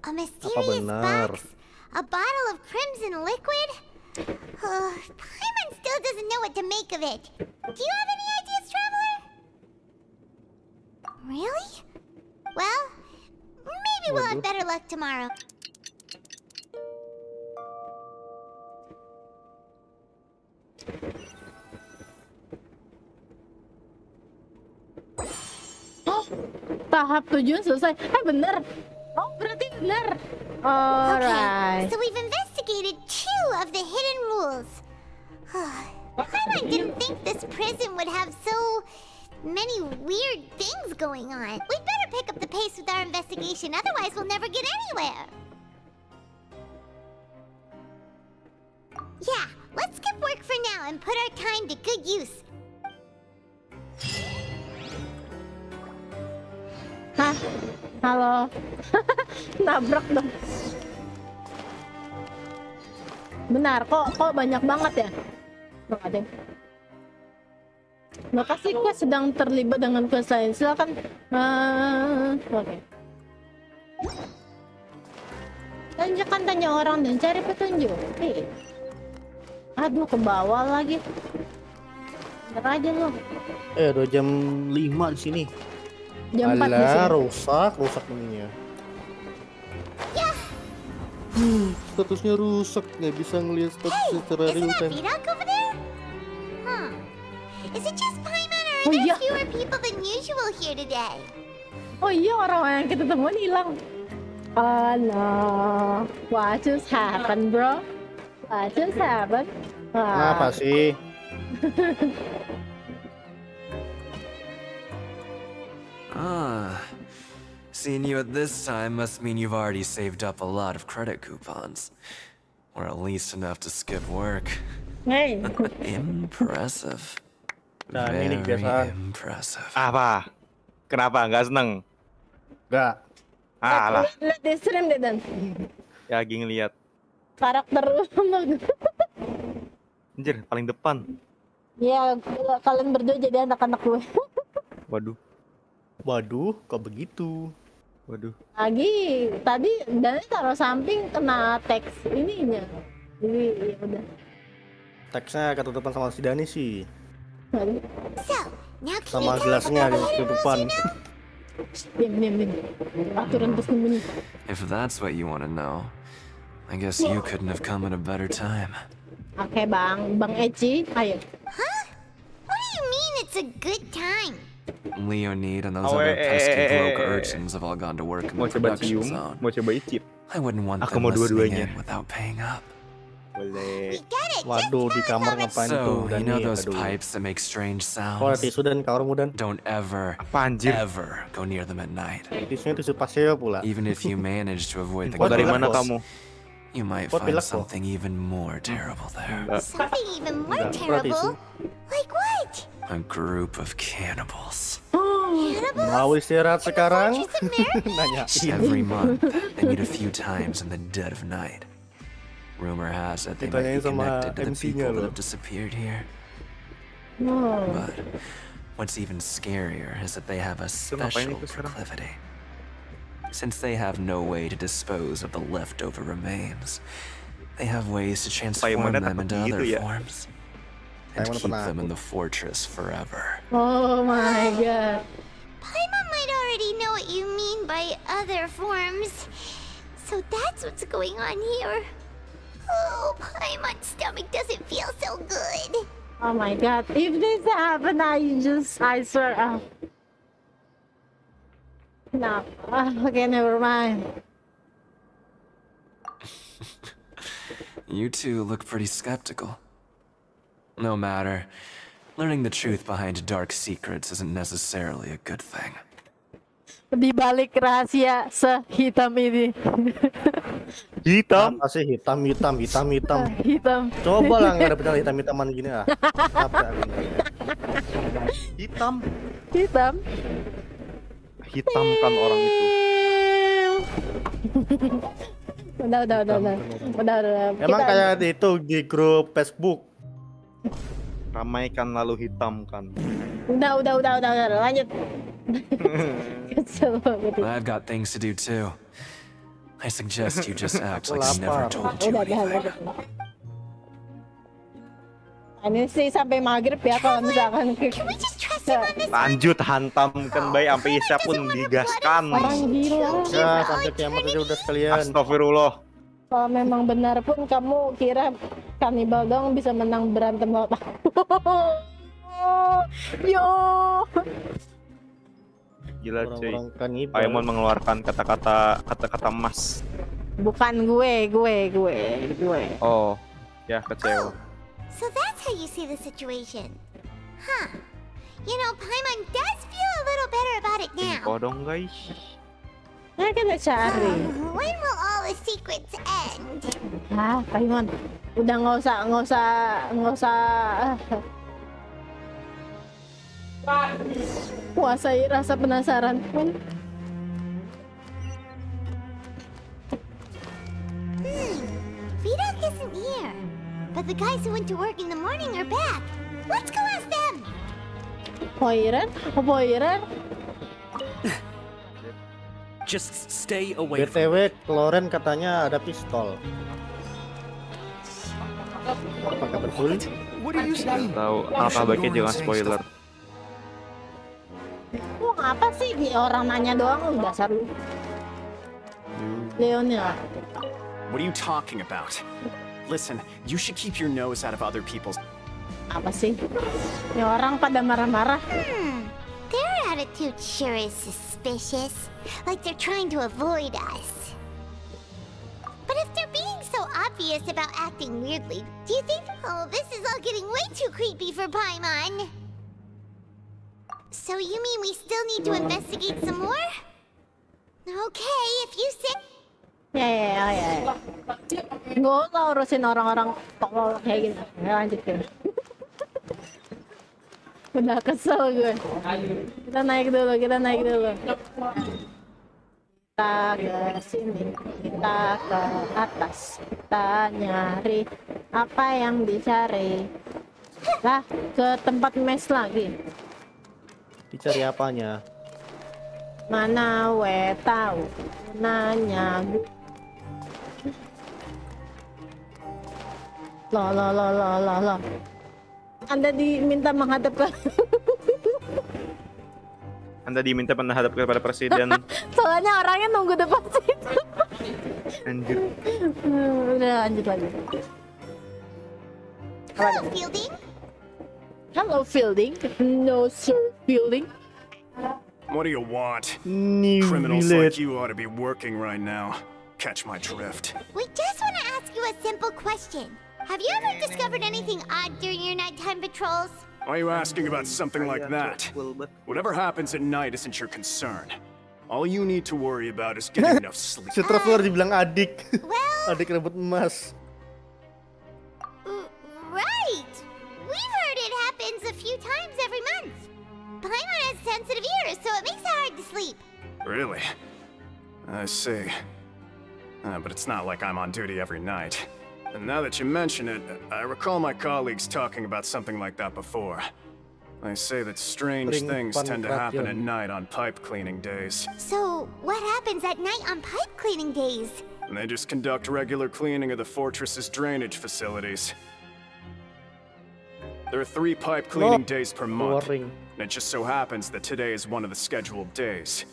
A mysterious box? A bottle of crimson liquid? Paimon still doesn't know what to make of it. Do you have any ideas, Traveler? Really? Well, maybe we'll have better luck tomorrow. Oh, tahap 7 selesai. Bener. Oh, berarti bener. Alright. Okay, so we've investigated 2 of the hidden rules. Paimon didn't think this prison would have so many weird things going on. We'd better pick up the pace with our investigation, otherwise we'll never get anywhere. Yeah, let's skip work for now and put our time to good use. Hah? Halo. Nabrak dong. Benar, kok banyak banget ya? Ada. Makasih quest sedang terlibat dengan quest lain. Silakan. Oke. Tanyakan tanya orang dan cari petunjuk. Aduh, ke bawah lagi. Bentar aja lo. Udah jam 5 di sini. Jam 4 di sini. rusak ininya. Statusnya rusak, nggak bisa ngelihat status secara real time. Is it just Paimon or are there fewer people than usual here today? Oh iya, orang yang kita temuin hilang. Oh no, what just happened, bro? What just happened? Kenapa sih? Seeing you at this time must mean you've already saved up a lot of credit coupons. Or at least enough to skip work. Hey. Impressive. Ini Very kebiasaan. impressive. Apa? Kenapa? Nggak seneng? Nggak. Alah, Lihat di stream deh, Dan. ya lagi ngeliat. Karakter Anjir, paling depan. ya, kalian berdua jadi anak-anak gue. Waduh, kok begitu? Waduh. Lagi tadi Dan taruh samping kena teks ininya. Jadi ya udah. Teksnya ketutupan sama si Dani sih. Waduh. Sama gelasnya di ketutupan. Diam. Aturan tersembunyi. If that's what you want to know, I guess you couldn't have come at a better time. Oke, Bang Eci, ayo. What do you mean it's a good time? Leonid and those other pesky broke urchins have all gone to work in the production zone. Mau coba icip. I wouldn't want Aku them mau listening dua-duanya. in without paying up. Boleh. Waduh, di kamar ngapain tuh So, Dani? you know those Aduh. pipes that make strange Oh, ada sounds? tisu dan kamarmu Dan. Don't ever, anjir? ever go near them at night. Tisunya tisu paseo pula. Even if you manage to avoid the Info dari guards, mana kamu? you might find something even more terrible there. Something even more terrible? Like what? A group of cannibals. Mau istirahat sekarang? Nanyain. Every month, they meet a few times in the dead of night. Rumor has it they might be connected to the people that have disappeared here. But what's even scarier is that they have a special proclivity. Since they have no way to dispose of the leftover remains, they have ways to transform them into other forms and keep them in the fortress forever. Oh my god. Paimon might already know what you mean by other forms. So that's what's going on here. Oh, Paimon's stomach doesn't feel so good. Oh my god. If this happen, I swear. No. Okay, never mind. You two look pretty skeptical. No matter. Learning the truth behind dark secrets isn't necessarily a good thing. Di balik rahasia sehitam ini. Hitam? Apa sih hitam? Hitam. Coba lah ngadepin hitam-hitaman gini ah. Hitam? Hitam? Hitamkan orang itu. Udah. Emang kayak itu di grup Facebook. Ramaikan lalu hitamkan. Udah, lanjut. I've got things to do too. I suggest you just act like I never told you anything. Ini sih sampai maghrib ya kalau misalkan lanjut hantamkan baik sampai Isya pun digaskan. Orang gila. Ya sampai kiamat aja udah sekalian. Astagfirullah. Kalau memang benar pun kamu kira kanibal dong bisa menang berantem lawan aku. Yo. Gila cuy. Paimon mengeluarkan kata-kata emas. Bukan gue. Oh, ya kecewa. So that's how you see the situation. Huh. You know, Paimon does feel a little better about it now. Info dong guys. Nah, kita cari. When will all the secrets end? Paimon. Udah nggak usah. Kuasai rasa penasaran pun. Vidoc isn't here. But the guys who went to work in the morning are back. Let's go ask them. Poiran? Just stay away from BTW, Loren katanya ada pistol. Apakah betul? Tahu, alangkah baiknya jangan spoiler. Apa sih di orang nanya doang dasar lu. Leonnya. What are you talking about? Listen, you should keep your nose out of other people's... Apa sih? Ini orang pada marah-marah. Their attitude sure is suspicious. Like they're trying to avoid us. But if they're being so obvious about acting weirdly, do you think... Oh, this is all getting way too creepy for Paimon. So you mean we still need to investigate some more? Okay, if you say... Ya. Gak usah urusin orang-orang tolol kayak gitu. Ya, lanjut ya. Udah kesel gue. Kita naik dulu. Kita ke sini. Kita ke atas. Kita nyari apa yang dicari. Lah, ke tempat mes lagi. Dicari apanya? Mana we tahu. Nanya. Loh. Anda diminta menghadap ke... Anda diminta menghadap kepada presiden. Soalnya orangnya nunggu depan situ. Anjir. Udah lanjut lagi. Hello, Fielding. No, sir, Fielding. What do you want? New Criminals village. like you ought to be working right now. Catch my drift. We just want to ask you a simple question. Have you ever discovered anything odd during your nighttime patrols? Why are you asking about something like that? Whatever happens at night isn't your concern. All you need to worry about is getting enough sleep. Si Traveler dibilang adik. Adik rebut emas. Right! We've heard it happens a few times every month. Paimon has sensitive ears, so it makes it hard to sleep. Really? I see. But it's not like I'm on duty every night. And now that you mention it, I recall my colleagues talking about something like that before. They say that strange things tend to happen at night on pipe cleaning days. So, what happens at night on pipe cleaning days? And they just conduct regular cleaning of the fortress's drainage facilities. There are 3 pipe cleaning days per month, and it just so happens that today is one of the scheduled days.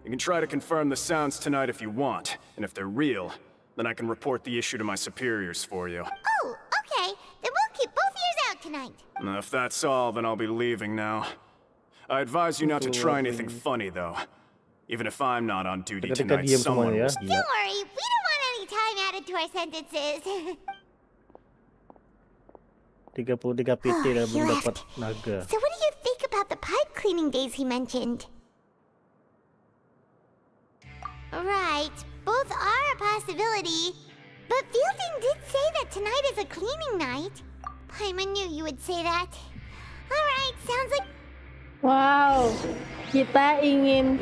You can try to confirm the sounds tonight if you want, and if they're real, then I can report the issue to my superiors for you. Oh, okay. Then we'll keep both ears out tonight. If that's all, then I'll be leaving now. I advise you not to try anything funny, though. Even if I'm not on duty tonight, someone will... Don't worry, we don't want any time added to our sentences. 33 PT dan He mendapat left. naga. So what do you think about the pipe cleaning days he mentioned? Right, both are a possibility. But Fielding did say that tonight is a cleaning night. Paimon knew you would say that. Alright, sounds like... Wow, kita ingin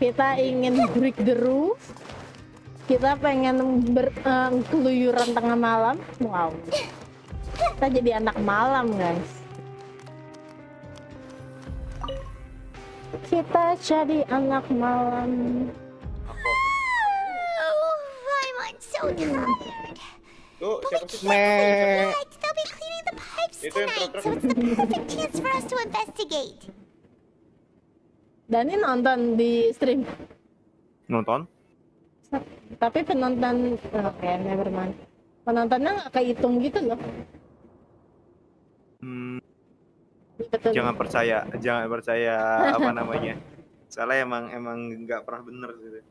kita ingin break the rules. Kita pengen keluyuran tengah malam. Wow, kita jadi anak malam, guys. Kita jadi anak malam. Oh, I'm so tired. Tuh, siapa sih? They'll be cleaning the pipes tonight, so it's the perfect chance for us to investigate. Dani nonton di stream. Nonton? Tapi penonton, oke, never mind. Penontonnya nggak kehitung gitu loh. Betul. Jangan percaya apa namanya. Soalnya emang nggak pernah bener gitu.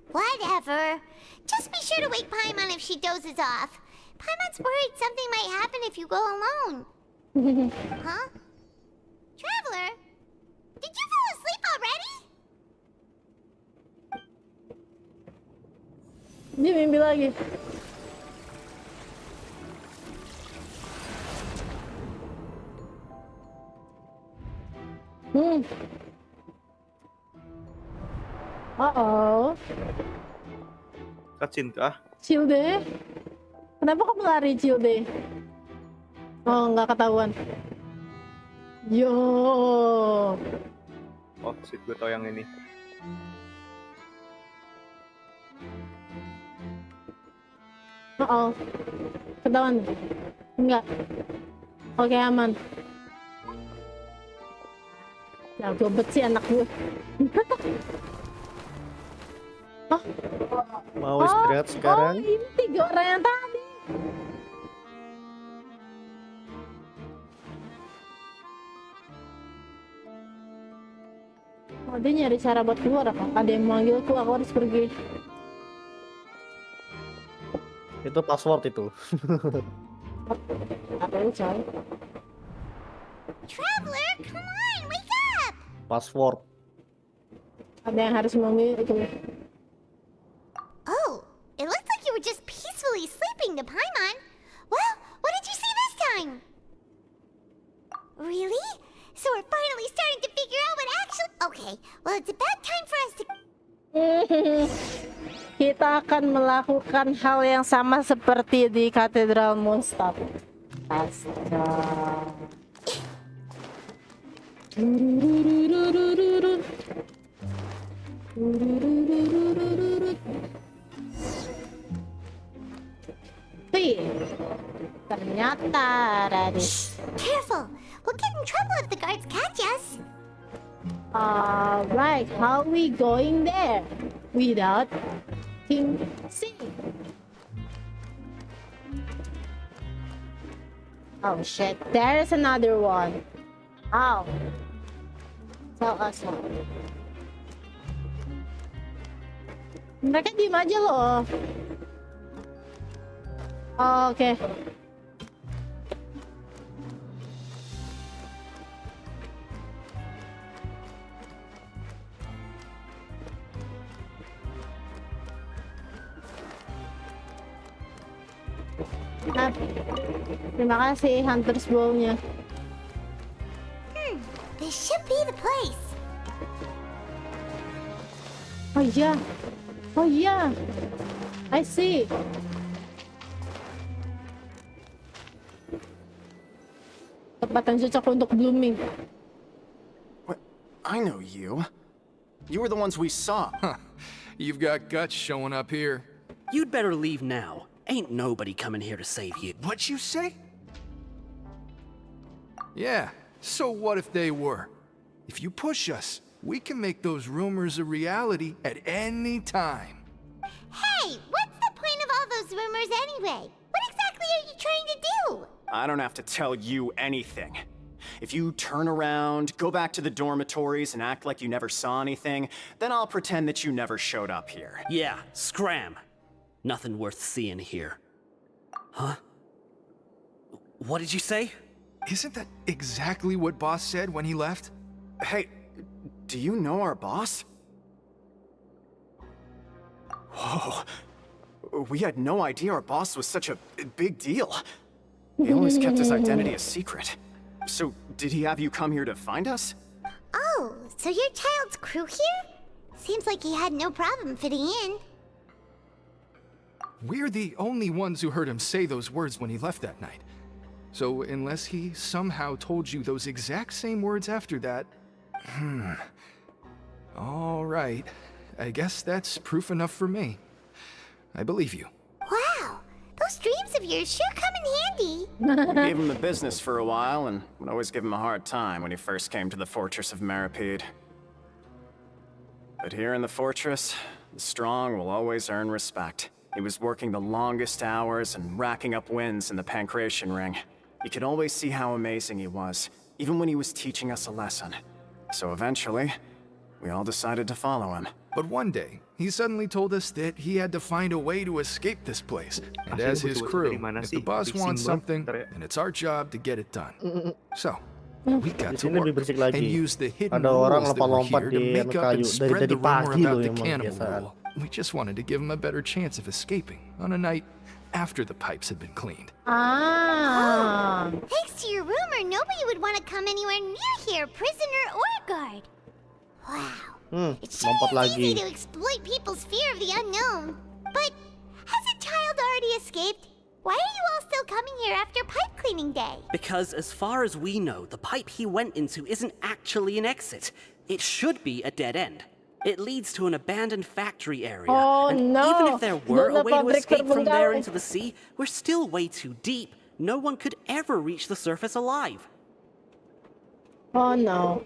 Whatever. Just be sure to wake Paimon if she dozes off. Paimon's worried something might happen if you go alone. Huh? Traveler? Did you fall asleep already? Dia mimpi lagi. Uh-oh. Cutscene kah? Cilde? Kenapa kamu lari, Cilde? Oh, nggak ketahuan. Yo. Oh, shit, gue tau yang ini. Oh, ketahuan? Enggak. Oke, aman. Ya, gobet sih anak gue. Oh. Mau istirahat sekarang? Oh, ini 3 orang yang tadi. Oh, dia nyari cara buat keluar apa? Ada yang manggilku, aku harus pergi. Itu password itu. Apa lu, coy? Traveler, come on, wake up! Password. Ada yang harus manggil itu. Oh, it looks like you were just peacefully sleeping to Paimon. Well, what did you see this time? Really? So we're finally starting to figure out what actually... Okay, well it's about time for us to... Kita akan melakukan hal yang sama seperti di Katedral Mondstadt. Astaga. Ternyata Radis. Careful! We'll get in trouble if the guards catch us. Right, how are we going there? Without King C. Oh shit, there's another one. How? Tell us how. Mereka diem aja loh. Oh, oke. Nah, terima kasih Hunter's Bow-nya. This should be the place. Oh iya. Oh iya. I see. Tempat yang cocok untuk blooming. What? I know you. You were the ones we saw. You've got guts showing up here. You'd better leave now. Ain't nobody coming here to save you. What'd you say? Yeah, so what if they were? If you push us, we can make those rumors a reality at any time. Hey, what's the point of all those rumors anyway? What exactly are you trying to do? I don't have to tell you anything. If you turn around, go back to the dormitories and act like you never saw anything, then I'll pretend that you never showed up here. Yeah, scram. Nothing worth seeing here. Huh? What did you say? Isn't that exactly what Boss said when he left? Hey, do you know our boss? Whoa. We had no idea our boss was such a big deal. He always kept his identity a secret. So, did he have you come here to find us? Oh, so your child's crew here? Seems like he had no problem fitting in. We're the only ones who heard him say those words when he left that night. So unless he somehow told you those exact same words after that... All right. I guess that's proof enough for me. I believe you. Wow, those dreams of yours sure come in handy. We gave him the business for a while and would always give him a hard time when he first came to the fortress of Meripede. But here in the fortress, the strong will always earn respect. He was working the longest hours and racking up wins in the Pancration Ring. You could always see how amazing he was, even when he was teaching us a lesson. So eventually, we all decided to follow him. But one day, he suddenly told us that he had to find a way to escape this place. And as his crew, if the boss wants something, then it's our job to get it done. So, we got to work and use the hidden rules that were here to make up and spread the rumor about the cannibal rule. We just wanted to give him a better chance of escaping on a night after the pipes had been cleaned. Ah. Thanks to your rumor, nobody would want to come anywhere near here, prisoner or guard. Wow. It sure is easy to exploit people's fear of the unknown. But has a child already escaped? Why are you all still coming here after pipe cleaning day? Because as far as we know, the pipe he went into isn't actually an exit. It should be a dead end. It leads to an abandoned factory area. Oh, and no. even if there were a way to escape from there terbengkalai. into the sea, we're still way too deep. No one could ever reach the surface alive. Oh no.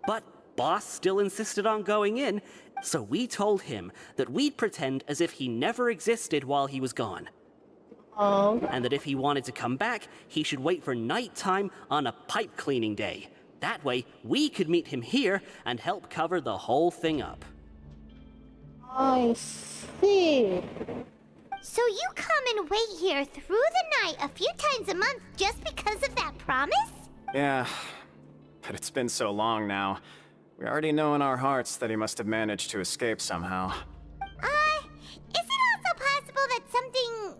But Boss still insisted on going in, so we told him that we'd pretend as if he never existed while he was gone. Oh. And that if he wanted to come back, he should wait for nighttime on a pipe cleaning day. That way, we could meet him here and help cover the whole thing up. I see. So you come and wait here through the night a few times a month just because of that promise? Yeah, but it's been so long now. We already know in our hearts that he must have managed to escape somehow. Is it also possible that something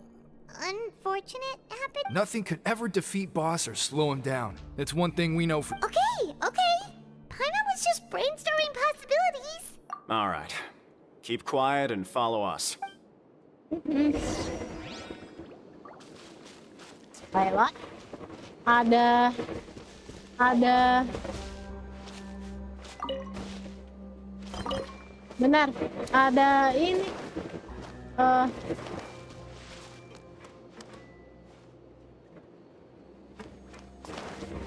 unfortunate happened? Nothing could ever defeat Boss or slow him down. It's one thing we know for... Okay. Paimon was just brainstorming possibilities. All right. Keep quiet and follow us. Lewat. Ada. Benar. Ada ini.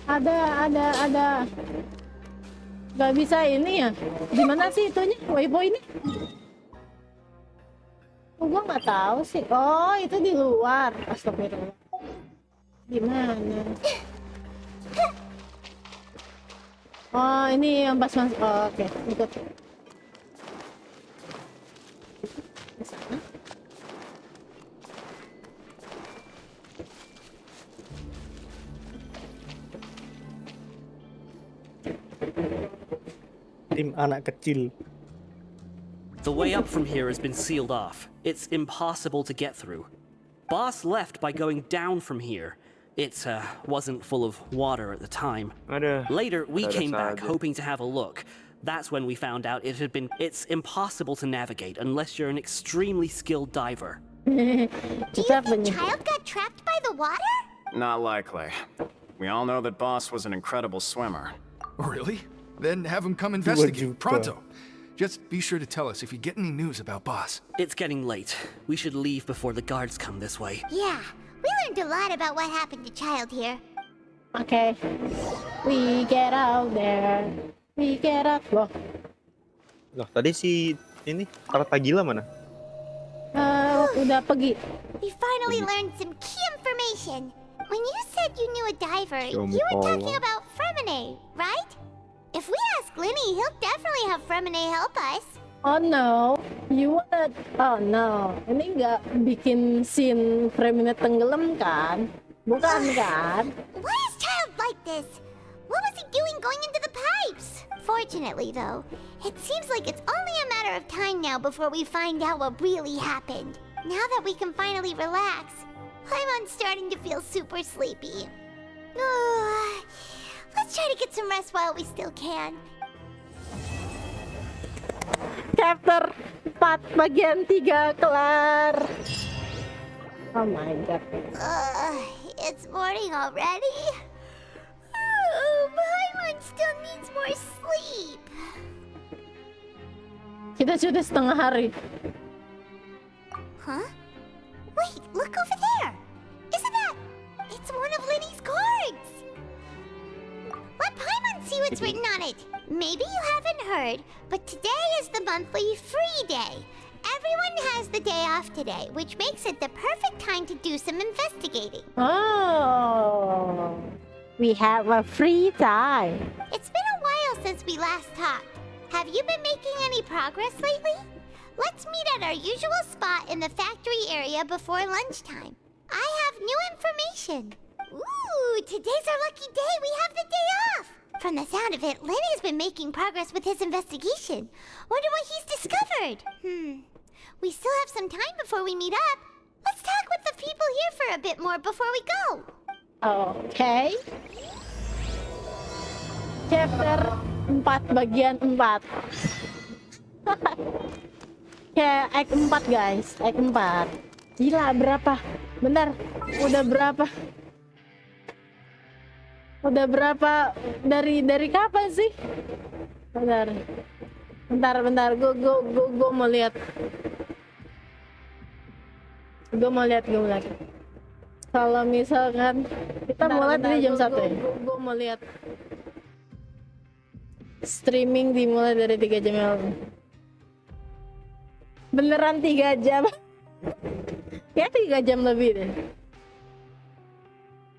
Ada. Gak bisa ini ya? Gimana sih itunya? Waypoint ini? Oh, gua nggak tahu sih. Oh, itu di luar. Astagfirullah. Gimana? Oh, ini yang pas masuk. Oh, oke, ikut. Tim anak kecil. The way up from here has been sealed off. It's impossible to get through. Boss left by going down from here. It wasn't full of water at the time. Later, we came back hoping to have a look. That's when we found out it's impossible to navigate unless you're an extremely skilled diver. Do you think Child got trapped by the water? Not likely. We all know that Boss was an incredible swimmer. Really? Then have him come investigate, pronto. Just be sure to tell us if you get any news about Boss. It's getting late. We should leave before the guards come this way. Yeah, we learned a lot about what happened to Child here. Okay. We get out there. We get out. Loh, tadi si ini Tarta Gila mana? Udah pergi. We finally learned some key information. When you said you knew a diver, you were talking about Fremine, right? If we ask Linny, he'll definitely have Fremine help us. Oh no, you wanna... Oh no, ini nggak bikin scene Fremine tenggelam kan? Bukan kan? Why is Child like this? What was he doing going into the pipes? Fortunately though, it seems like it's only a matter of time now before we find out what really happened. Now that we can finally relax, I'm starting to feel super sleepy. Let's try to get some rest while we still can. Chapter 4 bagian 3 kelar. Oh my god. It's morning already? Paimon still needs more sleep. Kita sudah setengah hari. Huh? Wait, look over there! Isn't that... It's one of Linny's cards! Let Paimon see what's written on it. Maybe you haven't heard, but today is the monthly free day. Everyone has the day off today, which makes it the perfect time to do some investigating. Oh, we have a free time. It's been a while since we last talked. Have you been making any progress lately? Let's meet at our usual spot in the factory area before lunchtime. I have new information. Ooh, today's our lucky day. We have the day off. From the sound of it, Lenny's been making progress with his investigation. Wonder what he's discovered. We still have some time before we meet up. Let's talk with the people here for a bit more before we go. Okay. Chapter 4 bagian 4. Kayak Act 4 guys, Act 4. Gila, berapa? Bentar, udah berapa? Udah berapa dari kapan sih? Bentar, gue mau lihat. Gue mau lihat. Kalau misalkan kita mulai dari jam 1 ya. Gue mau lihat. Streaming dimulai dari 3 jam yang lalu. Beneran 3 jam. Ya 3 jam lebih deh.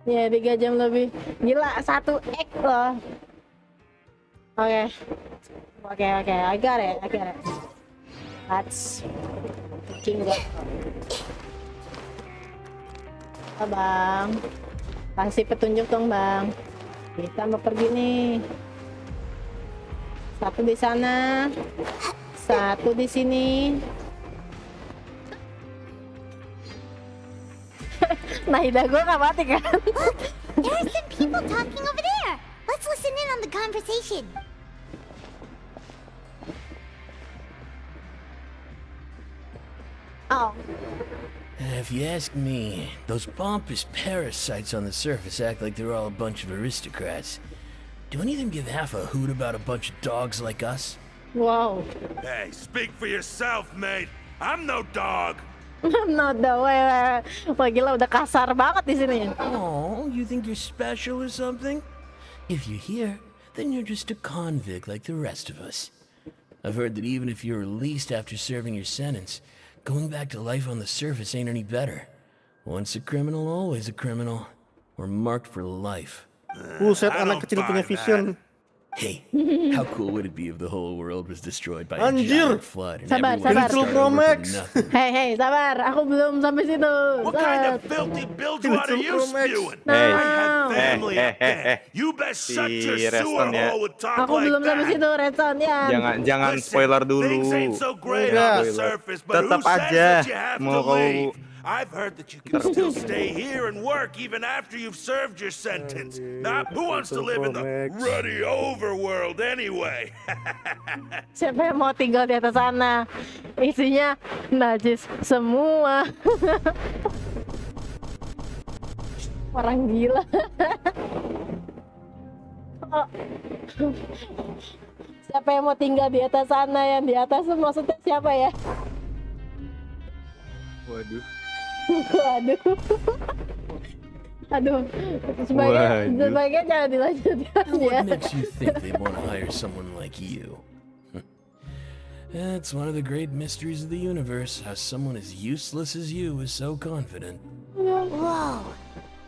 Ya 3 jam lebih. Gila, 1 ek loh. Oke, I got it. That's king got. Bang, kasih petunjuk dong bang. Kita mau pergi nih. 1 di sana, 1 di sini. Naida gue gak mati kan? Look, there are some people talking over there. Let's listen in on the conversation. Oh. If you ask me, those pompous parasites on the surface act like they're all a bunch of aristocrats. Do any of them give half a hoot about a bunch of dogs like us? Wow. Hey, speak for yourself, mate. I'm no dog. I'm not the way. Wah gila, udah kasar banget di sini. Oh, you think you're special or something? If you're here, then you're just a convict like the rest of us. I've heard that even if you're released after serving your sentence, going back to life on the surface ain't any better. Once a criminal, always a criminal. We're marked for life. Buset, anak kecil punya vision. Hey, how cool would it be if the whole world was destroyed by a Anjir. giant flood and Sabar, everyone sabar. started over from nothing? Hei, sabar. Aku belum sampai situ. What kind of filthy bilgewater are you spewing? No. I have family up there. You best shut your sewer hole with talk Aku like belum sampai that. situ, Redson ya. Jangan spoiler dulu. Things ain't so great Enggak. on the surface, but who Tetap says aja that you have mau to kau leave? I've heard that you can still stay here and work even after you've served your sentence. Now, who wants to live in the ruddy overworld anyway? Siapa yang mau tinggal di atas sana? Isinya najis semua. Orang gila. Oh. Siapa yang mau tinggal di atas sana? Yang di atas maksudnya siapa ya? Waduh. Waduh. Aduh. Sebaiknya jangan dilanjutkan ya. What makes you think they want to hire someone like you? That's one of the great mysteries of the universe, how someone as useless as you is so confident. Whoa.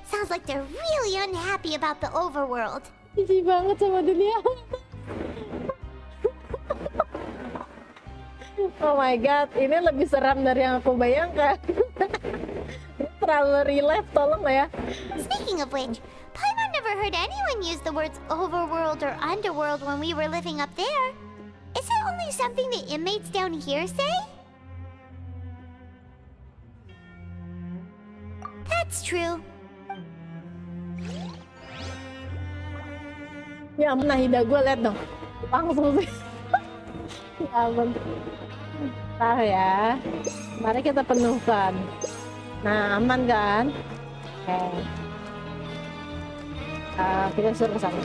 Sounds like they're really unhappy about the overworld. Jijik banget sama dunia. Oh my god, ini lebih seram dari yang aku bayangkan. Terlalu real life, tolong lah ya. Speaking of which, Paimon never heard anyone use the words overworld or underworld when we were living up there. Is it only something the inmates down here say? That's true. Ya ampun, Nahida gue liat dong. Langsung sih. Ya ampun. Ntar ya. Mari kita penuhkan. Nah, aman kan? Oke. Kita suruh ke sana.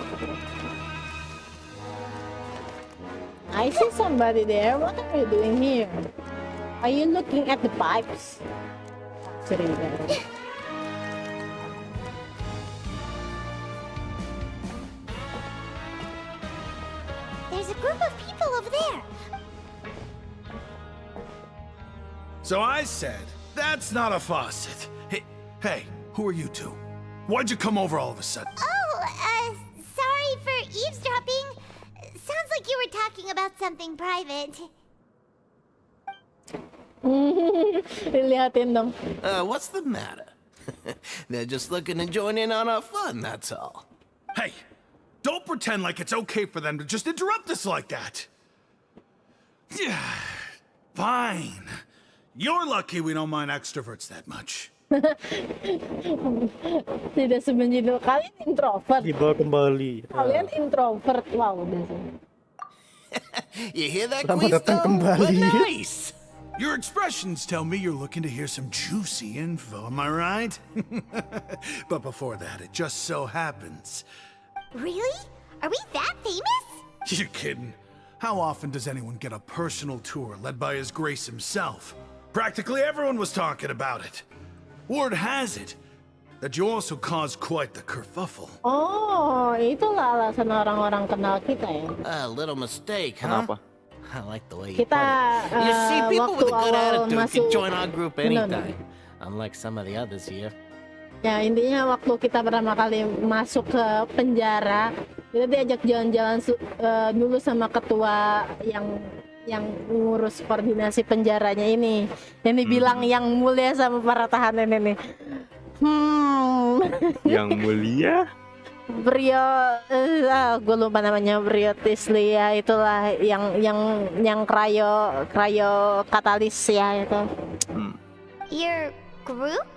I see somebody there. What are you doing here? Are you looking at the pipes? Cerita. There's a group of people over there. So I said, that's not a faucet. Hey, who are you two? Why'd you come over all of a sudden? Oh, sorry for eavesdropping. Sounds like you were talking about something private. Lihatin dong. What's the matter? They're just looking to join in on our fun, that's all. Hey, don't pretend like it's okay for them to just interrupt us like that. Yeah, fine. You're lucky we don't mind extroverts that much. Tidak sebenarnya kalian introvert. Dibawa kembali. Kalian introvert, wow udah sih. You hear that, Selamat datang kembali. Nice. Your expressions tell me you're looking to hear some juicy info, am I right? But before that, it just so happens. Really? Are we that famous? You're kidding. How often does anyone get a personal tour led by His Grace himself? Practically everyone was talking about it. Word has it that you also caused quite the kerfuffle. Oh, itulah alasan orang-orang kenal kita ya. A little mistake, huh? Kenapa? I like the way you Kita put it. You see, people with a good attitude can join our group Benar. anytime. Unlike some of the others here. Ya intinya waktu kita pertama kali masuk ke penjara, kita diajak jalan-jalan dulu sama ketua yang ngurus koordinasi penjaranya ini. Yang dibilang yang mulia sama para tahanan ini. Yang mulia? Brio, gue lupa namanya, Brio Tislia itulah yang krayo katalis ya itu. Your group?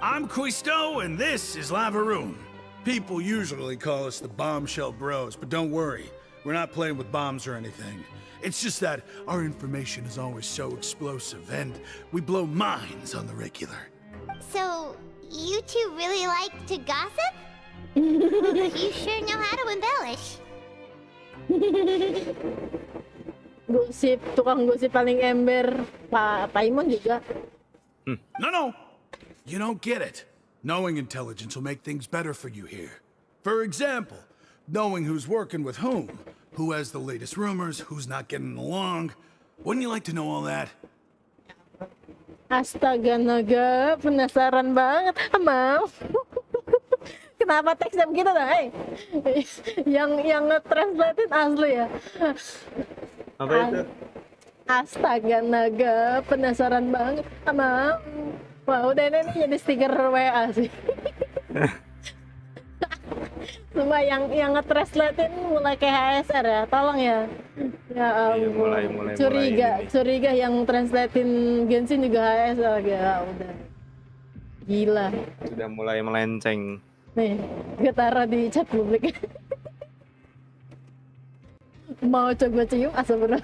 I'm Quisto, and this is Lavaroon. People usually call us the Bombshell Bros, but don't worry, we're not playing with bombs or anything. It's just that our information is always so explosive, and we blow minds on the regular. So, you two really like to gossip? You sure know how to embellish. Gosip, tukang gosip paling ember, Paimon juga. No, you don't get it. Knowing intelligence will make things better for you here. For example, knowing who's working with whom, who has the latest rumors, who's not getting along. Wouldn't you like to know all that? Astaga naga, penasaran banget. Maaf. Kenapa teksnya begitu dah? Yang nge-translatein asli ya. Apa itu? Astaga naga, penasaran banget sama. Wah, udah ini jadi stiker WA sih. Cuma yang nge-translatein mulai kayak HSR ya, tolong ya. Ya ampun. Mulai Curiga yang translatein Genshin juga HSR ya udah. Gila. Sudah mulai melenceng. Nih, gue taruh di chat publik. Mau coba cium asal bener.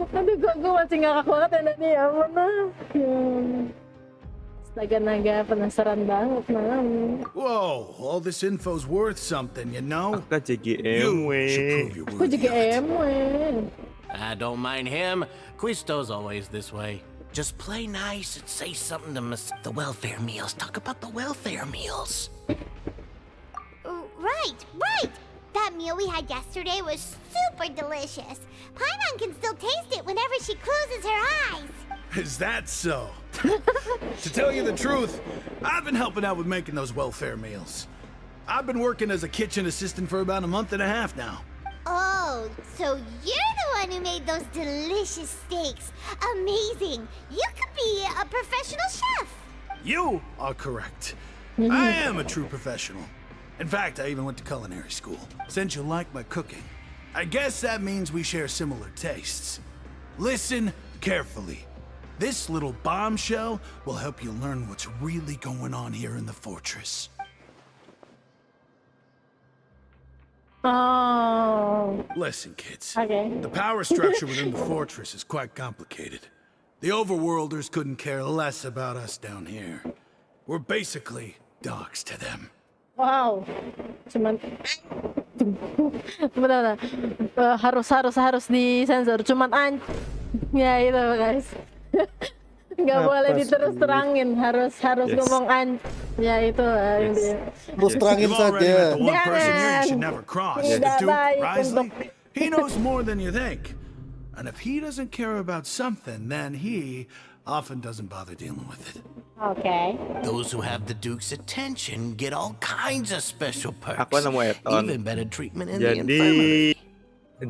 Aduh, gue masih ngakak banget ya Nani, ya mana. Astaga naga, penasaran banget mam. Whoa, all this info's worth something, you know? Aku JGM weh. Aku JGM weh. I don't mind him. Quisto's always this way. Just play nice and say something to the welfare meals. Talk about the welfare meals. Right. That meal we had yesterday was super delicious. Paimon can still taste it whenever she closes her eyes. Is that so? To tell you the truth, I've been helping out with making those welfare meals. I've been working as a kitchen assistant for about a month and a half now. Oh, so you're the one who made those delicious steaks. Amazing. You could be a professional chef. You are correct. I am a true professional. In fact, I even went to culinary school. Since you like my cooking, I guess that means we share similar tastes. Listen carefully. This little bombshell will help you learn what's really going on here in the fortress. Oh. Listen, kids. Okay. The power structure within the fortress is quite complicated. The overworlders couldn't care less about us down here. We're basically dogs to them. Wow. Cuman benar. Harus disensor. Cuman ya itu guys. Nggak boleh diterus terangin, harus ngomong ya itu terus terangin saja. Tidak baik untuk He knows more than you think, and if he doesn't care about something, then he often doesn't bother dealing with it. Okay. Those who have the Duke's attention get all kinds of special perks. Aku nemu Eton. Even better treatment in the Jadi infirmary.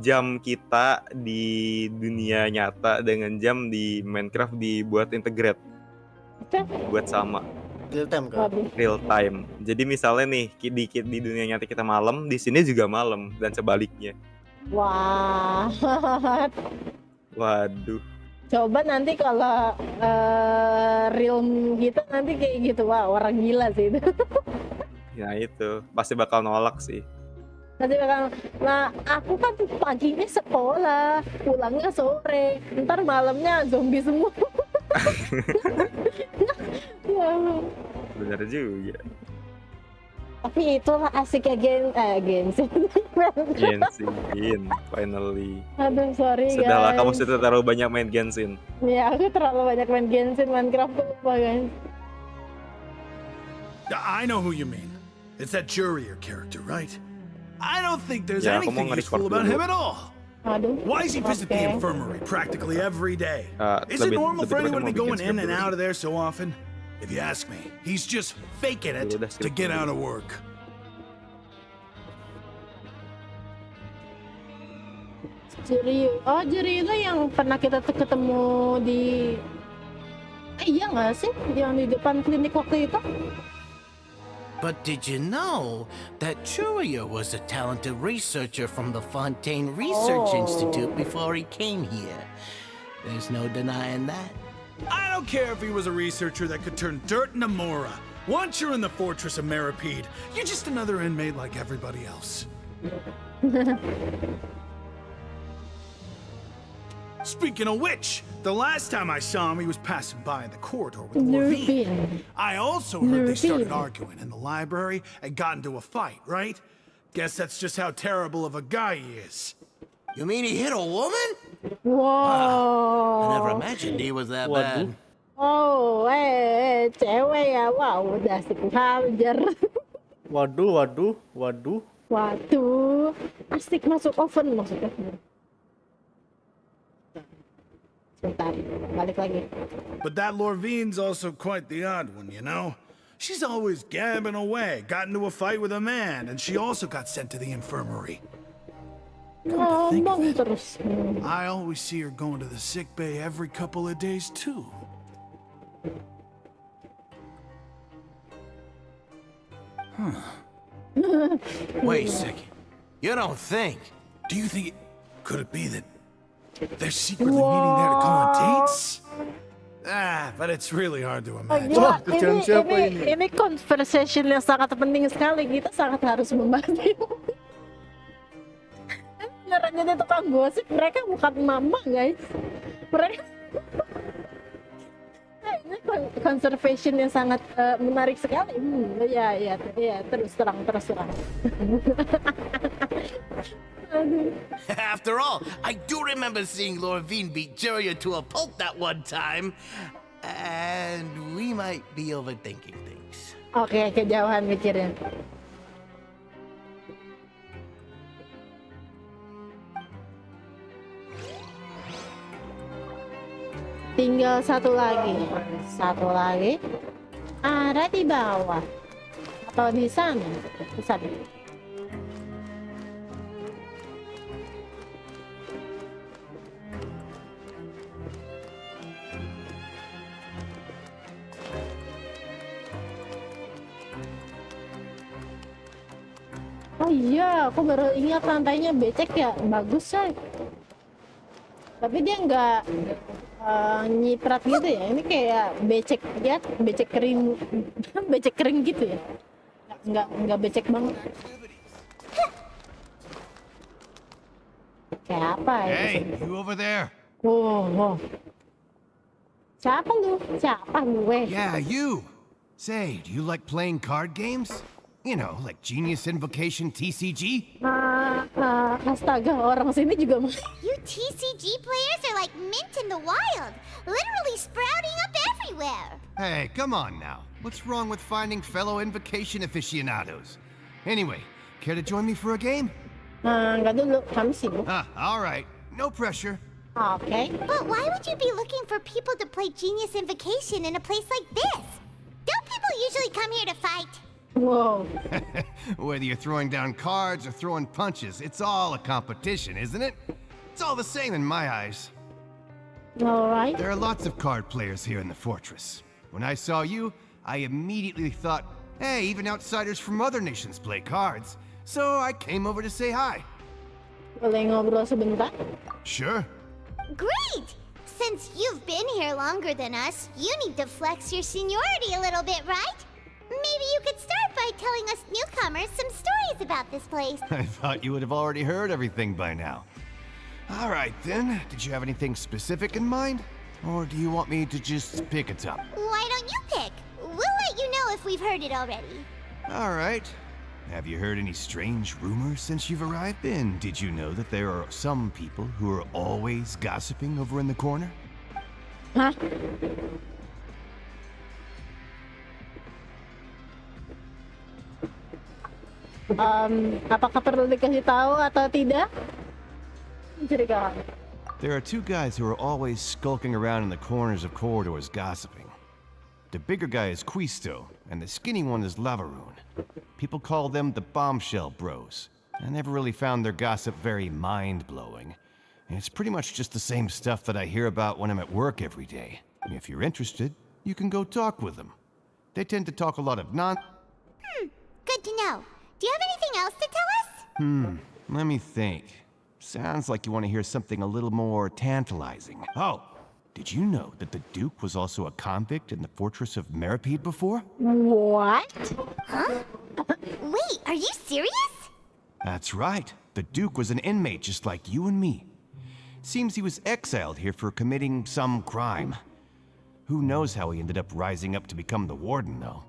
jam kita di dunia nyata dengan jam di Minecraft dibuat integrate, buat sama real time. Jadi misalnya nih di dunia nyata kita malam, di sini juga malam dan sebaliknya. Wah. Waduh. Coba nanti kalau realm kita nanti kayak gitu, wah orang gila sih itu. Ya itu pasti bakal nolak sih. Nanti bakal, nah aku kan paginya sekolah, pulangnya sore, ntar malamnya zombie semua. Bener juga. Tapi itulah asiknya Genshin. Genshin, finally. Aduh, sorry guys. Sudahlah, kamu sudah terlalu banyak main Genshin. Ya, aku terlalu banyak main Genshin, Minecraft tuh lupa guys. I know who you mean. It's that Jurier character, right? I don't think there's Ya, aku anything mau useful nge-record about dulu. him at all. Aduh. Why does he visit the Okay. infirmary practically every day? Is it normal for anyone to be going in and out of there so often? If you ask me, he's just faking it to get out of work. Juri itu yang pernah kita ketemu di iya nggak sih yang di depan klinik waktu itu? But did you know that Churia was a talented researcher from the Fontaine Research Institute before he came here? There's no denying that. I don't care if he was a researcher that could turn dirt into Mora. Once you're in the fortress of Meripede, you're just another inmate like everybody else. Speaking of which, the last time I saw him, he was passing by in the corridor with Lorvine. I also heard they started arguing in the library and got into a fight, right? Guess that's just how terrible of a guy he is. You mean he hit a woman? Wow. I never imagined he was that bad. Oh, cewek ya, wow, udah asik hajar. Waduh. Waduh, asik masuk oven maksudnya. Sebentar, balik lagi. But that Lorvine's also quite the odd one, you know? She's always gabbing away, got into a fight with a man, and she also got sent to the infirmary. Come to think of it, I always see her going to the sick bay every couple of days, too. Wait a second. You don't think? Do you think could it be that they're secretly meeting there to call on dates? But it's really hard to imagine. Wah, ini conversation yang sangat penting sekali. Kita sangat harus membahas ini. Beneran jadi tukang gosip, mereka bukan mama guys. Mereka ini conservation yang sangat menarik sekali. Ya, terus terang. After all, I do remember seeing Lorvine beat Jiraiya to a pulp that one time. And we might be overthinking things. Oke, kejauhan mikirnya. Tinggal satu lagi. Ada di bawah atau di sana? Di sana. Oh iya, aku baru ingat lantainya becek ya, bagus say. Tapi dia nggak nyiprat gitu ya, ini kayak becek ya, becek kering, becek kering gitu ya, nggak becek banget. Kayak apa ya? Hey, you over there? Oh. Siapa lu? Siapa gue? Yeah, you. Say, do you like playing card games? You know, like Genius Invocation TCG? Astaga, orang sini juga mau. You TCG players are like mint in the wild, literally sprouting up everywhere. Hey, come on now. What's wrong with finding fellow Invocation aficionados? Anyway, care to join me for a game? Nggak dulu, kami sibuk. All right. No pressure. Okay. But why would you be looking for people to play Genius Invocation in a place like this? Don't people usually come here to fight? Whoa. Whether you're throwing down cards or throwing punches, it's all a competition, isn't it? It's all the same in my eyes. All right. There are lots of card players here in the fortress. When I saw you, I immediately thought, hey, even outsiders from other nations play cards. So I came over to say hi. Boleh ngobrol sebentar? Sure. Great! Since you've been here longer than us, you need to flex your seniority a little bit, right? Maybe you could start by telling us newcomers some stories about this place. I thought you would have already heard everything by now. All right, then. Did you have anything specific in mind? Or do you want me to just pick it up? Why don't you pick? We'll let you know if we've heard it already. All right. Have you heard any strange rumors since you've arrived? And did you know that there are some people who are always gossiping over in the corner? Hah? Apakah perlu dikasih tahu atau tidak? Mencurigakan. There are two guys who are always skulking around in the corners of corridors gossiping. The bigger guy is Quisto, and the skinny one is Lavaroon. People call them the Bombshell Bros. I never really found their gossip very mind-blowing. And it's pretty much just the same stuff that I hear about when I'm at work every day. And if you're interested, you can go talk with them. They tend to talk a lot of Good to know. Do you have anything else to tell us? Let me think. Sounds like you want to hear something a little more tantalizing. Oh, did you know that the Duke was also a convict in the fortress of Meripede before? What? Huh? Wait, are you serious? That's right. The Duke was an inmate just like you and me. Seems he was exiled here for committing some crime. Who knows how he ended up rising up to become the warden, though.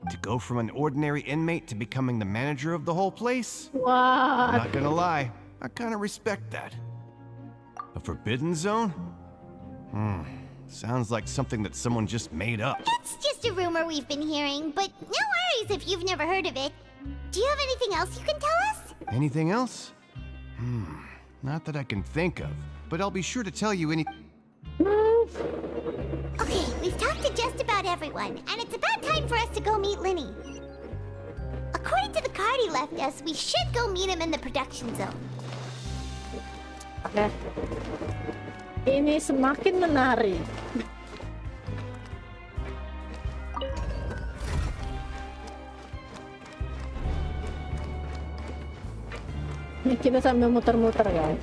To go from an ordinary inmate to becoming the manager of the whole place? Wow. I'm not gonna lie, I kinda respect that. A forbidden zone? Sounds like something that someone just made up. It's just a rumor we've been hearing, but no worries if you've never heard of it. Do you have anything else you can tell us? Anything else? Not that I can think of, but I'll be sure to tell you any... Okay, we've talked to just about about everyone, and it's about time for us to go meet Linny. According to the card he left us, we should go meet him in the production zone. Oke. Ini semakin menarik. Ini kita sambil muter-muter, guys.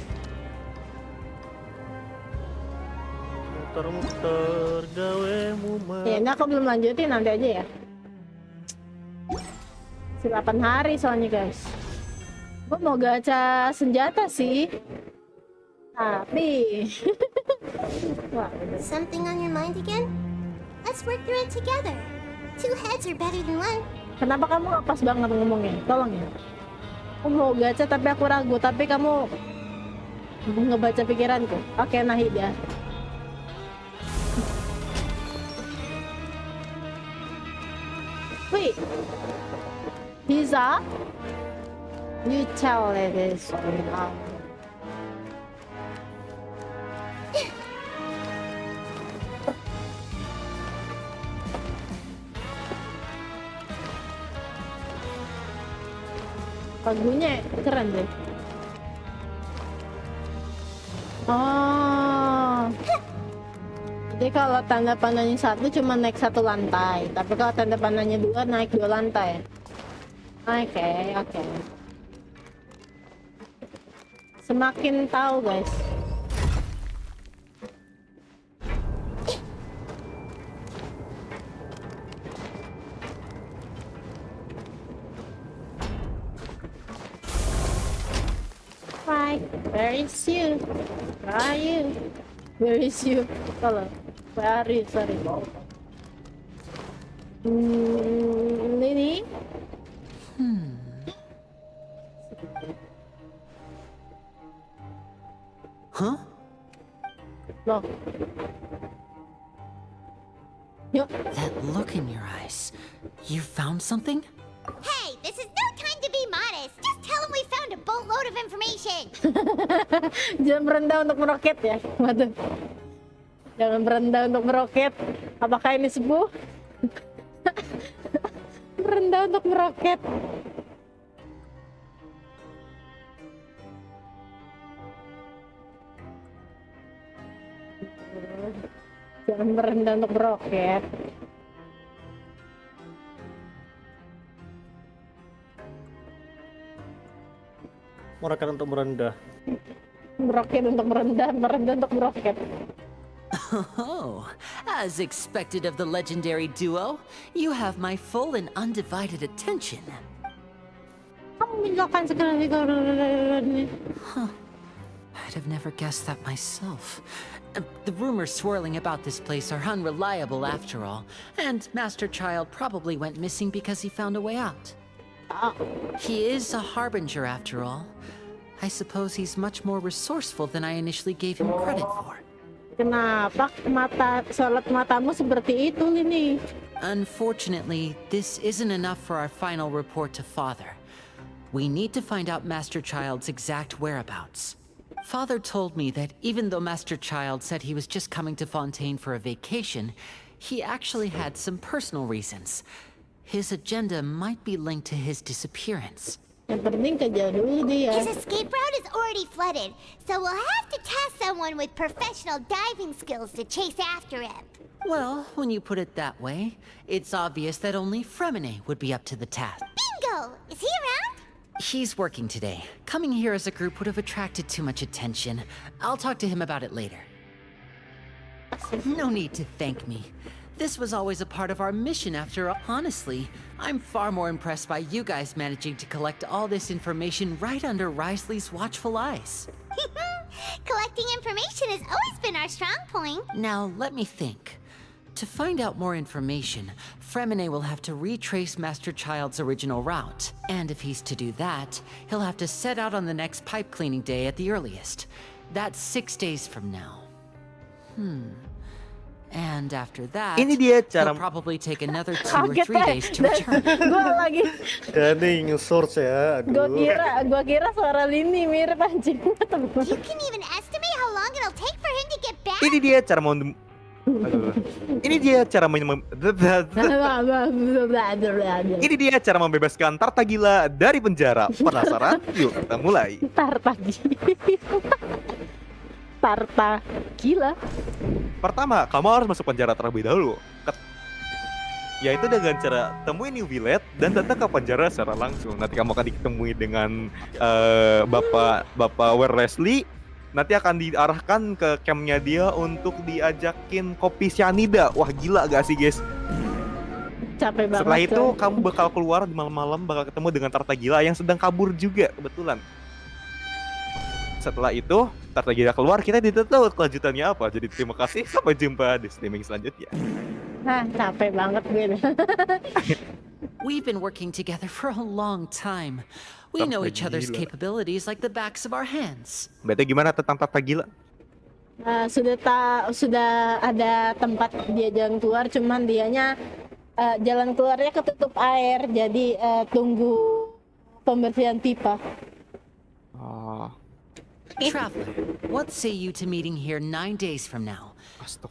Muter-muter gawe mumet. Ya, ini aku belum lanjutin, nanti aja ya. 8 hari soalnya, guys. Gue mau gacha senjata sih. Tapi Something on your mind again? Let's work through it together. 2 heads are better than 1. kenapa kamu nggak pas banget ngomongnya? Tolong ya. Aku mau gacha tapi aku ragu, tapi kamu ngebaca pikiranku. Oke, Nahida. Wait. Bisa? You tell it is now. Lagunya keren deh. Oh. Jadi kalau tanda panahnya 1 cuma naik 1 lantai, tapi kalau tanda panahnya 2 naik 2 lantai. Oke. Semakin tahu, guys. Right, where is you? Where are you? Where is you? Hello. Where are you? Sorry. Lini? Huh? Look. Yuk. That look in your eyes. You found something? Hey, this is no time to be modest. Just tell him we found a boatload of information. Jangan berendah untuk meroket ya. Waduh. Jangan berendah untuk meroket. Apakah ini sebuah? Berendah untuk meroket. Jangan berendah untuk meroket. Meroket untuk merendah. Meroket untuk merendah, merendah untuk meroket. Oh, as expected of the legendary duo, you have my full and undivided attention. Kamu meninggalkan segala ini. Huh. I'd have never guessed that myself. The rumors swirling about this place are unreliable after all, and Master Child probably went missing because he found a way out. He is a harbinger after all. I suppose he's much more resourceful than I initially gave him credit for. Kenapa sorot matamu seperti itu, Lini? Unfortunately, this isn't enough for our final report to Father. We need to find out Master Child's exact whereabouts. Father told me that even though Master Child said he was just coming to Fontaine for a vacation, he actually had some personal reasons. His agenda might be linked to his disappearance. Yang penting kejar dulu dia. His escape route is already flooded, so we'll have to task someone with professional diving skills to chase after him. Well, when you put it that way, it's obvious that only Fremine would be up to the task. Bingo! Is he around? He's working today. Coming here as a group would have attracted too much attention. I'll talk to him about it later. No need to thank me. This was always a part of our mission after all. Honestly, I'm far more impressed by you guys managing to collect all this information right under Risley's watchful eyes. Collecting information has always been our strong point. Now, let me think. To find out more information, Fremine will have to retrace Master Child's original route. And if he's to do that, he'll have to set out on the next pipe cleaning day at the earliest. That's 6 days from now. And after that, Ini dia he'll cara probably take another 2 or 3 days to return. Gua lagi. Jadi nge-source ya. Aduh. Gua kira suara Lini mirip anjing. You can even estimate how long it'll take for him to get back. Ini dia cara Ini dia cara Ini dia cara membebaskan Tarta Gila dari penjara. Penasaran? Yuk kita mulai. Tarta Gila. Pertama, kamu harus masuk penjara terlebih dahulu. Yaitu dengan cara temuin New Village dan datang ke penjara secara langsung. Nanti kamu akan ditemui dengan Bapak Leslie. Nanti akan diarahkan ke campnya dia untuk diajakin kopi cyanida. Wah gila gak sih guys? Capek banget. Setelah itu kamu bakal keluar di malam-malam, bakal ketemu dengan Tarta Gila yang sedang kabur juga kebetulan. Setelah itu Tarta Gila keluar, kita tidak tahu kelanjutannya apa. Jadi terima kasih, sampai jumpa di streaming selanjutnya. Capek banget gue. We've been working together for a long time. We know each other's Gila. capabilities like the backs of our hands. Berarti gimana tentang Tarta Gila? Sudah ada tempat dia jalan keluar, cuman dianya jalan keluarnya ketutup air, jadi tunggu pembersihan pipa. Traveler, what say you to meeting here 9 days from now?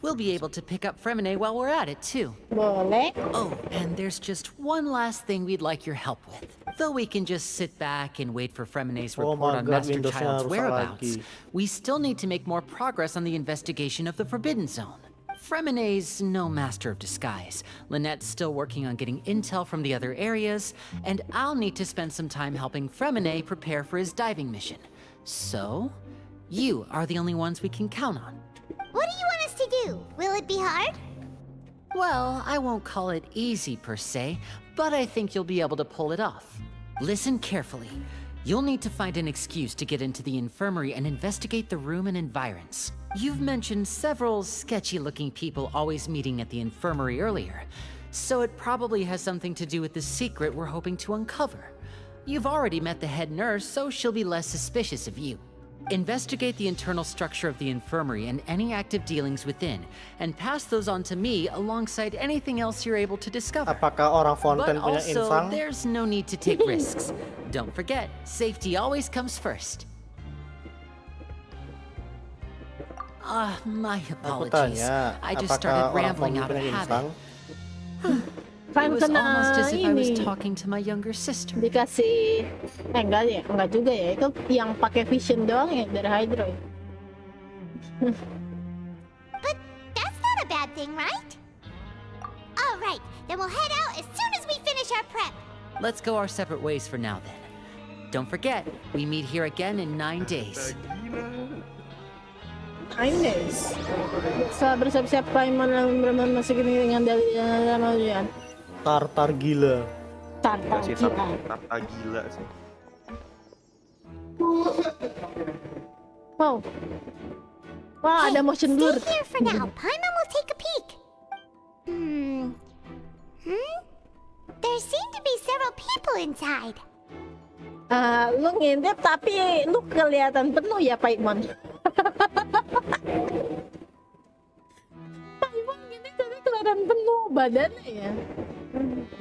We'll be able to pick up Fremine while we're at it too. Boleh. Oh, and there's just one last thing we'd like your help with. Though we can just sit back and wait for Fremine's report on Master Child's whereabouts, we still need to make more progress on the investigation of the Forbidden Zone. Fremine's no master of disguise. Lynette's still working on getting intel from the other areas, and I'll need to spend some time helping Fremine prepare for his diving mission. So, you are the only ones we can count on. What do you want us to do? Will it be hard? Well, I won't call it easy per se, but I think you'll be able to pull it off. Listen carefully. You'll need to find an excuse to get into the infirmary and investigate the room and environs. You've mentioned several sketchy-looking people always meeting at the infirmary earlier, so it probably has something to do with the secret we're hoping to uncover. You've already met the head nurse, so she'll be less suspicious of you. Investigate the internal structure of the infirmary and any active dealings within, and pass those on to me alongside anything else you're able to discover. Apakah orang Fontaine But punya also, insang? there's no need to take risks. Don't forget, safety always comes first. My Aku apologies. tanya, I just apakah started orang rambling Fontaine out of punya habit. insang? It was almost as if I was ini. talking to my younger sister. Dikasih enggak juga ya, itu yang pakai vision doang ya dari Hydro ya. But that's not a bad thing, right? All right, then we'll head out as soon as we finish our prep. Let's go our separate ways for now then. Don't forget, we meet here again in 9 days. Ines, bersiap-siap Paimon yang masih dengan dalil Tartar Gila. Tartar Sih, Gila. Tarta Gila sih. Wow. Wah, ada motion blur. Stay here for now. Paimon will take a peek. There seem to be several people inside. Lu ngintip tapi lu kelihatan penuh ya Paimon. Paimon ngintip tapi kelihatan penuh badannya ya.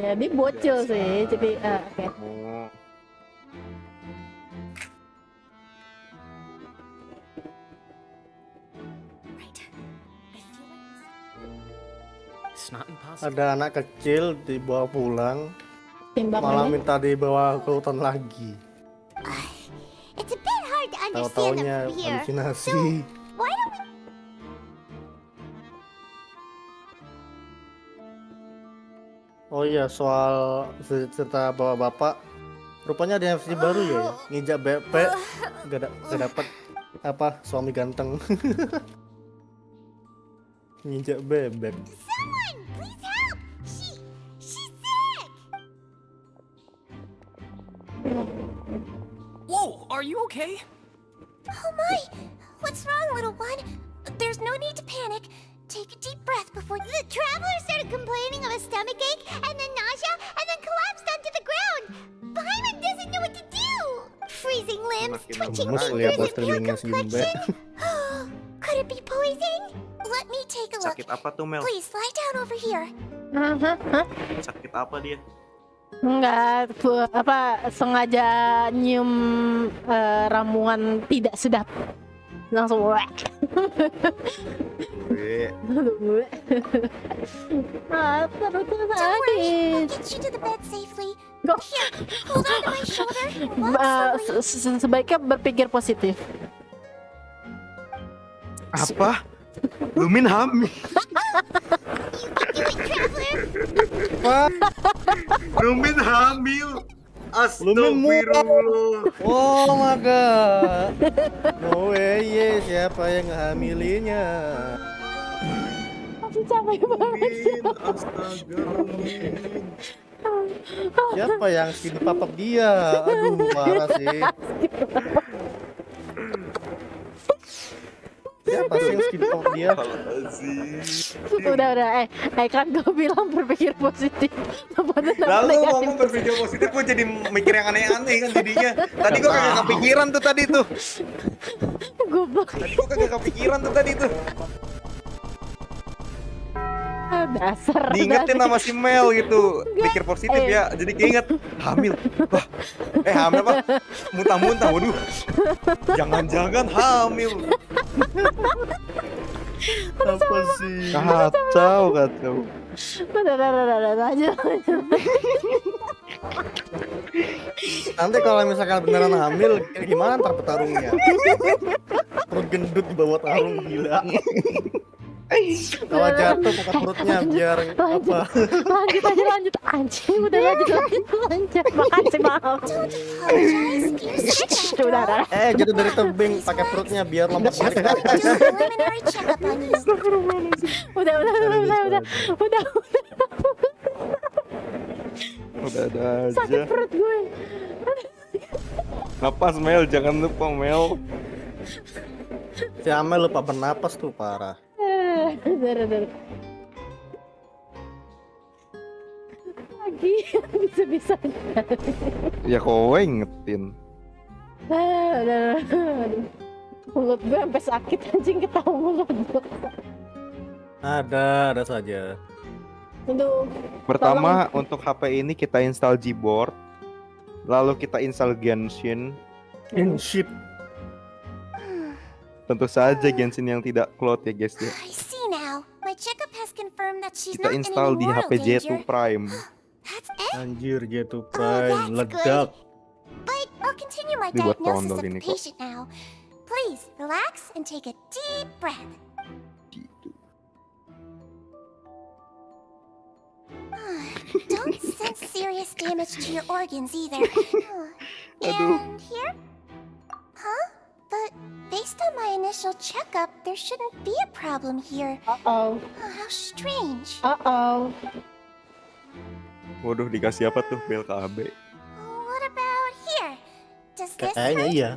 Ya dia bocil sih, jadi oke. Ada anak kecil dibawa pulang, malah Timbangannya? minta dibawa ke hutan lagi. It's a bit hard to understand them Tahu-taunya from here. halusinasi. Why don't we... Oh iya, soal cerita bapak-bapak, rupanya ada versi baru ya, nginjak BP, gak dapet apa suami ganteng. Nginjak bebek. Someone, please help! She's sick! Whoa, are you okay? Oh my! What's wrong, little one? There's no need to panic. Take a deep breath before... The traveler started complaining of a stomachache, and then nausea, and then collapsed onto the ground! Paimon doesn't know what to do! Freezing limbs, twitching Gemes fingers, lihat buat and pale streamingnya si Jimbe. complexion! Could it be poison? Let me take a look. Sakit apa tuh Mel? Please, lie down over here. Sakit apa dia? Enggak, sengaja nyium ramuan tidak sedap. langsung wek. Terus Don't worry, I'll sakit. get you to the bed safely. Go. Here, hold on to my shoulder and walk slowly. Sebaiknya berpikir positif. Apa? Lumin hamil. Lumin hamil. Astagfirullah. Oh my god. No way, siapa yang ngehamilinya? Masih capek banget. Astaga, Lumin. Siapa yang skin papap dia? Aduh, parah sih. Siapa sih yang skin papap dia? Udah, kan gue bilang berpikir positif. Lalu ngomong berpikir positif, gue jadi mikir yang aneh-aneh kan jadinya. Tadi gue kagak kepikiran tuh tadi tuh. Goblok. Tadi gue kagak kepikiran tuh tadi tuh. Dasar. Diingetin sama si Mel gitu, pikir positif ya. Jadi keinget hamil. Wah, hamil apa? Muntah-muntah. Waduh. Jangan-jangan hamil. Apa sih? Kacau. Udah, aja. Nanti kalau misalkan beneran hamil, gimana ntar petarungnya? Perut gendut di bawah tarung, gila. Kalau jatuh buka perutnya biar apa? Lanjut. Anjing, udah lanjut. Makasih, maaf. Udah. Jatuh dari tebing pakai perutnya biar lompat balik. Preliminary checkup on you. Udah. Udah ada Sakit aja. perut gue. Napas Mel, jangan lupa Mel. Si Amel lupa bernapas tuh parah. Udah. Lagi bisa-bisa. Ya kowe ingetin. Udah. Mulut gue sampai sakit anjing, ketawa mulut gue. Ada saja. Aduh. Pertama untuk HP ini kita install Gboard, lalu kita install Genshin. Genshin. Tentu saja Genshin yang tidak cloud ya guys ya. I see now. My checkup has confirmed that she's Kita not in install any di moral HP J2 danger. Prime. That's it? Anjir, J2 Oh, Prime that's meledak. But I'll continue my Ini buat diagnosis tondol of ini the kok. patient now. Please relax and take a deep breath. Don't sense serious damage to your organs either. And here? Huh? But based on my initial checkup, there shouldn't be a problem here. Uh-oh. How strange. Uh-oh. Waduh, dikasih apa tuh BLKB? What about here? Does this Kayaknya hurt? iya.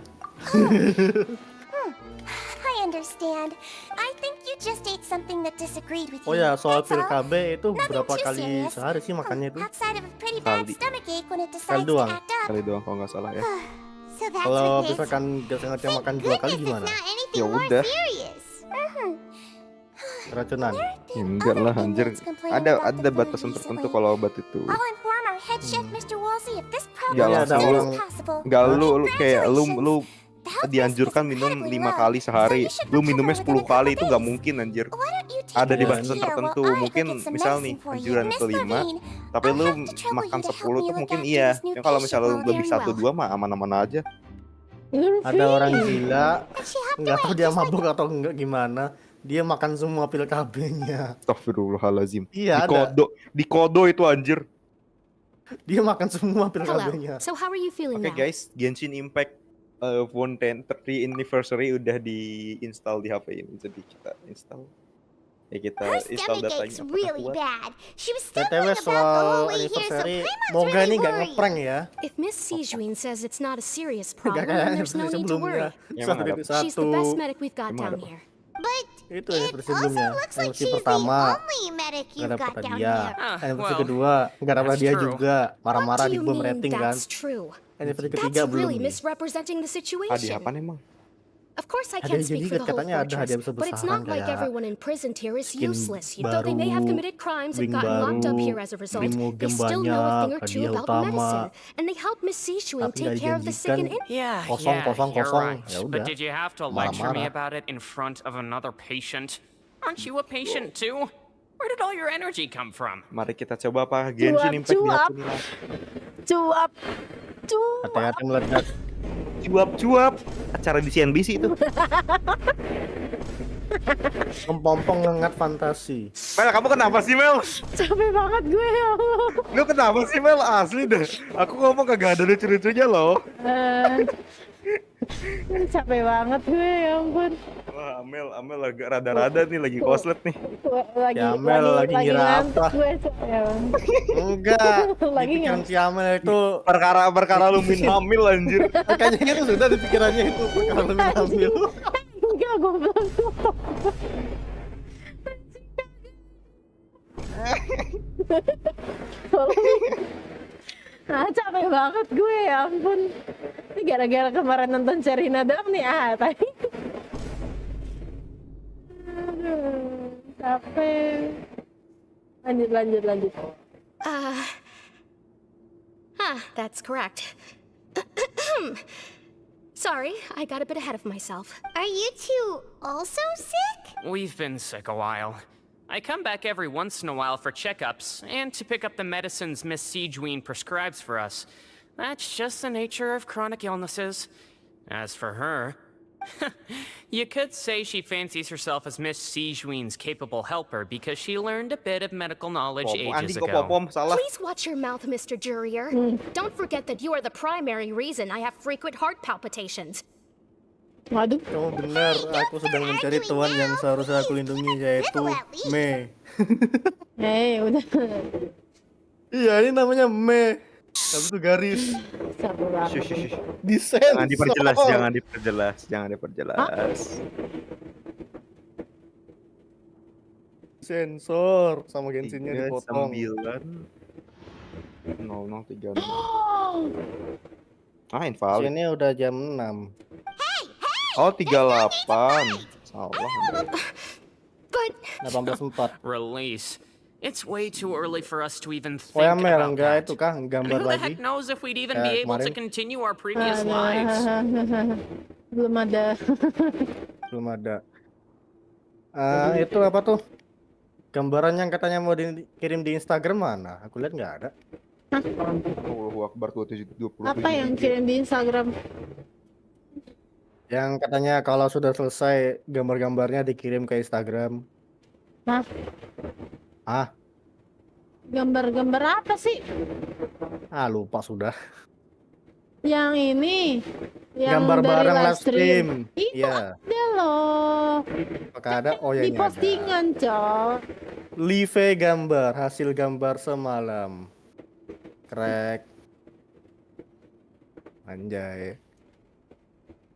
I understand. I think you just ate something that disagreed with Oh you. ya, soal That's pil all. KB itu Nothing berapa too kali serious. sehari sih makannya itu? Outside of a pretty bad Kali. stomachache when it Kali decides to doang. act up. Kali doang kalau nggak salah ya. So that's Kalau what it is. misalkan gak sengaja makan 2 kali gimana? Anything Ya more udah. serious. Keracunan. Ya, enggak lah anjir. Ada batasan tertentu kalau obat itu. I'll inform our head chef, Mr. Woolsey, if this problem Enggak is langsung as lu. soon as possible. Enggak lu kayak lu dianjurkan minum 5 kali sehari. Lu minumnya 10 kali itu nggak mungkin anjir. Ada di batasan tertentu. Mungkin misal nih anjuran kelima, tapi lu makan 10 tuh mungkin iya. Ya kalau misalnya lu lebih 1-2 mah aman-aman aja. Ada orang gila, nggak tahu dia mabuk atau enggak gimana. Dia makan semua pil KB-nya. Astagfirullahalazim. Iya, Di kodo itu anjir. Dia makan semua pil Hello. KB-nya. So how are you feeling Oke now? guys, Genshin Impact Fontaine 30 Anniversary udah di-install di HP ini. Jadi kita install. Ya kita Her install stomach datanya aches apakah really kuat. bad. She was BTW stumbling about the soal whole way here, so anniversary, Paimon's moga really ini gak worried. ngeprank ya. If Miss Sijuin says it's not a serious Gak problem, kayak then there's no anniversary need to worry. sebelumnya. Emang ada. She's the best medic we've got Emang down ada. here. But Itu anniversary sebelumnya. looks like Anniversary she's the pertama only medic gak you've dapet got down hadiah. here. Anniversary well, kedua gak dapet that's hadiah true. juga. Marah-marah What do di you bom mean rating kan. that's true? Anniversary That's ketiga belum really nih. misrepresenting the Hadiah situation. apa emang? Of course I Hadiah can't speak for the whole katanya ada hadiah fortress, but it's not besar-besaran like kayak everyone imprisoned here is skin useless. Though they may have baru, committed crimes and ring gotten locked up baru, here as a result, remove they game still know a thing banyak, or two hadiah about utama. medicine, and they help Miss Sijun Tapi take nggak care of the sick and dijanjikan. in. Yeah, Kosong, kosong, you're kosong. right. Ya But udah. did you have to lecture me Marah-marah. about it in front of another patient? Aren't you a patient too? Where did all your energy come from? Mari kita coba apa Genshin Impact di akun ini. Cuap. Hati-hati meledak. Cuap. Acara di CNBC itu. Mempompong ngengat fantasi. Mel, kamu kenapa sih Mel? Capek banget gue ya Allah. Lu kenapa sih Mel? Asli deh. Aku ngomong kagak ada lucu-lucunya loh. Capek banget gue, ya ampun. Wah, Amel agak rada-rada nih lagi koslet nih. Ya, Amel lagi ngira ngantuk apa? gue, ya. Enggak. Lagi Pikiran ngantuk. si Amel itu Perkara lu min hamil anjir. kayaknya itu sudah di pikirannya itu perkara lu min hamil. Enggak, gue belum tutup. Capek banget gue, ya ampun. Ini gara-gara kemarin nonton Sherina Dam nih, tadi. Aduh, capek. Lanjut. That's correct. Sorry, I got a bit ahead of myself. Are you two also sick? We've been sick a while. I come back every once in a while for checkups and to pick up the medicines Miss Sijun prescribes for us. That's just the nature of chronic illnesses. As for her, you could say she fancies herself as Miss Sijun's capable helper because she learned a bit of medical knowledge ages ago. Please watch your mouth, Mr. Jurier. Don't forget that you are the primary reason I have frequent heart palpitations. Waduh. Kamu benar, aku sedang mencari tuan yang seharusnya aku lindungi, yaitu Mei. Udah. Iya, ini namanya Mei. Habis itu garis. Disensor. Jangan diperjelas. Sensor sama Genshinnya dipotong. 9 0036. Invalid. Ini udah jam 6. Oh, 38. Salah. But 18.4. release. It's way too early for us to even think Oh ya Mel, about enggak that. itu kah gambar Who the lagi? heck knows if we'd even Ya, be able to kemarin. continue our previous lives? Belum ada. Belum ada. Itu apa tuh? Gambaran yang katanya mau dikirim di Instagram mana? Aku lihat nggak ada. Allahu Akbar 27. Apa yang kirim di Instagram? Yang katanya kalau sudah selesai gambar-gambarnya dikirim ke Instagram. Gambar-gambar apa sih? Lupa sudah. Yang ini. Yang Gambar dari bareng live stream. Itu Iya. ada loh. Apakah ada? Oh ya Di ini ada. postingan, Cok. Live gambar, hasil gambar semalam. Krek. Anjay.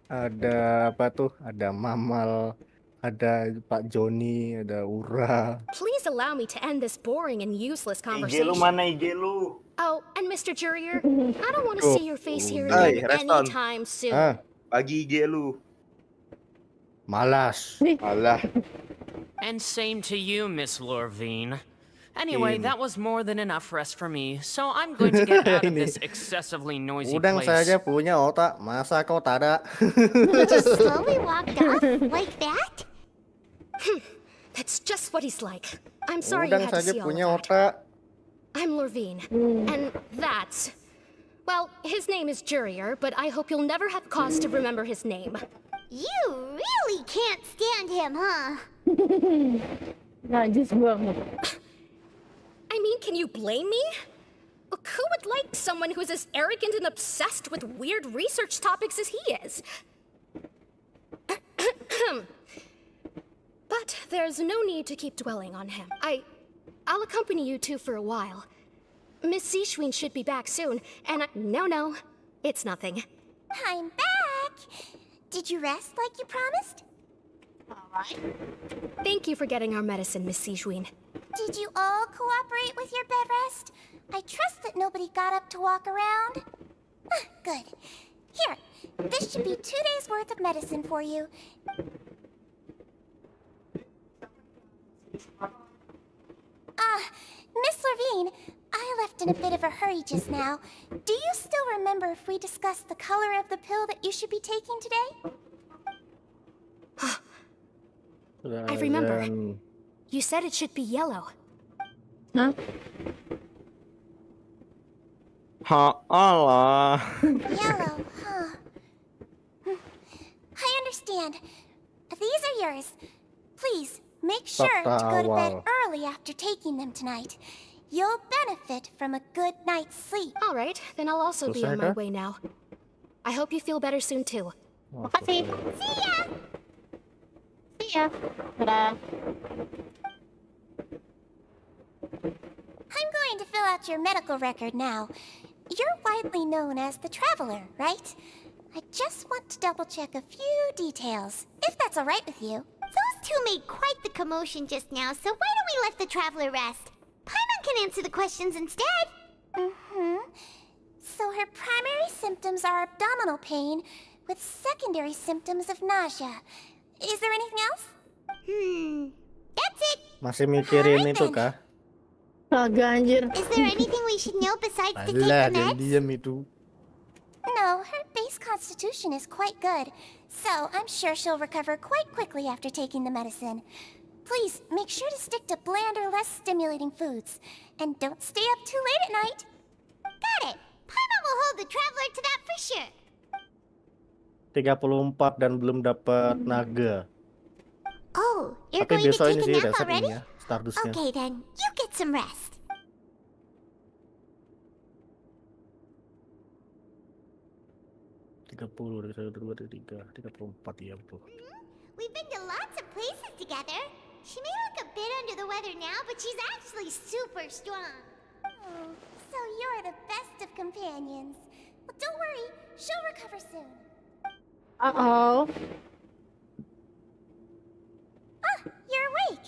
Ada apa tuh? Ada Mamal, ada Pak Joni, ada Ura. Please allow me to end this boring and useless IG conversation. lu mana IG lu? Oh, and Mr. Jurier, I don't want to Oh. see your face here Hey, again Reston. anytime soon. Bagi IG lu. Malas. Alah. And same to you, Miss Lorvine. Anyway, that was more than enough rest for me, so I'm going to get out of Ini. this excessively noisy Udang place. saja punya otak, masa kau tak ada? He just slowly walked off like that? That's just what he's like. I'm sorry Udang you had to saja see all punya of that. otak. I'm Lorvine, and that's... Well, his name is Jurier, but I hope you'll never have cause to remember his name. You really can't stand him, huh? Najis banget. I mean, can you blame me? Who would like someone who's as arrogant and obsessed with weird research topics as he is? But there's no need to keep dwelling on him. I'll accompany you two for a while. Miss Sijun should be back soon, and no, it's nothing. I'm back! Did you rest like you promised? Thank you for getting our medicine, Miss Sijun. Did you all cooperate with your bed rest? I trust that nobody got up to walk around. Good. Here, this should be 2 days worth of medicine for you. Miss Levine, I left in a bit of a hurry just now. Do you still remember if we discussed the color of the pill that you should be taking today? I remember. You said it should be yellow. Hah? Allah. Yellow, huh? I understand. These are yours. Please, make sure to go to bed early after taking them tonight. You'll benefit from a good night's sleep. All right, then I'll also be on my way now. I hope you feel better soon too. Makasih. See ya! See ya. Dadah. I'm going to fill out your medical record now. You're widely known as the Traveler, right? I just want to double-check a few details, if that's all right with you. Those two made quite the commotion just now, so why don't we let the Traveler rest? Paimon can answer the questions instead. So her primary symptoms are abdominal pain, with secondary symptoms of nausea. Is there anything else? That's it. Masih mikirin itu kah? Agak anjir. Is there anything we should know besides to take Alah, the meds? diam itu. No, her base constitution is quite good, so I'm sure she'll recover quite quickly after taking the medicine. Please, make sure to stick to bland or less stimulating foods. And don't stay up too late at night. Got it. Paimon will hold the Traveler to that for sure. 34 dan belum dapat naga. Oh, you're Tapi going to besok take ini a sih nap reset already? ini ya, Stardustnya. Okay then, you get some rest. ya betul. We've been to lots of places together. She may look a bit under the weather now, but she's actually super strong. Oh, so you're the best of companions. Well, don't worry, she'll recover soon. Uh-oh. Ah, you're awake.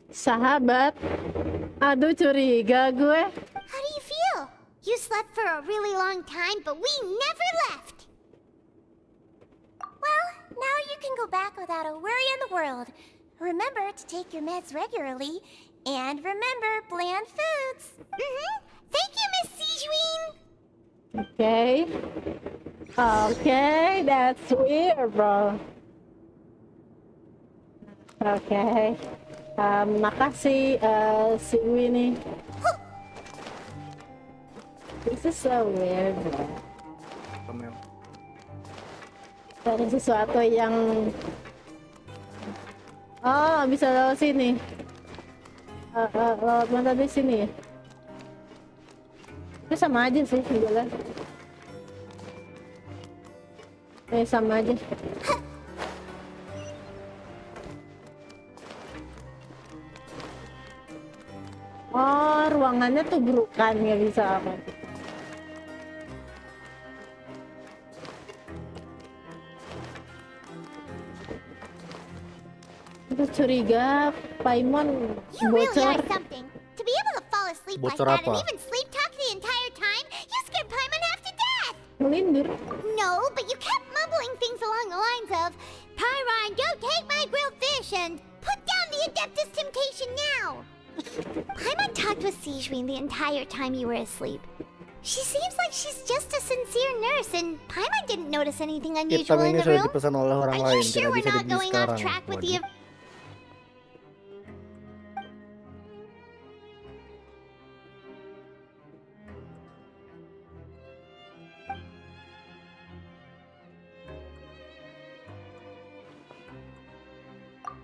Sahabat. Aduh, curiga gue. How do you feel? You slept for a really long time, but we never left. Well, now you can go back without a worry in the world. Remember to take your meds regularly, and remember bland foods. Thank you, Miss Sijuin. Okay. Okay, that's weird, bro. Okay. Makasih, si Winnie. This is so weird, bro. Ada sesuatu yang... Oh, bisa lewat sini. Lewat mana di sini ya? Itu sama aja sih, jalan. Sama aja. Oh, ruangannya tuh burukan, nggak bisa apa. Itu curiga Paimon You really bocor. are something. To be able to fall asleep like Bocor that and apa? even sleep talk the entire time, you scared Paimon half to death. Melindur. No, but you kept mumbling things along the lines of, Pyron, don't take my grilled fish, and put down the Adeptus Temptation now. Paimon talked with Sijuin the entire time you were asleep. She seems like she's just a sincere nurse, and Paimon didn't notice anything unusual Hitam in ini the sudah room. dipesan oleh orang Are lain, you sure tidak we're bisa not dibeli going off sekarang. track with the... Waduh.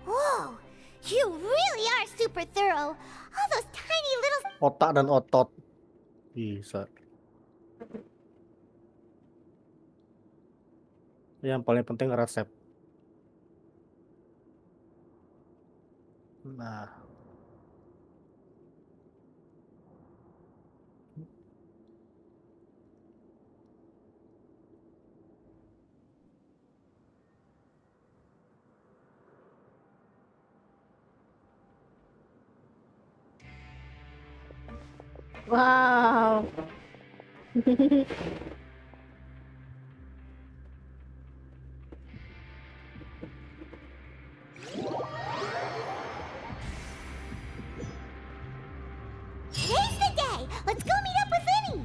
Whoa, you really are super thorough. All those tiny little... Otak dan otot. Bisa. Yang paling penting resep. Nah. Wow. Today's the day! Let's go meet up with Vinny!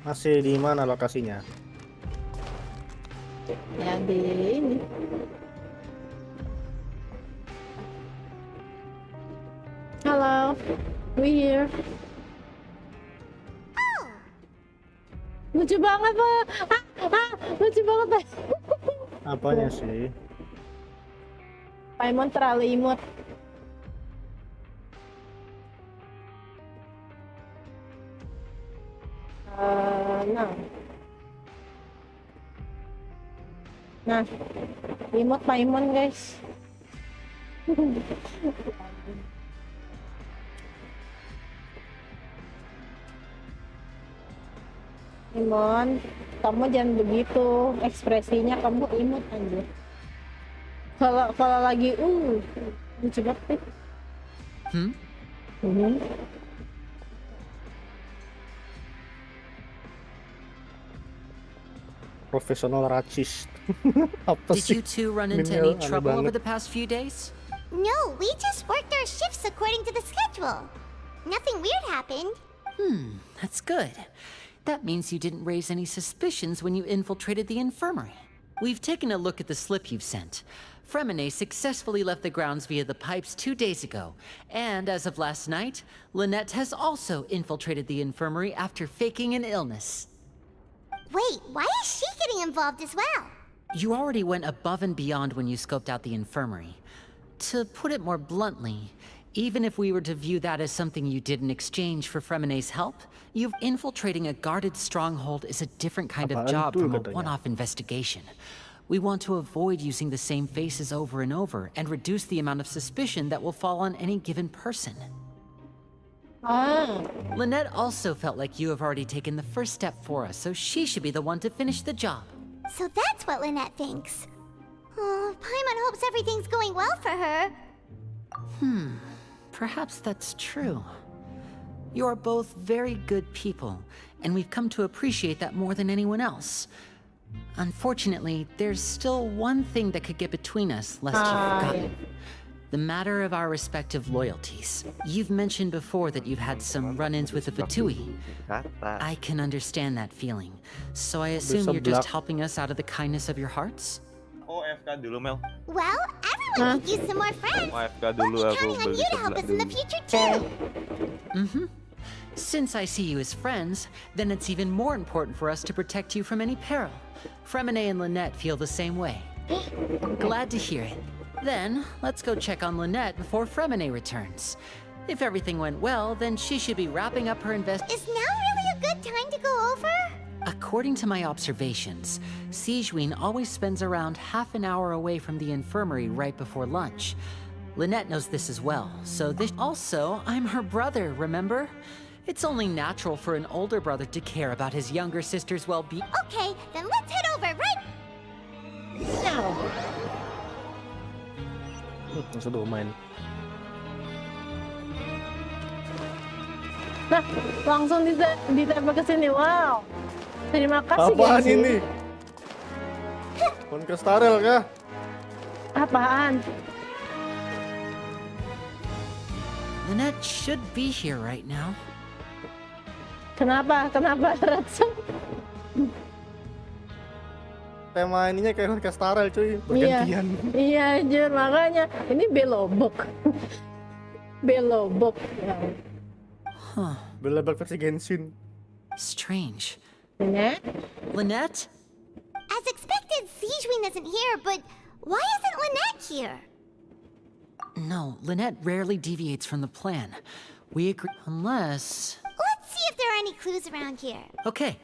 Masih di mana lokasinya? Ya di ini. Hello, we here. Lucu banget, Pak. Lucu banget, Pak. Apanya sih? Paimon terlalu imut. Nah, imut Paimon, guys. Paimon, kamu jangan begitu. Ekspresinya kamu imut anjir. Kalau lagi lucu banget. Professional racist. Did you two run into any trouble over the past few days? No, we just worked our shifts according to the schedule. Nothing weird happened. That's good. That means you didn't raise any suspicions when you infiltrated the infirmary. We've taken a look at the slip you've sent. Fremine successfully left the grounds via the pipes 2 days ago, and as of last night, Lynette has also infiltrated the infirmary after faking an illness. Wait, why is she getting involved as well? You already went above and beyond when you scoped out the infirmary. To put it more bluntly, even if we were to view that as something you did in exchange for Fremine's help, infiltrating a guarded stronghold is a different kind of job from a one-off investigation. We want to avoid using the same faces over and over and reduce the amount of suspicion that will fall on any given person. Lynette also felt like you have already taken the first step for us, so she should be the one to finish the job. So that's what Lynette thinks. Oh, Paimon hopes everything's going well for her. Perhaps that's true. You're both very good people, and we've come to appreciate that more than anyone else. Unfortunately, there's still one thing that could get between us, lest you've forgotten. The matter of our respective loyalties. You've mentioned before that you've had some run-ins with the Fatui. I can understand that feeling. So I assume you're just helping us out of the kindness of your hearts? Oh, FK dulu, Mel. Well, everyone could use some more friends. FK dulu, We'll be aku counting on beli you to help us in the future too. Since I see you as friends, then it's even more important for us to protect you from any peril. Fremine and Lynette feel the same way. Glad to hear it. Then, let's go check on Lynette before Fremine returns. If everything went well, then she should be wrapping up her Is now really a good time to go over? According to my observations, Sijuin always spends around half an hour away from the infirmary right before lunch. Lynette knows this as well, so this... Also, I'm her brother, remember? It's only natural for an older brother to care about his younger sister's well-being. Okay, then let's head over right now. Sudah main. Nah, langsung ditembak ke sini. Wow. Terima kasih, Apaan Genshin. ini? Konkestarel kah? Apaan? Lynette should be here right now. Kenapa Ratsu? Tema ininya kayak Konkestarel cuy, bergantian. Iya anjir, makanya ini belobok. Belobok. Belobok versi Genshin. Strange. Lynette? As expected, Sijuin isn't here, but why isn't Lynette here? No, Lynette rarely deviates from the plan. We agree unless... Let's see if there are any clues around here. Okay.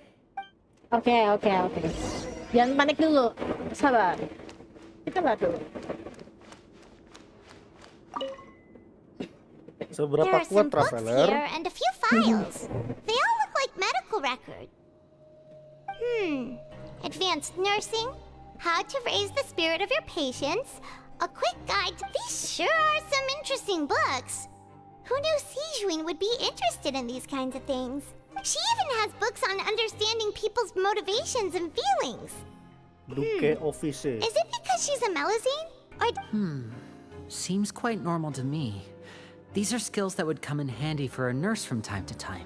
Oke. Jangan panik dulu. Sabar. Kita lihat dulu. Seberapa There are some kuat books Traveler? here and a few files. They all look like medical records. Advanced nursing, how to raise the spirit of your patients, a quick guide to... These sure are some interesting books. Who knew Sijwin would be interested in these kinds of things? She even has books on understanding people's motivations and feelings. Duke Office. Is it because she's a Melusine? Or Seems quite normal to me. These are skills that would come in handy for a nurse from time to time.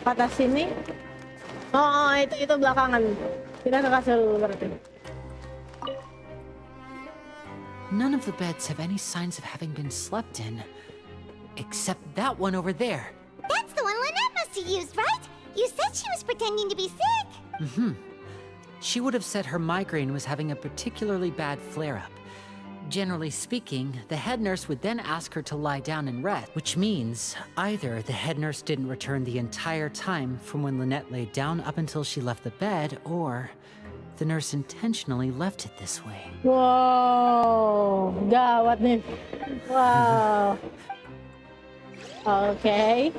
Kata sini. Oh, itu belakangan. Kita ke kasur dulu berarti. None of the beds have any signs of having been slept in, except that one over there. That's the one Lynette must have used, right? You said she was pretending to be sick. She would have said her migraine was having a particularly bad flare-up. Generally speaking, the head nurse would then ask her to lie down and rest, which means either the head nurse didn't return the entire time from when Lynette laid down up until she left the bed, or the nurse intentionally left it this way. Wow, gawat nih. Wow. Okay,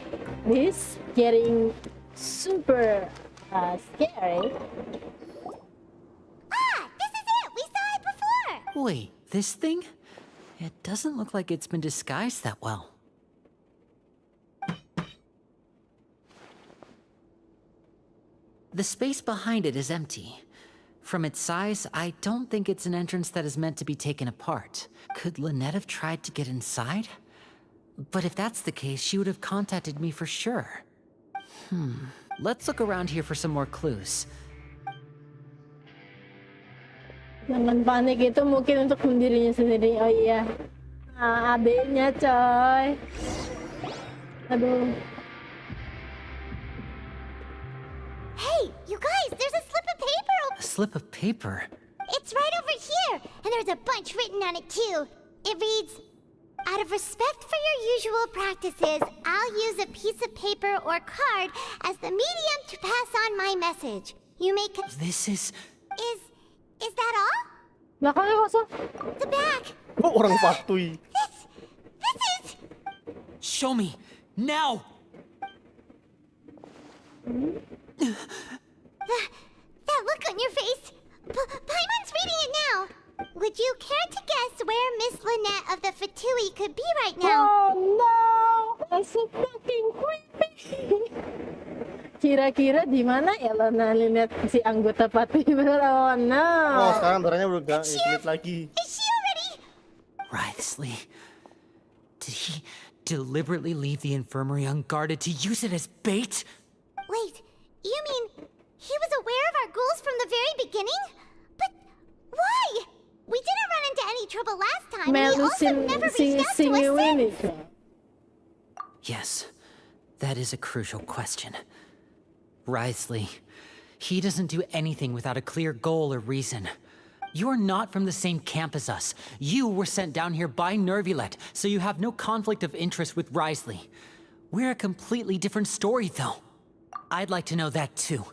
this getting super scary. This is it! We saw it before! Wait, this thing? It doesn't look like it's been disguised that well. The space behind it is empty. From its size, I don't think it's an entrance that is meant to be taken apart. Could Lynette have tried to get inside? But if that's the case, she would have contacted me for sure. Let's look around here for some more clues. Jangan panik, itu mungkin untuk dirinya sendiri. Oh iya. Adiknya coy. Aduh. Hey, you guys, there's a slip of paper. A slip of paper? It's right over here, and there's a bunch written on it too. It reads, "Out of respect for your usual practices, I'll use a piece of paper or card as the medium to pass on my message. You may This is... Is that all? Belakangnya kosong. The back. Oh, orang patuy. This is... Show me! Now! That look on your face. Paimon's reading it now. Would you care to guess where Miss Lynette of the Fatui could be right now? Oh no, that's so fucking creepy. Kira-kira di mana ya Lona lihat si anggota Fatui? Oh no. Oh, sekarang darahnya udah gak ikut lagi. Is she already? Writhely. Did he deliberately leave the infirmary unguarded to use it as bait? Wait, you mean he was aware of our goals from the very beginning? But why? We didn't run into any trouble last time. And he also never reached out to us since. Yes, that is a crucial question. Writhely, he doesn't do anything without a clear goal or reason. You're not from the same camp as us. You were sent down here by Nervulet, so you have no conflict of interest with Writhely. We're a completely different story, though. I'd like to know that, too.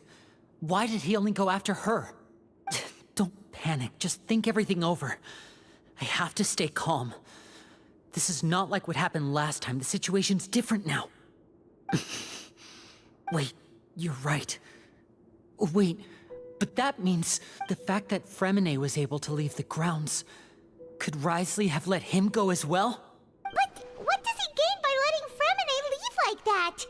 Why did he only go after her? Don't panic, just think everything over. I have to stay calm. This is not like what happened last time. The situation's different now. Wait, you're right. Wait, but that means the fact that Fremine was able to leave the grounds. Could Writhely have let him go as well? But what does he gain by letting Fremine leave like that?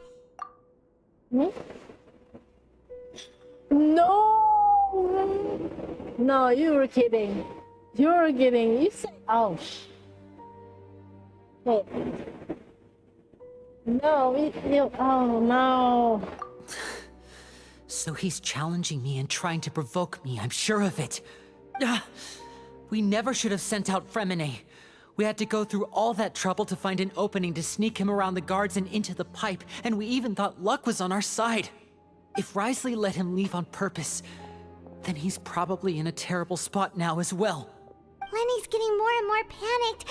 No, you were kidding. You were kidding. You said, oh, wait. No, oh no. So he's challenging me and trying to provoke me, I'm sure of it. We never should have sent out Fremine. We had to go through all that trouble to find an opening to sneak him around the guards and into the pipe, and we even thought luck was on our side. If Writhely let him leave on purpose, then he's probably in a terrible spot now as well. Lenny's getting more and more panicked.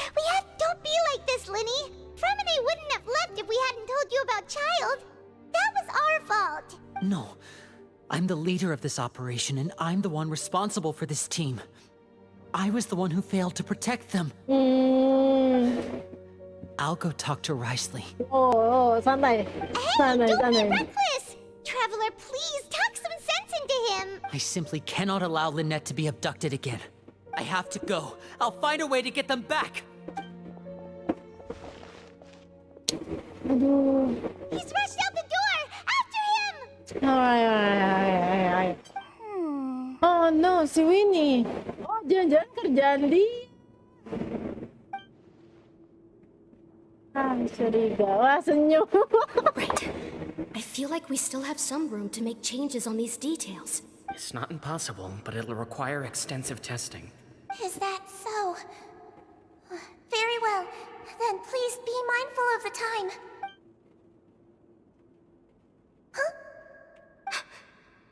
Don't be like this, Lenny. Fremine wouldn't have left if we hadn't told you about Child. That was our fault. No, I'm the leader of this operation, and I'm the one responsible for this team. I was the one who failed to protect them. I'll go talk to Risley. Oh, santai. Santai, Don't be santai. reckless! Traveler, please talk some sense into him! I simply cannot allow Lynette to be abducted again. I have to go. I'll find a way to get them back. Aduh. He's rushed out the door! After him! Alright. Oh no, si Winnie. Oh, jangan-jangan kerjaan dia. Curiga. Wah, senyum. Right. I feel like we still have some room to make changes on these details. It's not impossible, but it'll require extensive testing. Is that so? Very well. Then please be mindful of the time. Huh?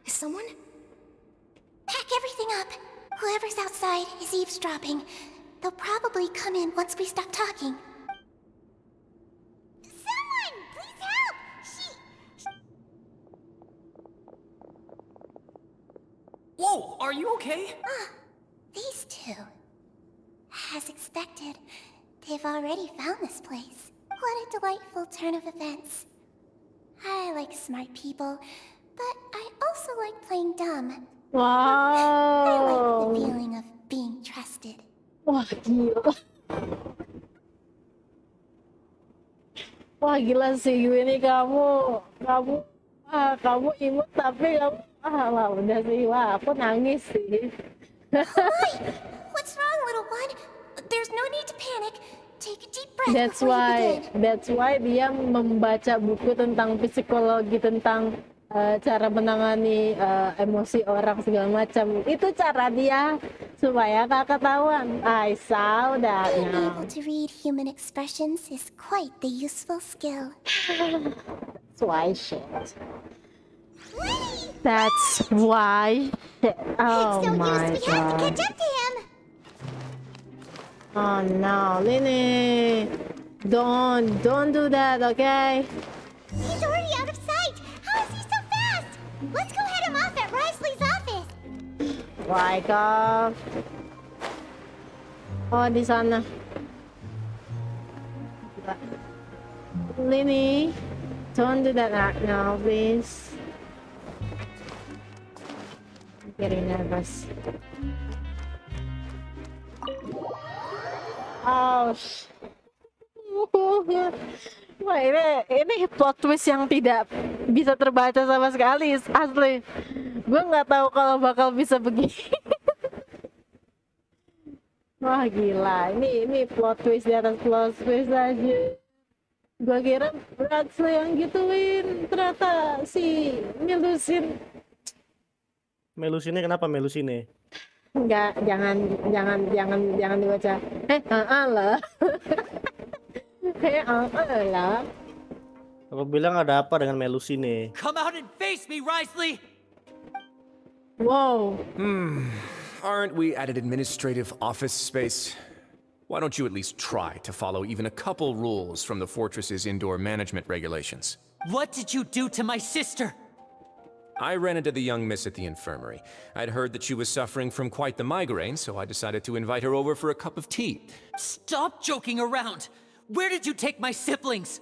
Is someone? Pack everything up. Whoever's outside is eavesdropping. They'll probably come in once we stop talking. Someone! Please help! Whoa, are you okay? These two. As expected, they've already found this place. What a delightful turn of events. I like smart people, but I also like playing dumb. I Wow. like the feeling of being trusted. Wah, gila. Wah, gila sih ini kamu imut tapi kamu wah udah sih, wah aku nangis sih. What's wrong, little one? There's no need to panic. Take a deep breath That's before you begin. why dia membaca buku tentang psikologi tentang cara menangani emosi orang segala macam. Itu cara dia supaya gak ketahuan. I saw that Being now. able to read human expressions is quite the useful skill. That's why shit. That's why shit. Oh It's no my use, we have to god. catch up to him. Oh no, Lini. Don't do that, okay? He's already out of sight. How is he so fast? Let's go head him off at Risley's office. Right off. Oh, di sana. Lini, don't do that right now, please. I'm getting nervous. Oh, wah ini plot twist yang tidak bisa terbaca sama sekali, asli. Gue nggak tahu kalau bakal bisa begini. Wah gila, ini plot twist di atas plot twist aja. Gue kira Bradley yang gituin, ternyata si Melusine kenapa Melusine? Enggak, jangan dibaca. Lah. Lah. Aku bilang ada apa dengan Melusine? Come out and face me, Risley! Whoa. Aren't we at an administrative office space? Why don't you at least try to follow even a couple rules from the fortress's indoor management regulations? What did you do to my sister? I ran into the young miss at the infirmary. I'd heard that she was suffering from quite the migraine, so I decided to invite her over for a cup of tea. Stop joking around! Where did you take my siblings?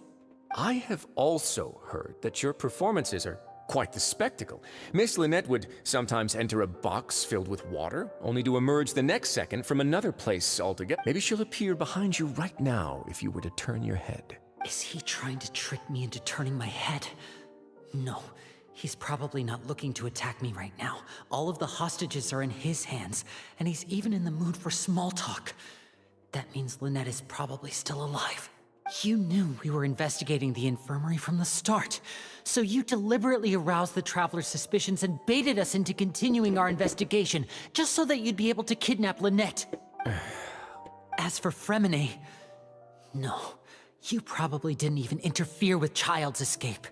I have also heard that your performances are quite the spectacle. Miss Lynette would sometimes enter a box filled with water, only to emerge the next second from another place altogether. Maybe she'll appear behind you right now if you were to turn your head. Is he trying to trick me into turning my head? No. He's probably not looking to attack me right now. All of the hostages are in his hands, and he's even in the mood for small talk. That means Lynette is probably still alive. You knew we were investigating the infirmary from the start, so you deliberately aroused the Traveler's suspicions and baited us into continuing our investigation, just so that you'd be able to kidnap Lynette. As for Fremine, no, you probably didn't even interfere with Child's escape.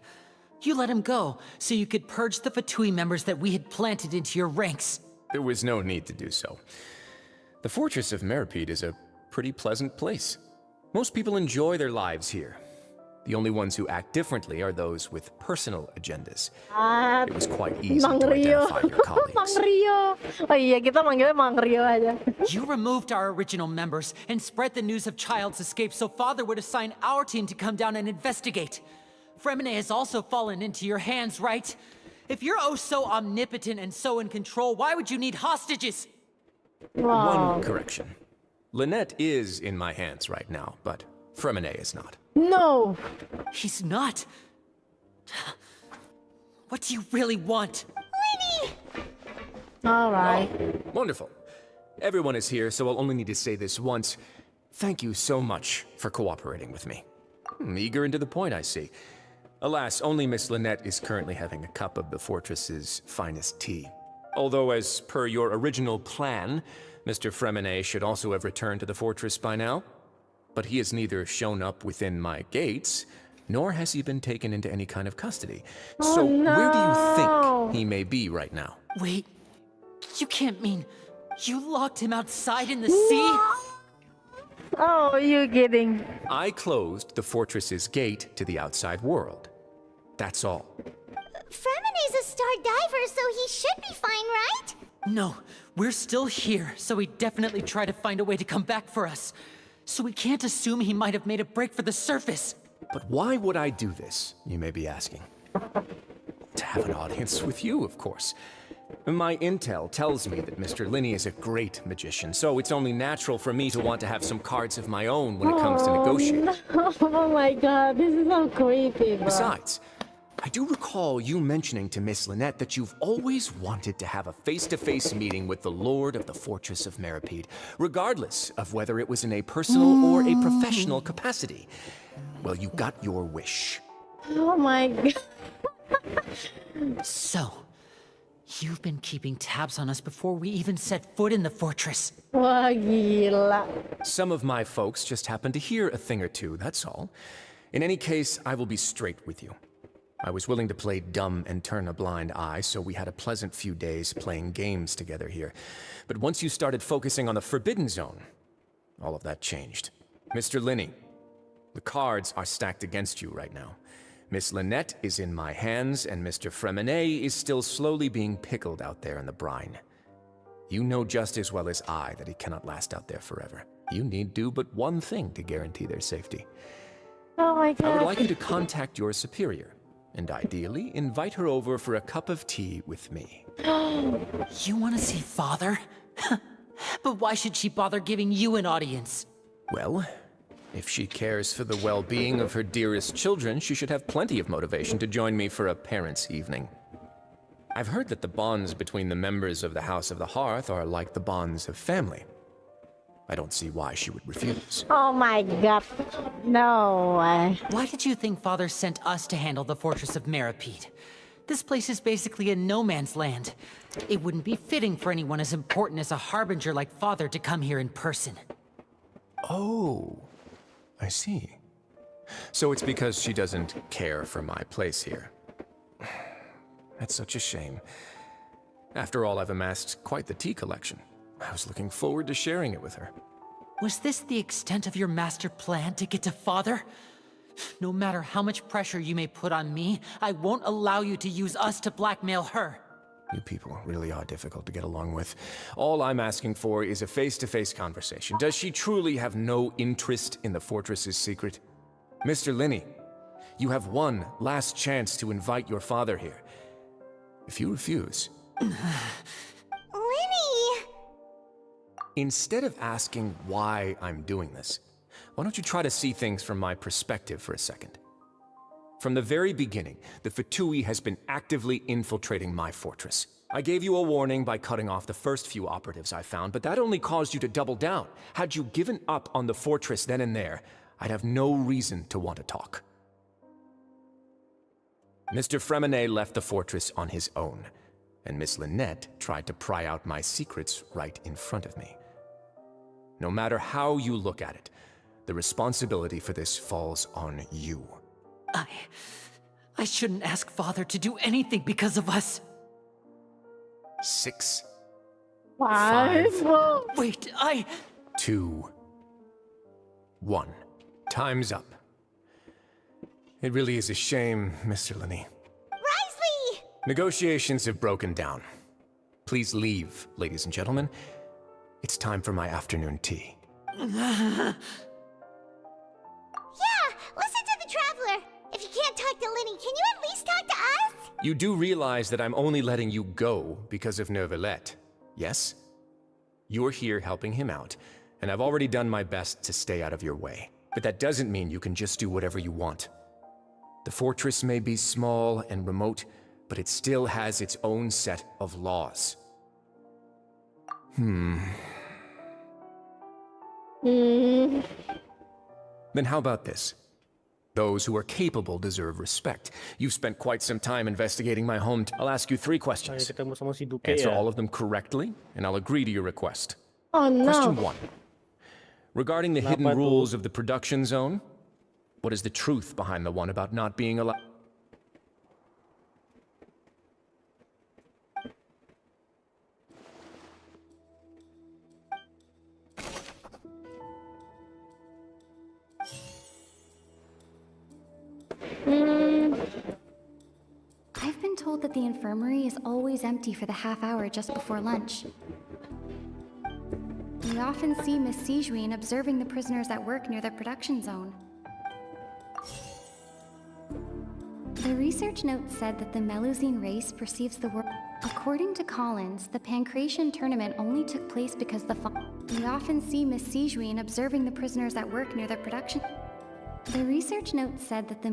You let him go, so you could purge the Fatui members that we had planted into your ranks. There was no need to do so. The fortress of Meripede is a pretty pleasant place. Most people enjoy their lives here. The only ones who act differently are those with personal agendas. Ah, It was quite easy Mang to Rio. identify your colleagues. Mang Rio. Oh iya, kita manggilnya Mang Rio aja. You removed our original members and spread the news of Child's escape so Father would assign our team to come down and investigate. Fremine has also fallen into your hands, right? If you're oh so omnipotent and so in control, why would you need hostages? One correction. Lynette is in my hands right now, but Fremine is not. No. He's not. What do you really want? All right. Wonderful. Everyone is here, so I'll only need to say this once. Thank you so much for cooperating with me. Eager and to the point, I see. Alas, only Miss Lynette is currently having a cup of the fortress's finest tea. Although, as per your original plan, Mr. Fremine should also have returned to the fortress by now. But he has neither shown up within my gates, nor has he been taken into any kind of custody. So where do you think he may be right now? Wait, you can't mean you locked him outside in the sea? Oh, you kidding? I closed the fortress's gate to the outside world. That's all. Fremine's a star diver, so he should be fine, right? No, we're still here, so he definitely tried to find a way to come back for us. So we can't assume he might have made a break for the surface. But why would I do this, you may be asking? To have an audience with you, of course. My intel tells me that Mr. Linney is a great magician, so it's only natural for me to want to have some cards of my own when it comes to negotiating. No. Oh my god, this is so creepy, bro. Besides, I do recall you mentioning to Miss Lynette that you've always wanted to have a face-to-face meeting with the Lord of the Fortress of Meripede, regardless of whether it was in a personal or a professional capacity. Well, you got your wish. Oh my god. So, you've been keeping tabs on us before we even set foot in the fortress. Wah, gila. Some of my folks just happened to hear a thing or two, that's all. In any case, I will be straight with you. I was willing to play dumb and turn a blind eye, so we had a pleasant few days playing games together here. But once you started focusing on the Forbidden Zone, all of that changed. Mr. Linney, the cards are stacked against you right now. Miss Lynette is in my hands, and Mr. Fremine is still slowly being pickled out there in the brine. You know just as well as I that he cannot last out there forever. You need do but one thing to guarantee their safety. Oh my god. I would like you to contact your superior, and ideally invite her over for a cup of tea with me. You want to see Father? But why should she bother giving you an audience? Well, if she cares for the well-being of her dearest children, she should have plenty of motivation to join me for a parents' evening. I've heard that the bonds between the members of the House of the Hearth are like the bonds of family. I don't see why she would refuse. Oh my god. No way. Why did you think Father sent us to handle the Fortress of Meripede? This place is basically a no man's land. It wouldn't be fitting for anyone as important as a harbinger like Father to come here in person. Oh, I see. So it's because she doesn't care for my place here. That's such a shame. After all, I've amassed quite the tea collection. I was looking forward to sharing it with her. Was this the extent of your master plan to get to Father? No matter how much pressure you may put on me, I won't allow you to use us to blackmail her. You people really are difficult to get along with. All I'm asking for is a face-to-face conversation. Does she truly have no interest in the fortress's secret? Mr. Linney, you have one last chance to invite your father here. If you refuse... Linney! Instead of asking why I'm doing this, why don't you try to see things from my perspective for a second? From the very beginning, the Fatui has been actively infiltrating my fortress. I gave you a warning by cutting off the first few operatives I found, but that only caused you to double down. Had you given up on the fortress then and there, I'd have no reason to want to talk. Mr. Fremine left the fortress on his own, and Miss Lynette tried to pry out my secrets right in front of me. No matter how you look at it, the responsibility for this falls on you. I shouldn't ask Father to do anything because of us. 6, 5, Wait, 2, 1. Time's up. It really is a shame, Mr. Linney. Risley! Negotiations have broken down. Please leave, ladies and gentlemen. It's time for my afternoon tea. Yeah, listen to the Traveler. If you can't talk to Linny, can you at least talk to us? You do realize that I'm only letting you go because of Neuvillette, yes? You're here helping him out, and I've already done my best to stay out of your way. But that doesn't mean you can just do whatever you want. The fortress may be small and remote, but it still has its own set of laws. Then how about this? Those who are capable deserve respect. You've spent quite some time investigating my home. I'll ask you 3 questions. Answer all of them correctly, and I'll agree to your request. Oh no. Question 1. Regarding the hidden rules of the production zone, what is the truth behind the one about not being allowed? I've been told that the infirmary is always empty for the half hour just before lunch. We often see Miss Sijuin observing the prisoners at work near the production zone. The research note said that the Melusine race perceives the world. According to Collins, the Pancration tournament only took place because we often see Miss Sijuin observing the prisoners at work near the production. The research note said that the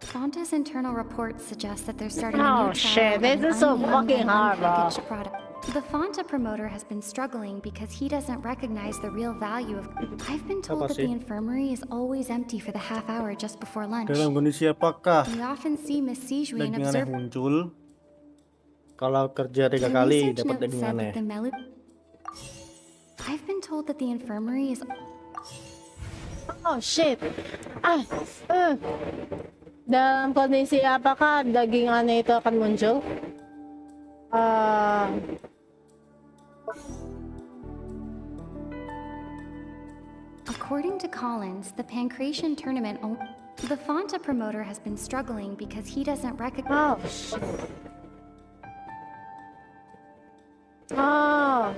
Fonta's internal reports suggest that they're starting a new Oh shit, this is so fucking hard, bro. product. The Fonta promoter has been struggling because he doesn't recognize the real value of. I've been told that the infirmary is always empty for the half hour just before lunch. Dalam kondisi apakah We often see Miss Sijuin daging aneh observe. muncul kalau kerja 3 The kali research dapat note daging said aneh? that I've been told that the infirmary is. Oh shit. Dalam kondisi apakah daging aneh itu akan muncul? According to Collins, the Pancration tournament. The Fonta promoter has been struggling because he doesn't recognize. Oh shit. Oh.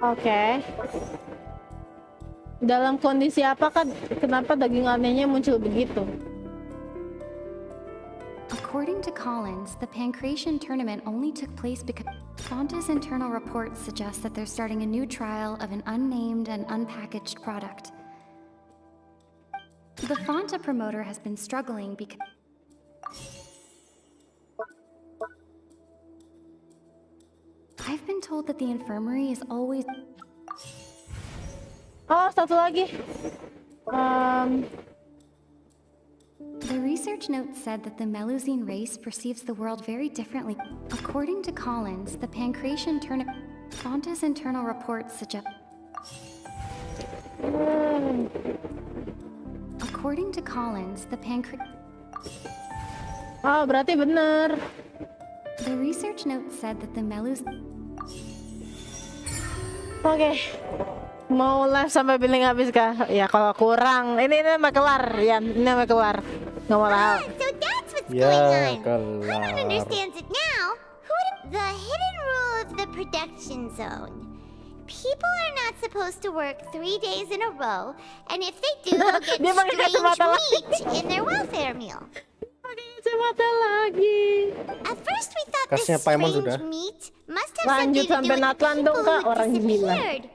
Oke. Dalam kondisi apakah kenapa daging anehnya muncul begitu? According to Collins, the Pancration tournament only took place because Fonta's internal reports suggest that they're starting a new trial of an unnamed and unpackaged product. The Fonta promoter has been struggling because. I've been told that the infirmary is always. Oh, satu lagi. The research note said that the Melusine race perceives the world very differently. According to Collins, the Pancration tournament. Fonta's internal reports suggest. According to Collins, the Oh, berarti bener. The research note said that the Melusine. Oke. Mau live sampai billing habis kah? Ya kalau kurang, ini sampai kelar ya, ini sampai kelar. Nggak mau tahu. So that's what's Ya, going on. Who kelar. understands it now? The hidden rule of the production zone. People are not supposed to work 3 days in a row, and if they do, they'll get Dia pakai strange kacamata meat in their welfare meal. Kacamata lagi. At first we thought Kasnya this Paimon strange sudah. meat must have Lanjut something to do sampai with the Natlan people dong kak, who orang bilang. disappeared.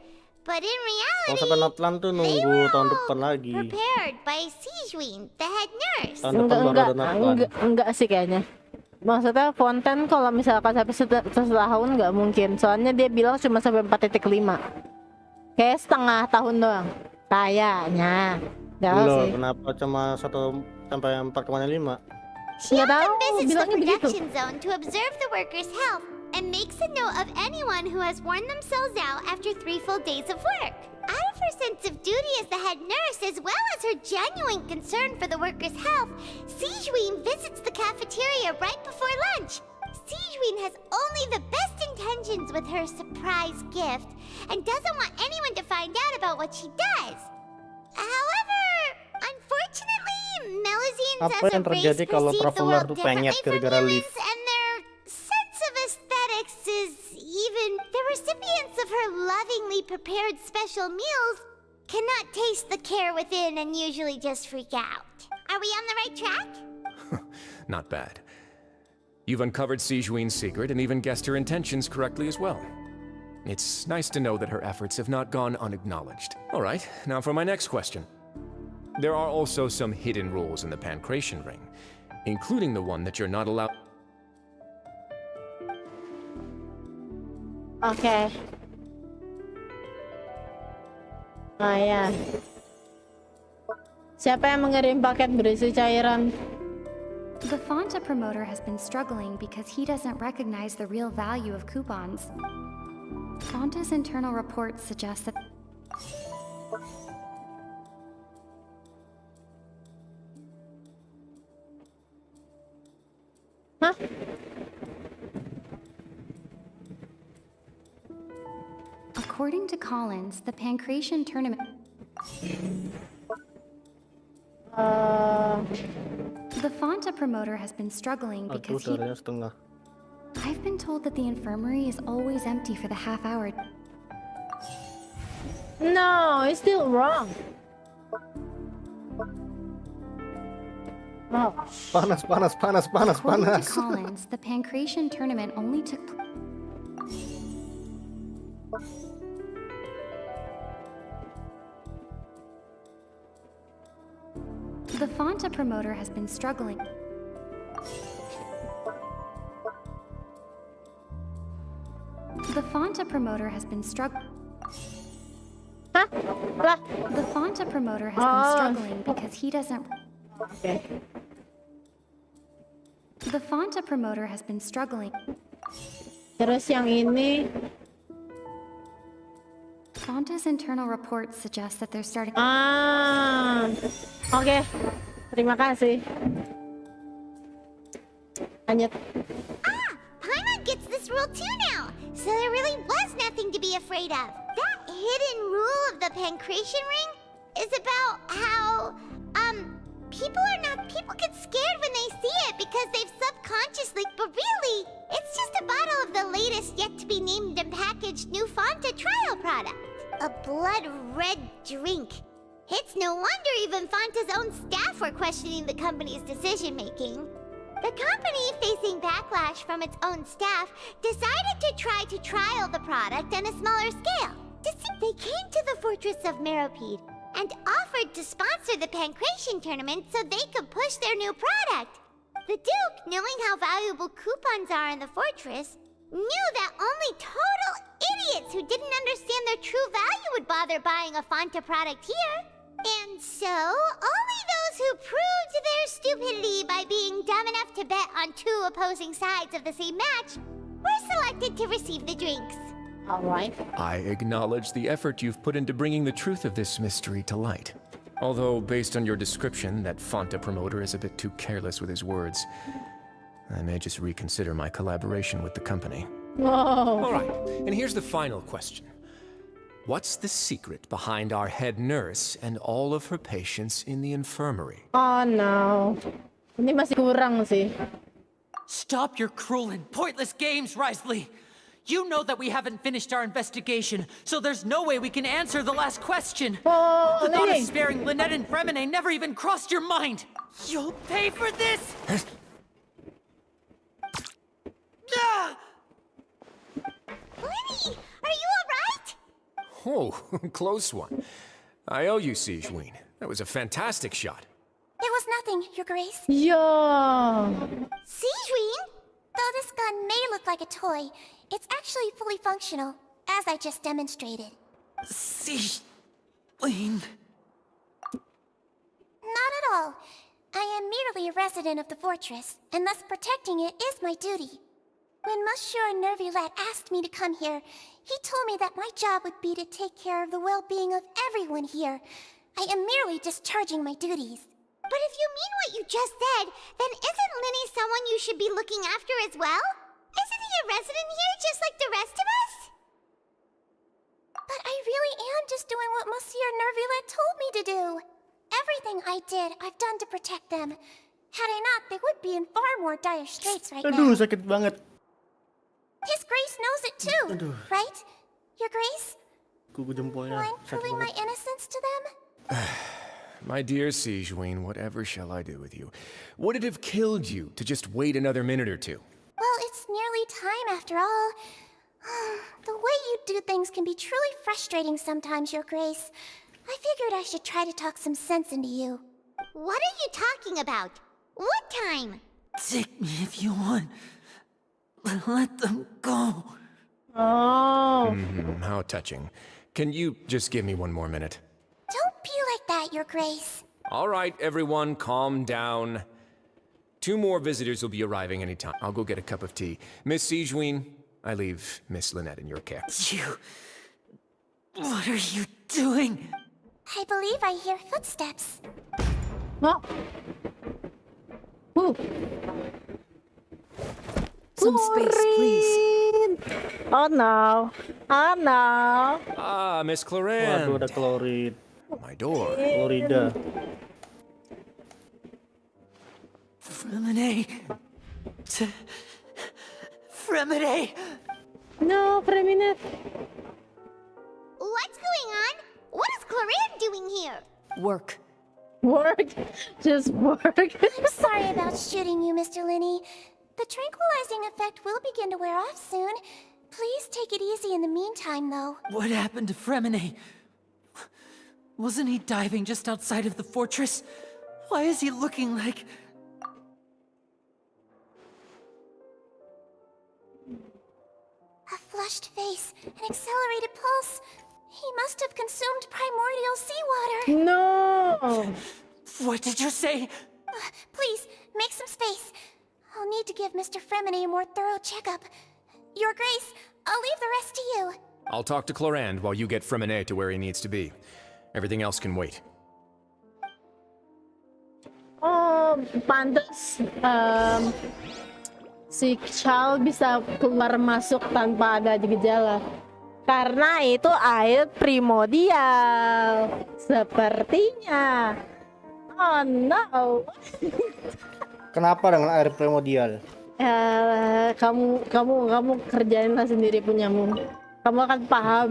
But in Kalau reality, sampai Natlan tuh nunggu tahun depan lagi. prepared by Sijuin, the head nurse. Tahun depan baru ada Natlan. Enggak sih kayaknya. Maksudnya Fontaine kalau misalkan sampai setahun nggak mungkin. Soalnya dia bilang cuma sampai 4.5. Kayak setengah tahun doang. Kayaknya. Nggak tahu Loh, sih. kenapa cuma 1 sampai 4,5? She Nggak tahu, often visits the bilangnya begitu. production zone to observe the workers' health and makes a note of anyone who has worn themselves out after 3 full days of work. Out of her sense of duty as the head nurse, as well as her genuine concern for the workers' health, Sijuin visits the cafeteria right before lunch. Sijuin has only the best intentions with her surprise gift and doesn't want anyone to find out about what she does. However, unfortunately, Melusines Apa as a yang race terjadi kalau perceive the Traveler world tuh penyet differently from gara-gara leaf? humans, and their sense of aesthetics is even the recipients of her lovingly prepared special meals cannot taste the care within and usually just freak out. Are we on the right track? Not bad. You've uncovered Sijouin's secret and even guessed her intentions correctly as well. It's nice to know that her efforts have not gone unacknowledged. All right, now for my next question. There are also some hidden rules in the Pancration Ring, including the one that you're not allowed... Oke. Oh ya. Siapa yang mengirim paket berisi cairan? The Fanta promoter has been struggling because he doesn't recognize the real value of coupons. Fanta's internal reports suggest that... Hah? According to Collins, the Pancration tournament... The Fanta promoter has been struggling because he... I've been told that the infirmary is always empty for the half hour. No, it's still wrong. Oh. Panas. According to Collins, the Pancration tournament only took... The Fanta promoter has been struggling. The Fanta promoter has been struggling. Huh? The Fanta promoter has been struggling because he doesn't... Okay. The Fanta promoter has been struggling. Terus yang ini... Fanta's internal reports suggest that they're starting... Oke. Terima kasih. Lanjut. Paimon gets this rule too now, so there really was nothing to be afraid of. That hidden rule of the Pancration Ring is about how, people get scared when they see it because they've subconsciously, but really, it's just a bottle of the latest yet to be named and packaged new Fanta trial product. A blood red drink. It's no wonder even Fanta's own staff were questioning the company's decision-making. The company, facing backlash from its own staff, decided to try to trial the product on a smaller scale. They came to the fortress of Meropide and offered to sponsor the Pancration tournament so they could push their new product. The Duke, knowing how valuable coupons are in the fortress, knew that only total idiots who didn't understand their true value would bother buying a Fanta product here. And so, only those who proved their stupidity by being dumb enough to bet on two opposing sides of the same match were selected to receive the drinks. All right. I acknowledge the effort you've put into bringing the truth of this mystery to light. Although, based on your description, that Fanta promoter is a bit too careless with his words. I may just reconsider my collaboration with the company. Whoa. All right, and here's the final question. What's the secret behind our head nurse and all of her patients in the infirmary? Oh no. Ini masih kurang sih. Stop your cruel and pointless games, Risley! You know that we haven't finished our investigation, so there's no way we can answer the last question. Oh, the thought of sparing Lynette and Fremine never even crossed your mind. You'll pay for this! Lenny, are you alright? Oh, close one. I owe you, Sijouin. That was a fantastic shot. It was nothing, Your Grace. Yeah. Sijouin? Though this gun may look like a toy, it's actually fully functional, as I just demonstrated. Sijouin. Not at all. I am merely a resident of the fortress, and thus protecting it is my duty. When Monsieur Nervulette asked me to come here, he told me that my job would be to take care of the well-being of everyone here. I am merely discharging my duties. But if you mean what you just said, then isn't Linny someone you should be looking after as well? Isn't he a resident here just like the rest of us? But I really am just doing what Monsieur Nervulette told me to do. Everything I did, I've done to protect them. Had I not, they would be in far more dire straits right Aduh, now. sakit banget. His Grace knows it too, Aduh. right? Your Grace? Kuku jempolnya I'm sakit proving my banget. innocence to them? My dear Sigewinne, whatever shall I do with you? Would it have killed you to just wait another minute or two? Well, it's nearly time after all. The way you do things can be truly frustrating sometimes, Your Grace. I figured I should try to talk some sense into you. What are you talking about? What time? Take me if you want. But let them go. Oh. How touching. Can you just give me one more minute? Don't be like that, Your Grace. All right, everyone, calm down. 2 more visitors will be arriving any time. I'll go get a cup of tea. Miss Sigewinne, I leave Miss Lynette in your care. You... What are you doing? I believe I hear footsteps. Oh. Ooh. Some space, please. Oh no. Oh no. Ah, Miss Waduh, Clorin. ada klorid. My door. Klorida. Fremine. Fremine. No, Preminet. What's going on? What is Clarin doing here? Work. Work. Just work. I'm sorry about shooting you, Mr. Linney. The tranquilizing effect will begin to wear off soon. Please take it easy in the meantime, though. What happened to Fremine? Wasn't he diving just outside of the fortress? Why is he looking like... A flushed face, an accelerated pulse. He must have consumed primordial seawater. No. What did you say? Please, make some space. I'll need to give Mr. Fremine a more thorough checkup. Your Grace, I'll leave the rest to you. I'll talk to Clorand while you get Fremine to where he needs to be. Everything else can wait. Oh, pantas si Chal bisa keluar masuk tanpa ada gejala. Karena itu air primordial. Sepertinya. Oh no. Kenapa dengan air primordial? Kamu kerjainlah sendiri punyamu. Kamu akan paham.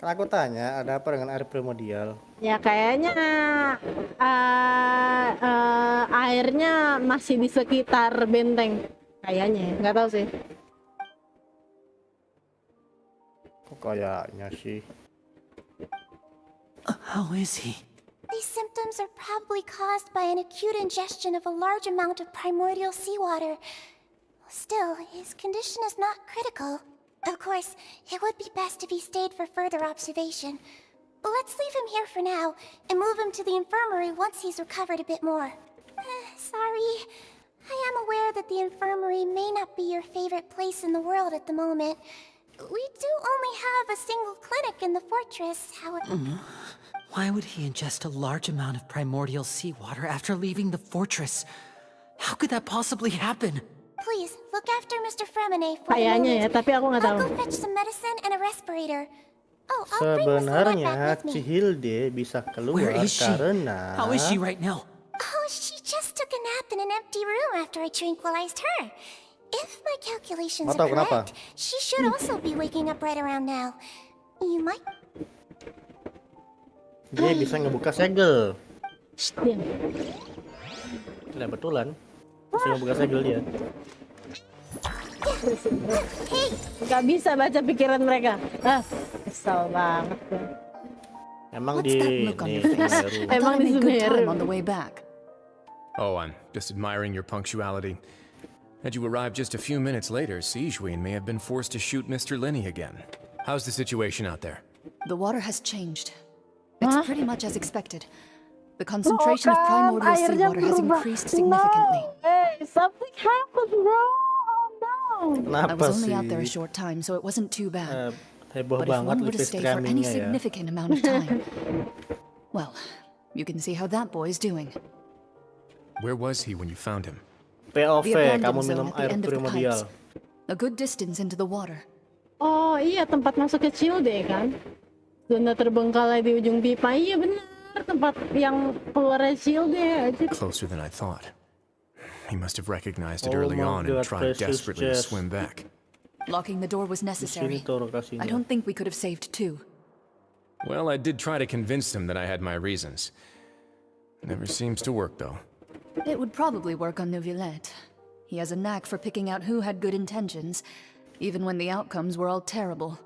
Kan aku tanya, ada apa dengan air primordial? Ya kayaknya airnya masih di sekitar benteng. Kayaknya, nggak tahu sih. Kok kayaknya sih. How is he? These symptoms are probably caused by an acute ingestion of a large amount of primordial seawater. Still, his condition is not critical. Of course, it would be best if he stayed for further observation. But let's leave him here for now, and move him to the infirmary once he's recovered a bit more. Sorry. I am aware that the infirmary may not be your favorite place in the world at the moment. We do only have a single clinic in the fortress, however... Why would he ingest a large amount of primordial seawater after leaving the fortress? How could that possibly happen? Please, look after Mr. Fremine for a Kayaknya ya, moment. tapi aku nggak tahu. I'll go fetch some medicine and a respirator. Oh, I'll bring Miss Lynette Sebenarnya back with me. Cihilde bisa keluar Where is she? karena... How is she right now? Oh, she just took a nap in an empty room after I tranquilized her. If my calculations Atau are kenapa? correct, she should also be waking up right around now. You might... Dia bisa ngebuka segel. Diam. Tidak betulan. Bisa ngebuka segel dia. Nggak bisa baca pikiran mereka. Kesel banget. Emang What's di that look on your nih, face? Semeru. I thought I Emang di made good Semeru. time on the way back. Oh, I'm just admiring your punctuality. Had you arrived just a few minutes later, Sigewinne may have been forced to shoot Mr. Linney again. How's the situation out there? The water has changed. It's pretty much as expected. The concentration of primordial seawater has increased significantly. Hey, something happened, bro. Oh no. I was only out there a short time, so it wasn't too bad. Heboh But if banget one were to lipis stay for any streamingnya ya. significant amount of time, well, you can see how that boy's doing. Where was he when you found him? POV, The abandoned kamu zone minum at the air end of the primordial. pipes. A good distance into the water. Oh iya, tempat masuk kecil deh kan. Zona terbengkalai di ujung pipa. Iya benar, tempat yang keluarnya shield ya. Closer than I thought. He must have recognized it Oh early my on and God, tried precious desperately to chest. swim back. Locking the door was Di sini necessary. tuh lokasinya. I don't think we could have saved two. Well, I did try to convince him that I had my reasons. Never seems to work, though. It would probably work on Neuvillette. He has a knack for picking out who had good intentions, even when the outcomes were all terrible.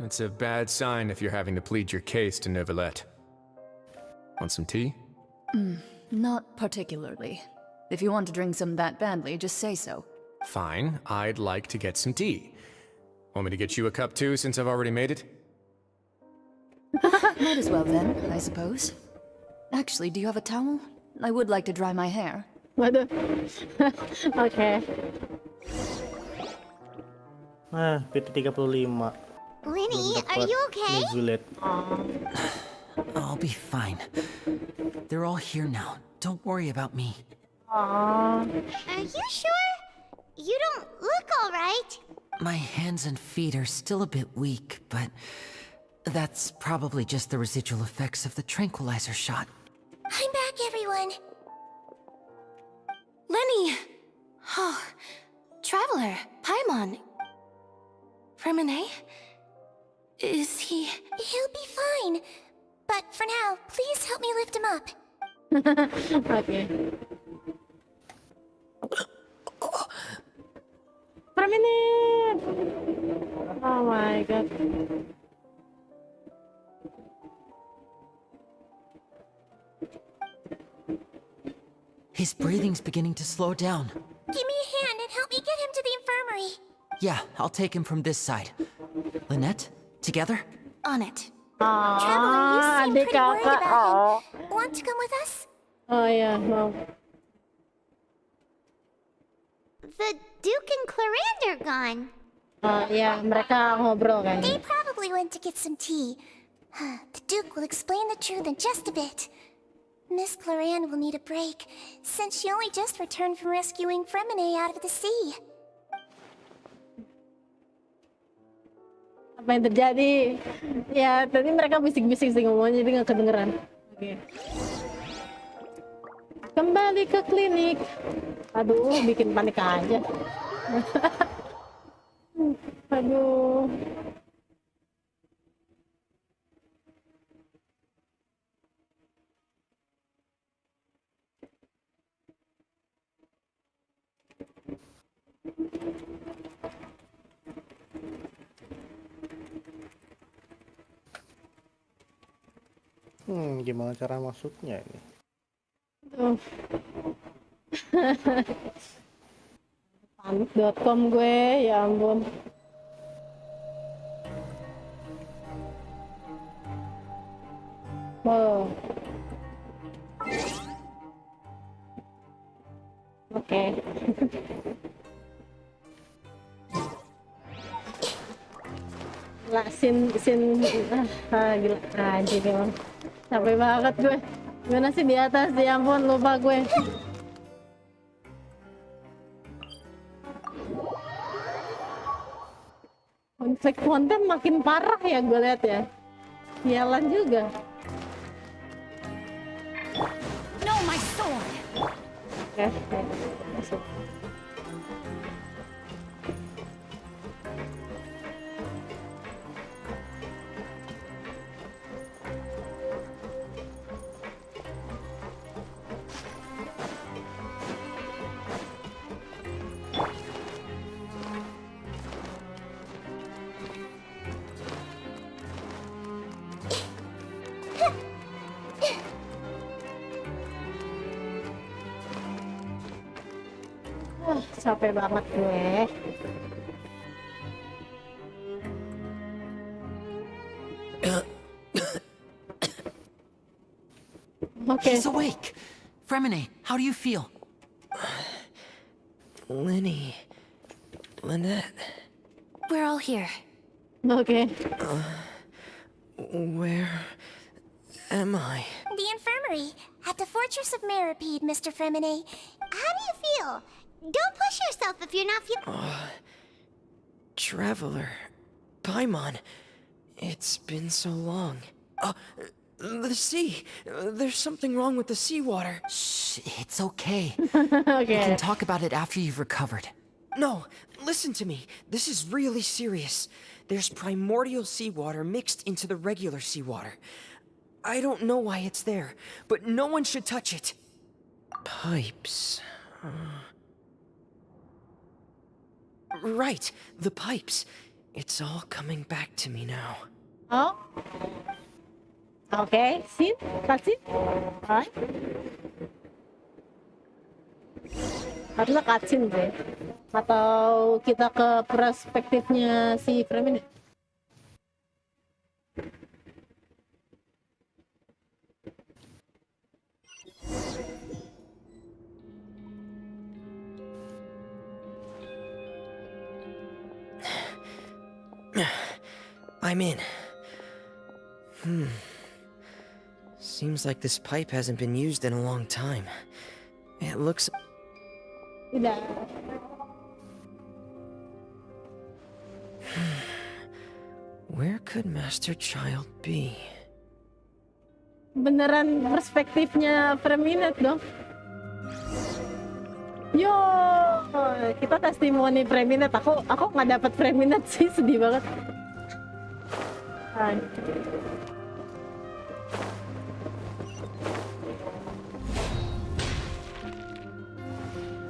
It's a bad sign if you're having to plead your case to Neuvillette. Want some tea? Not particularly. If you want to drink some that badly, just say so. Fine, I'd like to get some tea. Want me to get you a cup too, since I've already made it? Might as well then, I suppose. Actually, do you have a towel? I would like to dry my hair. Waduh. Oke. PT35. Lenny, are you okay? Neuvillette. I'll be fine. They're all here now. Don't worry about me. Are you sure? You don't look alright. My hands and feet are still a bit weak, but that's probably just the residual effects of the tranquilizer shot. I'm back, everyone. Lenny! Oh, Traveler, Paimon. Fremine? Is he... He'll be fine. But for now, please help me lift him up. Oke. Per menit. Oh my god. His breathing's beginning to slow down. Give me a hand and help me get him to the infirmary. Yeah, I'll take him from this side. Lynette, together? On it. Traveler, you seem adik pretty worried kakak. about him. Want to come with us? Oh ya, mau. The Duke and Clarande are gone. Oh ya, mereka ngobrol kan. They probably went to get some tea. The Duke will explain the truth in just a bit. Miss Clarande will need a break, since she only just returned from rescuing Fremine out of the sea. Apa yang terjadi? Ya, tadi mereka bisik-bisik sih ngomongnya, jadi nggak kedengeran. Oke. Kembali ke klinik. Aduh, bikin panik aja. Aduh. Gimana cara masuknya ini? Panik.com gue, ya ampun. Wow. Oke. Lah, gila aja memang. Capek banget gue. Gimana sih di atas? Ya ampun, lupa gue. Konflik konten makin parah ya gue lihat ya. Sialan juga. No, my sword! Oke, masuk. Capek banget gue. Okay. He's awake. Fremine, how do you feel? Lenny. Lynette. We're all here. Okay. Where am I? The infirmary, at the Fortress of Meripede, Mr. Fremine. How do you feel? Don't push yourself if you're not feeling... Traveler. Paimon. It's been so long. The sea. There's something wrong with the seawater. Shh, it's okay. Okay. We can talk about it after you've recovered. No, listen to me. This is really serious. There's primordial seawater mixed into the regular seawater. I don't know why it's there, but no one should touch it. Pipes. Right, the pipes. It's all coming back to me now. Oh. Oke, scene, cutscene. Alright. Harusnya cutscene deh. Atau kita ke perspektifnya si Frame ini. I'm in. Seems like this pipe hasn't been used in a long time. It looks... Tidak. Where could Master Child be? Beneran perspektifnya Freminute dong. Yo, kita testimoni Freminute. Aku nggak dapat Freminute sih, sedih banget. Hai.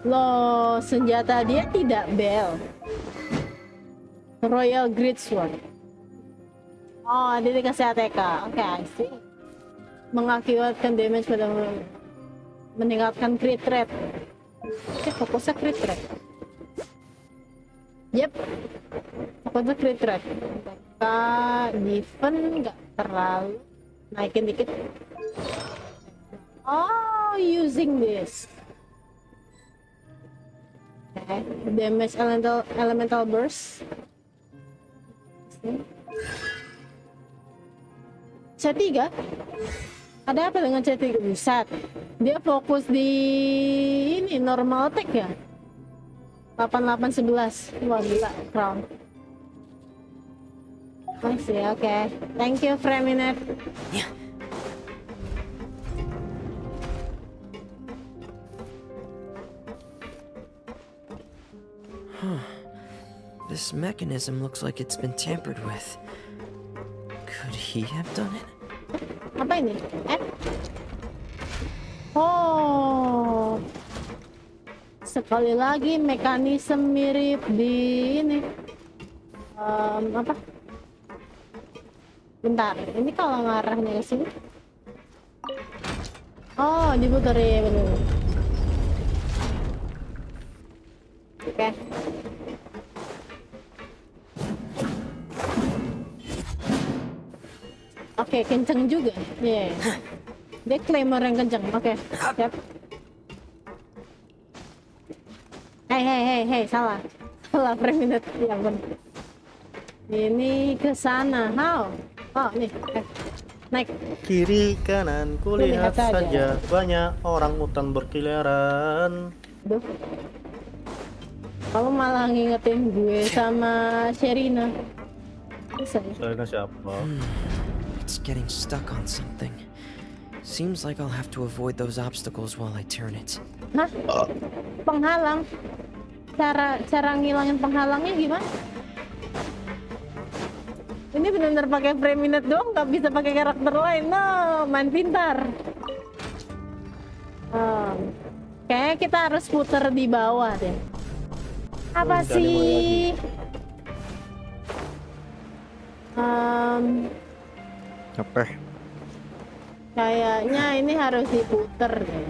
Loh, senjata dia tidak bel. Royal Greatsword. Oh, dia dikasih ATK. Oke, I see. Mengakibatkan damage pada meningkatkan crit rate. Oke, fokusnya crit rate. Yep. Fokusnya crit rate. Kita defense nggak terlalu. Naikin dikit. Oh, using this. Okay. Damage elemental burst. C3? Ada apa dengan C3? Buset. Dia fokus di ini normal attack ya? 8811. Wah gila, crown. Masih oke. Thank you Freminute. Yeah. This mechanism looks like it's been tampered with. Could he have done it? Apa ini? Oh. Sekali lagi mekanisme mirip di ini. Apa? Bentar, ini kalau ngarahnya ke sini. Oh, diputar ya bener. Oke. Oke, kenceng juga. Yeah. Dia claimer yang kenceng. Oke, siap. Hei, salah. Salah Freminute. Ya ampun. Ini ke sana. How? Oh, nih. Naik. Kiri kanan kulihat saja banyak orang hutan berkeliaran. Duh. Kamu malah ngingetin gue sama Sherina. Sherina siapa? It's getting stuck on something. Seems like I'll have to avoid those obstacles while I turn it. Hah? Penghalang? Cara ngilangin penghalangnya gimana? Ini benar-benar pakai Freminute doang, nggak bisa pakai karakter lain. No, main pintar. Kayaknya kita harus puter di bawah deh. Apa sih? Apa? Kayaknya ini harus diputer deh.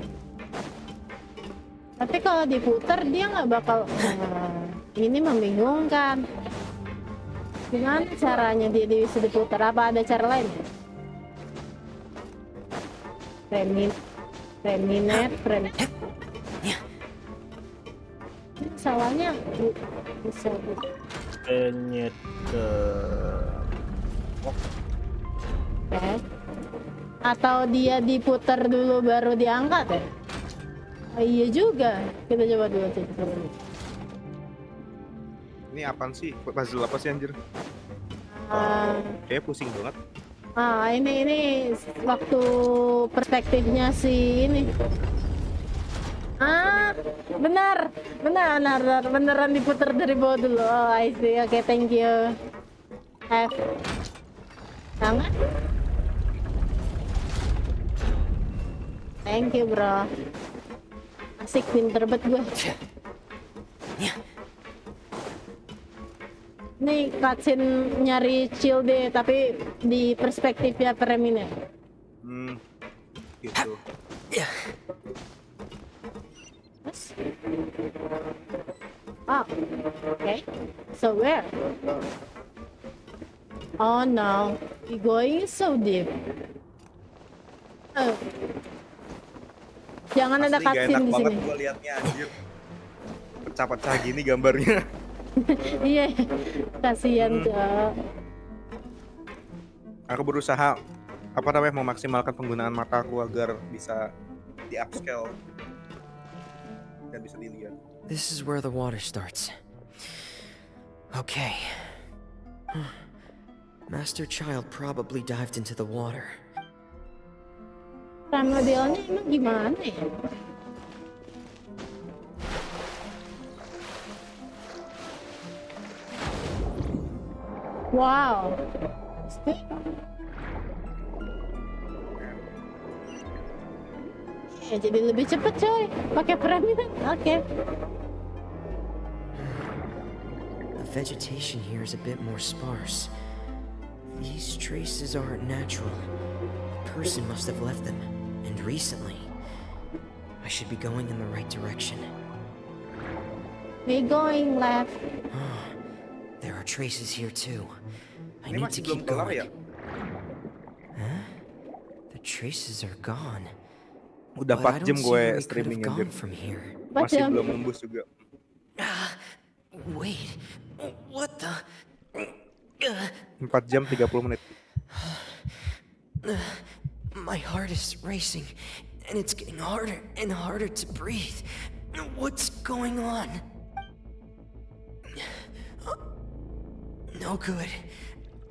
Tapi kalau diputer dia nggak bakal. Ini membingungkan. Gimana caranya dia bisa diputer? Apa ada cara lain? Freminute. Salahnya bisa Penyet ke. Okay. Atau dia diputar dulu baru diangkat ya? Oh, iya juga. Kita coba dulu Ini apaan sih? Puzzle apa sih anjir? Kayak pusing banget. Ini waktu perspektifnya si ini. Beneran diputar dari bawah dulu. Oh, I see. Oke, thank you. F. Sama? Thank you, bro. Asik, pinter banget gue. Nih cutscene nyari shield deh, tapi di perspektifnya Premine. Gitu. Okay. So where? Oh no, you're going so deep. Jangan ada cutscene di sini. Banget gua liatnya, anjir. Pecah-pecah gini gambarnya. Iya, kasihan Cok. Aku berusaha memaksimalkan penggunaan mataku agar bisa di upscale dan bisa dilihat. This is where the water starts. Okay. Master Child probably dived into the water. Modelnya emang gimana ya? Wow. Ya, jadi lebih cepet coy, pakai pyramid. Oke. The vegetation here is a bit more sparse. These traces aren't natural. A person must have left them, and recently. I should be going in the right direction. We're going left. There are traces here too. I Ini need masih to keep belum kelar going. ya? Huh? The traces are gone. Udah But I 4 jam don't see gue where we could streaming have anjir. gone from here. Masih belum nembus juga. Wait, what the? 4 jam 30 menit. My heart is racing, and it's getting harder and harder to breathe. What's going on? No good.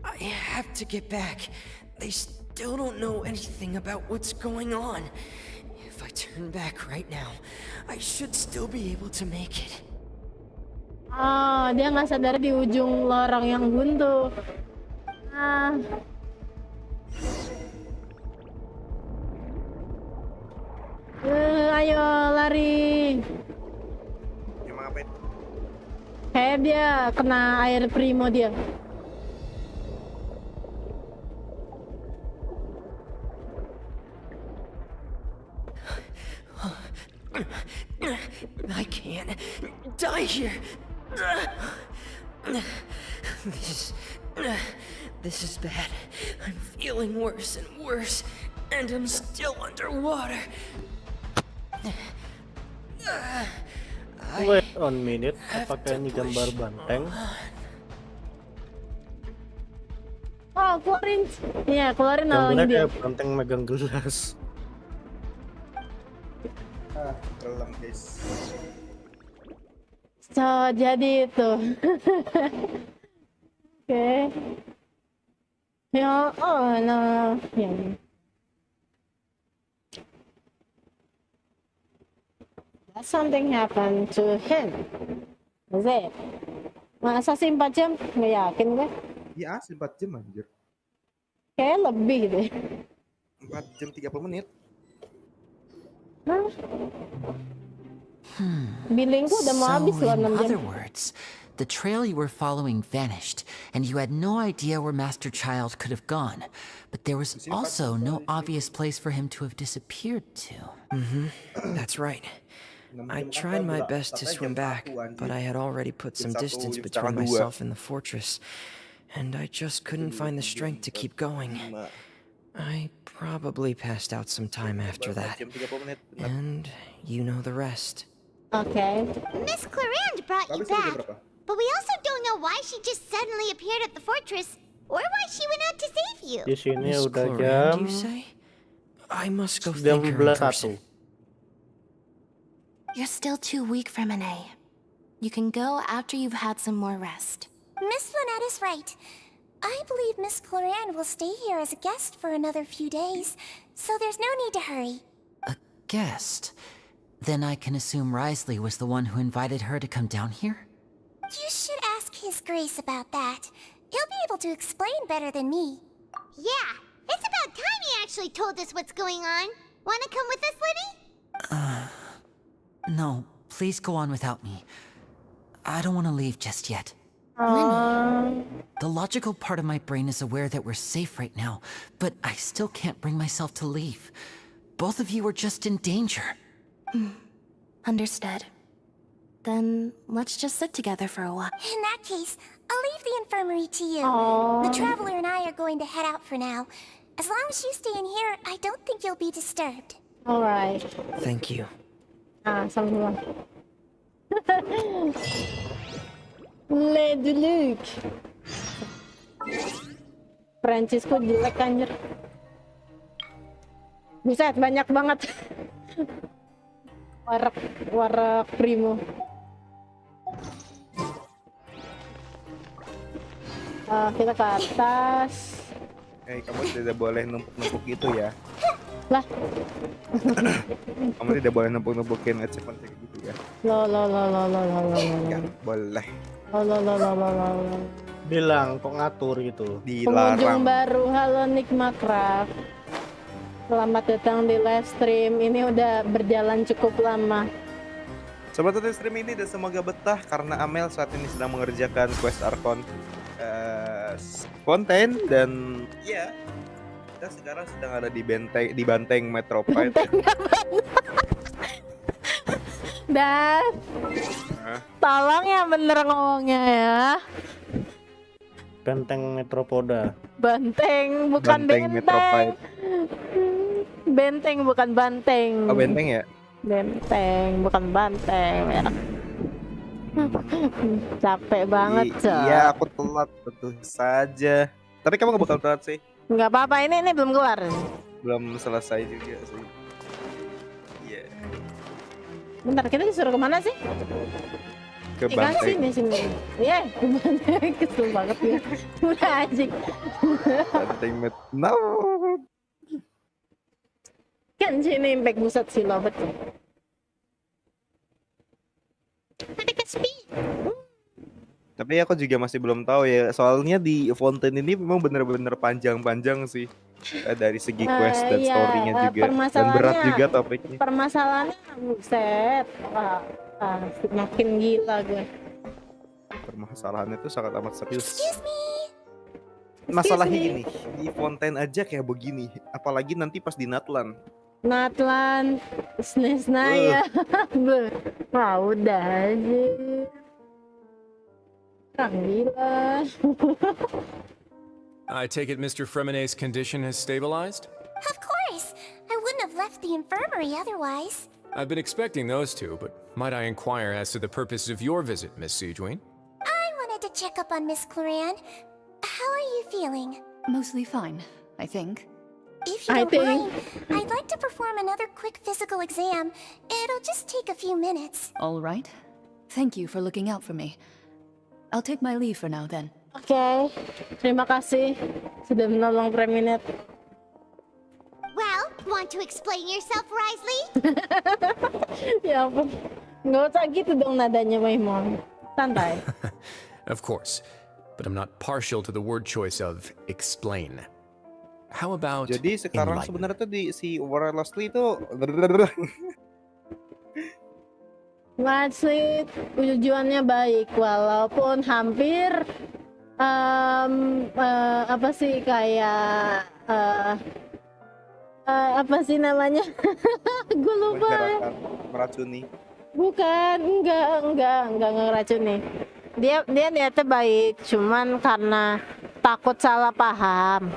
I have to get back. They still don't know anything about what's going on. If I turn back right now, I should still be able to make it. Dia nggak sadar di ujung lorong yang buntu. Ayo lari. Emang apa itu? Kayak dia kena air primo dia. I can't die here. This is bad. I'm feeling worse and worse, and I'm still underwater. Wait on minute, apakah ini gambar banteng? Keluarin. Iya, keluarin Gambarnya nolongin dia. kayak banteng megang gelas. Belum guys. So, jadi itu. Oke. Ya, no. Ya. Something happened to him. Is it? Masa sih 4 jam? Nggak yakin gue. Ya asli 4 jam anjir. Kayak lebih deh. 4 jam 30 menit. Billingku udah mau habis loh 6 in jam. other words, the trail you were following vanished, and you had no idea where Master Child could have gone. But there was also no obvious place for him to have disappeared to. That's right. I tried my best to swim back, but I had already put some distance between myself and the fortress, and I just couldn't find the strength to keep going. I probably passed out some time after that, and you know the rest. Okay. Miss Clarande brought you back, but we also don't know why she just suddenly appeared at the fortress, or why she went out to save you. Di sini Miss udah Clarande, jam you say? I must go thank her in 19.01. person. You're still too weak for Monet. You can go after you've had some more rest. Miss Lynette is right. I believe Miss Clorian will stay here as a guest for another few days, so there's no need to hurry. A guest? Then I can assume Risley was the one who invited her to come down here? You should ask His Grace about that. He'll be able to explain better than me. Yeah, it's about time he actually told us what's going on. Wanna come with us, Libby? No, please go on without me. I don't want to leave just yet. The logical part of my brain is aware that we're safe right now, but I still can't bring myself to leave. Both of you are just in danger. Understood. Then let's just sit together for a while. In that case, I'll leave the infirmary to you. Aww. The Traveler and I are going to head out for now. As long as you stay in here, I don't think you'll be disturbed. Alright. Thank you. Sama-sama. Le dulu. Prancisku jelek anjir. Buset, banyak banget. Warak primo. Kita ke atas. Kamu tidak boleh numpuk-numpuk gitu ya. Lah. Kamu tidak boleh numpuk-numpukin achievement kayak gitu ya. Lo. Nggak boleh. Lo. Bilang kok ngatur gitu. Pengunjung Dilarang. baru, halo Nikma Craft. Selamat datang di live stream. Ini udah berjalan cukup lama. Sobat Live stream ini dan semoga betah karena Amel saat ini sedang mengerjakan quest Archon Fontaine dan ya kita sekarang sedang ada di banteng Metropide. Dan tolong ya bener ngomongnya ya. Benteng Metropoda. Banteng bukan Banteng Metropide. Benteng bukan banteng. Oh benteng ya? Benteng bukan banteng ya. Capek banget coy. Iya aku telat tentu saja. Tapi kamu gak bakal telat sih. Nggak apa-apa, ini belum keluar. Belum selesai juga sih. Iya. Bentar, kita disuruh kemana sih? Ke Kan banteng. sini. Iya, ke banteng. Kesel banget ya. Udah anjing. Banteng No. Genshin Impact, buset sih lo betul. Tapi aku juga masih belum tahu ya. Soalnya di Fontaine ini memang bener-bener panjang-panjang sih. Dari segi quest dan Iya, story-nya juga. Dan berat juga topiknya. Permasalahannya buset. Makin gila gue. Permasalahannya itu sangat amat serius. Masalahnya gini, di Fontaine aja kayak begini. Apalagi nanti pas di Natlan. Natlan, Snesnaya. Wah, udah aja. Orang gila. I take it Mr. Fremenet's condition has stabilized? Of course! I wouldn't have left the infirmary otherwise. I've been expecting those two, but might I inquire as to the purpose of your visit, Miss Siegewien? I wanted to check up on Miss Clorian. How are you feeling? Mostly fine, I think. If you don't mind, I'd like to perform another quick physical exam. It'll just take a few minutes. All right. Thank you for looking out for me. I'll take my leave for now then. Oke, terima kasih sudah menolong Preminet. Well, want to explain yourself, Risley? Ya ampun, nggak usah gitu dong nadanya, Maimon. Santai. Of course, but I'm not partial to the word choice of explain. How about Jadi sekarang enlighten? sebenarnya tuh di si Leslie itu Leslie tujuannya baik walaupun hampir apa sih kayak apa sih namanya? Gue lupa. meracuni. Bukan, enggak ngeracuni. Dia niatnya baik, cuman karena takut salah paham.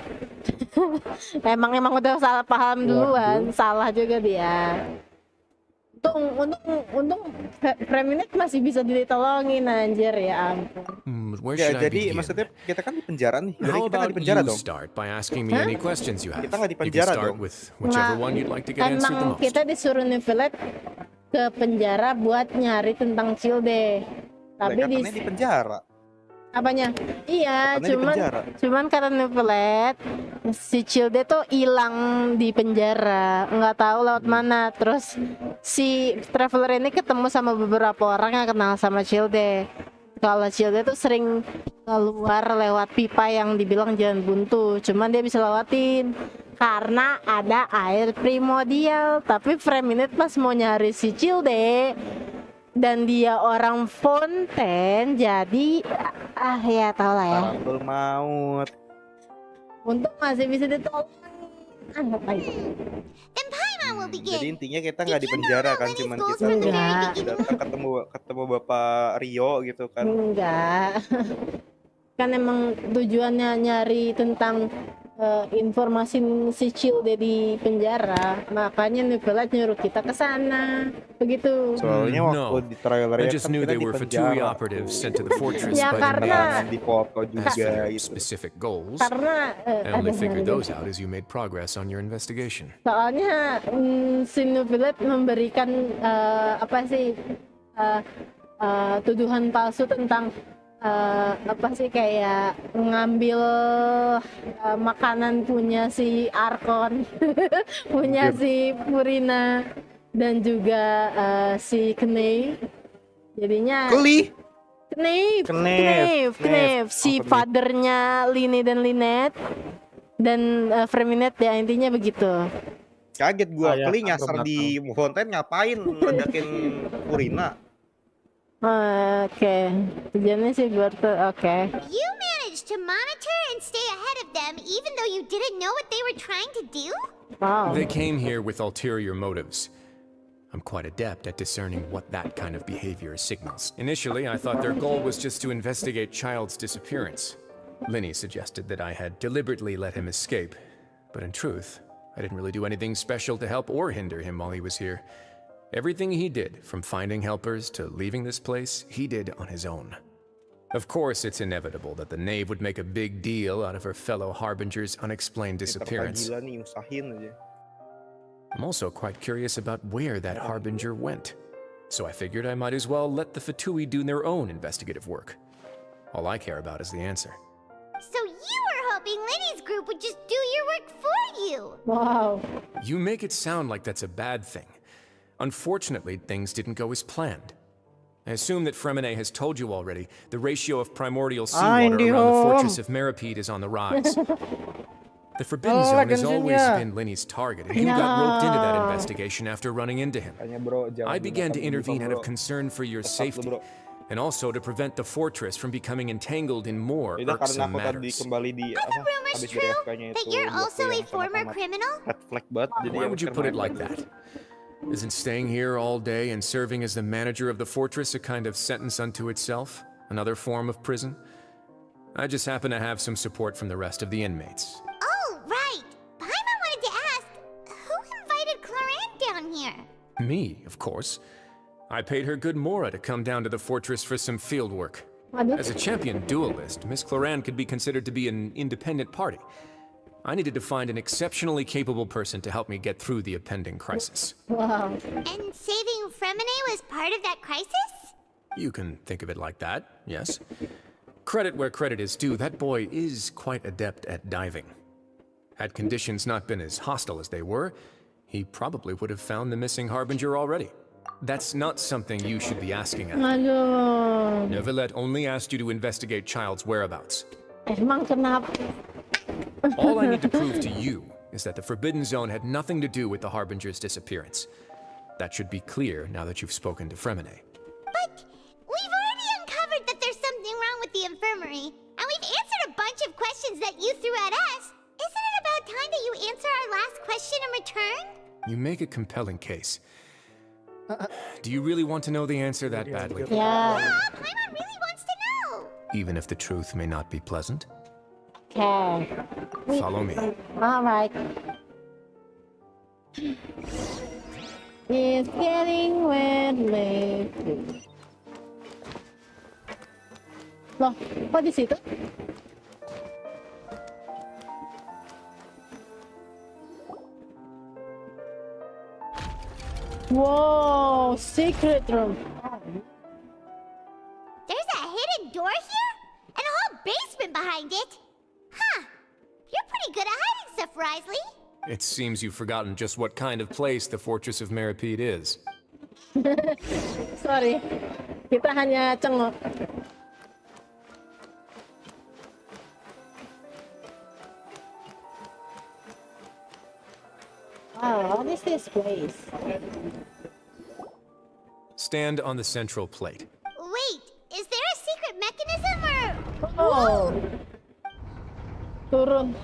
emang udah salah paham duluan, salah juga dia. Untung Preminet masih bisa ditolongin anjir ya ampun. Where Ya should I jadi begin? maksudnya kita kan di penjara nih. Jadi How kita nggak about di penjara you dong. start by asking me any questions you have? Kita nggak di You can penjara start dong. with whichever one you'd like to get answered the Emang most. kita disuruh nivelet ke penjara buat nyari tentang Cilde. Tapi Katanya di penjara. Apanya? Iya, Karena di penjara. cuman karena Nevelet si Childe tuh hilang di penjara, nggak tahu lewat mana. Terus si Traveler ini ketemu sama beberapa orang yang kenal sama Childe. Kalau Childe tuh sering keluar lewat pipa yang dibilang jalan buntu, cuman dia bisa lewatin karena ada air primordial. Tapi Frame pas mau nyari si Childe dan dia orang Fontaine, jadi ya tau lah ya. Parabel maut. Untung masih bisa ditolong. Anggap aja. Jadi intinya kita nggak di penjara kan, cuman kita datang ketemu Bapak Rio gitu kan. Enggak. Kan emang tujuannya nyari tentang informasi si Childe di penjara, makanya Nevelet nyuruh kita ke sana. Begitu. Soalnya waktu di trailer I ya just kan knew kita they di were Fatui penjara. operatives sent to the fortress Ya, by the karena- Navy. di foto juga As for gitu. specific goals, Karena I only ada figured ada. those out as you made progress on your investigation. Soalnya si Nevelet memberikan apa sih tuduhan palsu tentang apa sih kayak ngambil makanan punya si Archon, punya si Purina dan juga si Knave. Jadinya Knave si fathernya Lini dan Linet dan Freminet ya, intinya begitu. Kaget gua, Kayak Kali nyasar akrobat di Fontaine ngapain ledakin Purina? Oke, tujuannya sih buat oke. You managed to monitor and stay ahead of them even though you didn't know what they were trying to do? Wow. They came here with ulterior motives. I'm quite adept at discerning what that kind of behavior signals. Initially, I thought their goal was just to investigate Child's disappearance. Linny suggested that I had deliberately let him escape, but in truth, I didn't really do anything special to help or hinder him while he was here. Everything he did, from finding helpers to leaving this place, he did on his own. Of course, it's inevitable that the knave would make a big deal out of her fellow harbinger's unexplained disappearance. Gila nih, usahin aja. I'm also quite curious about where that harbinger went. So I figured I might as well let the Fatui do their own investigative work. All I care about is the answer. So you were hoping Linny's group would just do your work for you. Wow. You make it sound like that's a bad thing. Unfortunately, things didn't go as planned. I assume that Fremine has told you already, the ratio of primordial seawater around the fortress of Meripede is on the rise. The Forbidden Zone has always been Linny's target, and you got roped into that investigation after running into him. I began to intervene out of concern for your safety, and also to prevent the fortress from becoming entangled in more irksome matters. Rumors true that you're also a former criminal? Why would you put it like that? Isn't staying here all day and serving as the manager of the fortress a kind of sentence unto itself? Another form of prison? I just happen to have some support from the rest of the inmates. Oh, right. Paimon wanted to ask, who invited Claran down here? Me, of course. I paid her good mora to come down to the fortress for some field work. As a champion duelist, Miss Claran could be considered to be an independent party. I needed to find an exceptionally capable person to help me get through the impending crisis. Wow. And saving Fremine was part of that crisis? You can think of it like that, yes. Credit where credit is due, that boy is quite adept at diving. Had conditions not been as hostile as they were, he probably would have found the missing harbinger already. That's not something you should be asking at. Aduh. Nevelet only asked you to investigate Child's whereabouts. Emang kenapa? All I need to prove to you is that the Forbidden Zone had nothing to do with the Harbinger's disappearance. That should be clear now that you've spoken to Fremine. But we've already uncovered that there's something wrong with the infirmary, and we've answered a bunch of questions that you threw at us. Isn't it about time that you answer our last question in return? You make a compelling case. Do you really want to know the answer that badly? Yeah. Paimon really wants to know. Even if the truth may not be pleasant? Okay. Follow me. All right. It's getting wet lately. Loh, kok di situ? Whoa, secret room. There's a hidden door here? And find it. Huh. You're pretty good at hiding stuff, Risley. It seems you've forgotten just what kind of place the Fortress of Meripede is. Sorry, kita hanya cengok. Wow, what is this place? Stand on the central plate. Wait, is there a secret mechanism or... Oh. Turun.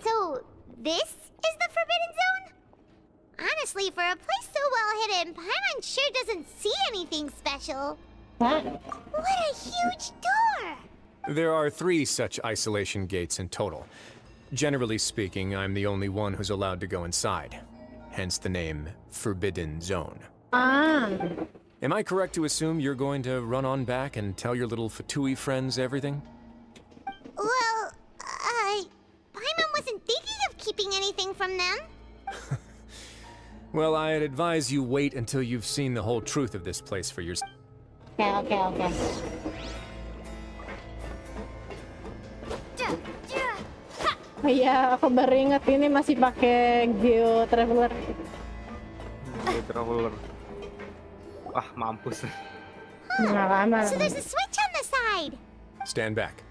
So, this is the Forbidden Zone? Honestly, for a place so well hidden, Paimon sure doesn't see anything special. What? What a huge door! There are 3 such isolation gates in total. Generally speaking, I'm the only one who's allowed to go inside. Hence the name Forbidden Zone. Ah. Am I correct to assume you're going to run on back and tell your little Fatui friends everything? Well, Paimon wasn't thinking of keeping anything from them. Well, I'd advise you wait until you've seen the whole truth of this place for yourself. Okay. Iya, aku baru ingat ini masih pakai Geo Traveler. Wah, mampus. So there's a switch on the side. Stand back.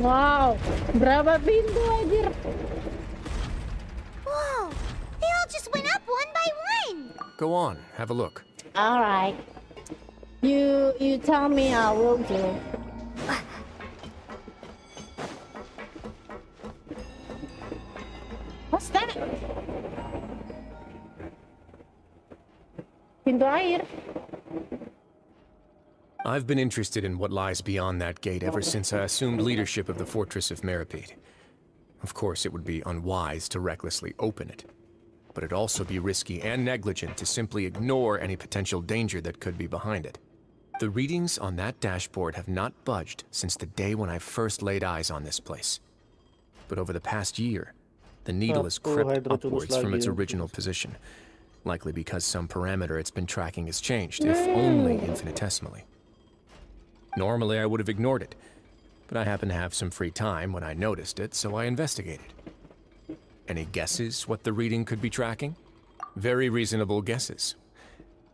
Wow, berapa pintu anjir? Whoa, they all just went up one by one. Go on, have a look. All right. You tell me, I will do. What's that? Pintu air. I've been interested in what lies beyond that gate ever since I assumed leadership of the Fortress of Meripede. Of course, it would be unwise to recklessly open it, but it'd also be risky and negligent to simply ignore any potential danger that could be behind it. The readings on that dashboard have not budged since the day when I first laid eyes on this place. But over the past year, the needle has crept upwards from its original position, likely because some parameter it's been tracking has changed, if only infinitesimally. Normally, I would have ignored it, but I happened to have some free time when I noticed it, so I investigated. Any guesses what the reading could be tracking? Very reasonable guesses.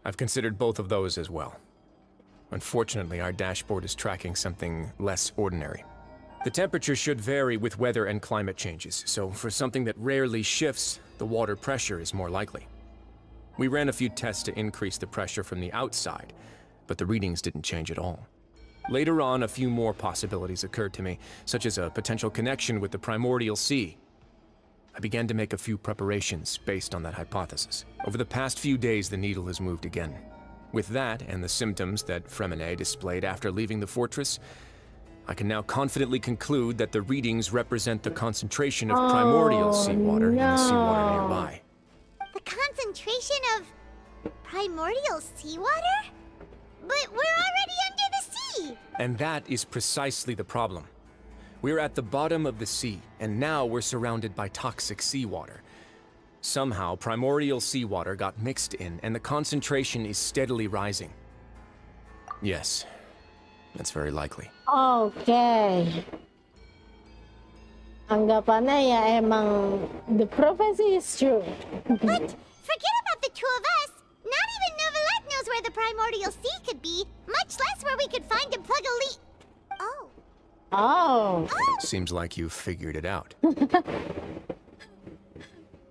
I've considered both of those as well. Unfortunately, our dashboard is tracking something less ordinary. The temperature should vary with weather and climate changes, so for something that rarely shifts, the water pressure is more likely. We ran a few tests to increase the pressure from the outside, but the readings didn't change at all. Later on, a few more possibilities occurred to me, such as a potential connection with the primordial sea. I began to make a few preparations based on that hypothesis. Over the past few days, the needle has moved again. With that, and the symptoms that Fremine displayed after leaving the fortress, I can now confidently conclude that the readings represent the concentration of primordial seawater in the seawater nearby. The concentration of primordial seawater? But we're already under the sea! And that is precisely the problem. We're at the bottom of the sea, and now we're surrounded by toxic seawater. Somehow, primordial seawater got mixed in, and the concentration is steadily rising. Yes, that's very likely. Okay. Anggapannya ya emang the prophecy is true. But forget about the two of us. Not even Novelette knows where the primordial sea could be, much less where we could find and plug a leak. Oh. Seems like you've figured it out.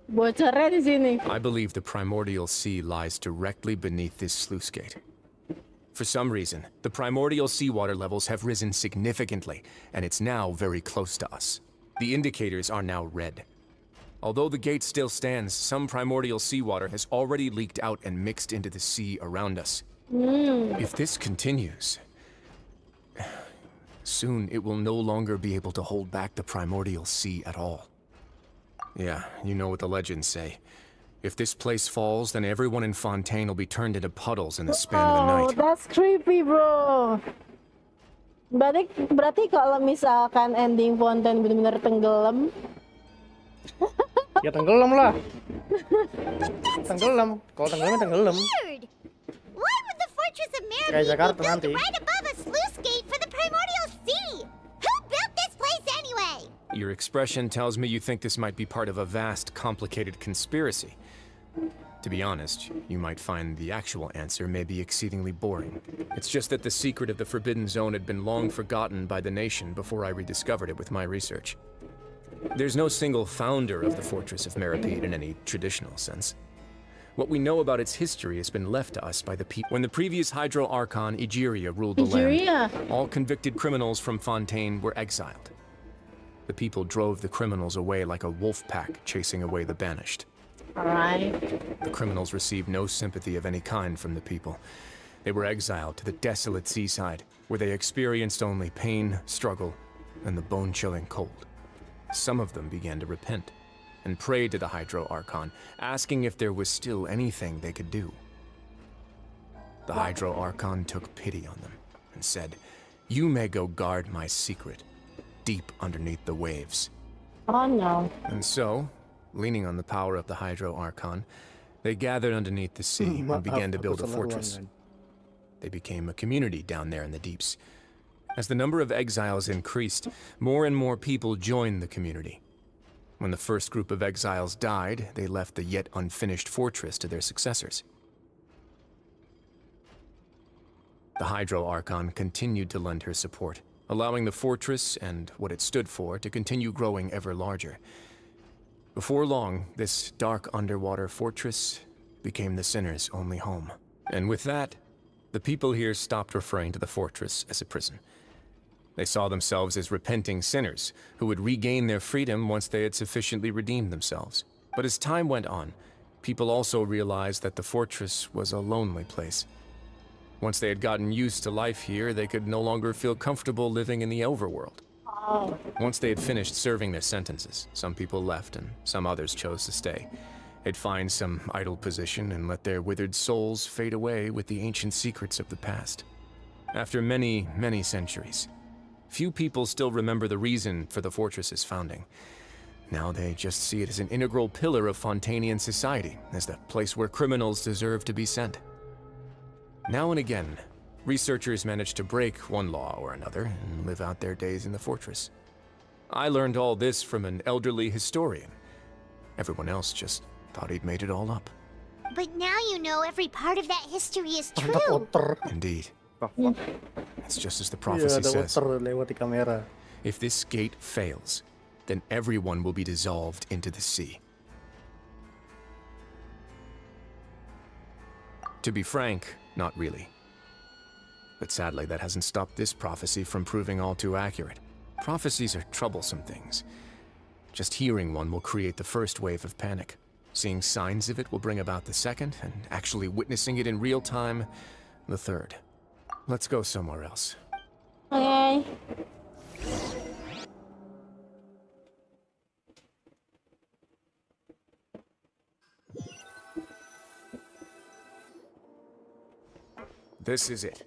Bocornya di sini. I believe the primordial sea lies directly beneath this sluice gate. For some reason, the primordial seawater levels have risen significantly, and it's now very close to us. The indicators are now red. Although the gate still stands, some primordial seawater has already leaked out and mixed into the sea around us. If this continues, soon it will no longer be able to hold back the primordial sea at all. Yeah, you know what the legends say. If this place falls, then everyone in Fontaine will be turned into puddles in the span of a night. That's creepy, bro. Berarti kalau misalkan ending Fontaine benar-benar tenggelam. Ya tenggelam lah. Tenggelam. Kalau tenggelam tenggelam. Weird. Why would the Fortress of Kayak Merripede be Jakarta built nanti. right above a sluice gate for the Primordial Sea? Who built this place anyway? Your expression tells me you think this might be part of a vast, complicated conspiracy. To be honest, you might find the actual answer may be exceedingly boring. It's just that the secret of the Forbidden Zone had been long forgotten by the nation before I rediscovered it with my research. There's no single founder of the Fortress of Merripede in any traditional sense. What we know about its history has been left to us by the people. When the previous Hydro Archon, Egeria, ruled the land, all convicted criminals from Fontaine were exiled. The people drove the criminals away like a wolf pack chasing away the banished. Alright. The criminals received no sympathy of any kind from the people. They were exiled to the desolate seaside, where they experienced only pain, struggle, and the bone-chilling cold. Some of them began to repent, and prayed to the Hydro Archon, asking if there was still anything they could do. The Hydro Archon took pity on them, and said, "You may go guard my secret, deep underneath the waves." Oh no. And so, leaning on the power of the Hydro Archon, they gathered underneath the sea and began to build a fortress. They became a community down there in the deeps. As the number of exiles increased, more and more people joined the community. When the first group of exiles died, they left the yet unfinished fortress to their successors. The Hydro Archon continued to lend her support, allowing the fortress and what it stood for to continue growing ever larger. Before long, this dark underwater fortress became the sinner's only home. And with that, the people here stopped referring to the fortress as a prison. They saw themselves as repenting sinners who would regain their freedom once they had sufficiently redeemed themselves. But as time went on, people also realized that the fortress was a lonely place. Once they had gotten used to life here, they could no longer feel comfortable living in the overworld. Once they had finished serving their sentences, some people left and some others chose to stay. They'd find some idle position and let their withered souls fade away with the ancient secrets of the past. After many, many centuries, few people still remember the reason for the fortress's founding. Now they just see it as an integral pillar of Fontainian society, as the place where criminals deserve to be sent. Now and again, researchers manage to break one law or another and live out their days in the fortress. I learned all this from an elderly historian. Everyone else just thought he'd made it all up. But now you know every part of that history is true. Indeed. It's just as the prophecy says. If this gate fails, then everyone will be dissolved into the sea. To be frank, not really. But sadly, that hasn't stopped this prophecy from proving all too accurate. Prophecies are troublesome things. Just hearing one will create the first wave of panic. Seeing signs of it will bring about the second, and actually witnessing it in real time, the third. Let's go somewhere else. Okay. This is it.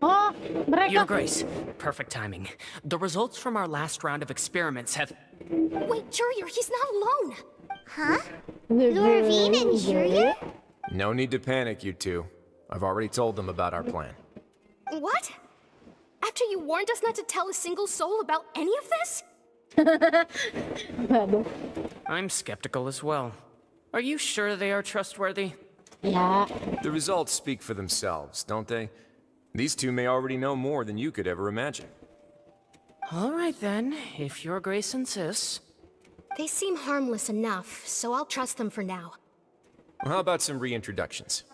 Oh, mereka. Your Grace, perfect timing. The results from our last round of experiments have... Wait, Jurier, he's not alone. Huh? Lorvine and Jurier? No need to panic, you two. I've already told them about our plan. What? After you warned us not to tell a single soul about any of this? I'm skeptical as well. Are you sure they are trustworthy? Yeah. The results speak for themselves, don't they? These two may already know more than you could ever imagine. All right then, if Your Grace insists. They seem harmless enough, so I'll trust them for now. Well, how about some reintroductions?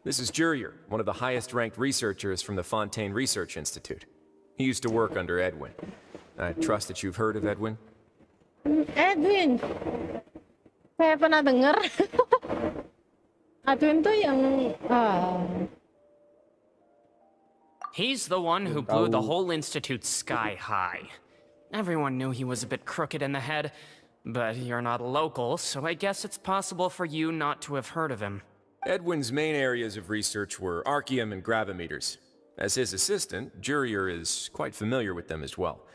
This is Jurier, one of the highest-ranked researchers from the Fontaine Research Institute. He used to work under Edwin. I trust that you've heard of Edwin? Edwin. Saya pernah dengar. Edwin tuh yang He's the one who blew the whole institute sky high. Everyone knew he was a bit crooked in the head, But you're not local, so I guess it's possible for you not to have heard of him. Edwin's main areas of research were archaeum and gravimeters. As his assistant, Jurier is quite familiar with them as well.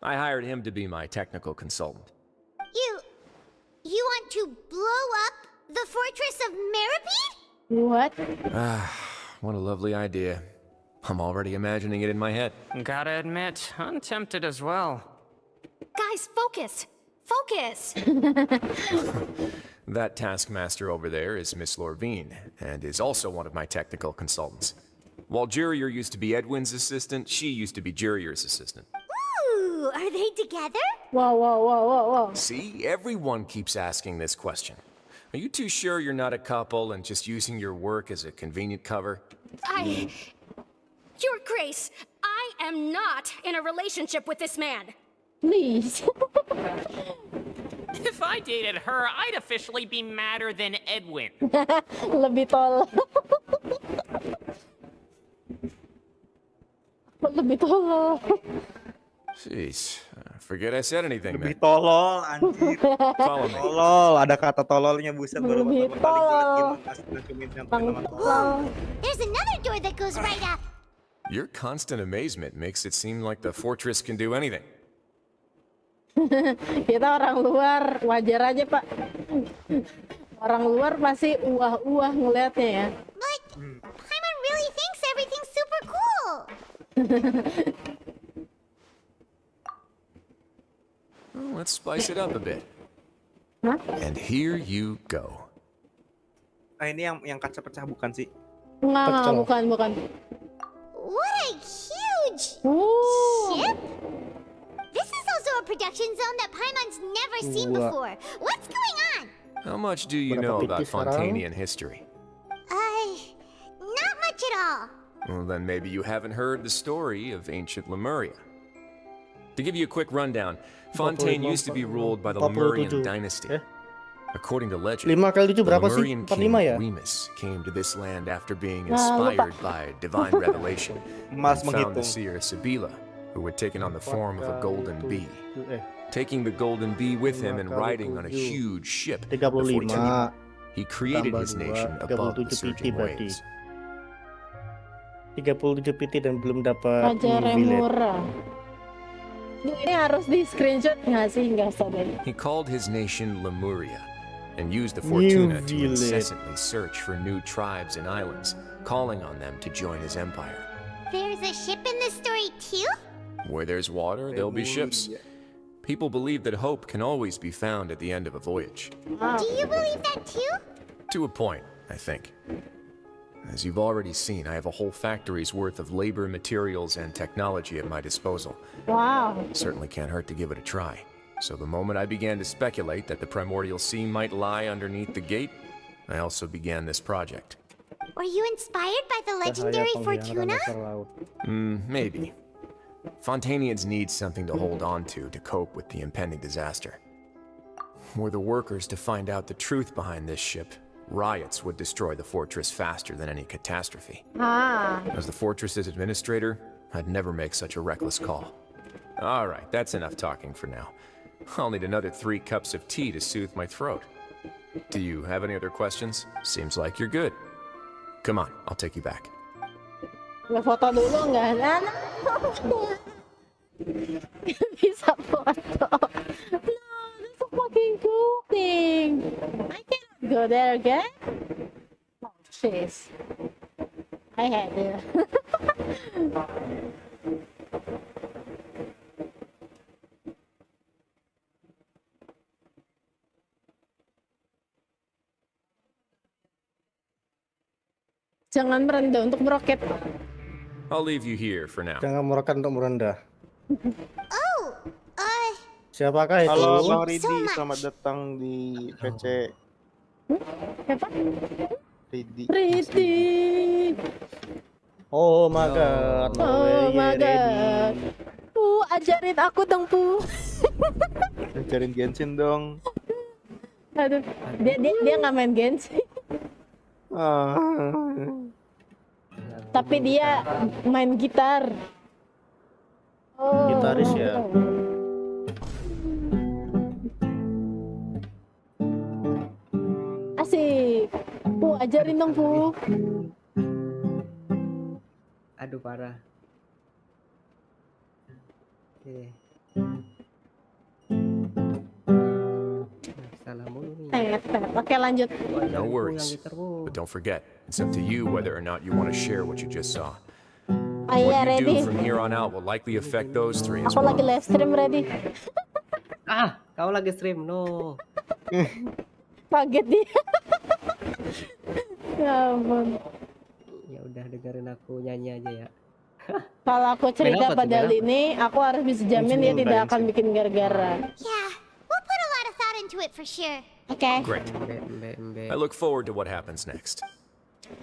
I hired him to be my technical consultant. You want to blow up the fortress of Meripede? What? What a lovely idea. I'm already imagining it in my head. Gotta admit, I'm tempted as well. Guys, focus! Focus! That taskmaster over there is Miss Lorvine, and is also one of my technical consultants. While Jurier used to be Edwin's assistant, she used to be Jurier's assistant. Ooh, are they together? Whoa. See, everyone keeps asking this question. Are you too sure you're not a couple and just using your work as a convenient cover? Your Grace, I am not in a relationship with this man. Please. If I dated her, I'd officially be madder than Edwin. Lebih tolol. Lebih tolol. Jeez, forget I said anything, man. Lebih tolol, anjir. Follow me. Tolol, ada kata tololnya, buset, baru Lebih pertama kali gue liat tolol. game kasih dokumen nama tolol. There's another door that goes right up. Your constant amazement makes it seem like the fortress can do anything. Kita orang luar, wajar aja Pak. Orang luar pasti uah-uah ngeliatnya ya. But Paimon really thinks everything's super cool. Well, let's spice it up a bit. Hah? And here you go. Ini yang kaca pecah bukan sih? Enggak, bukan. What a huge ship! This is also a production zone that Paimon's never seen before. What's going on? How much do you know about Fontainian history? Not much at all. Well, then maybe you haven't heard the story of ancient Lemuria. To give you a quick rundown, Fontaine used to be ruled by the Lemurian dynasty. According to legend, 5 kali 7 the berapa sih? Lemurian 45 king ya? Remus came to this land after being inspired by divine revelation Mas and found the menghitung. seer Sibila, who had taken on the form of a golden bee. Taking the golden bee with him and riding on a huge ship, the 35 Fortuna, he created his tambah nation 2, above the 37 PT surging berarti. waves. 37 PT dan belum dapat Raja new village. Remura. Ini harus di screenshot nggak sih? Nggak usah deh. He called his nation Lemuria and used the New Fortuna to village. incessantly search for new tribes and islands, calling on them to join his empire. There's a ship in this story too? Where there's water, there'll be ships. People believe that hope can always be found at the end of a voyage. Do you believe that too? To a point, I think. As you've already seen, I have a whole factory's worth of labor, materials, and technology at my disposal. Wow. Certainly can't hurt to give it a try. So the moment I began to speculate that the primordial sea might lie underneath the gate, I also began this project. Were you inspired by the legendary Fortuna? Maybe. Fontainians need something to hold on to cope with the impending disaster. Were the workers to find out the truth behind this ship, riots would destroy the fortress faster than any catastrophe. As the fortress's administrator, I'd never make such a reckless call. All right, that's enough talking for now. I'll need another 3 cups of tea to soothe my throat. Do you have any other questions? Seems like you're good. Come on, I'll take you back. Foto dulu nggak? Bisa foto. No, that's a fucking cool thing. I cannot go there again. Oh, jeez. I had it. Jangan merendah untuk meroket. I'll leave you here for now. Jangan meroket untuk merendah. Oh, Siapakah itu? Halo Bang Ridi, selamat datang di PC. Siapa? Ridi. Oh my god. Oh my god. Ajarin aku dong, Ajarin Genshin dong. Aduh, dia nggak main Genshin. Tapi dia main gitar. Gitaris ya. Ajarin dong, Pu. Aduh parah. Oke. Salah mulu nih. Oke, lanjut. No worries. But don't forget, it's up to you whether or not you want to share what you just saw. Iya, What you ready. do from here on out will likely affect those three as Aku well. lagi live stream, ready. Kau lagi stream, no. Kaget dia. Ya ampun. Ya udah dengerin aku nyanyi aja ya. Kalau aku cerita Main apa tuh, pada main apa? ini, aku harus bisa jamin dia tidak akan bikin gara-gara. Yeah, we'll put a lot of thought into it for sure. Oke. Great. I look forward to what happens next.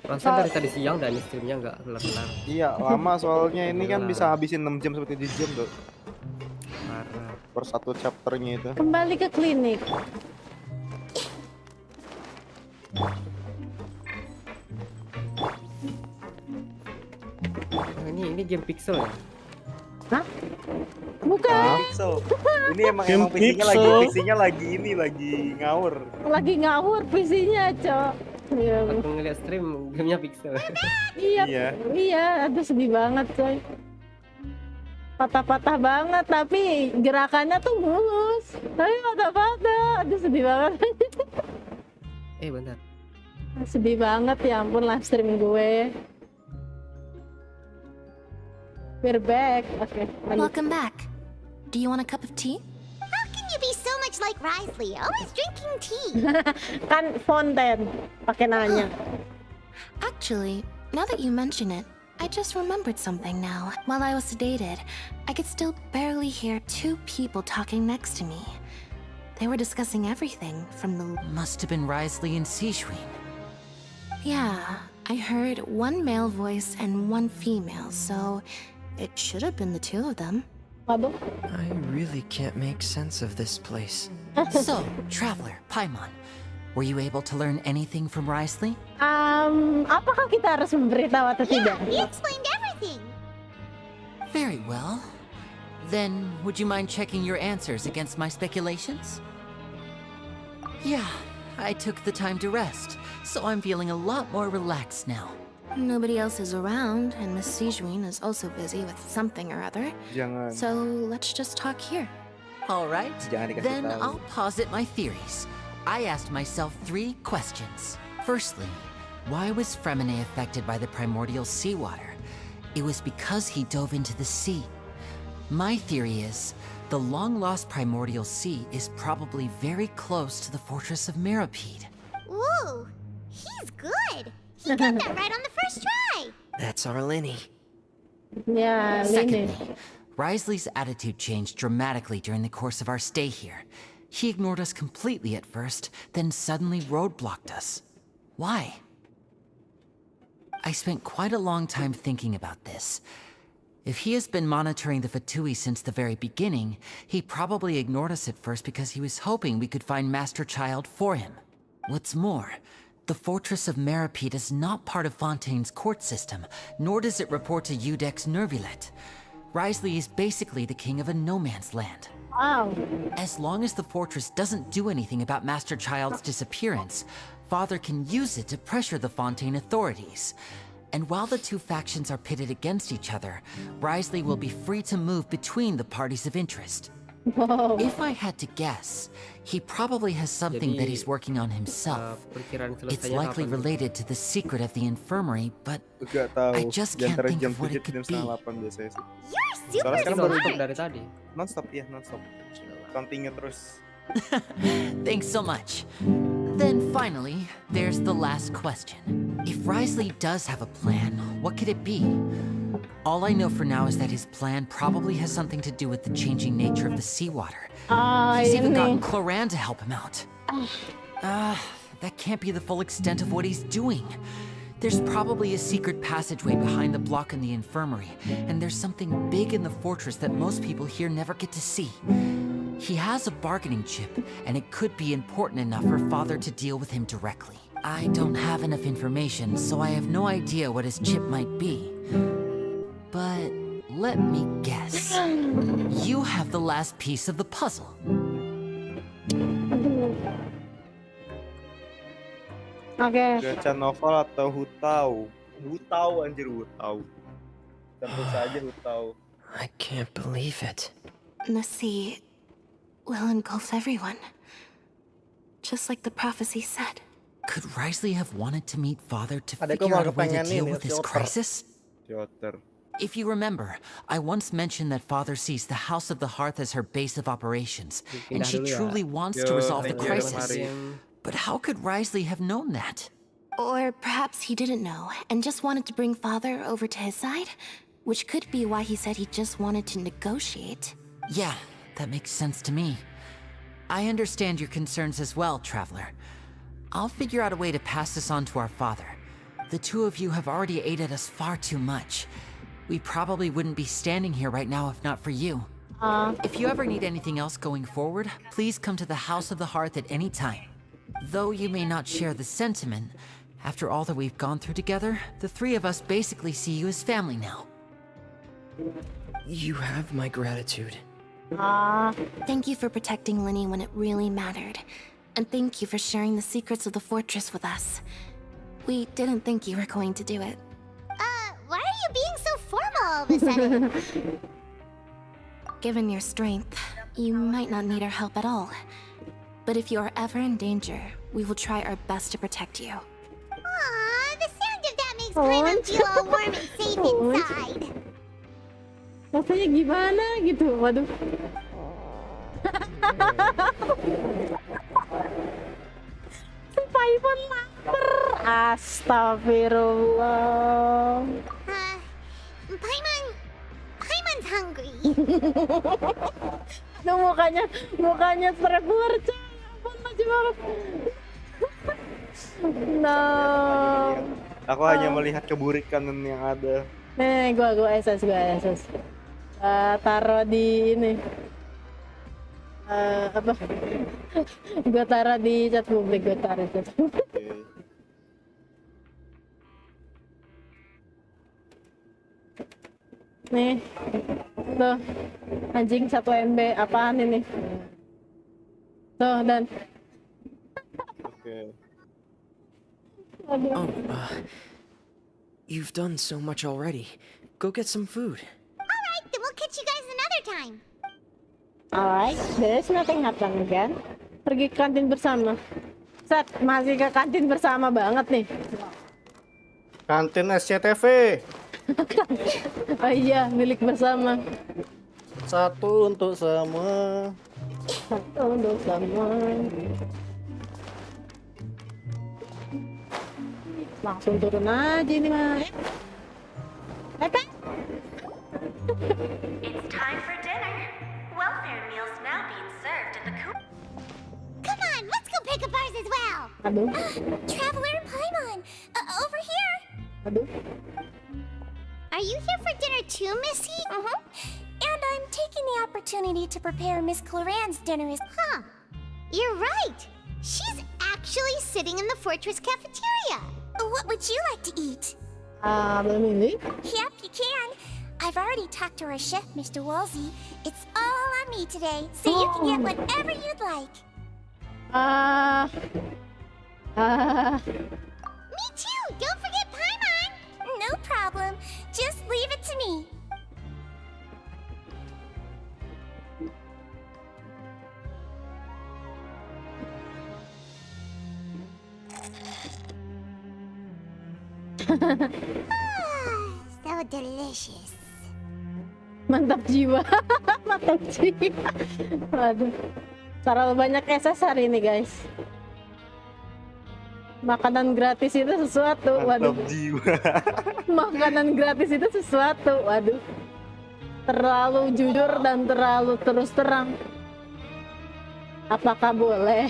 Perasaan dari tadi siang dan streamnya nggak kelar-kelar. Iya, lama soalnya ini kan bisa habisin 6 jam sampai 7 jam tuh. Parah. Per satu chapternya itu. Kembali ke klinik. Ini game pixel ya? Hah? Bukan. Pixel. Ini emang PC-nya lagi ngawur. Lagi ngawur PC-nya, Cok. Ya. Aku ngeliat stream gamenya pixel. Iya. Iya, aduh sedih banget, coy. Patah-patah banget, tapi gerakannya tuh mulus. Tapi patah-patah, aduh sedih banget. Bentar. Sedih banget, ya ampun live stream gue. We're back. Oke. Welcome back. Do you want a cup of tea? How can you be so much like Risley, always drinking tea? Kan Fontaine, pakai nanya. Actually, now that you mention it, I just remembered something now. While I was sedated, I could still barely hear two people talking next to me. They were discussing everything from the... Must have been Risley and Sishwin. Yeah, I heard one male voice and one female, so it should have been the two of them. I really can't make sense of this place. So, Traveler, Paimon, were you able to learn anything from Risley? Apakah kita harus memberitahu atau tidak? He explained everything. Very well. Then, would you mind checking your answers against my speculations? Yeah, I took the time to rest, so I'm feeling a lot more relaxed now. Nobody else is around, and Miss Sijwin is also busy with something or other. Jangan. So let's just talk here. All right, Jangan dikasih then tahu. I'll posit my theories. I asked myself 3 questions. Firstly, why was Fremine affected by the primordial seawater? It was because he dove into the sea. My theory is, the long-lost primordial sea is probably very close to the fortress of Mirapede. Ooh, he's good. He got that right on the first try. That's our Lenny. Yeah, Secondly, Risley's attitude changed dramatically during the course of our stay here. He ignored us completely at first, then suddenly roadblocked us. Why? I spent quite a long time thinking about this. If he has been monitoring the Fatui since the very beginning, he probably ignored us at first because he was hoping we could find Master Child for him. What's more, the Fortress of Mirapede is not part of Fontaine's court system, nor does it report to Udex Nervulet. Risley is basically the king of a no-man's land. Wow. As long as the fortress doesn't do anything about Master Child's disappearance, Father can use it to pressure the Fontaine authorities. And while the two factions are pitted against each other, Risley will be free to move between the parties of interest. Whoa. If I had to guess, he probably has something that he's working on himself. It's likely related to the secret of the infirmary, but Gak tahu. I just can't think of what it could be. Biasanya sih. You're Soalnya sekarang baru Non-stop dari tadi. non-stop ya, non-stop. Continue terus. Thanks so much. Then finally, there's the last question. If Risley does have a plan, what could it be? All I know for now is that his plan probably has something to do with the changing nature of the seawater. He's even gotten Cloran to help him out. That can't be the full extent of what he's doing. There's probably a secret passageway behind the block in the infirmary, and there's something big in the fortress that most people here never get to see. He has a bargaining chip, and it could be important enough for Father to deal with him directly. I don't have enough information, so I have no idea what his chip might be. But let me guess. You have the last piece of the puzzle. Oke. Gacha novel atau hutau? Hutau anjir, hutau. Tentu saja hutau. I can't believe it. The sea will engulf everyone. Just like the prophecy said. Could Risley have wanted to meet Father to Adekku figure mau out a way to kepengen deal ini, with this filter. crisis? Piotr. If you remember, I once mentioned that Father sees the House of the Hearth as her base of operations, and she truly wants to resolve the crisis. But how could Risley have known that? Or perhaps he didn't know and just wanted to bring Father over to his side, which could be why he said he just wanted to negotiate. Yeah, that makes sense to me. I understand your concerns as well, Traveler. I'll figure out a way to pass this on to our father. The two of you have already aided us far too much. We probably wouldn't be standing here right now if not for you. If you ever need anything else going forward, please come to the House of the Hearth at any time. Though you may not share the sentiment, after all that we've gone through together, the three of us basically see you as family now. You have my gratitude. Thank you for protecting Linny when it really mattered. And thank you for sharing the secrets of the fortress with us. We didn't think you were going to do it. Why are you being so formal all of a sudden? Given your strength, you might not need our help at all. But if you are ever in danger, we will try our best to protect you. Aw, the sound of that makes Paimon feel all warm and safe inside. Rasanya gimana gitu, waduh. Si Paimon lapar. Astagfirullah. Paimon's hungry. Tuh mukanya terbuar, coy. Ampun, lucu banget. No. Aku hanya melihat keburikan yang ada. Nih, gua SS. Taruh di ini. Apa? Gua taruh di chat publik, Nih, tuh anjing 1 MB, apaan ini? Tuh, dan You've done so much already. Go get some food. Alright, then we'll catch you guys another time. alright, there's nothing happen again. Pergi ke kantin bersama. Set, masih ke kantin bersama banget nih. Kantin SCTV. Oh iya, milik bersama. Satu untuk semua. Satu untuk semua. Langsung turun aja ini mah. Pepe. It's time for dinner. Welfare meals now being served in the coop. Come on, let's go pick up ours as well. Aduh. Traveler and Paimon, over here. Aduh. Are you here for dinner too, Missy? And I'm taking the opportunity to prepare Miss Cloran's dinner as... Huh. You're right. She's actually sitting in the fortress cafeteria. What would you like to eat? Belum ini. Yep, you can. I've already talked to our chef, Mr. Woolsey. It's all on me today, so you can get whatever you'd like. Me too! Don't forget Paimon! No problem. Just leave it to me. So delicious. Mantap jiwa. Mantap jiwa. Waduh. Terlalu banyak SS hari ini, guys. Makanan gratis itu sesuatu. Waduh. Mantap jiwa. Makanan gratis itu sesuatu. Waduh. Terlalu jujur dan terlalu terus terang. Apakah boleh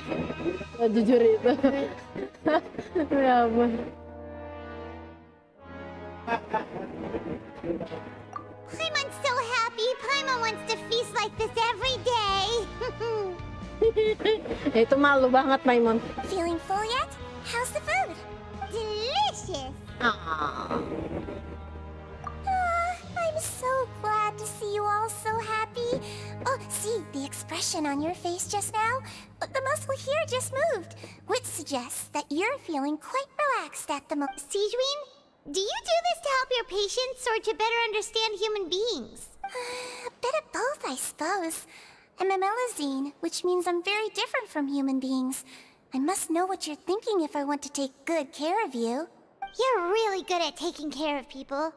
jujur itu? Ya ampun. Paimon's so happy. Paimon wants to feast like this every day. Itu malu banget, Paimon. Feeling full yet? How's the food? Delicious. I so glad to see you all so happy. Oh, see, the expression on your face just now? The muscle here just moved, which suggests that you're feeling quite relaxed at the moment. Sijuin, do you do this to help your patients or to better understand human beings? A bit of both, I suppose. I'm a Melazine, which means I'm very different from human beings. I must know what you're thinking if I want to take good care of you. You're really good at taking care of people.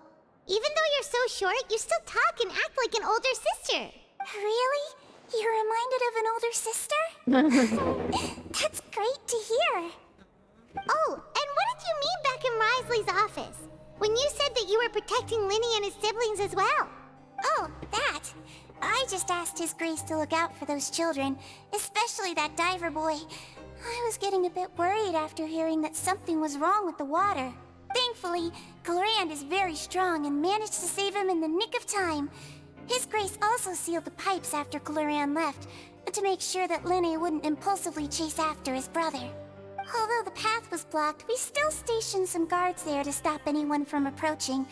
Even though you're so short, you still talk and act like an older sister. Really? You're reminded of an older sister? That's great to hear. Oh, and what did you mean back in Risley's office? When you said that you were protecting Linny and his siblings as well? Oh, that. I just asked His Grace to look out for those children, especially that diver boy. I was getting a bit worried after hearing that something was wrong with the water. Thankfully, Kalian is very strong and managed to save him in the nick of time. His Grace also sealed the pipes after Kalian left, to make sure that Linny wouldn't impulsively chase after his brother. Although the path was blocked, we still stationed some guards there to stop anyone from approaching.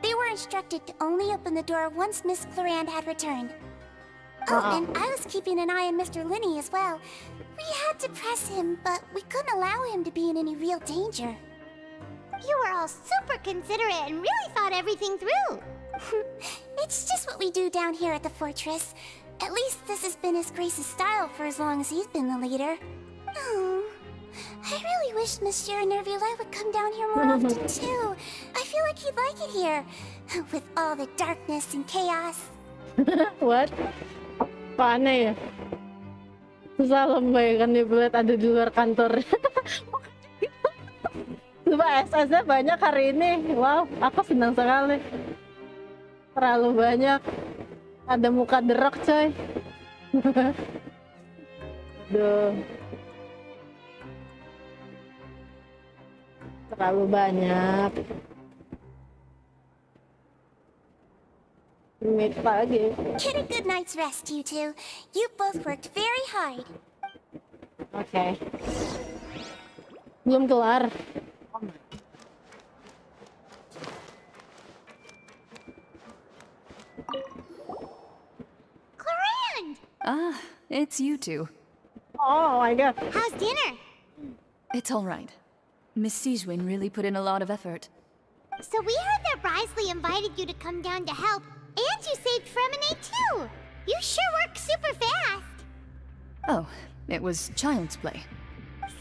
They were instructed to only open the door once Miss Clarand had returned. Oh, and I was keeping an eye on Mr. Linny as well. We had to press him, but we couldn't allow him to be in any real danger. You were all super considerate and really thought everything through. It's just what we do down here at the fortress. At least this has been His Grace's style for as long as he's been the leader. Oh, I really wish Monsieur Nervila would come down here more often too. I feel like he'd like it here, with all the darkness and chaos. What? Apaan ya? Susah lah membayangkan dia Blade ada di luar kantor. Coba SS-nya banyak hari ini. Wow, aku senang sekali. Terlalu banyak. Ada muka The Rock, coy. Duh. Terlalu banyak. Meet lagi. Get a good night's rest, you two. You both worked very hard. Oke. Belum kelar. Clarand! Ah, it's you two. Oh my god. How's dinner? It's all right. Miss Sijuin really put in a lot of effort. So we heard that Risley invited you to come down to help, and you saved Fremonade too! You sure work super fast! Oh, it was child's play.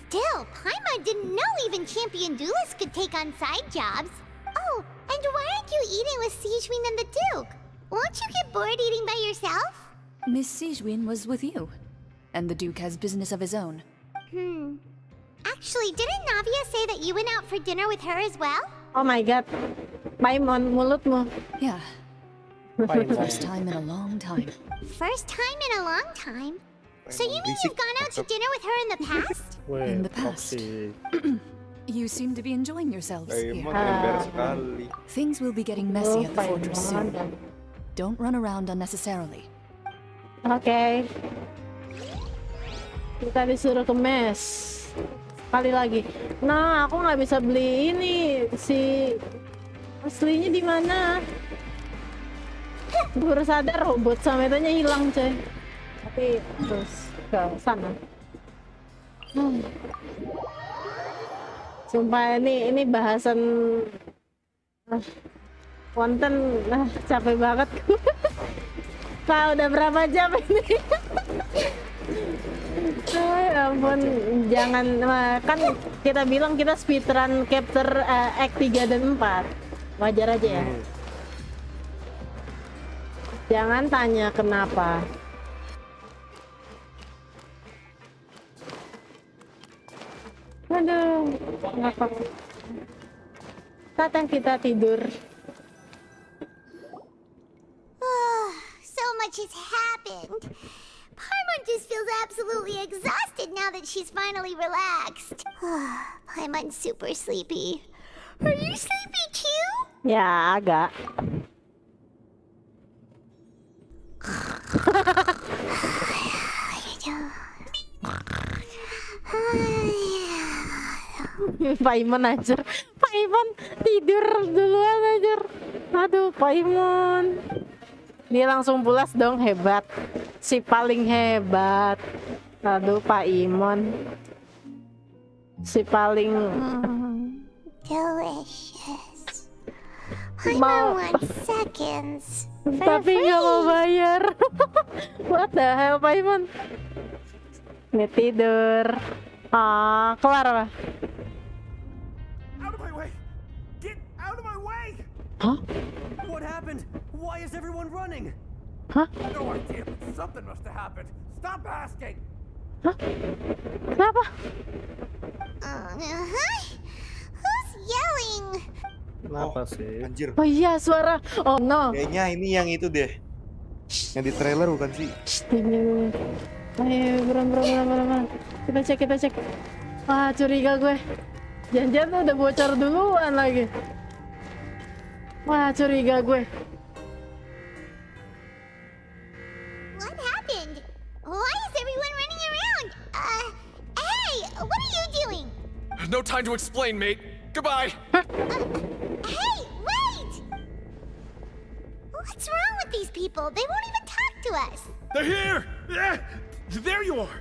Still, Paimon didn't know even champion duelists could take on side jobs. Oh, and why aren't you eating with Sijuin and the Duke? Won't you get bored eating by yourself? Miss Sijuin was with you, and the Duke has business of his own. Actually, didn't Navia say that you went out for dinner with her as well? Oh my god. Paimon, mulutmu. Yeah. First time in a long time. First time in a long time? So you mean you've gone out to dinner with her in the past? In the past. You seem to be enjoying yourselves here. Things will be getting messy at the fortress soon. Don't run around unnecessarily. Oke. Kita disuruh ke mes. Sekali lagi. Nah, aku nggak bisa beli ini. Si aslinya di mana? Baru sadar robot sametanya hilang, coy. Tapi terus ke sana. Sumpah ini bahasan konten capek banget. Kau udah berapa jam ini? Ya ampun, jangan kan kita bilang kita speedrun chapter act 3 dan 4. Wajar aja ya. Jangan tanya kenapa. Aduh, ngapa? Saatnya kita tidur. So much has happened. Paimon just feels absolutely exhausted now that she's finally relaxed. Paimon's super sleepy. Are you sleepy too? Ya, agak. Paimon aja. Paimon tidur duluan aja. Aduh, Paimon. Dia langsung pulas dong, hebat. Si paling hebat. Aduh, Paimon. Si paling delicious. Paimon wants seconds. Tapi nggak mau bayar. What the hell, Paimon? Ini tidur. Ah, kelar apa? Out of my way! Get out of my way! Huh? What happened? Why is everyone running? Huh? No idea, but something must have happened. Stop asking! Hah? Kenapa? Who's yelling? Kenapa sih? Anjir. Oh iya, suara. Oh no. Kayaknya ini yang itu deh. Yang di trailer bukan sih? Ini. Ayo, buruan. Kita cek. Wah, curiga gue. Jangan-jangan tuh udah bocor duluan lagi. Wah, curiga gue. What happened? Why is everyone running around? Hey, what are you doing? No time to explain, mate. Goodbye. Hey, wait! What's wrong with these people? They won't even talk to us. They're here! Yeah, there you are!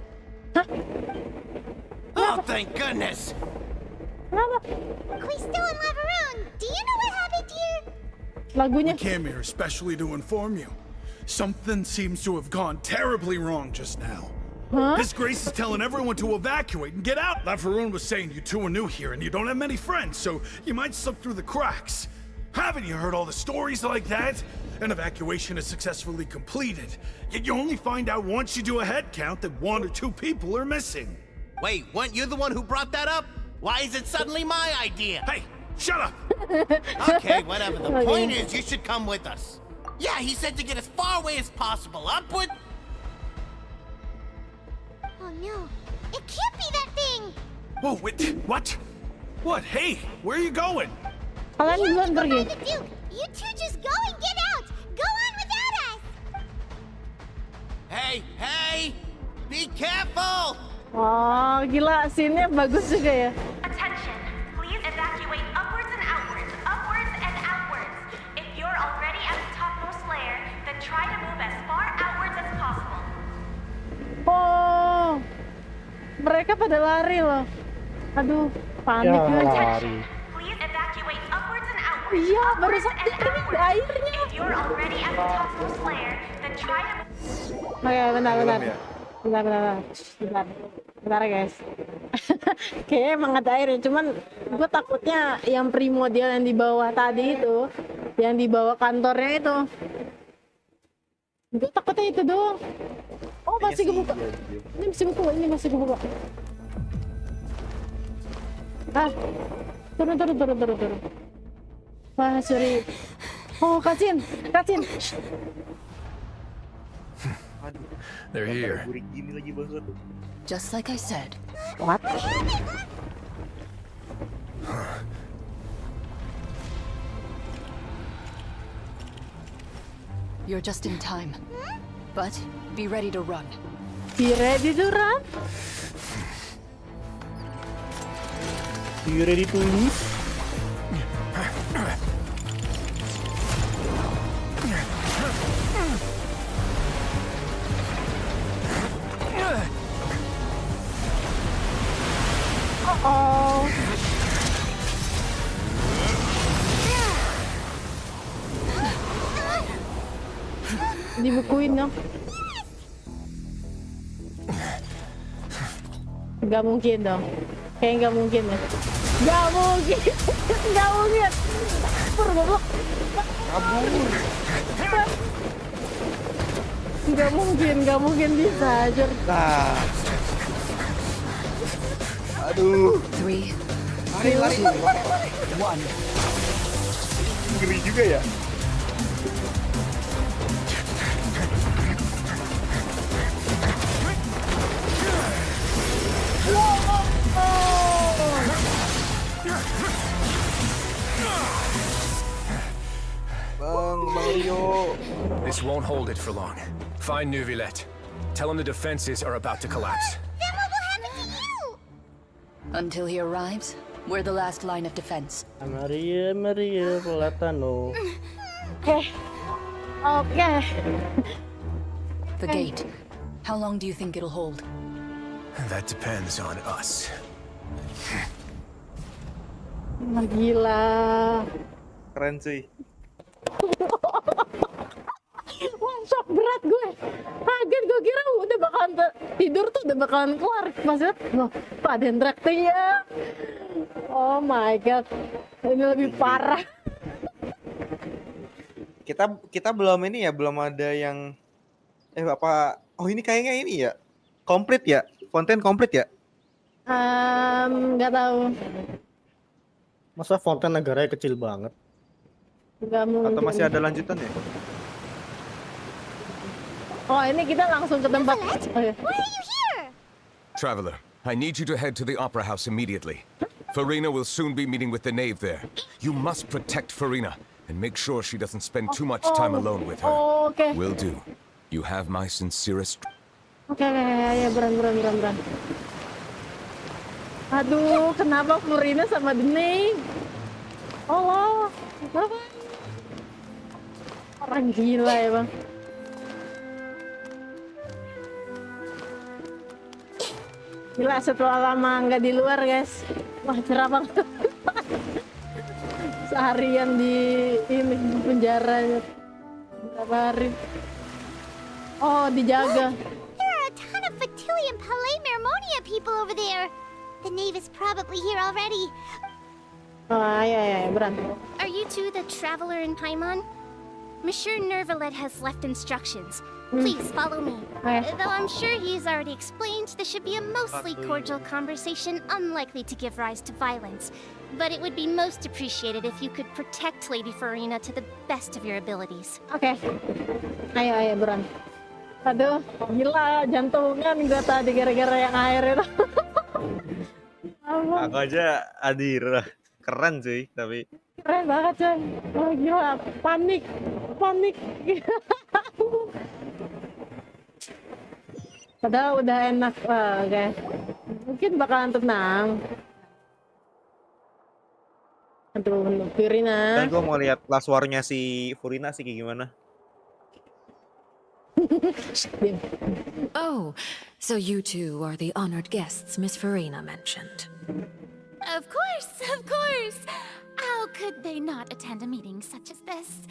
Oh, thank goodness! Quisto and Lavaroon, do you know what happened here? We came here especially to inform you. Something seems to have gone terribly wrong just now. His Grace is telling everyone to evacuate and get out. Lavaroon was saying you two are new here and you don't have many friends, so you might slip through the cracks. Haven't you heard all the stories like that? An evacuation is successfully completed, yet you only find out once you do a head count that 1 or 2 people are missing. Wait, weren't you the one who brought that up? Why is it suddenly my idea? Hey, shut up! Okay, whatever. The point is, you should come with us. Yeah, he said to get as far away as possible. Upward. Oh no, it can't be that thing! Whoa, wait, what? What? Hey, where are you going? Kalian duluan pergi. The Duke, you two just go and get out! Go on without us! Hey! Be careful! Oh, gila, scene-nya bagus juga ya. Attention, please evacuate upwards and outwards, If you're already at the topmost layer, then try to move as far outwards as possible. Oh, mereka pada lari loh. Aduh, panik gue. Please evacuate upwards and outwards. Iya, baru sampai ini airnya. If you're already at the topmost layer, then try to Oke, bentar guys. Kayaknya emang ada airnya, cuman gue takutnya yang primordial yang di bawah tadi itu, yang di bawah kantornya itu. Gue takutnya itu doang. Oh, masih kebuka. Ini masih kebuka. Ah, turun. Wah, sorry. Oh, kasihin. They're here. Just like I said. What? You're just in time. But be ready to run. Be ready to run? You ready to leave? Oh. Dibukuin dong. Gak mungkin dong. Kayaknya gak mungkin ya. Gak mungkin. Goblok. Gak mungkin bisa aja. Nah. Aduh. 3, Lari. 1. Ngeri juga ya. Bang Mario. This won't hold it for long. Find Neuvillette. Tell him the defenses are about to collapse. Then what will happen to you? Until he arrives, we're the last line of defense. Maria, Pelatano. Oke. The gate. How long do you think it'll hold? That depends on us. Gila. Keren sih. Wah, shock berat gue. Kaget, gue kira udah bakalan tidur tuh udah bakalan kelar. Maksudnya, loh, kok ada yang teriak-teriak? Oh my god, ini lebih parah. Kita belum ini ya, belum ada yang apa? Oh ini kayaknya ini ya, komplit ya, Fontaine komplit ya? Nggak tahu. Masa Fontaine negaranya kecil banget? Nggak mungkin. Atau masih ada lanjutan ya? Oh ini kita langsung ke tempat. Oh, ya. Why are you here? Traveler, I need you to head to the Opera House immediately. Farina will soon be meeting with the knave there. You must protect Farina and make sure she doesn't spend too much time alone with her. Okay. Will do. You have my sincerest... Oke, ya beran. Aduh, kenapa Farina sama the knave? Allah, kenapa? Orang gila ya bang. Gila, setelah lama nggak di luar guys, wah cerah banget. Seharian di penjara berapa hari? Oh dijaga. There are a ton of Fatui and Palais Mermonia people over there. The knave is probably here already. Oh ya, berantem. Are you two the traveler in Paimon? Monsieur Nervalet has left instructions. Please follow me. Though I'm sure he's already explained, this should be a mostly cordial conversation, unlikely to give rise to violence. But it would be most appreciated if you could protect Lady Farina to the best of your abilities. Oke. Ayo, berantem. Aduh, gila, jantungan gue tadi gara-gara yang air itu. Aku aja hadir. Keren sih, tapi Keren banget coy. Oh gila, panik. Padahal udah enak, oke. Mungkin bakalan tenang. Aduh, Farina. kan gue mau lihat kelas warnya si Farina sih kayak gimana. Oh, so you two are the honored guests Miss Farina mentioned. Of course. How could they not attend a meeting such as this?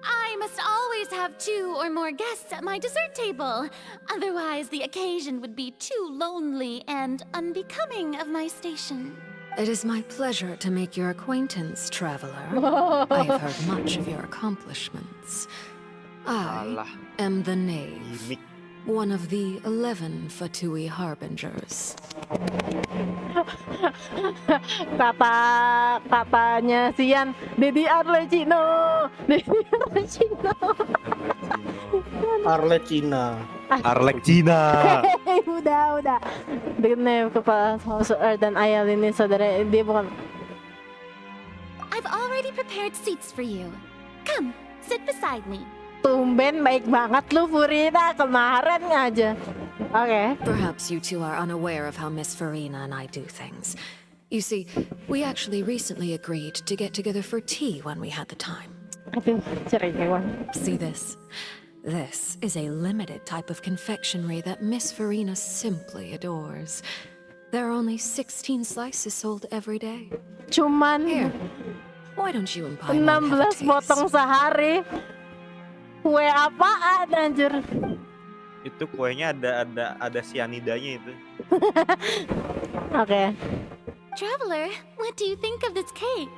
I must always have 2 or more guests at my dessert table. Otherwise, the occasion would be too lonely and unbecoming of my station. It is my pleasure to make your acquaintance, traveler. I have heard much of your accomplishments. I am the knave, one of the 11 Fatui harbingers. Katanya Sian, Dedi Arlecino. Arlecina. Udah. Dengan kepala Sosial dan Ayal ini saudara dia bukan. I've already prepared seats for you. Come, sit beside me. Tumben baik banget lu Farina, kemarin aja. Okay. Perhaps you two are unaware of how Miss Farina and I do things. You see, we actually recently agreed to get together for tea when we had the time. Aduh, cerigawan. See this? This is a limited type of confectionery that Miss Farina simply adores. There are only 16 slices sold every day. Cuman Here, why don't you and Paimon have a 16 potong sehari. Kue apaan anjir? Itu kuenya ada sianidanya itu. Oke. Traveler, what do you think of this cake?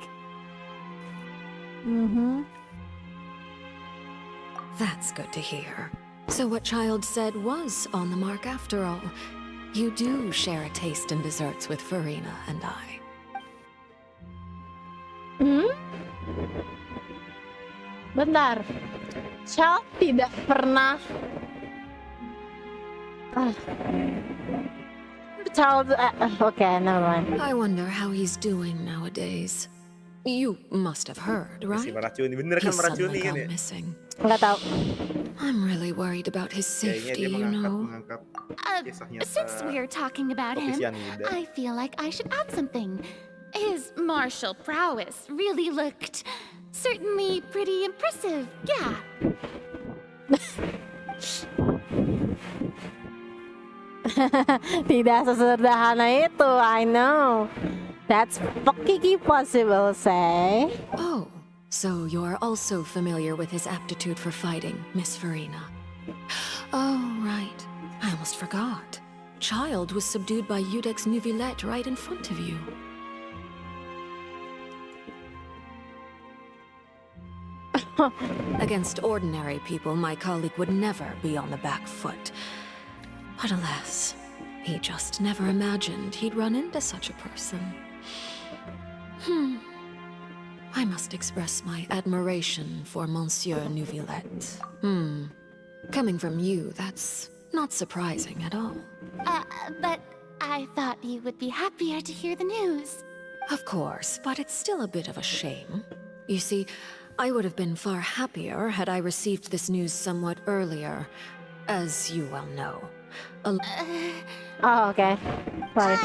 That's good to hear. So what Child said was on the mark after all. You do share a taste in desserts with Farina and I. Bentar. Child tidak pernah Child okay, never mind. I wonder how he's doing nowadays. You must have heard, right? Masih meracuni, bener kan He's meracuni suddenly kan gone ya? missing. Nggak tahu. I'm really worried about his Kayaknya safety, dia you know. mengangkat kisahnya Since we're talking about kopi him, sianida. I feel like I should add something. His martial prowess really looked Certainly pretty impressive, yeah. Tidak sesederhana itu, I know. That's fucking possible, say. Oh, so you're also familiar with his aptitude for fighting, Miss Farina. Oh, right. I almost forgot. Child was subdued by Udex Nuvillette right in front of you. Against ordinary people, my colleague would never be on the back foot. But alas, he just never imagined he'd run into such a person. I must express my admiration for Monsieur Nuvillette. Coming from you, that's not surprising at all. But I thought you would be happier to hear the news. Of course, but it's still a bit of a shame. You see, I would have been far happier had I received this news somewhat earlier, as you well know. Oh, okay. Sorry.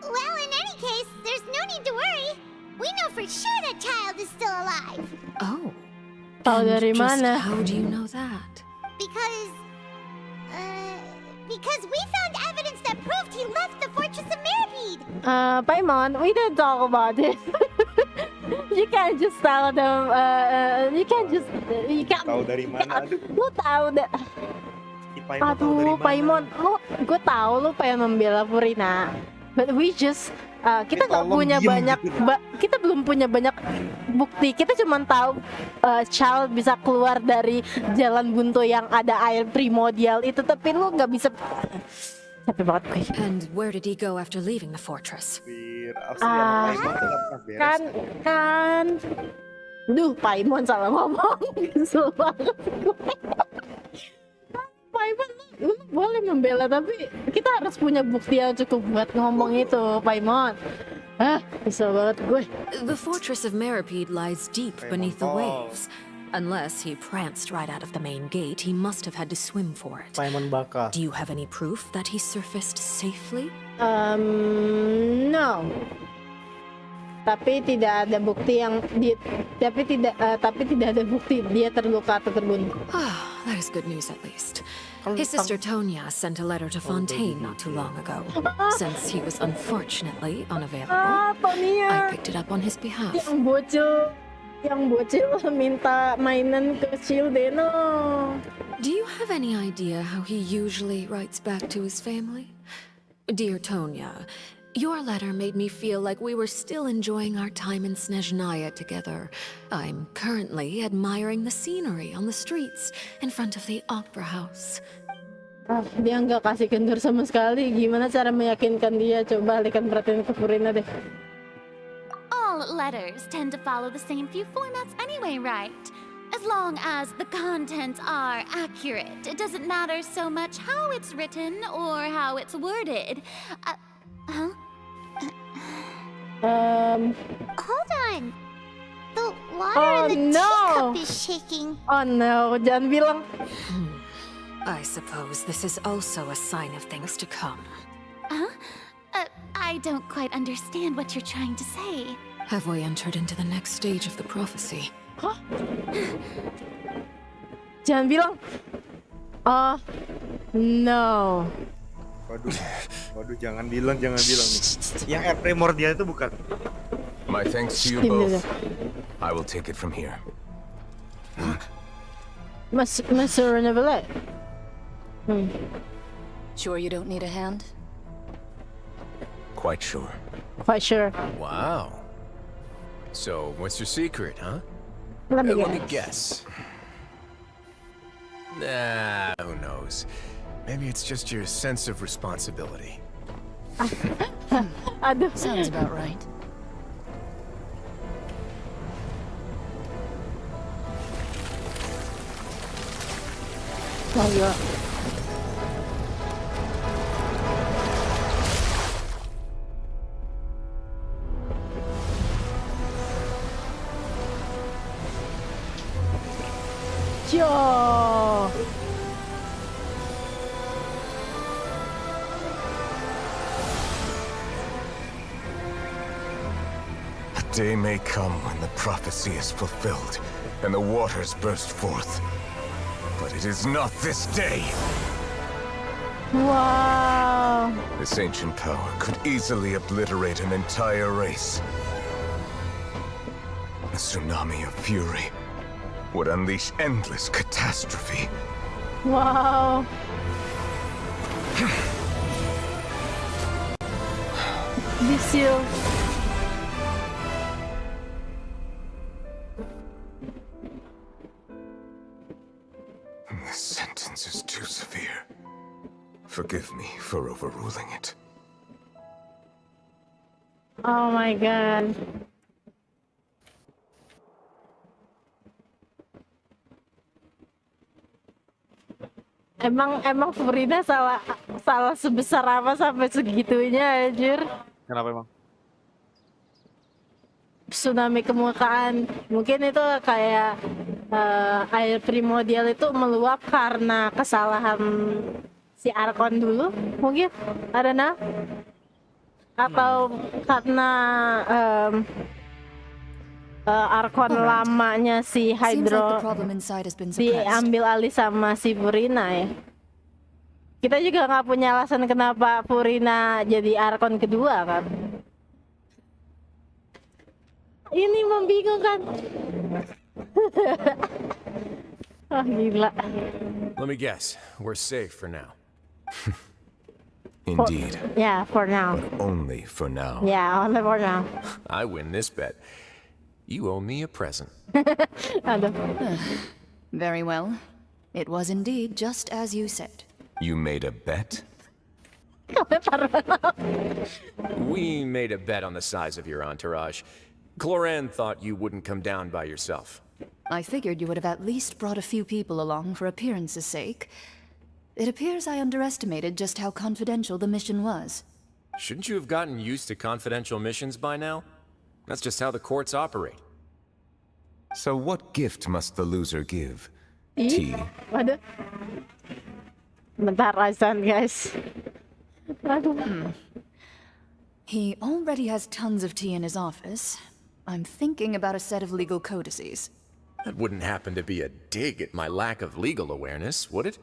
Well, in any case, there's no need to worry. We know for sure that child is still alive. Oh. Tahu And dari just mana? how do you know that? Because we found evidence that proved he left the Fortress of Meripede. Paimon, we didn't talk about it. You can't just tell them, you can't. Tahu dari mana? Lu tahu dah. Si Paimon tahu dari Aduh, mana? Paimon, gue tahu lu pengen membela Furina, but we just kita nggak punya banyak, kita belum punya banyak bukti. Kita cuma tahu Child bisa keluar dari jalan buntu yang ada air primordial itu, tapi lu nggak bisa. Capek banget gue. And where did he go after leaving the fortress? Kan, duh, Paimon salah ngomong, kesel banget gue. Paimon, lu boleh membela, tapi kita harus punya bukti yang cukup buat ngomong itu, Paimon. Kesel banget gue. The fortress of Meripede lies deep beneath the waves. Unless he pranced right out of the main gate, he must have had to swim for it. Paimon Baka. Do you have any proof that he surfaced safely? No. Tapi tidak ada bukti yang tapi tidak ada bukti dia terluka atau terbunuh. That is good news at least. His sister Tonya sent a letter to Fontaine not too long ago. Since he was unfortunately unavailable, I picked it up on his behalf. Yang bocil minta mainan ke Shildeno. Do you have any idea how he usually writes back to his family? Dear Tonya, your letter made me feel like we were still enjoying our time in Snezhnaya together. I'm currently admiring the scenery on the streets in front of the opera house. Dia nggak kasih kendur sama sekali. Gimana cara meyakinkan dia? Coba alihkan perhatian ke Furina deh. All letters tend to follow the same few formats anyway, right? As long as the contents are accurate, it doesn't matter so much how it's written or how it's worded. Hold on. The water in the teacup is shaking. Oh no, jangan bilang. I suppose this is also a sign of things to come. I don't quite understand what you're trying to say. Have we entered into the next stage of the prophecy? Hah? Jangan bilang. Oh, no. Waduh, jangan bilang nih. Yang air primordial itu bukan. My thanks to you both. I will take it from here. Mr. Nuvillette. Sure you don't need a hand? Quite sure. Quite sure. Wow. So, what's your secret, huh? Let me guess. Nah, who knows? Maybe it's just your sense of responsibility. Aduh. Sounds about right. Oh, yeah. Yo. day may come when the prophecy is fulfilled and the waters burst forth. But it is not this day. Wow. This ancient power could easily obliterate an entire race. A tsunami of fury would unleash endless catastrophe. Wow. Bisil. This sentence is too severe. Forgive me for overruling it. Oh my god. Emang Furina salah sebesar apa sampai segitunya anjir. Kenapa emang? Tsunami kemukaan. Mungkin itu kayak air primordial itu meluap karena kesalahan si Archon dulu. Mungkin ada atau karena Archon lamanya si Hydro diambil alih sama si Furina ya. Kita juga nggak punya alasan kenapa Furina jadi Archon kedua kan. Ini membingungkan. Oh gila. Let me guess, we're safe for now. Indeed. Yeah, for now. But only for now. Yeah, only for now. I win this bet. You owe me a present. Very well. It was indeed just as you said. You made a bet? We made a bet on the size of your entourage. Cloran thought you wouldn't come down by yourself. I figured you would have at least brought a few people along for appearance's sake. It appears I underestimated just how confidential the mission was. Shouldn't you have gotten used to confidential missions by now? That's just how the courts operate. So what gift must the loser give? Tea? Waduh. Bentar Azan guys. Aduh. He already has tons of tea in his office. I'm thinking about a set of legal codices. That wouldn't happen to be a dig at my lack of legal awareness, would it?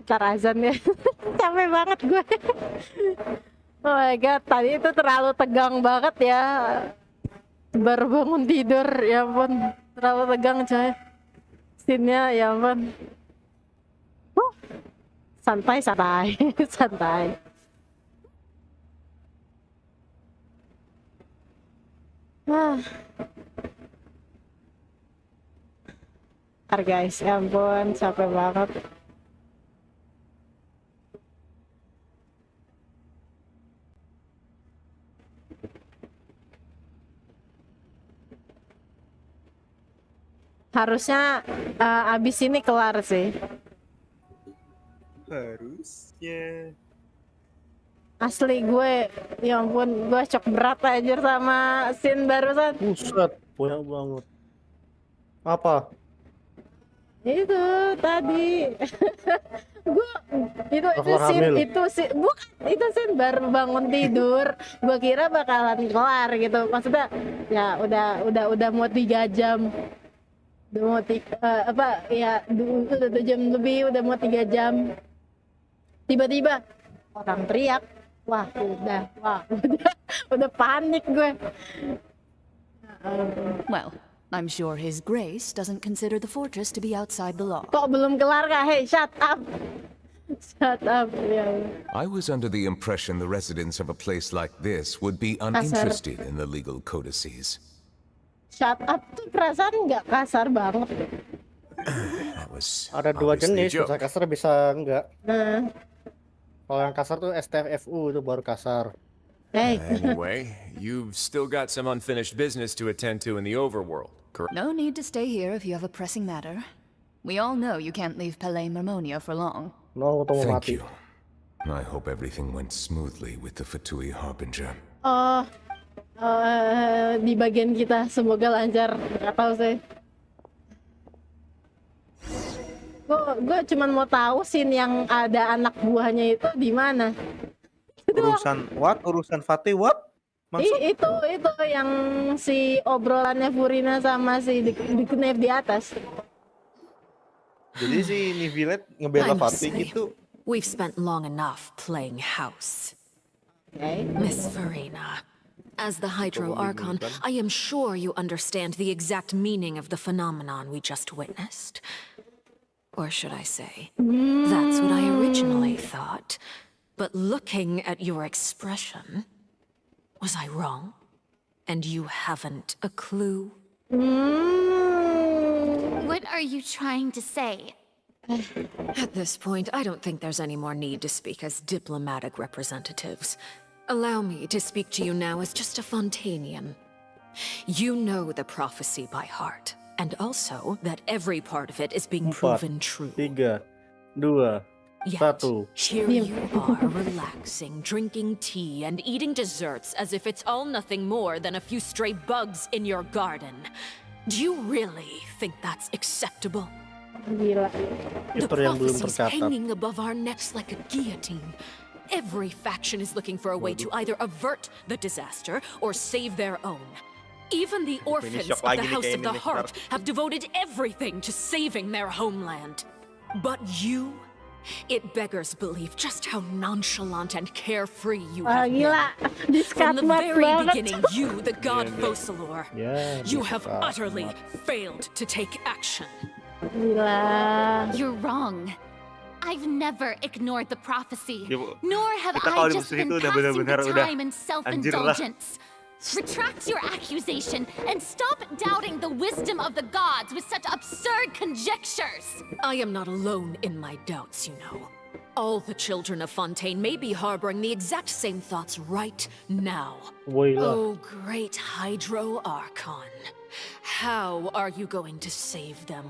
Bentar Azan ya. Capek banget gue. Oh my god, tadi itu terlalu tegang banget ya. Baru bangun tidur, ya ampun. Terlalu tegang coy. Scene-nya, ya ampun. Santai. Santai. Ntar guys, ya ampun, capek banget. Harusnya abis ini kelar sih. Harusnya. Asli gue, ya ampun, gue shock berat aja sama scene barusan. Buset, banyak banget. Apa? Itu tadi. Gue itu scene baru bangun tidur. Gue kira bakalan kelar gitu. Maksudnya ya udah mau 3 jam. Udah mau udah 2 jam lebih, udah mau 3 jam. Tiba-tiba orang teriak. Wah, udah panik gue. Well, I'm sure His Grace doesn't consider the fortress to be outside the law. Kok belum kelar kah? Hey, shut up. Shut up. Yeah. I was under the impression the residents of a place like this would be uninterested in the legal codices. Shut up tuh perasaan nggak kasar banget. Ada 2 jenis, bisa kasar bisa enggak. Kalau yang kasar tuh STFU itu baru kasar. Anyway, you've still got some unfinished business to attend to in the overworld, correct? No need to stay here if you have a pressing matter. We all know you can't leave Palais Marmonia for long. Thank you. I hope everything went smoothly with the Fatui Harbinger. Di bagian kita semoga lancar. Nggak tahu sih. Gue cuman mau tahu scene yang ada anak buahnya itu di mana. Urusan what? Urusan Fatih what? Itu yang si obrolannya Furina sama si Knave di atas. Jadi si Nivilet ngebela Fatih gitu. We've spent long enough playing house. Okay. Miss Farina, as the Hydro Archon, I am sure you understand the exact meaning of the phenomenon we just witnessed. Or should I say, that's what I originally thought. But looking at your expression, was I wrong? And you haven't a clue? What are you trying to say? At this point, I don't think there's any more need to speak as diplomatic representatives. Allow me to speak to you now as just a Fontainian. You know the prophecy by heart, and also that every part of it is being proven true. 3, 2, Yet, 1. here you are, relaxing, drinking tea, and eating desserts as if it's all nothing more than a few stray bugs in your garden. Do you really think that's acceptable? Gila. The prophecy's hanging above our necks like a guillotine. Every faction is looking for a way to either avert the disaster or save their own. Even the orphans of the House of the Heart have devoted everything to saving their homeland. But you, it beggars belief just how nonchalant and carefree you have been. From the very beginning, you, the god Focalor, you have utterly failed to take action. You're wrong. I've never ignored the prophecy, nor have I just been passing the time in self-indulgence. Retract your accusation and stop doubting the wisdom of the gods with such absurd conjectures. I am not alone in my doubts, you know. All the children of Fontaine may be harboring the exact same thoughts right now. Oh, great Hydro Archon. How are you going to save them?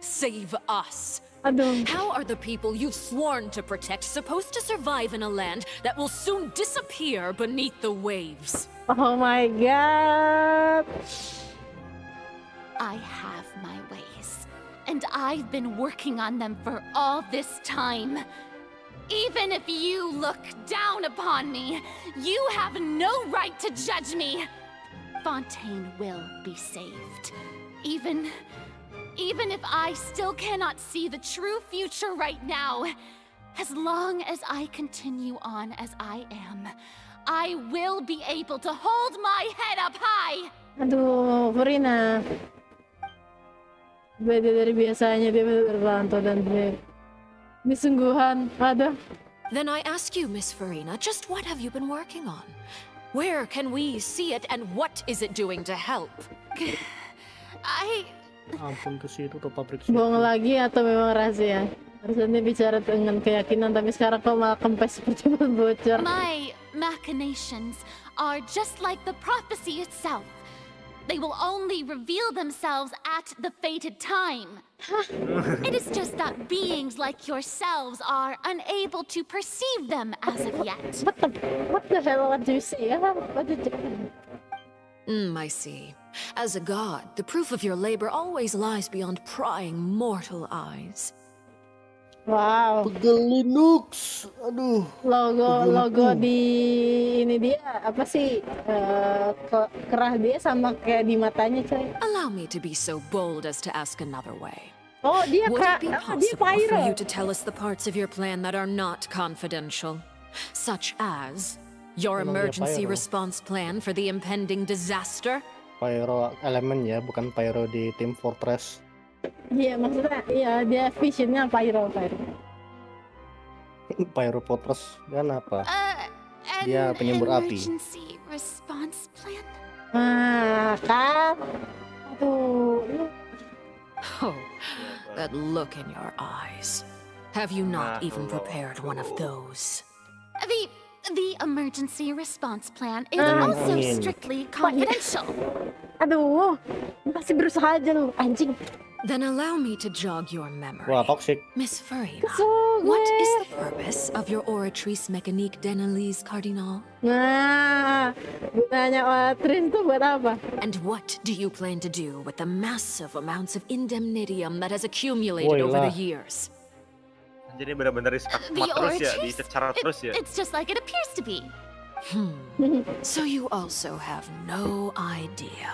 Save us? How are the people you've sworn to protect supposed to survive in a land that will soon disappear beneath the waves? Oh my god. I have my ways, and I've been working on them for all this time. Even if you look down upon me, you have no right to judge me. Fontaine will be saved. Even if I still cannot see the true future right now, as long as I continue on as I am, I will be able to hold my head up high. Aduh, Furina. Beda dari biasanya, dia berbantau dan dia sungguhan. Aduh. Then I ask you, Miss Farina, just what have you been working on? Where can we see it, and what is it doing to help? Ampun, ke situ tuh pabrik. Bohong lagi atau memang rahasia? Harusnya bicara dengan keyakinan, tapi sekarang kau malah kempes seperti bocor. My machinations are just like the prophecy itself. They will only reveal themselves at the fated time. It is just that beings like yourselves are unable to perceive them as of yet. What the hell did you say? What did you... I see. As a god, the proof of your labor always lies beyond prying mortal eyes. Wow. Pegel Linux. Aduh. Logo di ini dia apa sih? Kerah dia sama kayak di matanya, coy. Allow me to be so bold as to ask another way. Oh, dia Would it be dia possible pyro. for you to tell us the parts of your plan that are not confidential, such as your emergency pyro. response plan for the impending disaster? Pyro elemen ya, bukan pyro di Team Fortress. Iya, maksudnya iya dia visionnya pyro. Pyro Fortress kan apa? Dia penyembur api. Emergency response plan? Kan? Aduh. Oh, that look in your eyes. Have you not even prepared one of those? The emergency response plan is also strictly confidential. Aduh, masih berusaha aja lu, anjing. Then allow me to jog your memory. Wah, toxic. Miss Farina, what is the purpose of your oratrice mécanique d'analyse cardinal? Nah, gunanya oratrice itu buat apa? And what do you plan to do with the massive amounts of indemnitium that has accumulated over the years? Jadi benar-benar disekat terus ya, disecara terus ya. It's just like it appears to be. So you also have no idea.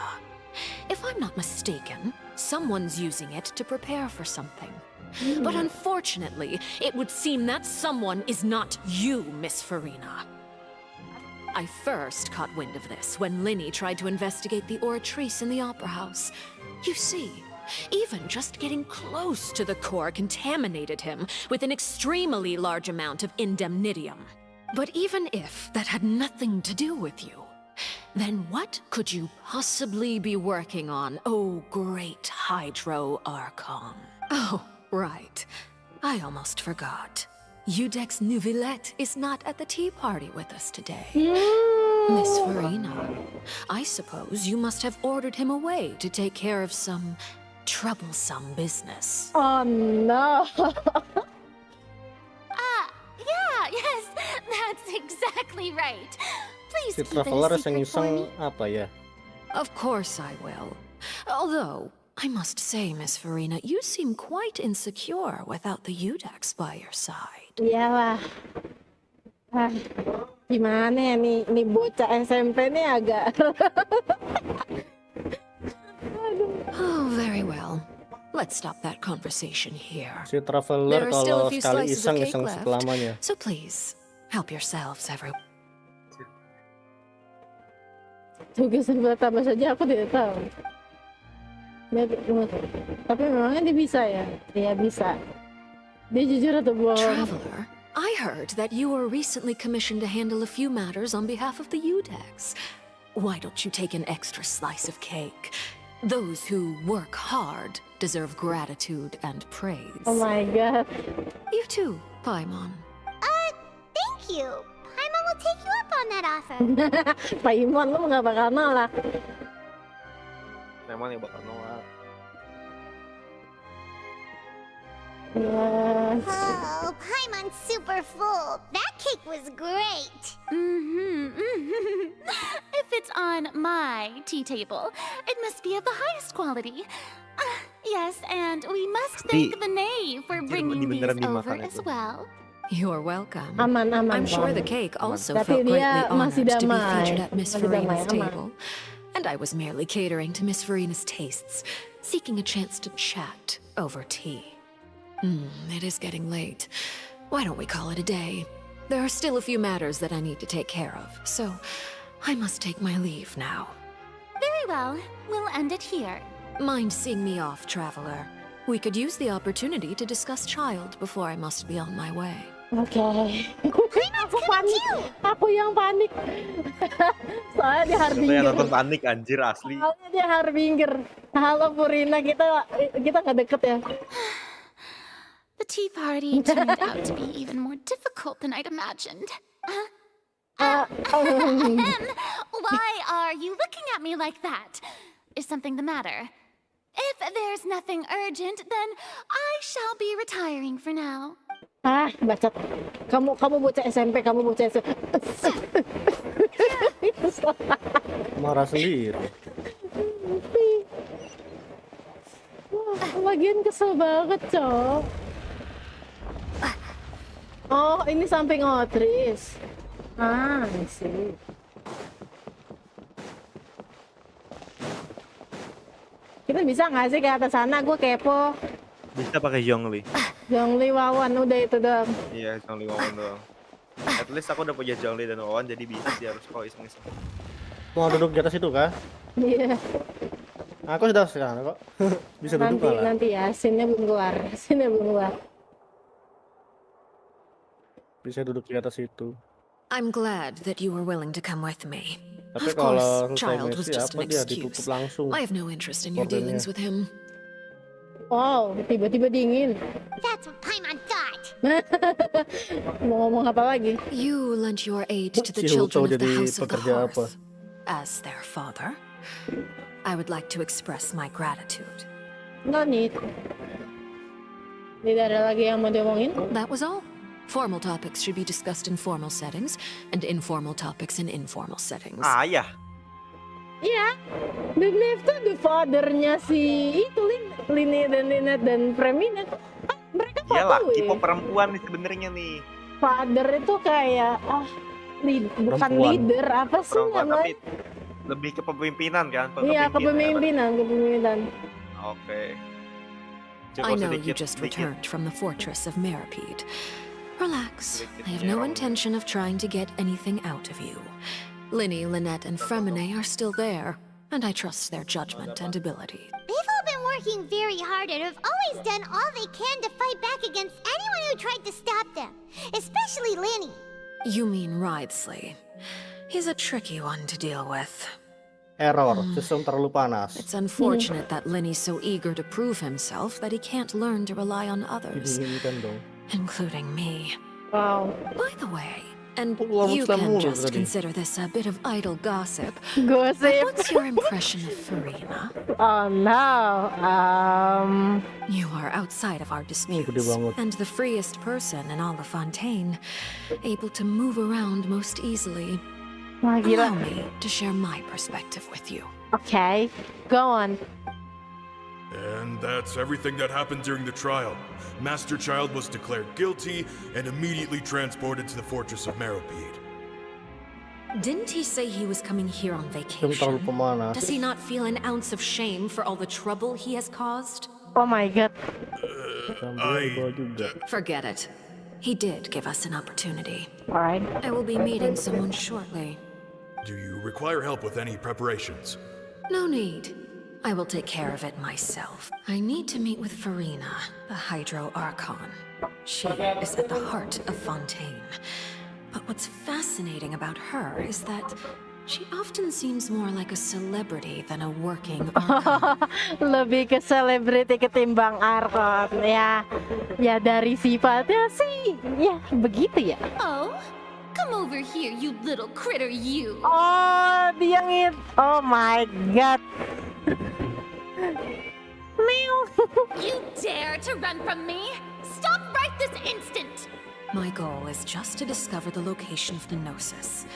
If I'm not mistaken, someone's using it to prepare for something. But unfortunately, it would seem that someone is not you, Miss Farina. I first caught wind of this when Linny tried to investigate the oratrice in the Opera House. You see, even just getting close to the core contaminated him with an extremely large amount of indemnitium. But even if that had nothing to do with you, then what could you possibly be working on, oh great Hydro Archon? Oh, right. I almost forgot. Udex Nouvillette is not at the tea party with us today. Miss Farina, I suppose you must have ordered him away to take care of some troublesome business. Oh no. Yes, that's exactly right. Please Si keep it a Traveler yang secret for iseng me. apa ya? Of course I will. Although, I must say, Miss Farina, you seem quite insecure without the Udex by your side. Iyalah. Gimana ya nih bocah SMP nih agak. Oh, very well. Let's stop that conversation here. Si Traveler There are still kalau a few sekali slices of cake iseng left, selamanya. so please help yourselves, everyone. Tugas pertama saja aku tidak tahu. Tapi memangnya dia bisa ya? Iya bisa. Dia jujur atau bohong? Traveler, I heard that you were recently commissioned to handle a few matters on behalf of the Udex. Why don't you take an extra slice of cake? Those who work hard deserve gratitude and praise. Oh my god. You too, Paimon. Thank you. Paimon will take you up on that offer. Paimon lu nggak bakal nolak. Memang yang bakal nolak. Yes. Oh, Paimon's super full. That cake was great. If it's on my tea table, it must be of the highest quality. Yes, and we must thank the knave for bringing these over as well. You're welcome. Aman. I'm sure the cake also Tapi felt greatly dia honored masih to be damai. featured at Miss Masih damai, Farina's aman. table. And I was merely catering to Miss Farina's tastes, seeking a chance to chat over tea. It is getting late. Why don't we call it a day? There are still a few matters that I need to take care of, so I must take my leave now. Very well, we'll end it here. Mind seeing me off, Traveler? We could use the opportunity to discuss Child before I must be on my way. Oke. Aku panik. Aku yang panik. Soalnya di Harbinger. Saya nonton panik anjir asli. Soalnya di Harbinger. Halo Purina, kita nggak deket ya. The tea party turned out to be even more difficult than I'd imagined. Why are you looking at me like that? Is something the matter? If there's nothing urgent, then I shall be retiring for now. Bacot. Kamu bocah SMP, kamu bocah SMP. Marah sendiri. Wah, lagian kesel banget, Cok. Oh, ini samping Otris. I see. Kita bisa nggak sih ke atas sana? Gue kepo. Bisa pakai Zhongli. Zhongli Wawan udah itu doang. Iya, Zhongli Wawan doang. At least aku udah punya Zhongli dan Wawan, jadi bisa sih harus kalau iseng-iseng. Mau duduk di atas itu kah? Iya. Aku sudah sekarang kok. Bisa duduk lah. Nanti ya, scene-nya belum keluar. Bisa duduk di atas itu. I'm glad that you were willing to come with me. Tapi Of kalau course, selesai Child was misi just apa an dia excuse. ditutup langsung. I have no interest in your Ordernya. dealings with him. Wow, tiba-tiba dingin. That's what Paimon thought. Mau ngomong apa lagi? You lent your aid to the Si Huto children of the jadi House of the pekerja apa? Hearth. As their father, I would like to express my gratitude. No need. Tidak ada lagi yang mau diomongin? That was all. Formal topics should be discussed in formal settings, and informal topics in informal settings. Ayah. Iya. The Knave tuh the father-nya si itu Lini dan Linet dan Preminet. Mereka Dia laki ya. kok perempuan nih sebenarnya nih. Father itu kayak bukan Perempuan. leader, apa sih Perempuan, namanya? tapi lebih ke pemimpinan kan? Iya, Kepemimpinan. kepemimpinan. Oke. I know you just returned from the fortress of Meripede. Relax. I have no intention of trying to get anything out of you. Linny, Lynette, and Fremine are still there, and I trust their judgment and ability. They've all been working very hard and have always done all they can to fight back against anyone who tried to stop them, especially Linny. You mean Ridesley. He's a tricky one to deal with. Error, sistem terlalu panas. It's unfortunate that Linny's so eager to prove himself that he can't learn to rely on others, including me. Wow. By the way, and you can just consider this a bit of idle gossip. Gossip. What's your impression of Farina? Oh no. You are outside of our disputes, and the freest person in all of Fontaine, able to move around most easily. Wah, gila. Allow me to share my perspective with you. Okay, go on. And that's everything that happened during the trial. Master Child was declared guilty and immediately transported to the fortress of Meripede. Didn't he say he was coming here on vacation? Does he not feel an ounce of shame for all the trouble he has caused? Oh my god. Forget it. He did give us an opportunity. Alright. I will be meeting someone shortly. Do you require help with any preparations? No need. I will take care of it myself. I need to meet with Farina, the Hydro Archon. She is at the heart of Fontaine. But what's fascinating about her is that she often seems more like a celebrity than a working Archon. Lebih ke selebriti ketimbang Archon. Ya dari sifatnya sih, ya begitu ya. Oh, come over here, you little critter, you. Oh, dia ngit. Oh my god. Meow. You dare to run from me? Stop right this instant! My goal is just to discover the location of the Gnosis.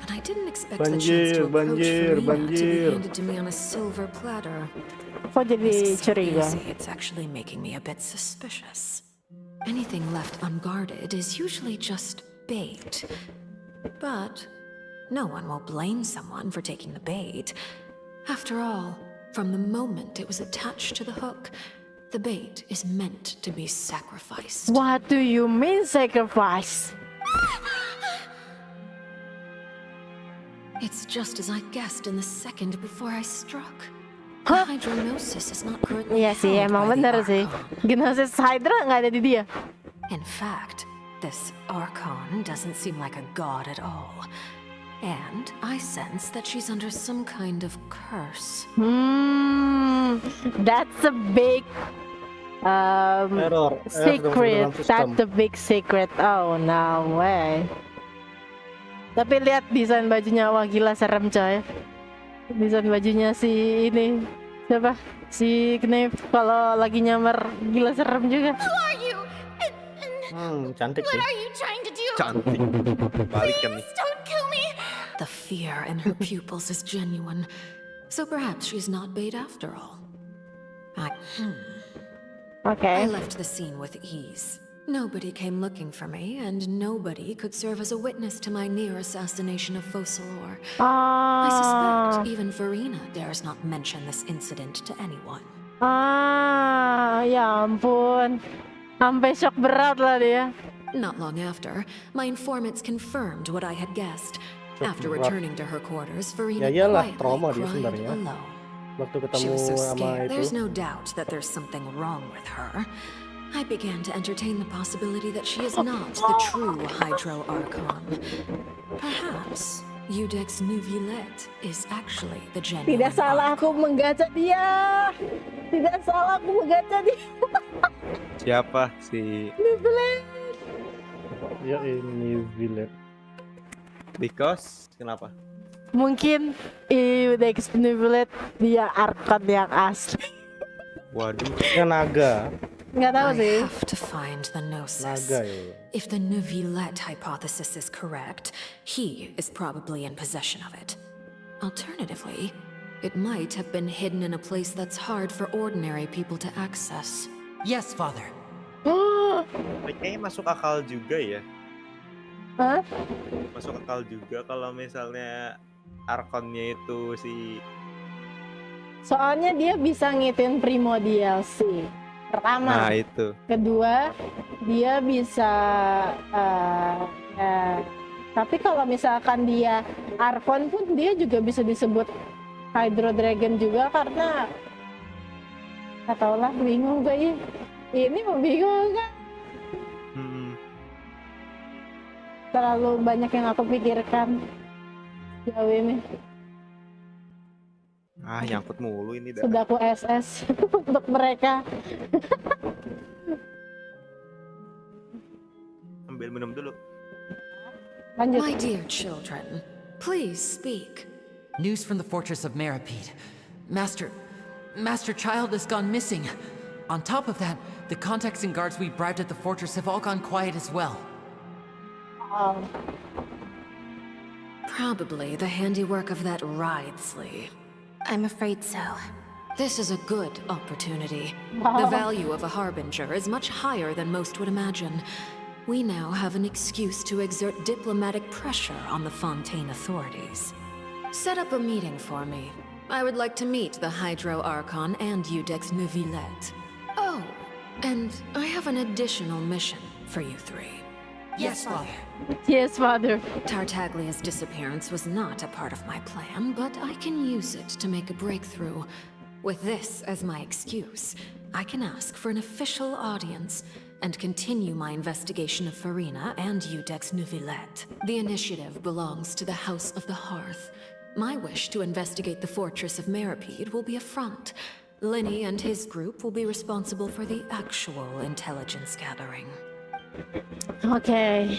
But I didn't expect the chance to approach Farina to be handed to me on a silver platter. Kok jadi curiga? It's actually making me a bit suspicious. Anything left unguarded is usually just bait. But no one will blame someone for taking the bait. After all, from the moment it was attached to the hook, the bait is meant to be sacrificed. What do you mean sacrifice? It's just as I guessed in the second before I struck. The Hydronosis is not currently Iya sih, held emang by the bener sih. Gnosis Hydra nggak ada di dia. In fact, this Archon doesn't seem like a god at all. And I sense that she's under some kind of curse. That's a big secret. That's a big secret. Oh no way. Tapi lihat desain bajunya, wah gila serem coy. Desain bajunya si ini siapa? Si Knave kalau lagi nyamar gila serem juga. Who are you? Cantik What sih. are you trying to do? Cantik. Balikan nih. Please don't kill me. The fear in her pupils is genuine. So perhaps she's not bait after all. Okay. I left the scene with ease. Nobody came looking for me, and nobody could serve as a witness to my near assassination of Focalor. I suspect even Farina dares not mention this incident to anyone. Ya ampun. Sampai shock berat lah dia. Not long after, my informants confirmed what I had guessed. After returning to her quarters, Farina Yalah, quietly trauma dia cried sebenarnya. alone. Waktu She ketemu was so sama scared. itu. There's no doubt that there's something wrong with her. I began to entertain the possibility that she is not the true Hydro Archon. Perhaps Eudex Neuvillette is actually the genuine. Tidak salah aku menggaca dia. Tidak salah aku menggaca dia. Siapa si Neuvillette? Ya ini Neuvillette. Because kenapa? Mungkin Eudex Neuvillette dia Archon yang asli. Waduh. Yang naga. Nggak tahu sih. I have to find the Gnosis. Naga ya. If the Neuvillette hypothesis is correct, he is probably in possession of it. Alternatively, it might have been hidden in a place that's hard for ordinary people to access. Yes, Father. Kayaknya masuk akal juga ya. Hah? Masuk akal juga kalau misalnya Archonnya itu si Soalnya dia bisa ngitin primordial sih. Pertama. Nah, itu. Kedua, dia bisa ya. Tapi kalau misalkan dia Archon pun dia juga bisa disebut Hydro Dragon juga karena nggak tau lah, bingung gue ya. Ini membingungkan. Terlalu banyak yang aku pikirkan jauh ini. Nyangkut mulu ini dah. Sudah aku SS untuk mereka. Ambil minum dulu. Lanjut. My dear children, please speak. News from the fortress of Meripede. Master Child has gone missing. On top of that, the contacts and guards we bribed at the fortress have all gone quiet as well. Probably the handiwork of that Wriothesley. I'm afraid so. This is a good opportunity. Wow. The value of a harbinger is much higher than most would imagine. We now have an excuse to exert diplomatic pressure on the Fontaine authorities. Set up a meeting for me. I would like to meet the Hydro Archon and Udex Neuvillette. Oh, and I have an additional mission for you three. Yes, Father. Yes, Father. Tartaglia's disappearance was not a part of my plan, but I can use it to make a breakthrough. With this as my excuse, I can ask for an official audience and continue my investigation of Farina and Udex Neuvillette. The initiative belongs to the House of the Hearth. My wish to investigate the fortress of Meripede will be a front. Lenny and his group will be responsible for the actual intelligence gathering. Okay.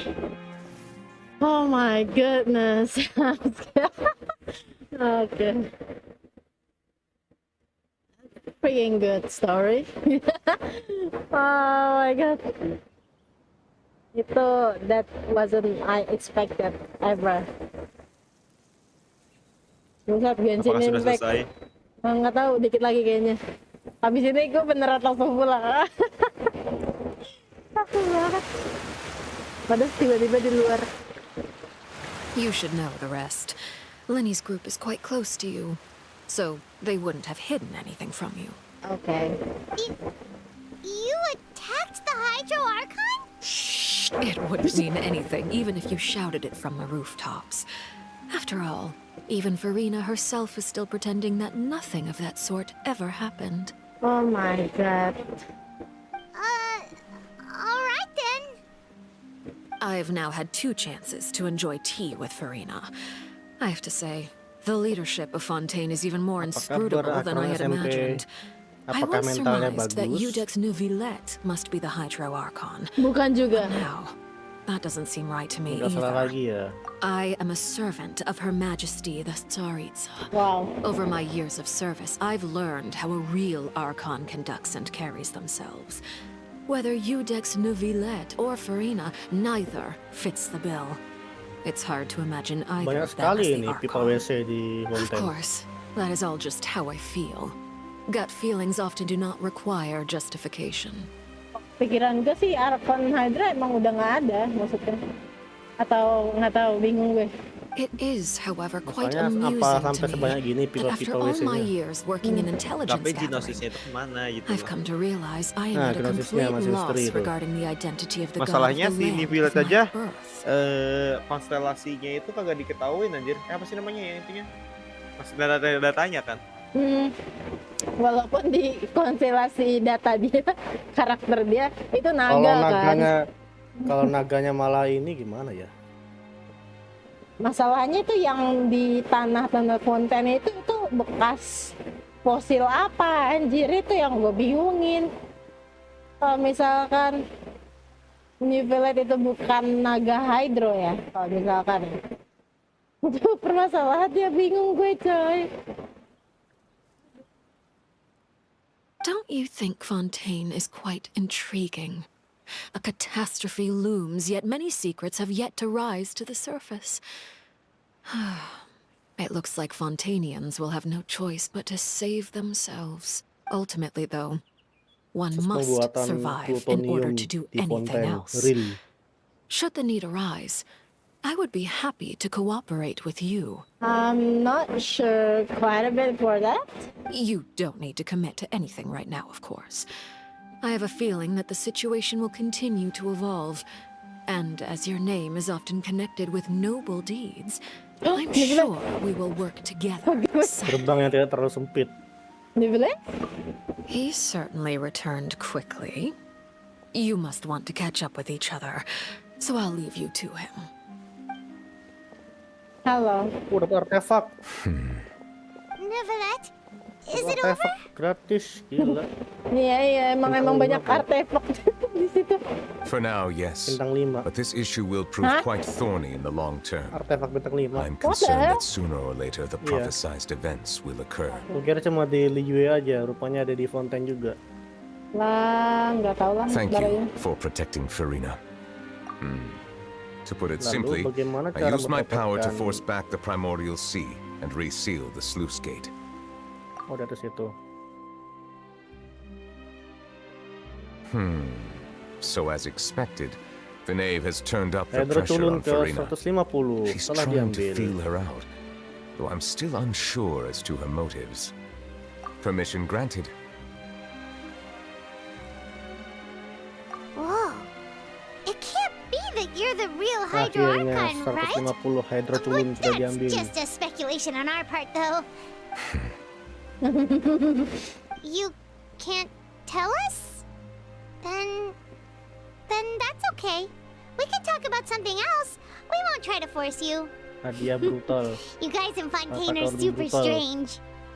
Oh my goodness. Okay. Freaking good story. Oh my god. That wasn't I expected ever. Lihat Genshin Apakah sudah Impact. selesai? Nggak tahu, dikit lagi kayaknya. Habis ini gue beneran langsung pulang. Takut banget. Padahal tiba-tiba di luar. You should know the rest. Lenny's group is quite close to you, so they wouldn't have hidden anything from you. Okay. You attacked the Hydro Archon? Shh! It wouldn't mean anything, even if you shouted it from the rooftops. After all, even Farina herself is still pretending that nothing of that sort ever happened. Oh my god. Alright then. I've now had 2 chances to enjoy tea with Farina. I have to say, the leadership of Fontaine is even more inscrutable than I had imagined. I once surmised that Udex Neuvillette must be the Hydro Archon. Bukan juga. But now, that doesn't seem right to me Nggak salah either. lagi ya. I am a servant of Her Majesty the Tsaritsa. Wow. Over my years of service, I've learned how a real Archon conducts and carries themselves. Whether Udex Neuvillette or Farina, neither fits the bill. It's hard to imagine either Banyak of them as sekali the ini pipa Archon. WC di Of Fontaine. course, that is all just how I feel. Gut feelings often do not require justification. Pikiran gue sih Archon Hydra emang udah nggak ada maksudnya. Atau nggak tahu, bingung gue. It is, however, quite Makanya amusing apa to sampai me sebanyak gini that after pipa-pipa all my WC-nya. years working in intelligence Tapi gathering, genosisnya itu kemana gitu I've loh. come to realize I am Nah, at a genosisnya complete masih misteri loss itu. regarding the identity of the god of Masalahnya the si land Neuvillette of my aja birth. konstelasinya itu kagak diketahuin anjir. Apa sih namanya ya intinya? Masih datanya kan. Walaupun di konstelasi data dia, karakter dia itu naga Kalau kan. kalau naganya malah ini gimana ya? Masalahnya tuh yang di tanah-tanah Fontaine itu bekas fosil apa anjir, itu yang gue bingungin. Kalau misalkan Neuvillette itu bukan naga hydro ya, kalau misalkan itu permasalahannya, bingung gue coy. Don't you think Fontaine is quite intriguing? A catastrophe looms, yet many secrets have yet to rise to the surface. It looks like Fontainians will have no choice but to save themselves. Ultimately, though, one must Pembuatan survive in order plutonium to do di anything Fontaine else. real. Should the need arise, I would be happy to cooperate with you. I'm not sure quite a bit for that. You don't need to commit to anything right now, of course. I have a feeling that the situation will continue to evolve. And as your name is often connected with noble deeds, I'm sure we will work together. Gerbang yang tidak terlalu sempit. He certainly returned quickly. You must want to catch up with each other, so I'll leave you to him. Halo. Dapat artefak. Neverlet, is it over? Artefak gratis, gila. Iya, emang banyak artefak di situ. For now, yes. Bintang 5. But this issue will prove quite thorny in the long term. Artefak bintang 5. I'm concerned that sooner or later the prophesized events will occur. Kira cuma di Liyue aja, rupanya ada di Fontaine juga. Lah, nggak tahu lah. Thank you for protecting Farina. To put it simply, I used my power to force back the primordial sea and reseal the sluice gate. Oh, dari situ. So as expected, the knave has turned up the Hydra pressure turun on ke Farina. 150 She's setelah trying to diambil. feel her out, though I'm still unsure as to her motives. Permission granted. Whoa. It can't be that you're the real Hydra Akhirnya Archon, right? 150 Hydra turun sudah That's diambil. just a speculation on our part, though. You can't tell us? Then that's okay. We can talk about something else. We won't try to force you. Hadiah brutal. You guys in Fontaine are Kata-kata super brutal. strange.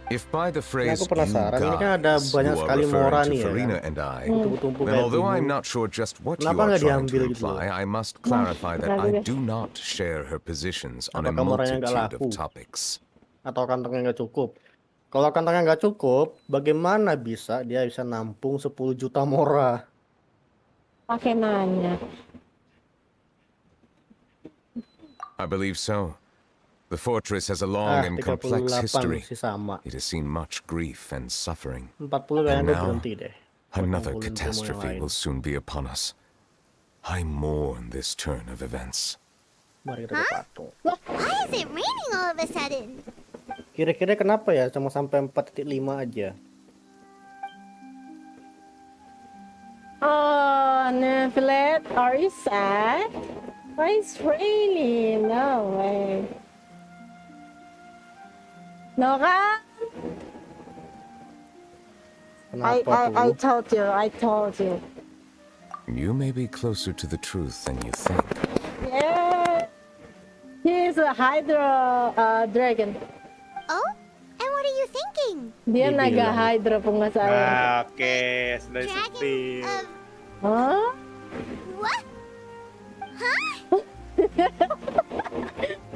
If by the phrase aku penasaran, ini kan ada guys banyak you are sekali Mora referring nih to ya Farina kan? and I, Tumpu-tumpu then kayak although I'm bunga. not sure just what you Kenapa are nggak trying diambil to gitu loh? imply, I must clarify that I Bagus. do not share her positions on a Apakah Moranya nggak multitude of laku? topics. Atau kantongnya nggak cukup? Kalau kantongnya nggak cukup, bagaimana dia bisa nampung 10 juta Mora? Pakai nanya. I believe so. The fortress has a long and complex 38 history. masih sama. It has seen much grief and suffering. 40 And kayaknya now, berhenti deh. another Kumpulin semua yang catastrophe lain. will soon be upon us. I mourn this turn of events. Mari kita ke patung. Why is it raining all of a sudden? Kira-kira kenapa ya cuma sampai 4.5 aja? Oh, Neverlet, are you sad? Why it's raining? No way. No kan? I told you. You may be closer to the truth than you think. Yeah. He's a Hydra dragon. Oh? And what are you thinking? Dia naga Hydra pun nggak salah. Nah, oke, sudah disebut. Hah? What?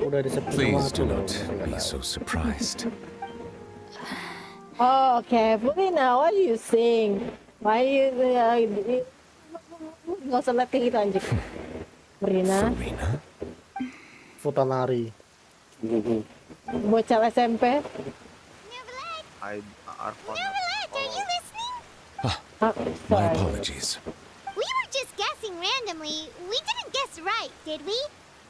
Udah disebut Please sama do tuh. not be so surprised. Oh, okay. Farina, what do you think? Why you nggak usah lihat ke kita anjing. Farina, Futanari. bocah SMP. Archon. Neverlet, are you listening? My apologies. We were just guessing randomly. We didn't guess right, did we?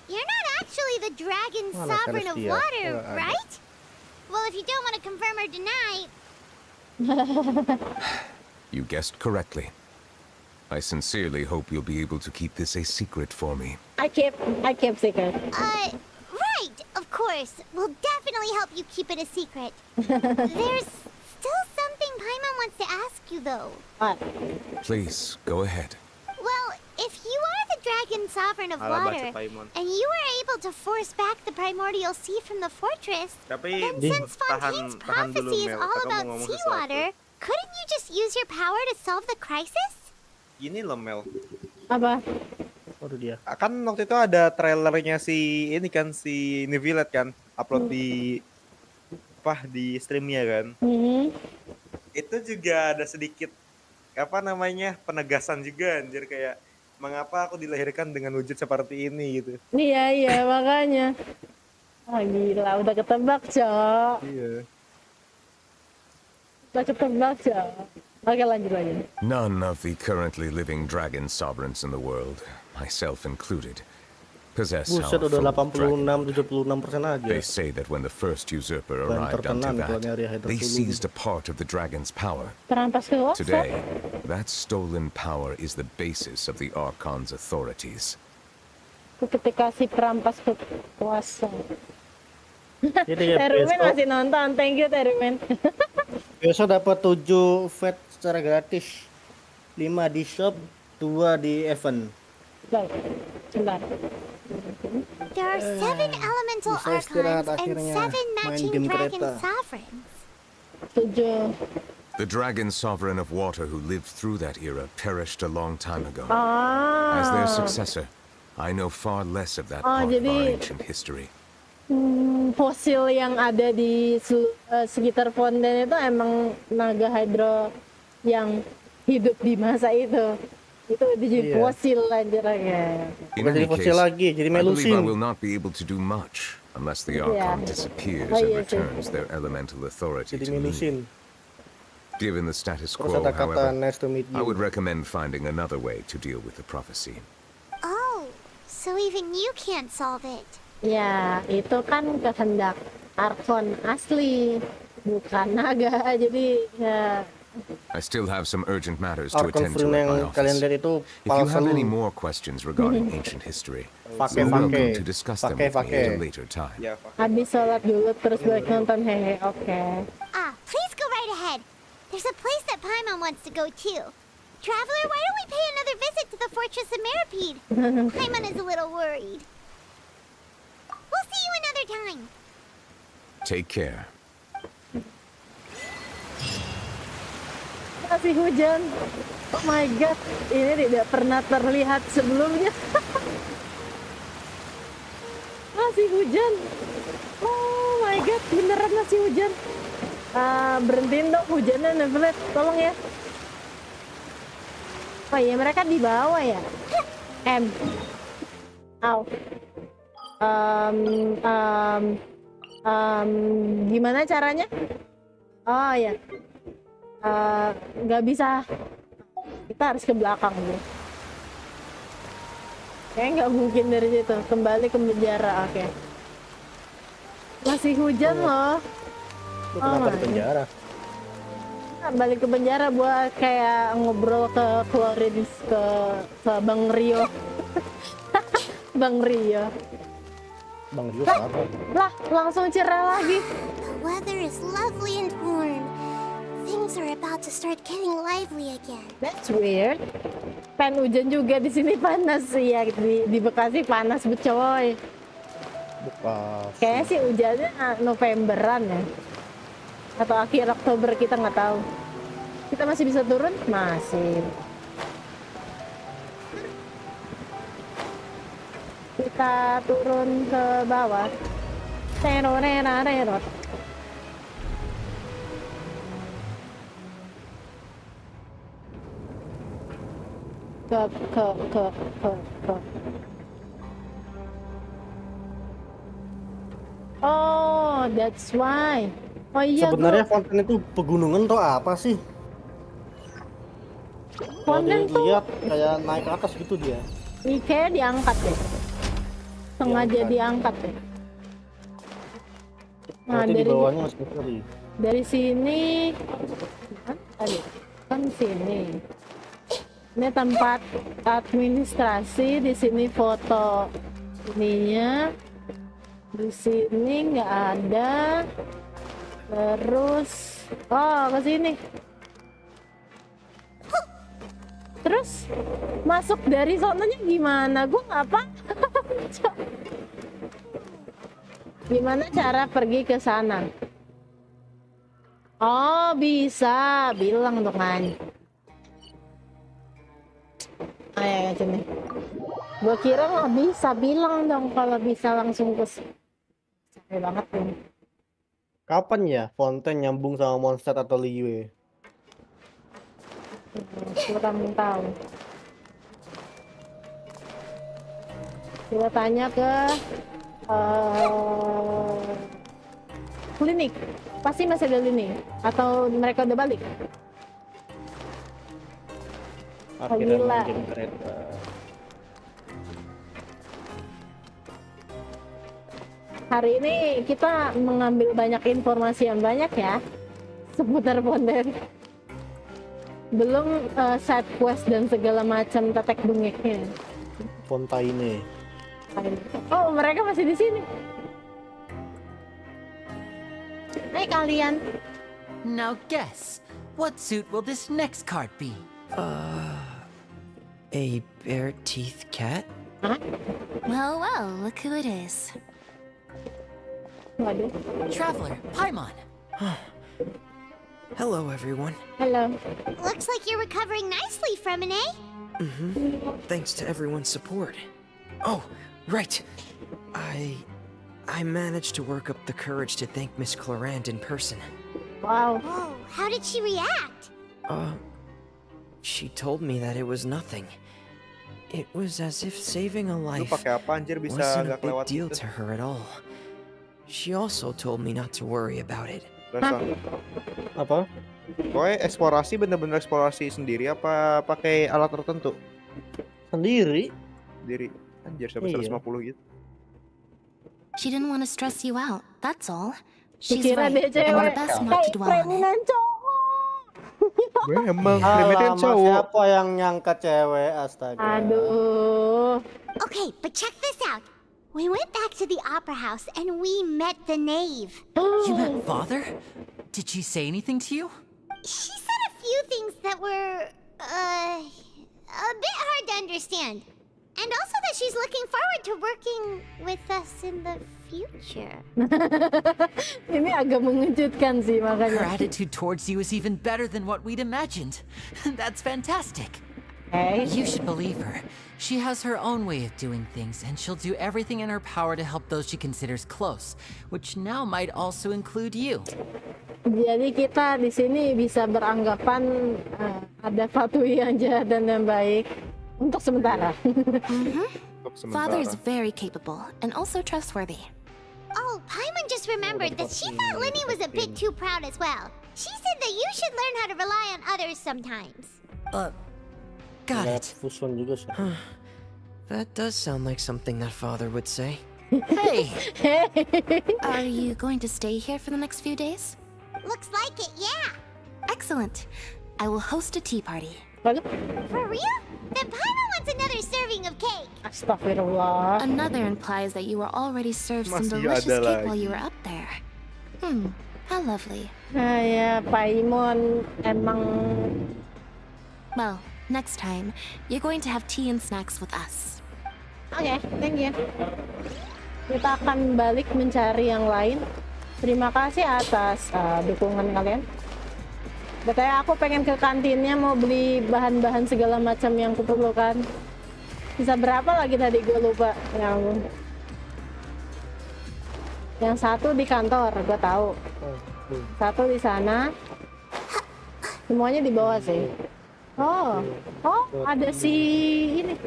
You're not actually the dragon Mana sovereign of Celestia? water, Nggak ada. right? Well, if you don't want to confirm or deny, You guessed correctly. I sincerely hope you'll be able to keep this a secret for me. I kept secret. right, of course. We'll definitely help you keep it a secret. There's still something Paimon wants to ask you, though. What? Please, go ahead. Well, if you are the dragon sovereign of Alah, baca water, Paimon. and you were able to force back the primordial sea from the fortress, Tapi then since Fontaine's tahan dulu, prophecy is Mel. all Kakak mau about ngomong seawater, couldn't you just use your power to solve the crisis? Gini loh, Mel. Apa? Waduh dia. Kan waktu itu ada trailernya si ini kan si Neverlet kan upload di di streamnya kan. Itu juga ada sedikit penegasan juga anjir kayak mengapa aku dilahirkan dengan wujud seperti ini gitu. Iya makanya. Ah gila udah ketebak cok. Iya. Udah ketebak cok. Oke lanjut. None of the currently living dragon sovereigns in the world, myself included, possess Buset, our udah full dragon. 86-76% aja. They say that when the first usurper Banter arrived unto tenan kalau nyari that, Hydra they dulu. seized a part of the dragon's power. Perampas kekuasaan. Today, that stolen power is the basis of the Archon's authorities. Ketika si perampas kekuasaan. Jadi ya Terumen besok, masih nonton, thank you Terumen. besok dapat 7 vet secara gratis. 5 di shop, 2 di event. Baik, sebentar. There are 7 elemental Bisa istirahat archons and akhirnya, 7 main matching game dragon kereta. sovereigns. 7. The dragon sovereign of water who lived through that era perished a long time ago. Ah. As their successor, I know far less of that part of jadi our ancient history. Fosil yang ada di sekitar Fontaine itu emang naga hydro yang hidup di masa itu. Itu jadi fosil aja ya. In any case, lagi, jadi I believe I melusin. will not be able to do much unless the Yeah. Archon disappears Oh, and iya sih. returns their elemental authority Jadi to me. melusin. Given the status Terus quo, ada kata however, nice to meet I you. would recommend finding another way to deal with the prophecy. Oh, so even you can't solve it. Ya, itu kan kehendak Archon asli, bukan naga. Jadi ya. I still have some urgent matters to Archon attend to Fontaine at my yang kalian office. lihat itu If you have palsu. any more questions regarding ancient history, Pakai, you're welcome pakai. to discuss them Pakai, with me at a pakai. later time. Habis sholat dulu terus balik nonton hehe, oke. Please go right ahead. There's a place that Paimon wants to go to. Traveler, why don't we pay another visit to the Fortress of Meripede? Paimon is a little worried. We'll see you another time. Take care. Masih hujan. Oh my god, ini tidak pernah terlihat sebelumnya. Masih hujan. Oh my god, beneran masih hujan. Berhentiin dong hujannya, Nevelet, tolong ya. Oh iya, mereka di bawah ya. Au. Gimana caranya? Oh ya. Nggak bisa, kita harus ke belakang dulu. Kayaknya nggak mungkin dari situ, kembali ke penjara. Oke. Masih hujan loh. Lu kenapa di penjara? Nah, balik ke penjara buat kayak ngobrol ke Florence, ke Bang Rio. Bang Rio. Bang Rio apa? Lah, langsung cerah lagi. The weather is lovely and warm. Things are about to start getting lively again. That's weird. Kan hujan juga di sini panas sih ya, di Bekasi panas becoy. Bukan. Kayaknya sih hujannya Novemberan ya. Atau akhir Oktober, kita nggak tahu. Kita masih bisa turun? Masih. Kita turun ke bawah. Terorerarerot. Ke. Oh, that's why. Oh iya, Sebenarnya Fontaine itu pegunungan atau apa sih? Fontaine tuh lihat kayak naik ke atas gitu dia. ini kayak diangkat deh. Sengaja diangkat deh. Nah, Berarti di dari bawahnya masih misteri. dari sini kan sini. Ini tempat administrasi, di sini foto ininya. Di sini nggak ada. Terus ke sini. Terus masuk dari sononya gimana? Gue nggak apa. Gimana cara pergi ke sana? Oh, bisa. Bilang dong kan. Ayo sini. Gue kira nggak bisa. Bilang dong kalau bisa langsung ke sini. Capek banget nih. Kapan ya Fontaine nyambung sama Monster atau Liyue? Kurang tahu. Kita tanya ke klinik. Pasti masih ada klinik. Atau mereka udah balik? Akhirnya gila. main game kereta. Hari ini kita mengambil banyak informasi yang banyak ya seputar Fontaine. Belum side quest dan segala macam tetek bengeknya. Fontaine. Oh, mereka masih di sini. Hai kalian. Now guess, what suit will this next card be? A bare teeth cat? Well, well, look who it is. Traveler, Paimon. Hello, everyone. Hello. Looks like you're recovering nicely from an A. Thanks to everyone's support. Oh, right. I managed to work up the courage to thank Miss Clarant in person. Wow. Oh, how did she react? She told me that it was nothing. It was as if saving a life pakai apa anjir bisa wasn't a nggak big kelewat deal itu? to her at all. She also told me not to worry about it. Apa? Pokoknya eksplorasi bener-bener eksplorasi sendiri apa pakai alat tertentu? Sendiri. Sendiri. Anjir sampai Iya. 150 gitu. She didn't want to stress you out, that's all. She's Dikira right, dia and cewek. it's best not to dwell on it. Premunan cowok. Emang Primitive Alamak, cowok. siapa yang nyangka cewek? Astaga. Aduh. Okay, but check this out. We went back to the opera house and we met the knave. You met Father? Did she say anything to you? She said a few things that were, a bit hard to understand. And also that she's looking forward to working with us in the future. Ini agak mengejutkan sih Her makanya. attitude towards you is even better than what we'd imagined. That's fantastic. Hey. You should believe her. She has her own way of doing things, and she'll do everything in her power to help those she considers close, which now might also include you. Jadi kita di sini bisa beranggapan ada Fatui yang jahat dan yang baik untuk sementara. Father is very capable and also trustworthy. Oh, Paimon just remembered that she thought Linny was a bit too proud as well. She said that you should learn how to rely on others sometimes. Got it. Fusion juga sih. That does sound like something that Father would say. Hey! Are you going to stay here for the next few days? Looks like it, yeah. Excellent. I will host a tea party. For real? Then Paimon wants another serving of cake. Astagfirullah. Another implies that you were already served some Masih delicious ada cake while lagi. you were up there. How lovely. Nah ya, Paimon emang Well, next time, you're going to have tea and snacks with us. Oke, thank you. Kita akan balik mencari yang lain. Terima kasih atas dukungan kalian. Betulnya aku pengen ke kantinnya mau beli bahan-bahan segala macam yang kuperlukan. Bisa berapa lagi tadi gue lupa. Ya ampun. Yang satu di kantor, gue tahu. Satu di sana. Semuanya di bawah sih. Oh, ada si ini.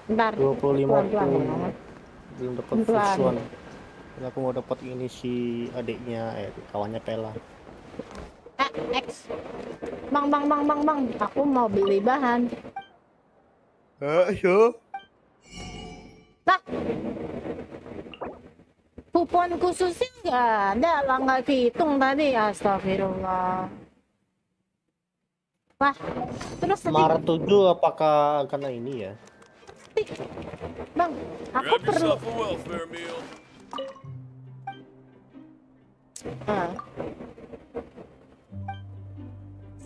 Bentar. 25 pelan-pelan. belum dapat Pelan. fusion. Aku mau dapat ini si adiknya, kawannya Pela. X. Bang. Aku mau beli bahan. Ayo. Nah. Kupon khususnya nggak ada, lah nggak kehitung tadi. Astagfirullah. Wah, terus tadi, Maret 7 apakah karena ini ya? Bang, aku perlu.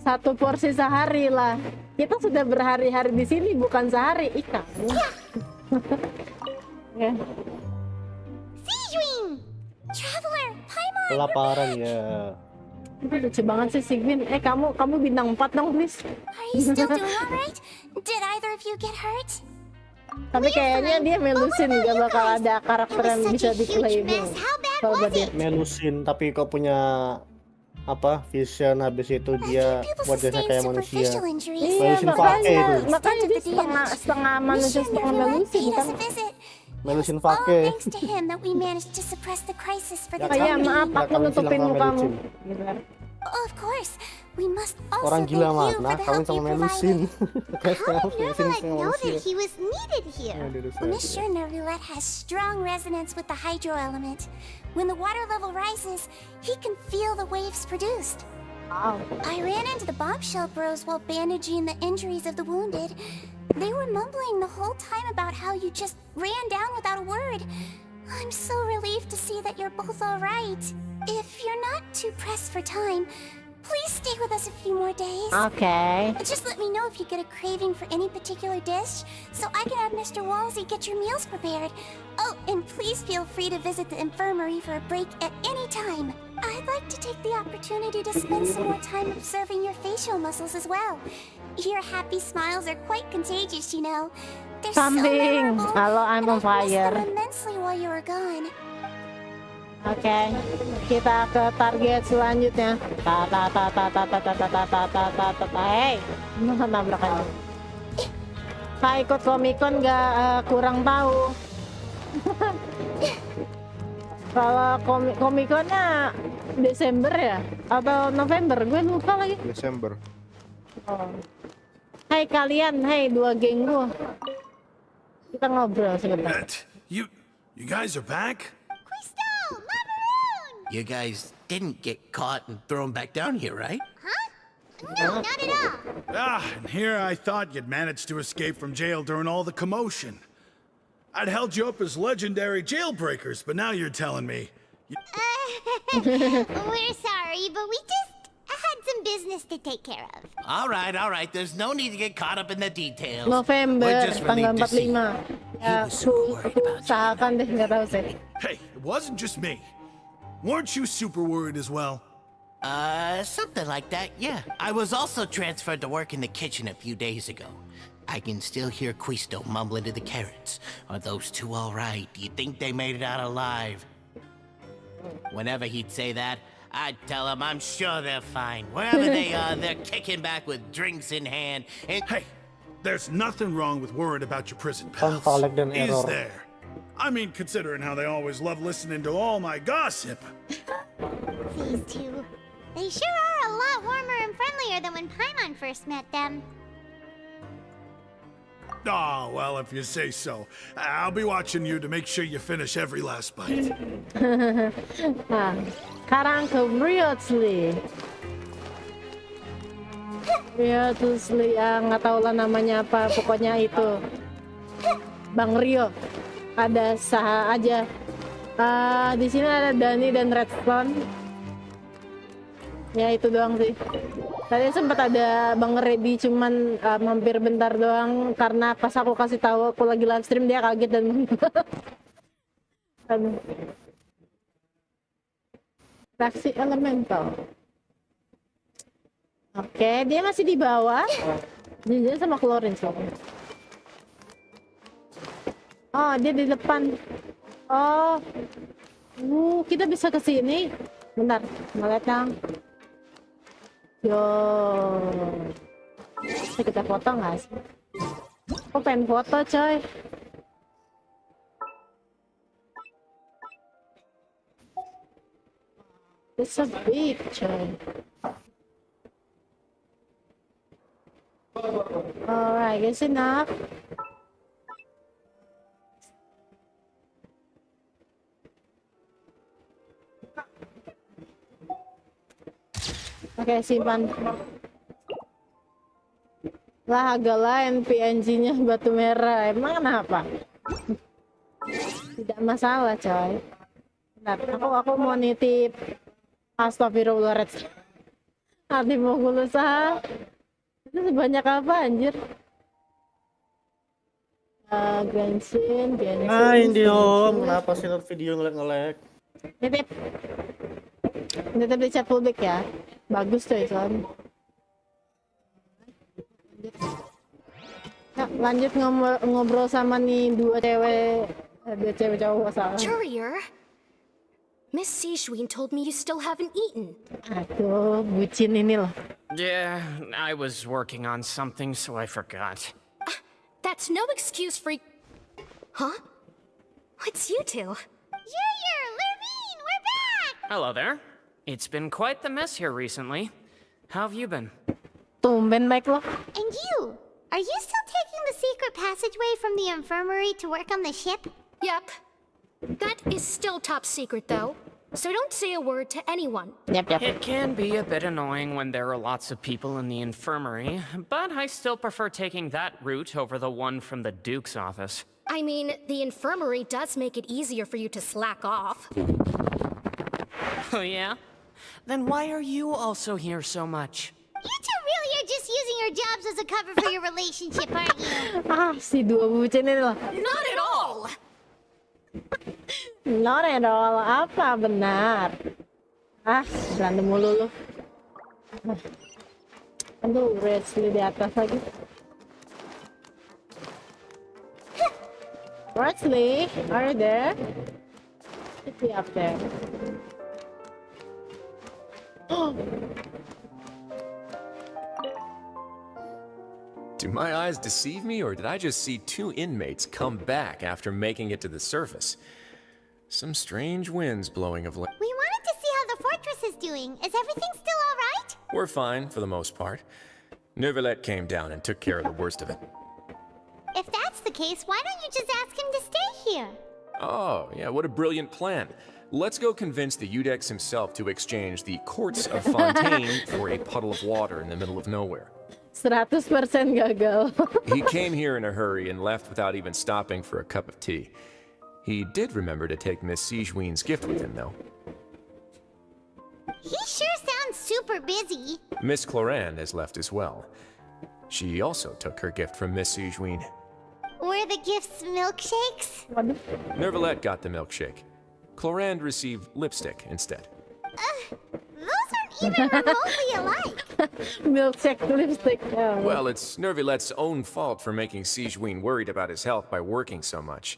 Satu porsi sehari lah. Kita sudah berhari-hari di sini, bukan sehari. Ikan. Ya. Sijwin! Traveler, Paimon! Kelaparan ya. Itu lucu banget sih Sigwin. Kamu bintang 4 dong please. Are you still doing alright? Did either of you get hurt? Tapi kayaknya dia melusin, gak bakal ada karakter yang bisa di-claiming. Coba dia. Melusin, tapi kok punya apa vision, habis itu dia wajahnya kayak manusia. Iya, makanya dia setengah manusia setengah melusin kan. Melusin Fake. Thanks to him that we managed to suppress the crisis for the Iya, time maaf being. aku nutupin mukamu. Gitu kan. Of course, we must also Orang thank gila you for mana the kawin help you sama provided. Melusin. Kayak setengah How did Melusin, Nervalette setengah know manusia. that he was needed here? I'm sure Nervalette has strong resonance with the hydro element. When the water level rises, he can feel the waves produced. Wow. I ran into the bombshell bros while bandaging the injuries of the wounded. They were mumbling the whole time about how you just ran down without a word. I'm so relieved to see that you're both alright. If you're not too pressed for time, please stay with us a few more days. Okay. Just let me know if you get a craving for any particular dish, so I can have Mr. Walsey get your meals prepared. Oh, and please feel free to visit the infirmary for a break at any time. I'd like to take the opportunity to spend some more time observing your facial muscles as well. Your happy smiles are quite contagious, you know. They're so Kambing. memorable, Halo, I'm on and I've missed fire. them immensely while you were gone. Oke, kita ke target selanjutnya. Hey, nabrak aja. Kak ikut Comic-Con nggak kurang tahu. Kalau Comic-Connya Desember ya atau November, gue lupa lagi. Desember. Oh. Hai kalian, hai dua geng gue. Kita ngobrol sebentar. You guys are back? You guys didn't get caught and thrown back down here, right? No, not at all. And here I thought you'd managed to escape from jail during all the commotion. I'd held you up as legendary jailbreakers, but now you're telling me. We're sorry, but we just had some business to take care of. All right. There's no need to get caught up in the details. November, We're just tanggal relieved to see 45. Ya, usahakan deh, nggak tahu sih. Hey, it wasn't just me. Weren't you super worried as well? Something like that, yeah. I was also transferred to work in the kitchen a few days ago. I can still hear Quisto mumbling to the carrots. Are those two all right? Do you think they made it out alive? Whenever he'd say that, I'd tell him I'm sure they're fine. Wherever they are, they're kicking back with drinks in hand. And hey, there's nothing wrong with worrying about your prison pals. Is there? I mean, considering how they always love listening to all my gossip. These two. They sure are a lot warmer and friendlier than when Paimon first met them. Oh, well, if you say so. I'll be watching you to make sure you finish every last bite. Nah, sekarang ke Briotsly. Briotsly, nggak tahu lah namanya apa, pokoknya itu Bang Rio. Ada Saha aja. Di sini ada Dani dan Redstone. Ya itu doang sih. Tadi sempat ada Bang Reddy, cuman mampir bentar doang karena pas aku kasih tahu aku lagi live stream dia kaget dan aduh. Reaksi elemental. Oke, dia masih di bawah. Jinjin sama klorin soalnya. Oh, dia di depan. Oh. Kita bisa ke sini. Bentar, ngeliat yang. Yo. Bisa kita foto nggak sih? Aku pengen foto, coy. It's so big, coy. Alright, guys, enough. Oke, simpan. Lah, agak lain PNG-nya batu merah. Emang kenapa? Tidak masalah, coy. Bentar, aku mau nitip. Astagfirullah, Red. Hati mau usaha. Itu sebanyak apa, anjir? Genshin. Ini om, kenapa sih video ngelek-ngelek? Nitip di chat publik ya. Bagus coy, son. Nah, lanjut ngobrol sama nih dua cewek cowok salah. Courier, Miss Sijween told me you still haven't eaten. Aduh, bucin ini loh. Yeah, I was working on something, so I forgot. That's no excuse for... Huh? What's you two? Courier, Lurvine, we're back! Hello there. It's been quite the mess here recently. How have you been? Tumben baik lo. And you? Are you still taking the secret passageway from the infirmary to work on the ship? Yep. That is still top secret, though. So don't say a word to anyone. It can be a bit annoying when there are lots of people in the infirmary, but I still prefer taking that route over the one from the Duke's office. I mean, the infirmary does make it easier for you to slack off. Oh yeah? Then why are you also here so much? You two really are just using your jobs as a cover for your relationship, aren't you? Si dua bucin ini loh. Not at all! Not at all. Apa benar? Berantem mulu lu. Aduh, Wesley di atas lagi. Wesley, are you there? Is he up there? Do my eyes deceive me, or did I just see two inmates come back after making it to the surface? Some strange winds blowing of late. We wanted to see how the fortress is doing. Is everything still all right? We're fine, for the most part. Neuvillette came down and took care of the worst of it. If that's the case, why don't you just ask him to stay here? Oh, yeah, what a brilliant plan. Let's go convince the Udex himself to exchange the Courts of Fontaine for a puddle of water in the middle of nowhere. 100% gagal. He came here in a hurry and left without even stopping for a cup of tea. He did remember to take Miss Sigewinne's gift with him, though. He sure sounds super busy. Miss Clorand has left as well. She also took her gift from Miss Sigewinne. Were the gifts milkshakes? Neuvillette got the milkshake. Clorand received lipstick instead. Those aren't even remotely alike. Milkshake lipstick. Oh. Well, it's Neuvillette's own fault for making Sigewinne worried about his health by working so much.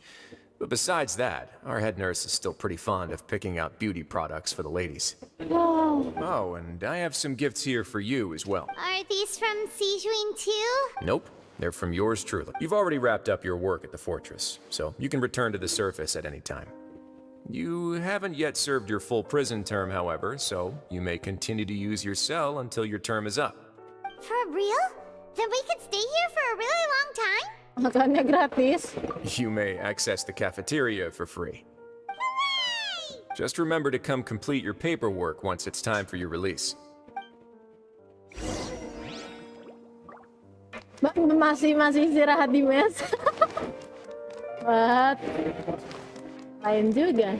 But besides that, our head nurse is still pretty fond of picking out beauty products for the ladies. Oh, and I have some gifts here for you as well. Are these from Sigewinne too? Nope, they're from yours truly. You've already wrapped up your work at the fortress, so you can return to the surface at any time. You haven't yet served your full prison term, however, so you may continue to use your cell until your term is up. For real? Then we could stay here for a really long time? Makannya gratis. You may access the cafeteria for free. Hooray! Just remember to come complete your paperwork once it's time for your release. Masih istirahat di mes. What? Lain juga.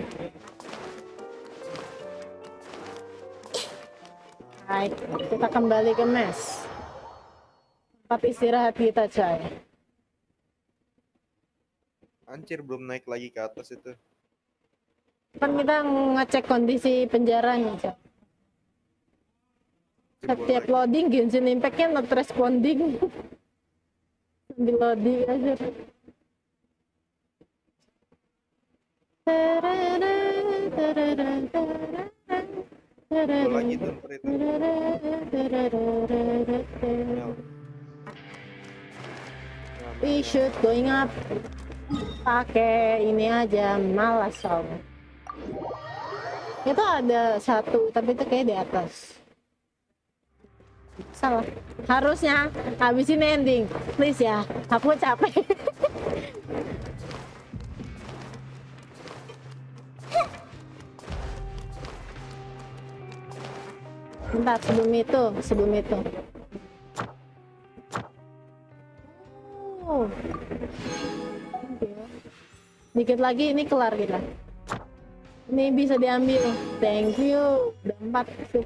Baik, kita kembali ke mes. Tempat istirahat kita, coy. Anjir, belum naik lagi ke atas itu. Kan kita ngecek kondisi penjaranya, coy. Setiap loading Genshin Impact-nya not responding. Sambil loading aja. Lagi temper itu. We should going up. Pakai ini aja, malas soalnya. Itu ada satu, tapi itu kayak di atas. Salah. Harusnya habis ini ending. Please ya, aku capek. Bentar, sebelum itu. Oh. Dikit lagi ini kelar kita. Ini bisa diambil. Thank you. Udah 4.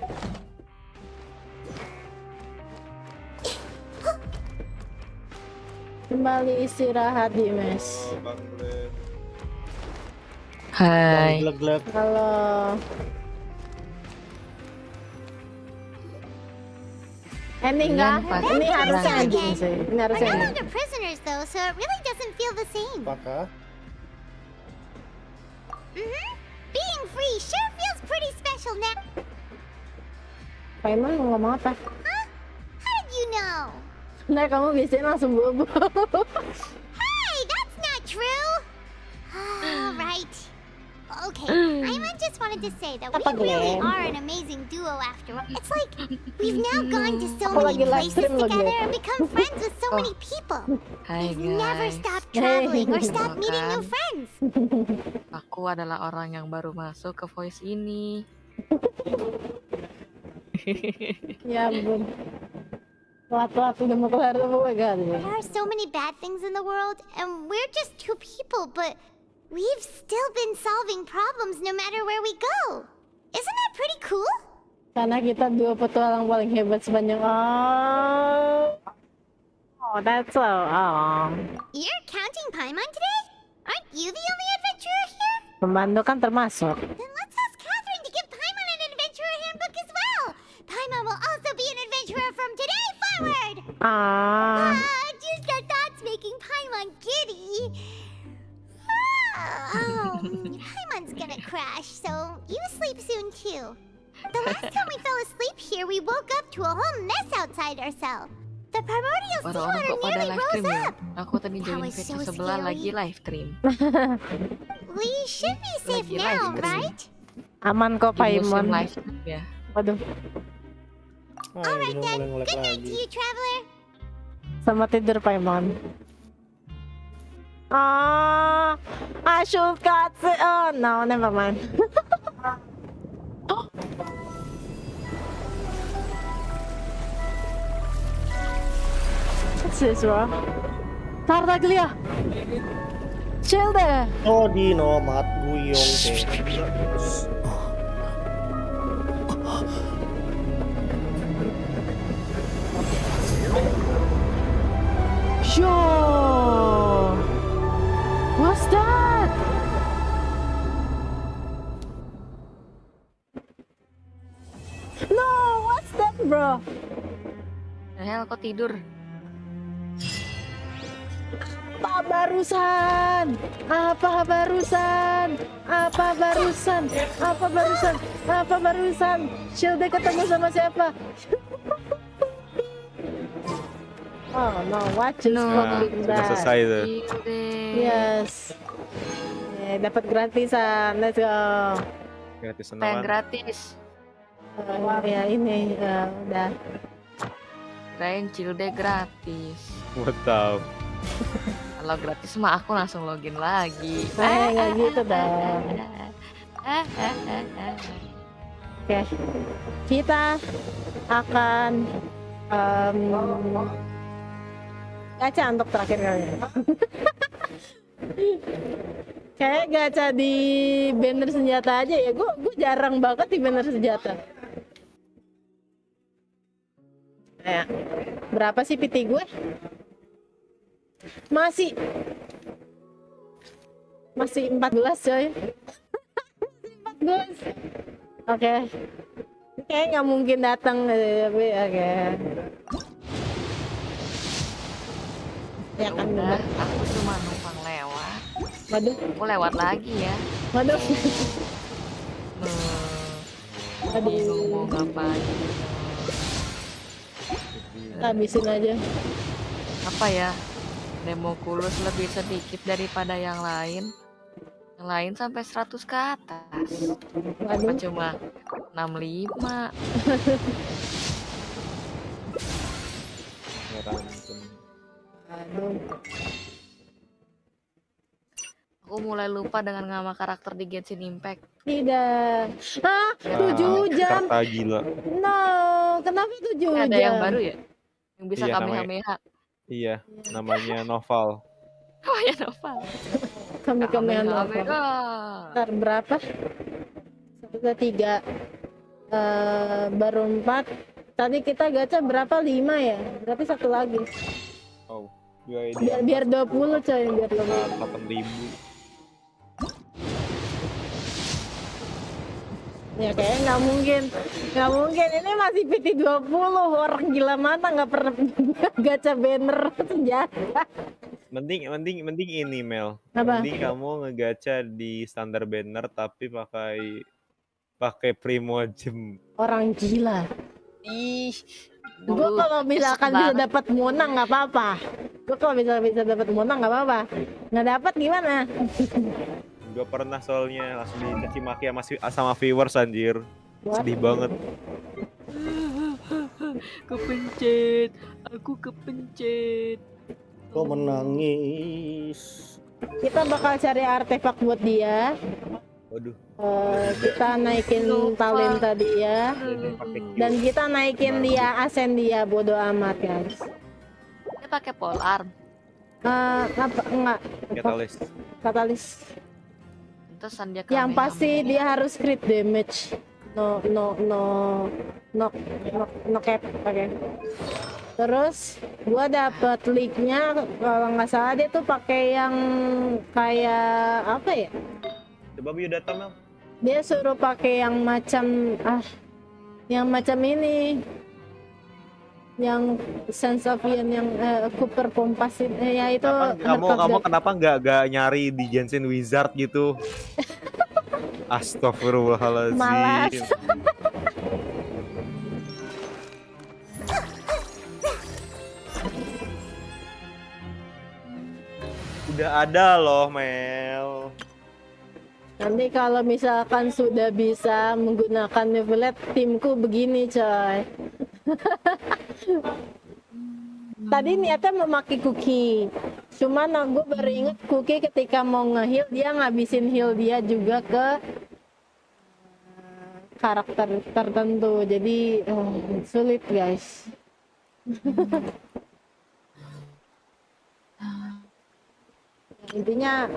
Kembali istirahat di mes. Hai. Halo. Ending kah? Ini harusnya ending sih. Ini harusnya We're no ending. longer prisoners though, so it really doesn't feel the same. Apakah? Being free sure feels pretty special now. Pak Iman ngomong apa? Huh? How did you know? Nah, kamu biasanya langsung bobo. Hey, that's not true. Right. Okay, Iman just wanted to say that we really are an amazing duo after all. It's like we've now gone to so many places together and become friends with so many people. Hai We've never guys. stopped traveling or stopped meeting new friends. Aku adalah orang yang baru masuk ke voice ini. Ya ampun. Telat-telat udah mau kelar semua kan. There are so many bad things in the world, and we're just two people, but we've still been solving problems no matter where we go. Isn't that pretty cool? Karena kita dua petualang paling hebat sepanjang. Oh, that's so. You're counting Paimon today? Aren't you the only adventurer here? Pembantu kan termasuk. Then let's ask Catherine to give Paimon an adventurer handbook as well. Paimon will also be an adventurer from today forward. Just the thoughts making Paimon giddy. Paimon's gonna crash, so you sleep soon too. The last time we fell asleep here, we woke up to a whole mess outside our cell. The primordial sea Orang-orang water kok pada nearly live rose stream ya? up. Aku tadi join was page so sebelah scary. lagi live stream. We should be safe Lagi now, live stream. right? Aman kok Di musim Paimon. live stream ya. Waduh, Alright then, good night to you, traveler. sama tidur Paimon. I should cut it. Oh no, never mind. What's this, bro? Tartaglia. Chill there. Oh, di nomad guyong teh. Sure. What's that? No, what's that, bro? Hel, kok tidur? Apa barusan? Apa barusan? Apa barusan? Apa barusan? Apa barusan? Shilde ketemu sama siapa? Oh no, what just fucking sudah that? selesai tuh. Yes. Dapat gratisan. Let's go. Gratisan Yang apaan? gratis. Ya ini udah. Kirain Cilde gratis. What the? Kalau gratis mah aku langsung login lagi. Nggak gitu dong. Oke, kita akan gacha untuk terakhir kali. Kayak gacha di banner senjata aja ya. Gue jarang banget di banner senjata. Ya, berapa sih PT gue? Masih 14 coy. Masih 14. Oke. Kayak nggak mungkin datang tapi oke. Ya kan benar. Aku cuma numpang lewat. Waduh. Aku lewat lagi ya. Waduh. Aduh, mau ngapain? Habisin aja. Apa ya? Demo kulus lebih sedikit daripada yang lain. Yang lain sampai 100 ke atas. Apa cuma 65? Aku mulai lupa dengan nama karakter di Genshin Impact. Tidak. 7 jam. Kata gila. No, kenapa 7 jam? Ada yang baru ya? Yang bisa Iya, kamehameha. Iya, namanya Noval. Oh ya Noval. Kamehameha Noval. Ntar berapa? 1, 2, 3. Baru 4. Tadi kita gacha berapa? 5 ya? Berarti satu lagi. Oh, biar 20 coy, biar 20. 8.000. Ya kayaknya nggak mungkin, ini masih PT 20, orang gila mana nggak pernah gacha banner senjata. Mending ini Mel. Apa? Mending kamu ngegacha di standar banner tapi pakai primojem. Orang gila. Ih, gue kalau misalkan bisa dapat monang nggak apa-apa. Gue kalau bisa dapat monang nggak apa-apa. Nggak dapat gimana? Gak pernah soalnya langsung dicaci maki sama viewers anjir. Sedih banget. Kepencet, aku kepencet. Kok menangis? Kita bakal cari artefak buat dia. Waduh. Kita naikin talenta dia. Dan kita naikin dia asen dia, bodo amat guys. Dia pakai polearm. Apa enggak? Katalis. Pantesan dia Yang Kamehameha. pasti dia harus crit damage. No cap, oke. Terus gua dapet leak-nya kalau nggak salah dia tuh pakai yang kayak apa ya? Coba biodata Mel. Dia suruh pakai yang macam ini. Yang sense of yang Cooper Kompas ya itu. Kamu kenapa nggak nyari di Genshin Wizard gitu? Astagfirullahaladzim. Malas. Udah ada loh Mel. Nanti kalau misalkan sudah bisa menggunakan Nevelet, timku begini coy. Tadi niatnya memakai Cookie. Cuman aku baru inget Cookie ketika mau nge-heal, dia ngabisin heal dia juga ke karakter tertentu. Jadi sulit guys. Intinya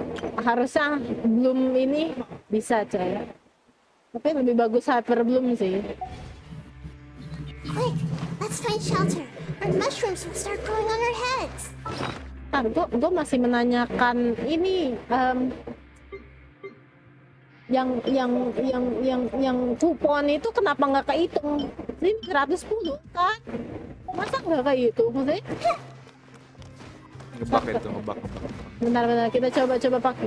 harusnya Belum ini bisa coy. Tapi lebih bagus Hyper Bloom sih. Quick, let's find shelter, or mushrooms will start growing on our heads. Gue masih menanyakan ini yang kupon itu kenapa nggak kehitung? Ini 110 kan? Masa nggak kehitung sih? Ngebak itu, ngebak. Bentar, kita coba pakai.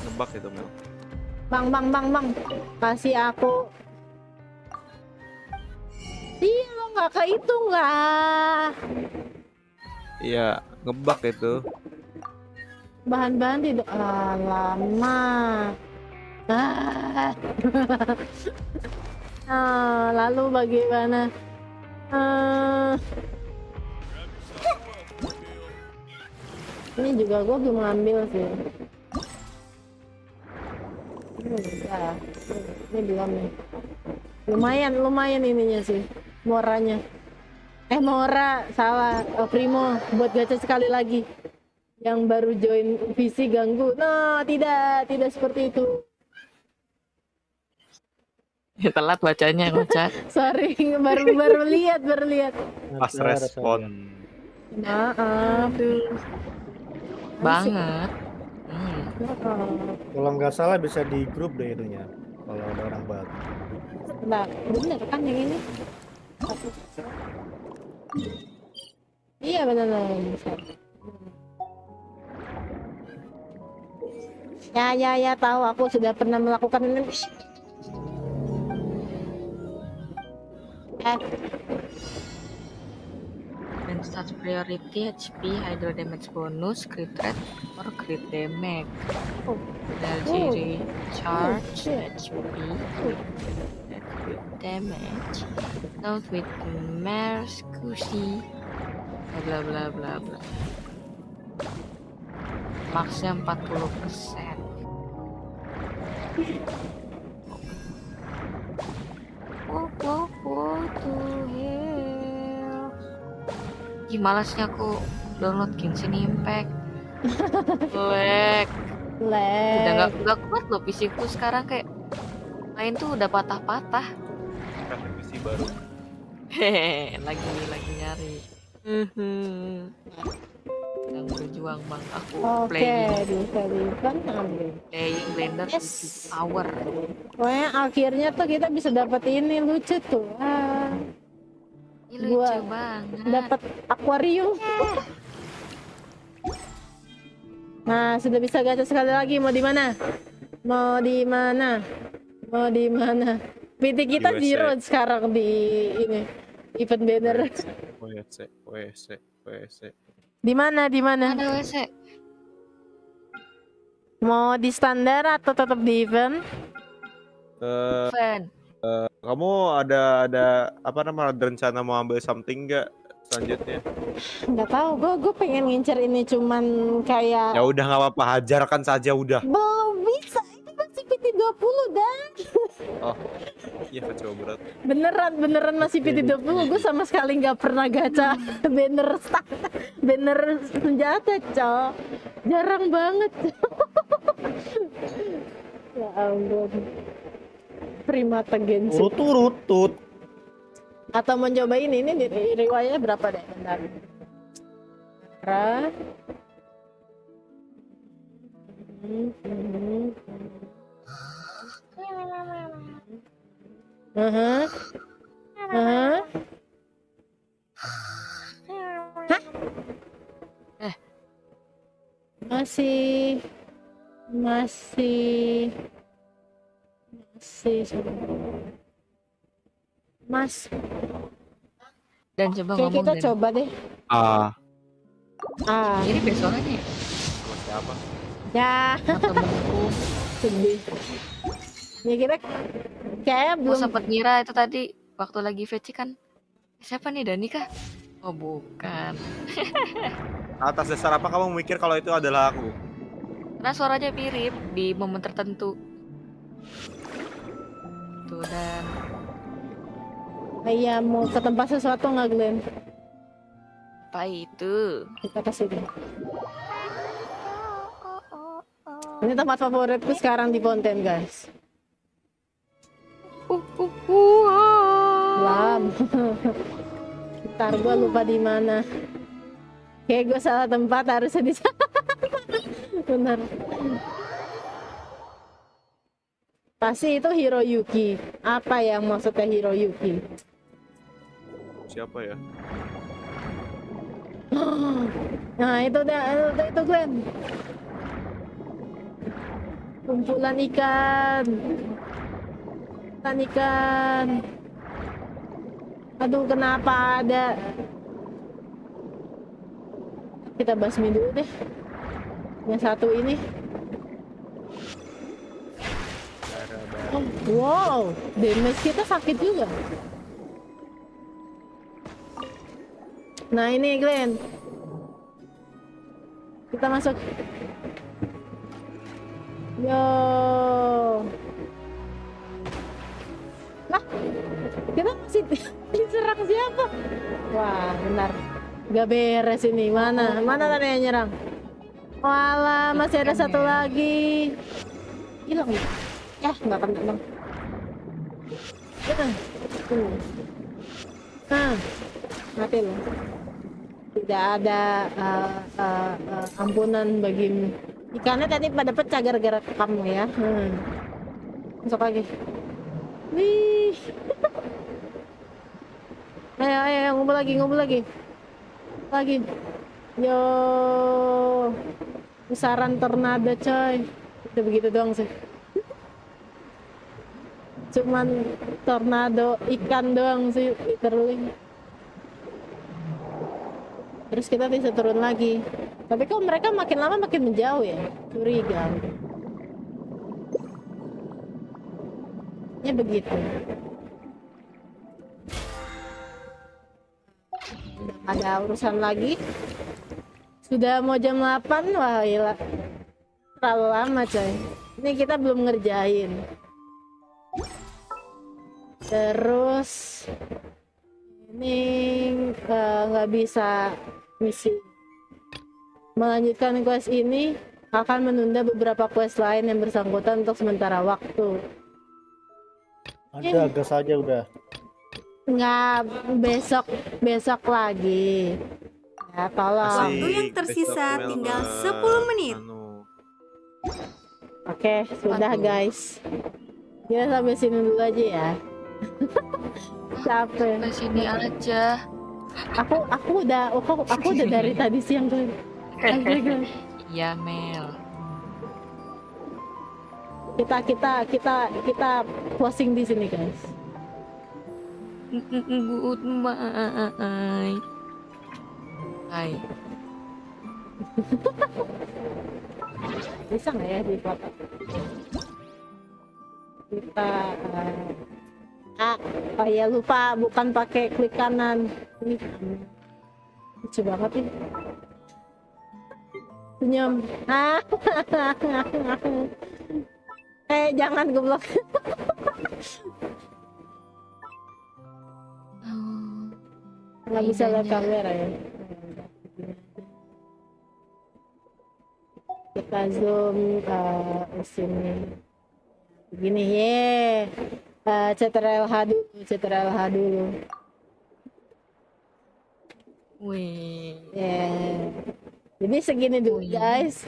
Ngebak itu Mel. Bang, kasih aku. Iya, lo nggak kehitung lah. Iya, ngebak itu. Bahan-bahan tidak lama. Lalu bagaimana? Ini juga gue belum ngambil sih. Ini belum nih. Lumayan ininya sih. Moranya. Mora salah. Primo buat gacha sekali lagi. Yang baru join visi ganggu. No, tidak seperti itu. Telat bacanya ngocak. Sorry, baru lihat. Pas respon. Maaf. Banget. Kalau nggak salah bisa di grup deh itunya. Kalau ada orang baru. Nah, bener kan yang ini? Iya benar. Ya tahu aku sudah pernah melakukan ini. And stats priority HP, hydro damage bonus, crit rate, or crit damage. Energy recharge, HP, crit damage. Note with mercury. Bla bla bla bla. Maksnya 40%. What the hell? Ih, malasnya aku download Genshin Impact. Lag. Udah gak kuat loh PC ku sekarang, kayak main tuh udah patah-patah. Kasih PC baru. Hehehe, lagi nyari. Yang berjuang bang, aku playing Blender 7 hour. Pokoknya akhirnya tuh kita bisa dapat ini lucu tuh. Ini lucu banget. Dapat akuarium. Nah, sudah bisa gacha sekali lagi. Mau di mana? PT kita zero sekarang di ini event banner. WC. Di mana? Di mana? Ada WC. Mau di standar atau tetap di event? Fan. Kamu ada apa namanya, ada rencana mau ambil something nggak selanjutnya? Nggak tahu, gue pengen ngincer ini cuman kayak. Ya udah nggak apa-apa, hajarkan saja udah. Belum bisa, ini masih PT20 dan. Oh, iya kacau berat. Beneran masih PT20. Gue sama sekali nggak pernah gacha banner senjata, cok. Jarang banget. Ya ampun. Primata Genshin. Rutut. Atau mau coba ini di riwayatnya berapa deh? Bentar. Masih Mas. Dan coba Oke, ngomong kita Dan. coba deh. Ini besokannya. Sama siapa? Ya. Temenku. Sedih. Ya kita kayak Aku belum sempat ngira itu tadi waktu lagi VC kan. Siapa nih, Dani kah? Oh bukan. Atas dasar apa kamu mikir kalau itu adalah aku? Karena suaranya mirip di momen tertentu. Tuh dan Iya, mau ke tempat sesuatu nggak, Glenn? apa itu? Kita ke sini. Ini tempat favoritku sekarang di Fontaine, guys. Belum. Ntar gue lupa di mana. Kayak gue salah tempat, harusnya di sana. Bener. Pasti itu Hiroyuki. Apa yang maksudnya Hiroyuki? Siapa ya? Nah itu Glenn. Kumpulan ikan. Aduh, kenapa ada? Kita basmi dulu deh. Yang satu ini. Oh, wow, damage kita sakit juga. Nah ini Glenn, kita masuk. Yo, lah, kita masih diserang siapa? Wah, benar, gak beres ini. Mana tadi yang nyerang? Walah, masih ada satu lagi. Hilang ya? Ya, nggak kena bang. Mati loh. Tidak ada ampunan bagimu. Ikannya tadi pada pecah gara-gara kamu ya. Masuk lagi. Wih. Ayo, ngumpul lagi. Lagi. Yo. Besaran tornado coy. Udah begitu doang sih. Cuman tornado ikan doang sih literally. Terus kita bisa turun lagi. Tapi kok mereka makin lama makin menjauh ya? Curiga. Ya begitu. Udah ada urusan lagi. Sudah mau jam 8, wah gila. Terlalu lama coy. Ini kita belum ngerjain. Terus ini nggak bisa misi. Melanjutkan quest ini akan menunda beberapa quest lain yang bersangkutan untuk sementara waktu. Ada gas aja udah. Nggak, besok lagi. Ya tolong. Waktu yang tersisa tinggal 10 menit. Oke, sudah guys. Kita sampai sini dulu aja ya. Capek. Sampai sini aja. Aku udah dari tadi siang tuh. Iya Mel. Kita closing di sini guys. Goodbye. Hai. Bisa nggak ya di foto? Kita oh ya lupa, bukan pakai klik kanan. Ini lucu banget ini. Senyum. Jangan goblok. Nggak bisa lihat kamera ya. Kita zoom sini. Begini ye. CTRL-H dulu. Wih. Yeah. Jadi segini dulu guys.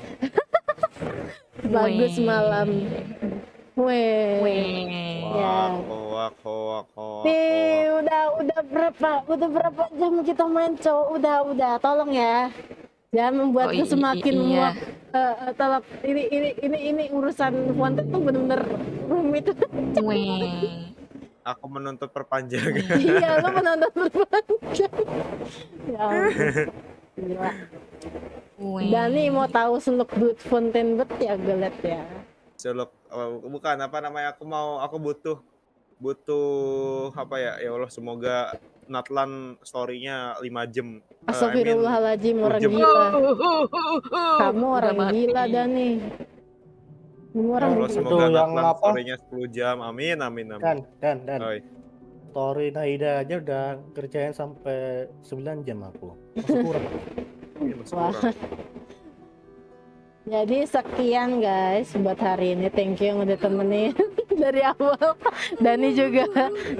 Bagus malam. Ya. Nih, udah berapa jam kita main, cowok? Udah, tolong ya. Jangan membuatku semakin muak. Tolong, ini urusan Fontaine tuh bener-bener rumit. Aku menuntut perpanjangan. Iya, lu menuntut perpanjangan. Ya gila. Dani mau tahu seluk duit Fontaine bet ya, gue liat ya. Seluk, bukan apa namanya, aku butuh apa ya, ya Allah semoga Natlan story-nya 5 jam. Astagfirullahaladzim, orang gila. Kamu orang gila, Dani. Orang Allah semoga Natlan story-nya 10 jam. Amin. Dan. Story Naida aja udah kerjain sampai 9 jam aku. Masih kurang. Wah. Jadi sekian guys buat hari ini. Thank you yang udah temenin dari awal. Dani juga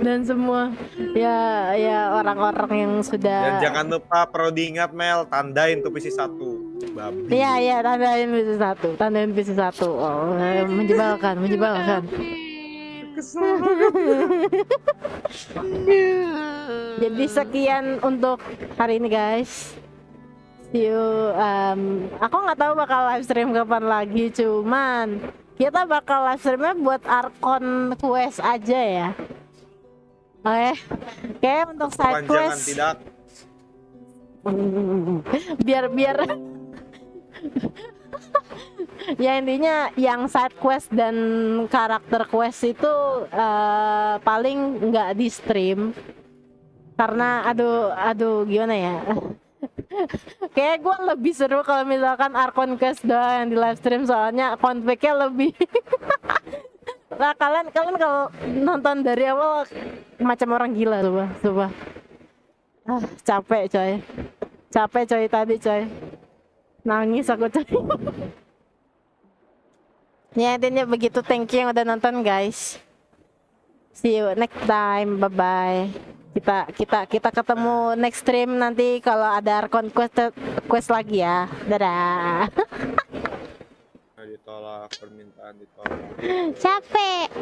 dan semua ya orang-orang yang sudah. Dan jangan lupa perlu diingat Mel, tandain tuh PC 1. Babi. Iya, tandain PC 1. Oh, menyebalkan. Jadi sekian untuk hari ini guys. See you. Aku nggak tahu bakal live stream kapan lagi, cuman kita bakal live streamnya buat Archon quest aja ya. Oke, untuk side quest. Tidak. biar ya intinya yang side quest dan karakter quest itu paling nggak di stream karena aduh gimana ya. Kayak gue lebih seru kalau misalkan Archon quest doang yang di live stream, soalnya konfliknya lebih. Nah kalian kalau nonton dari awal macam orang gila coba. Capek coy tadi coy. Nangis aku coy. Ya intinya begitu, thank you yang udah nonton guys. See you next time, bye bye. Kita ketemu next stream nanti kalau ada Archon quest lagi ya. Dadah. Ditolak, permintaan ditolak. Capek.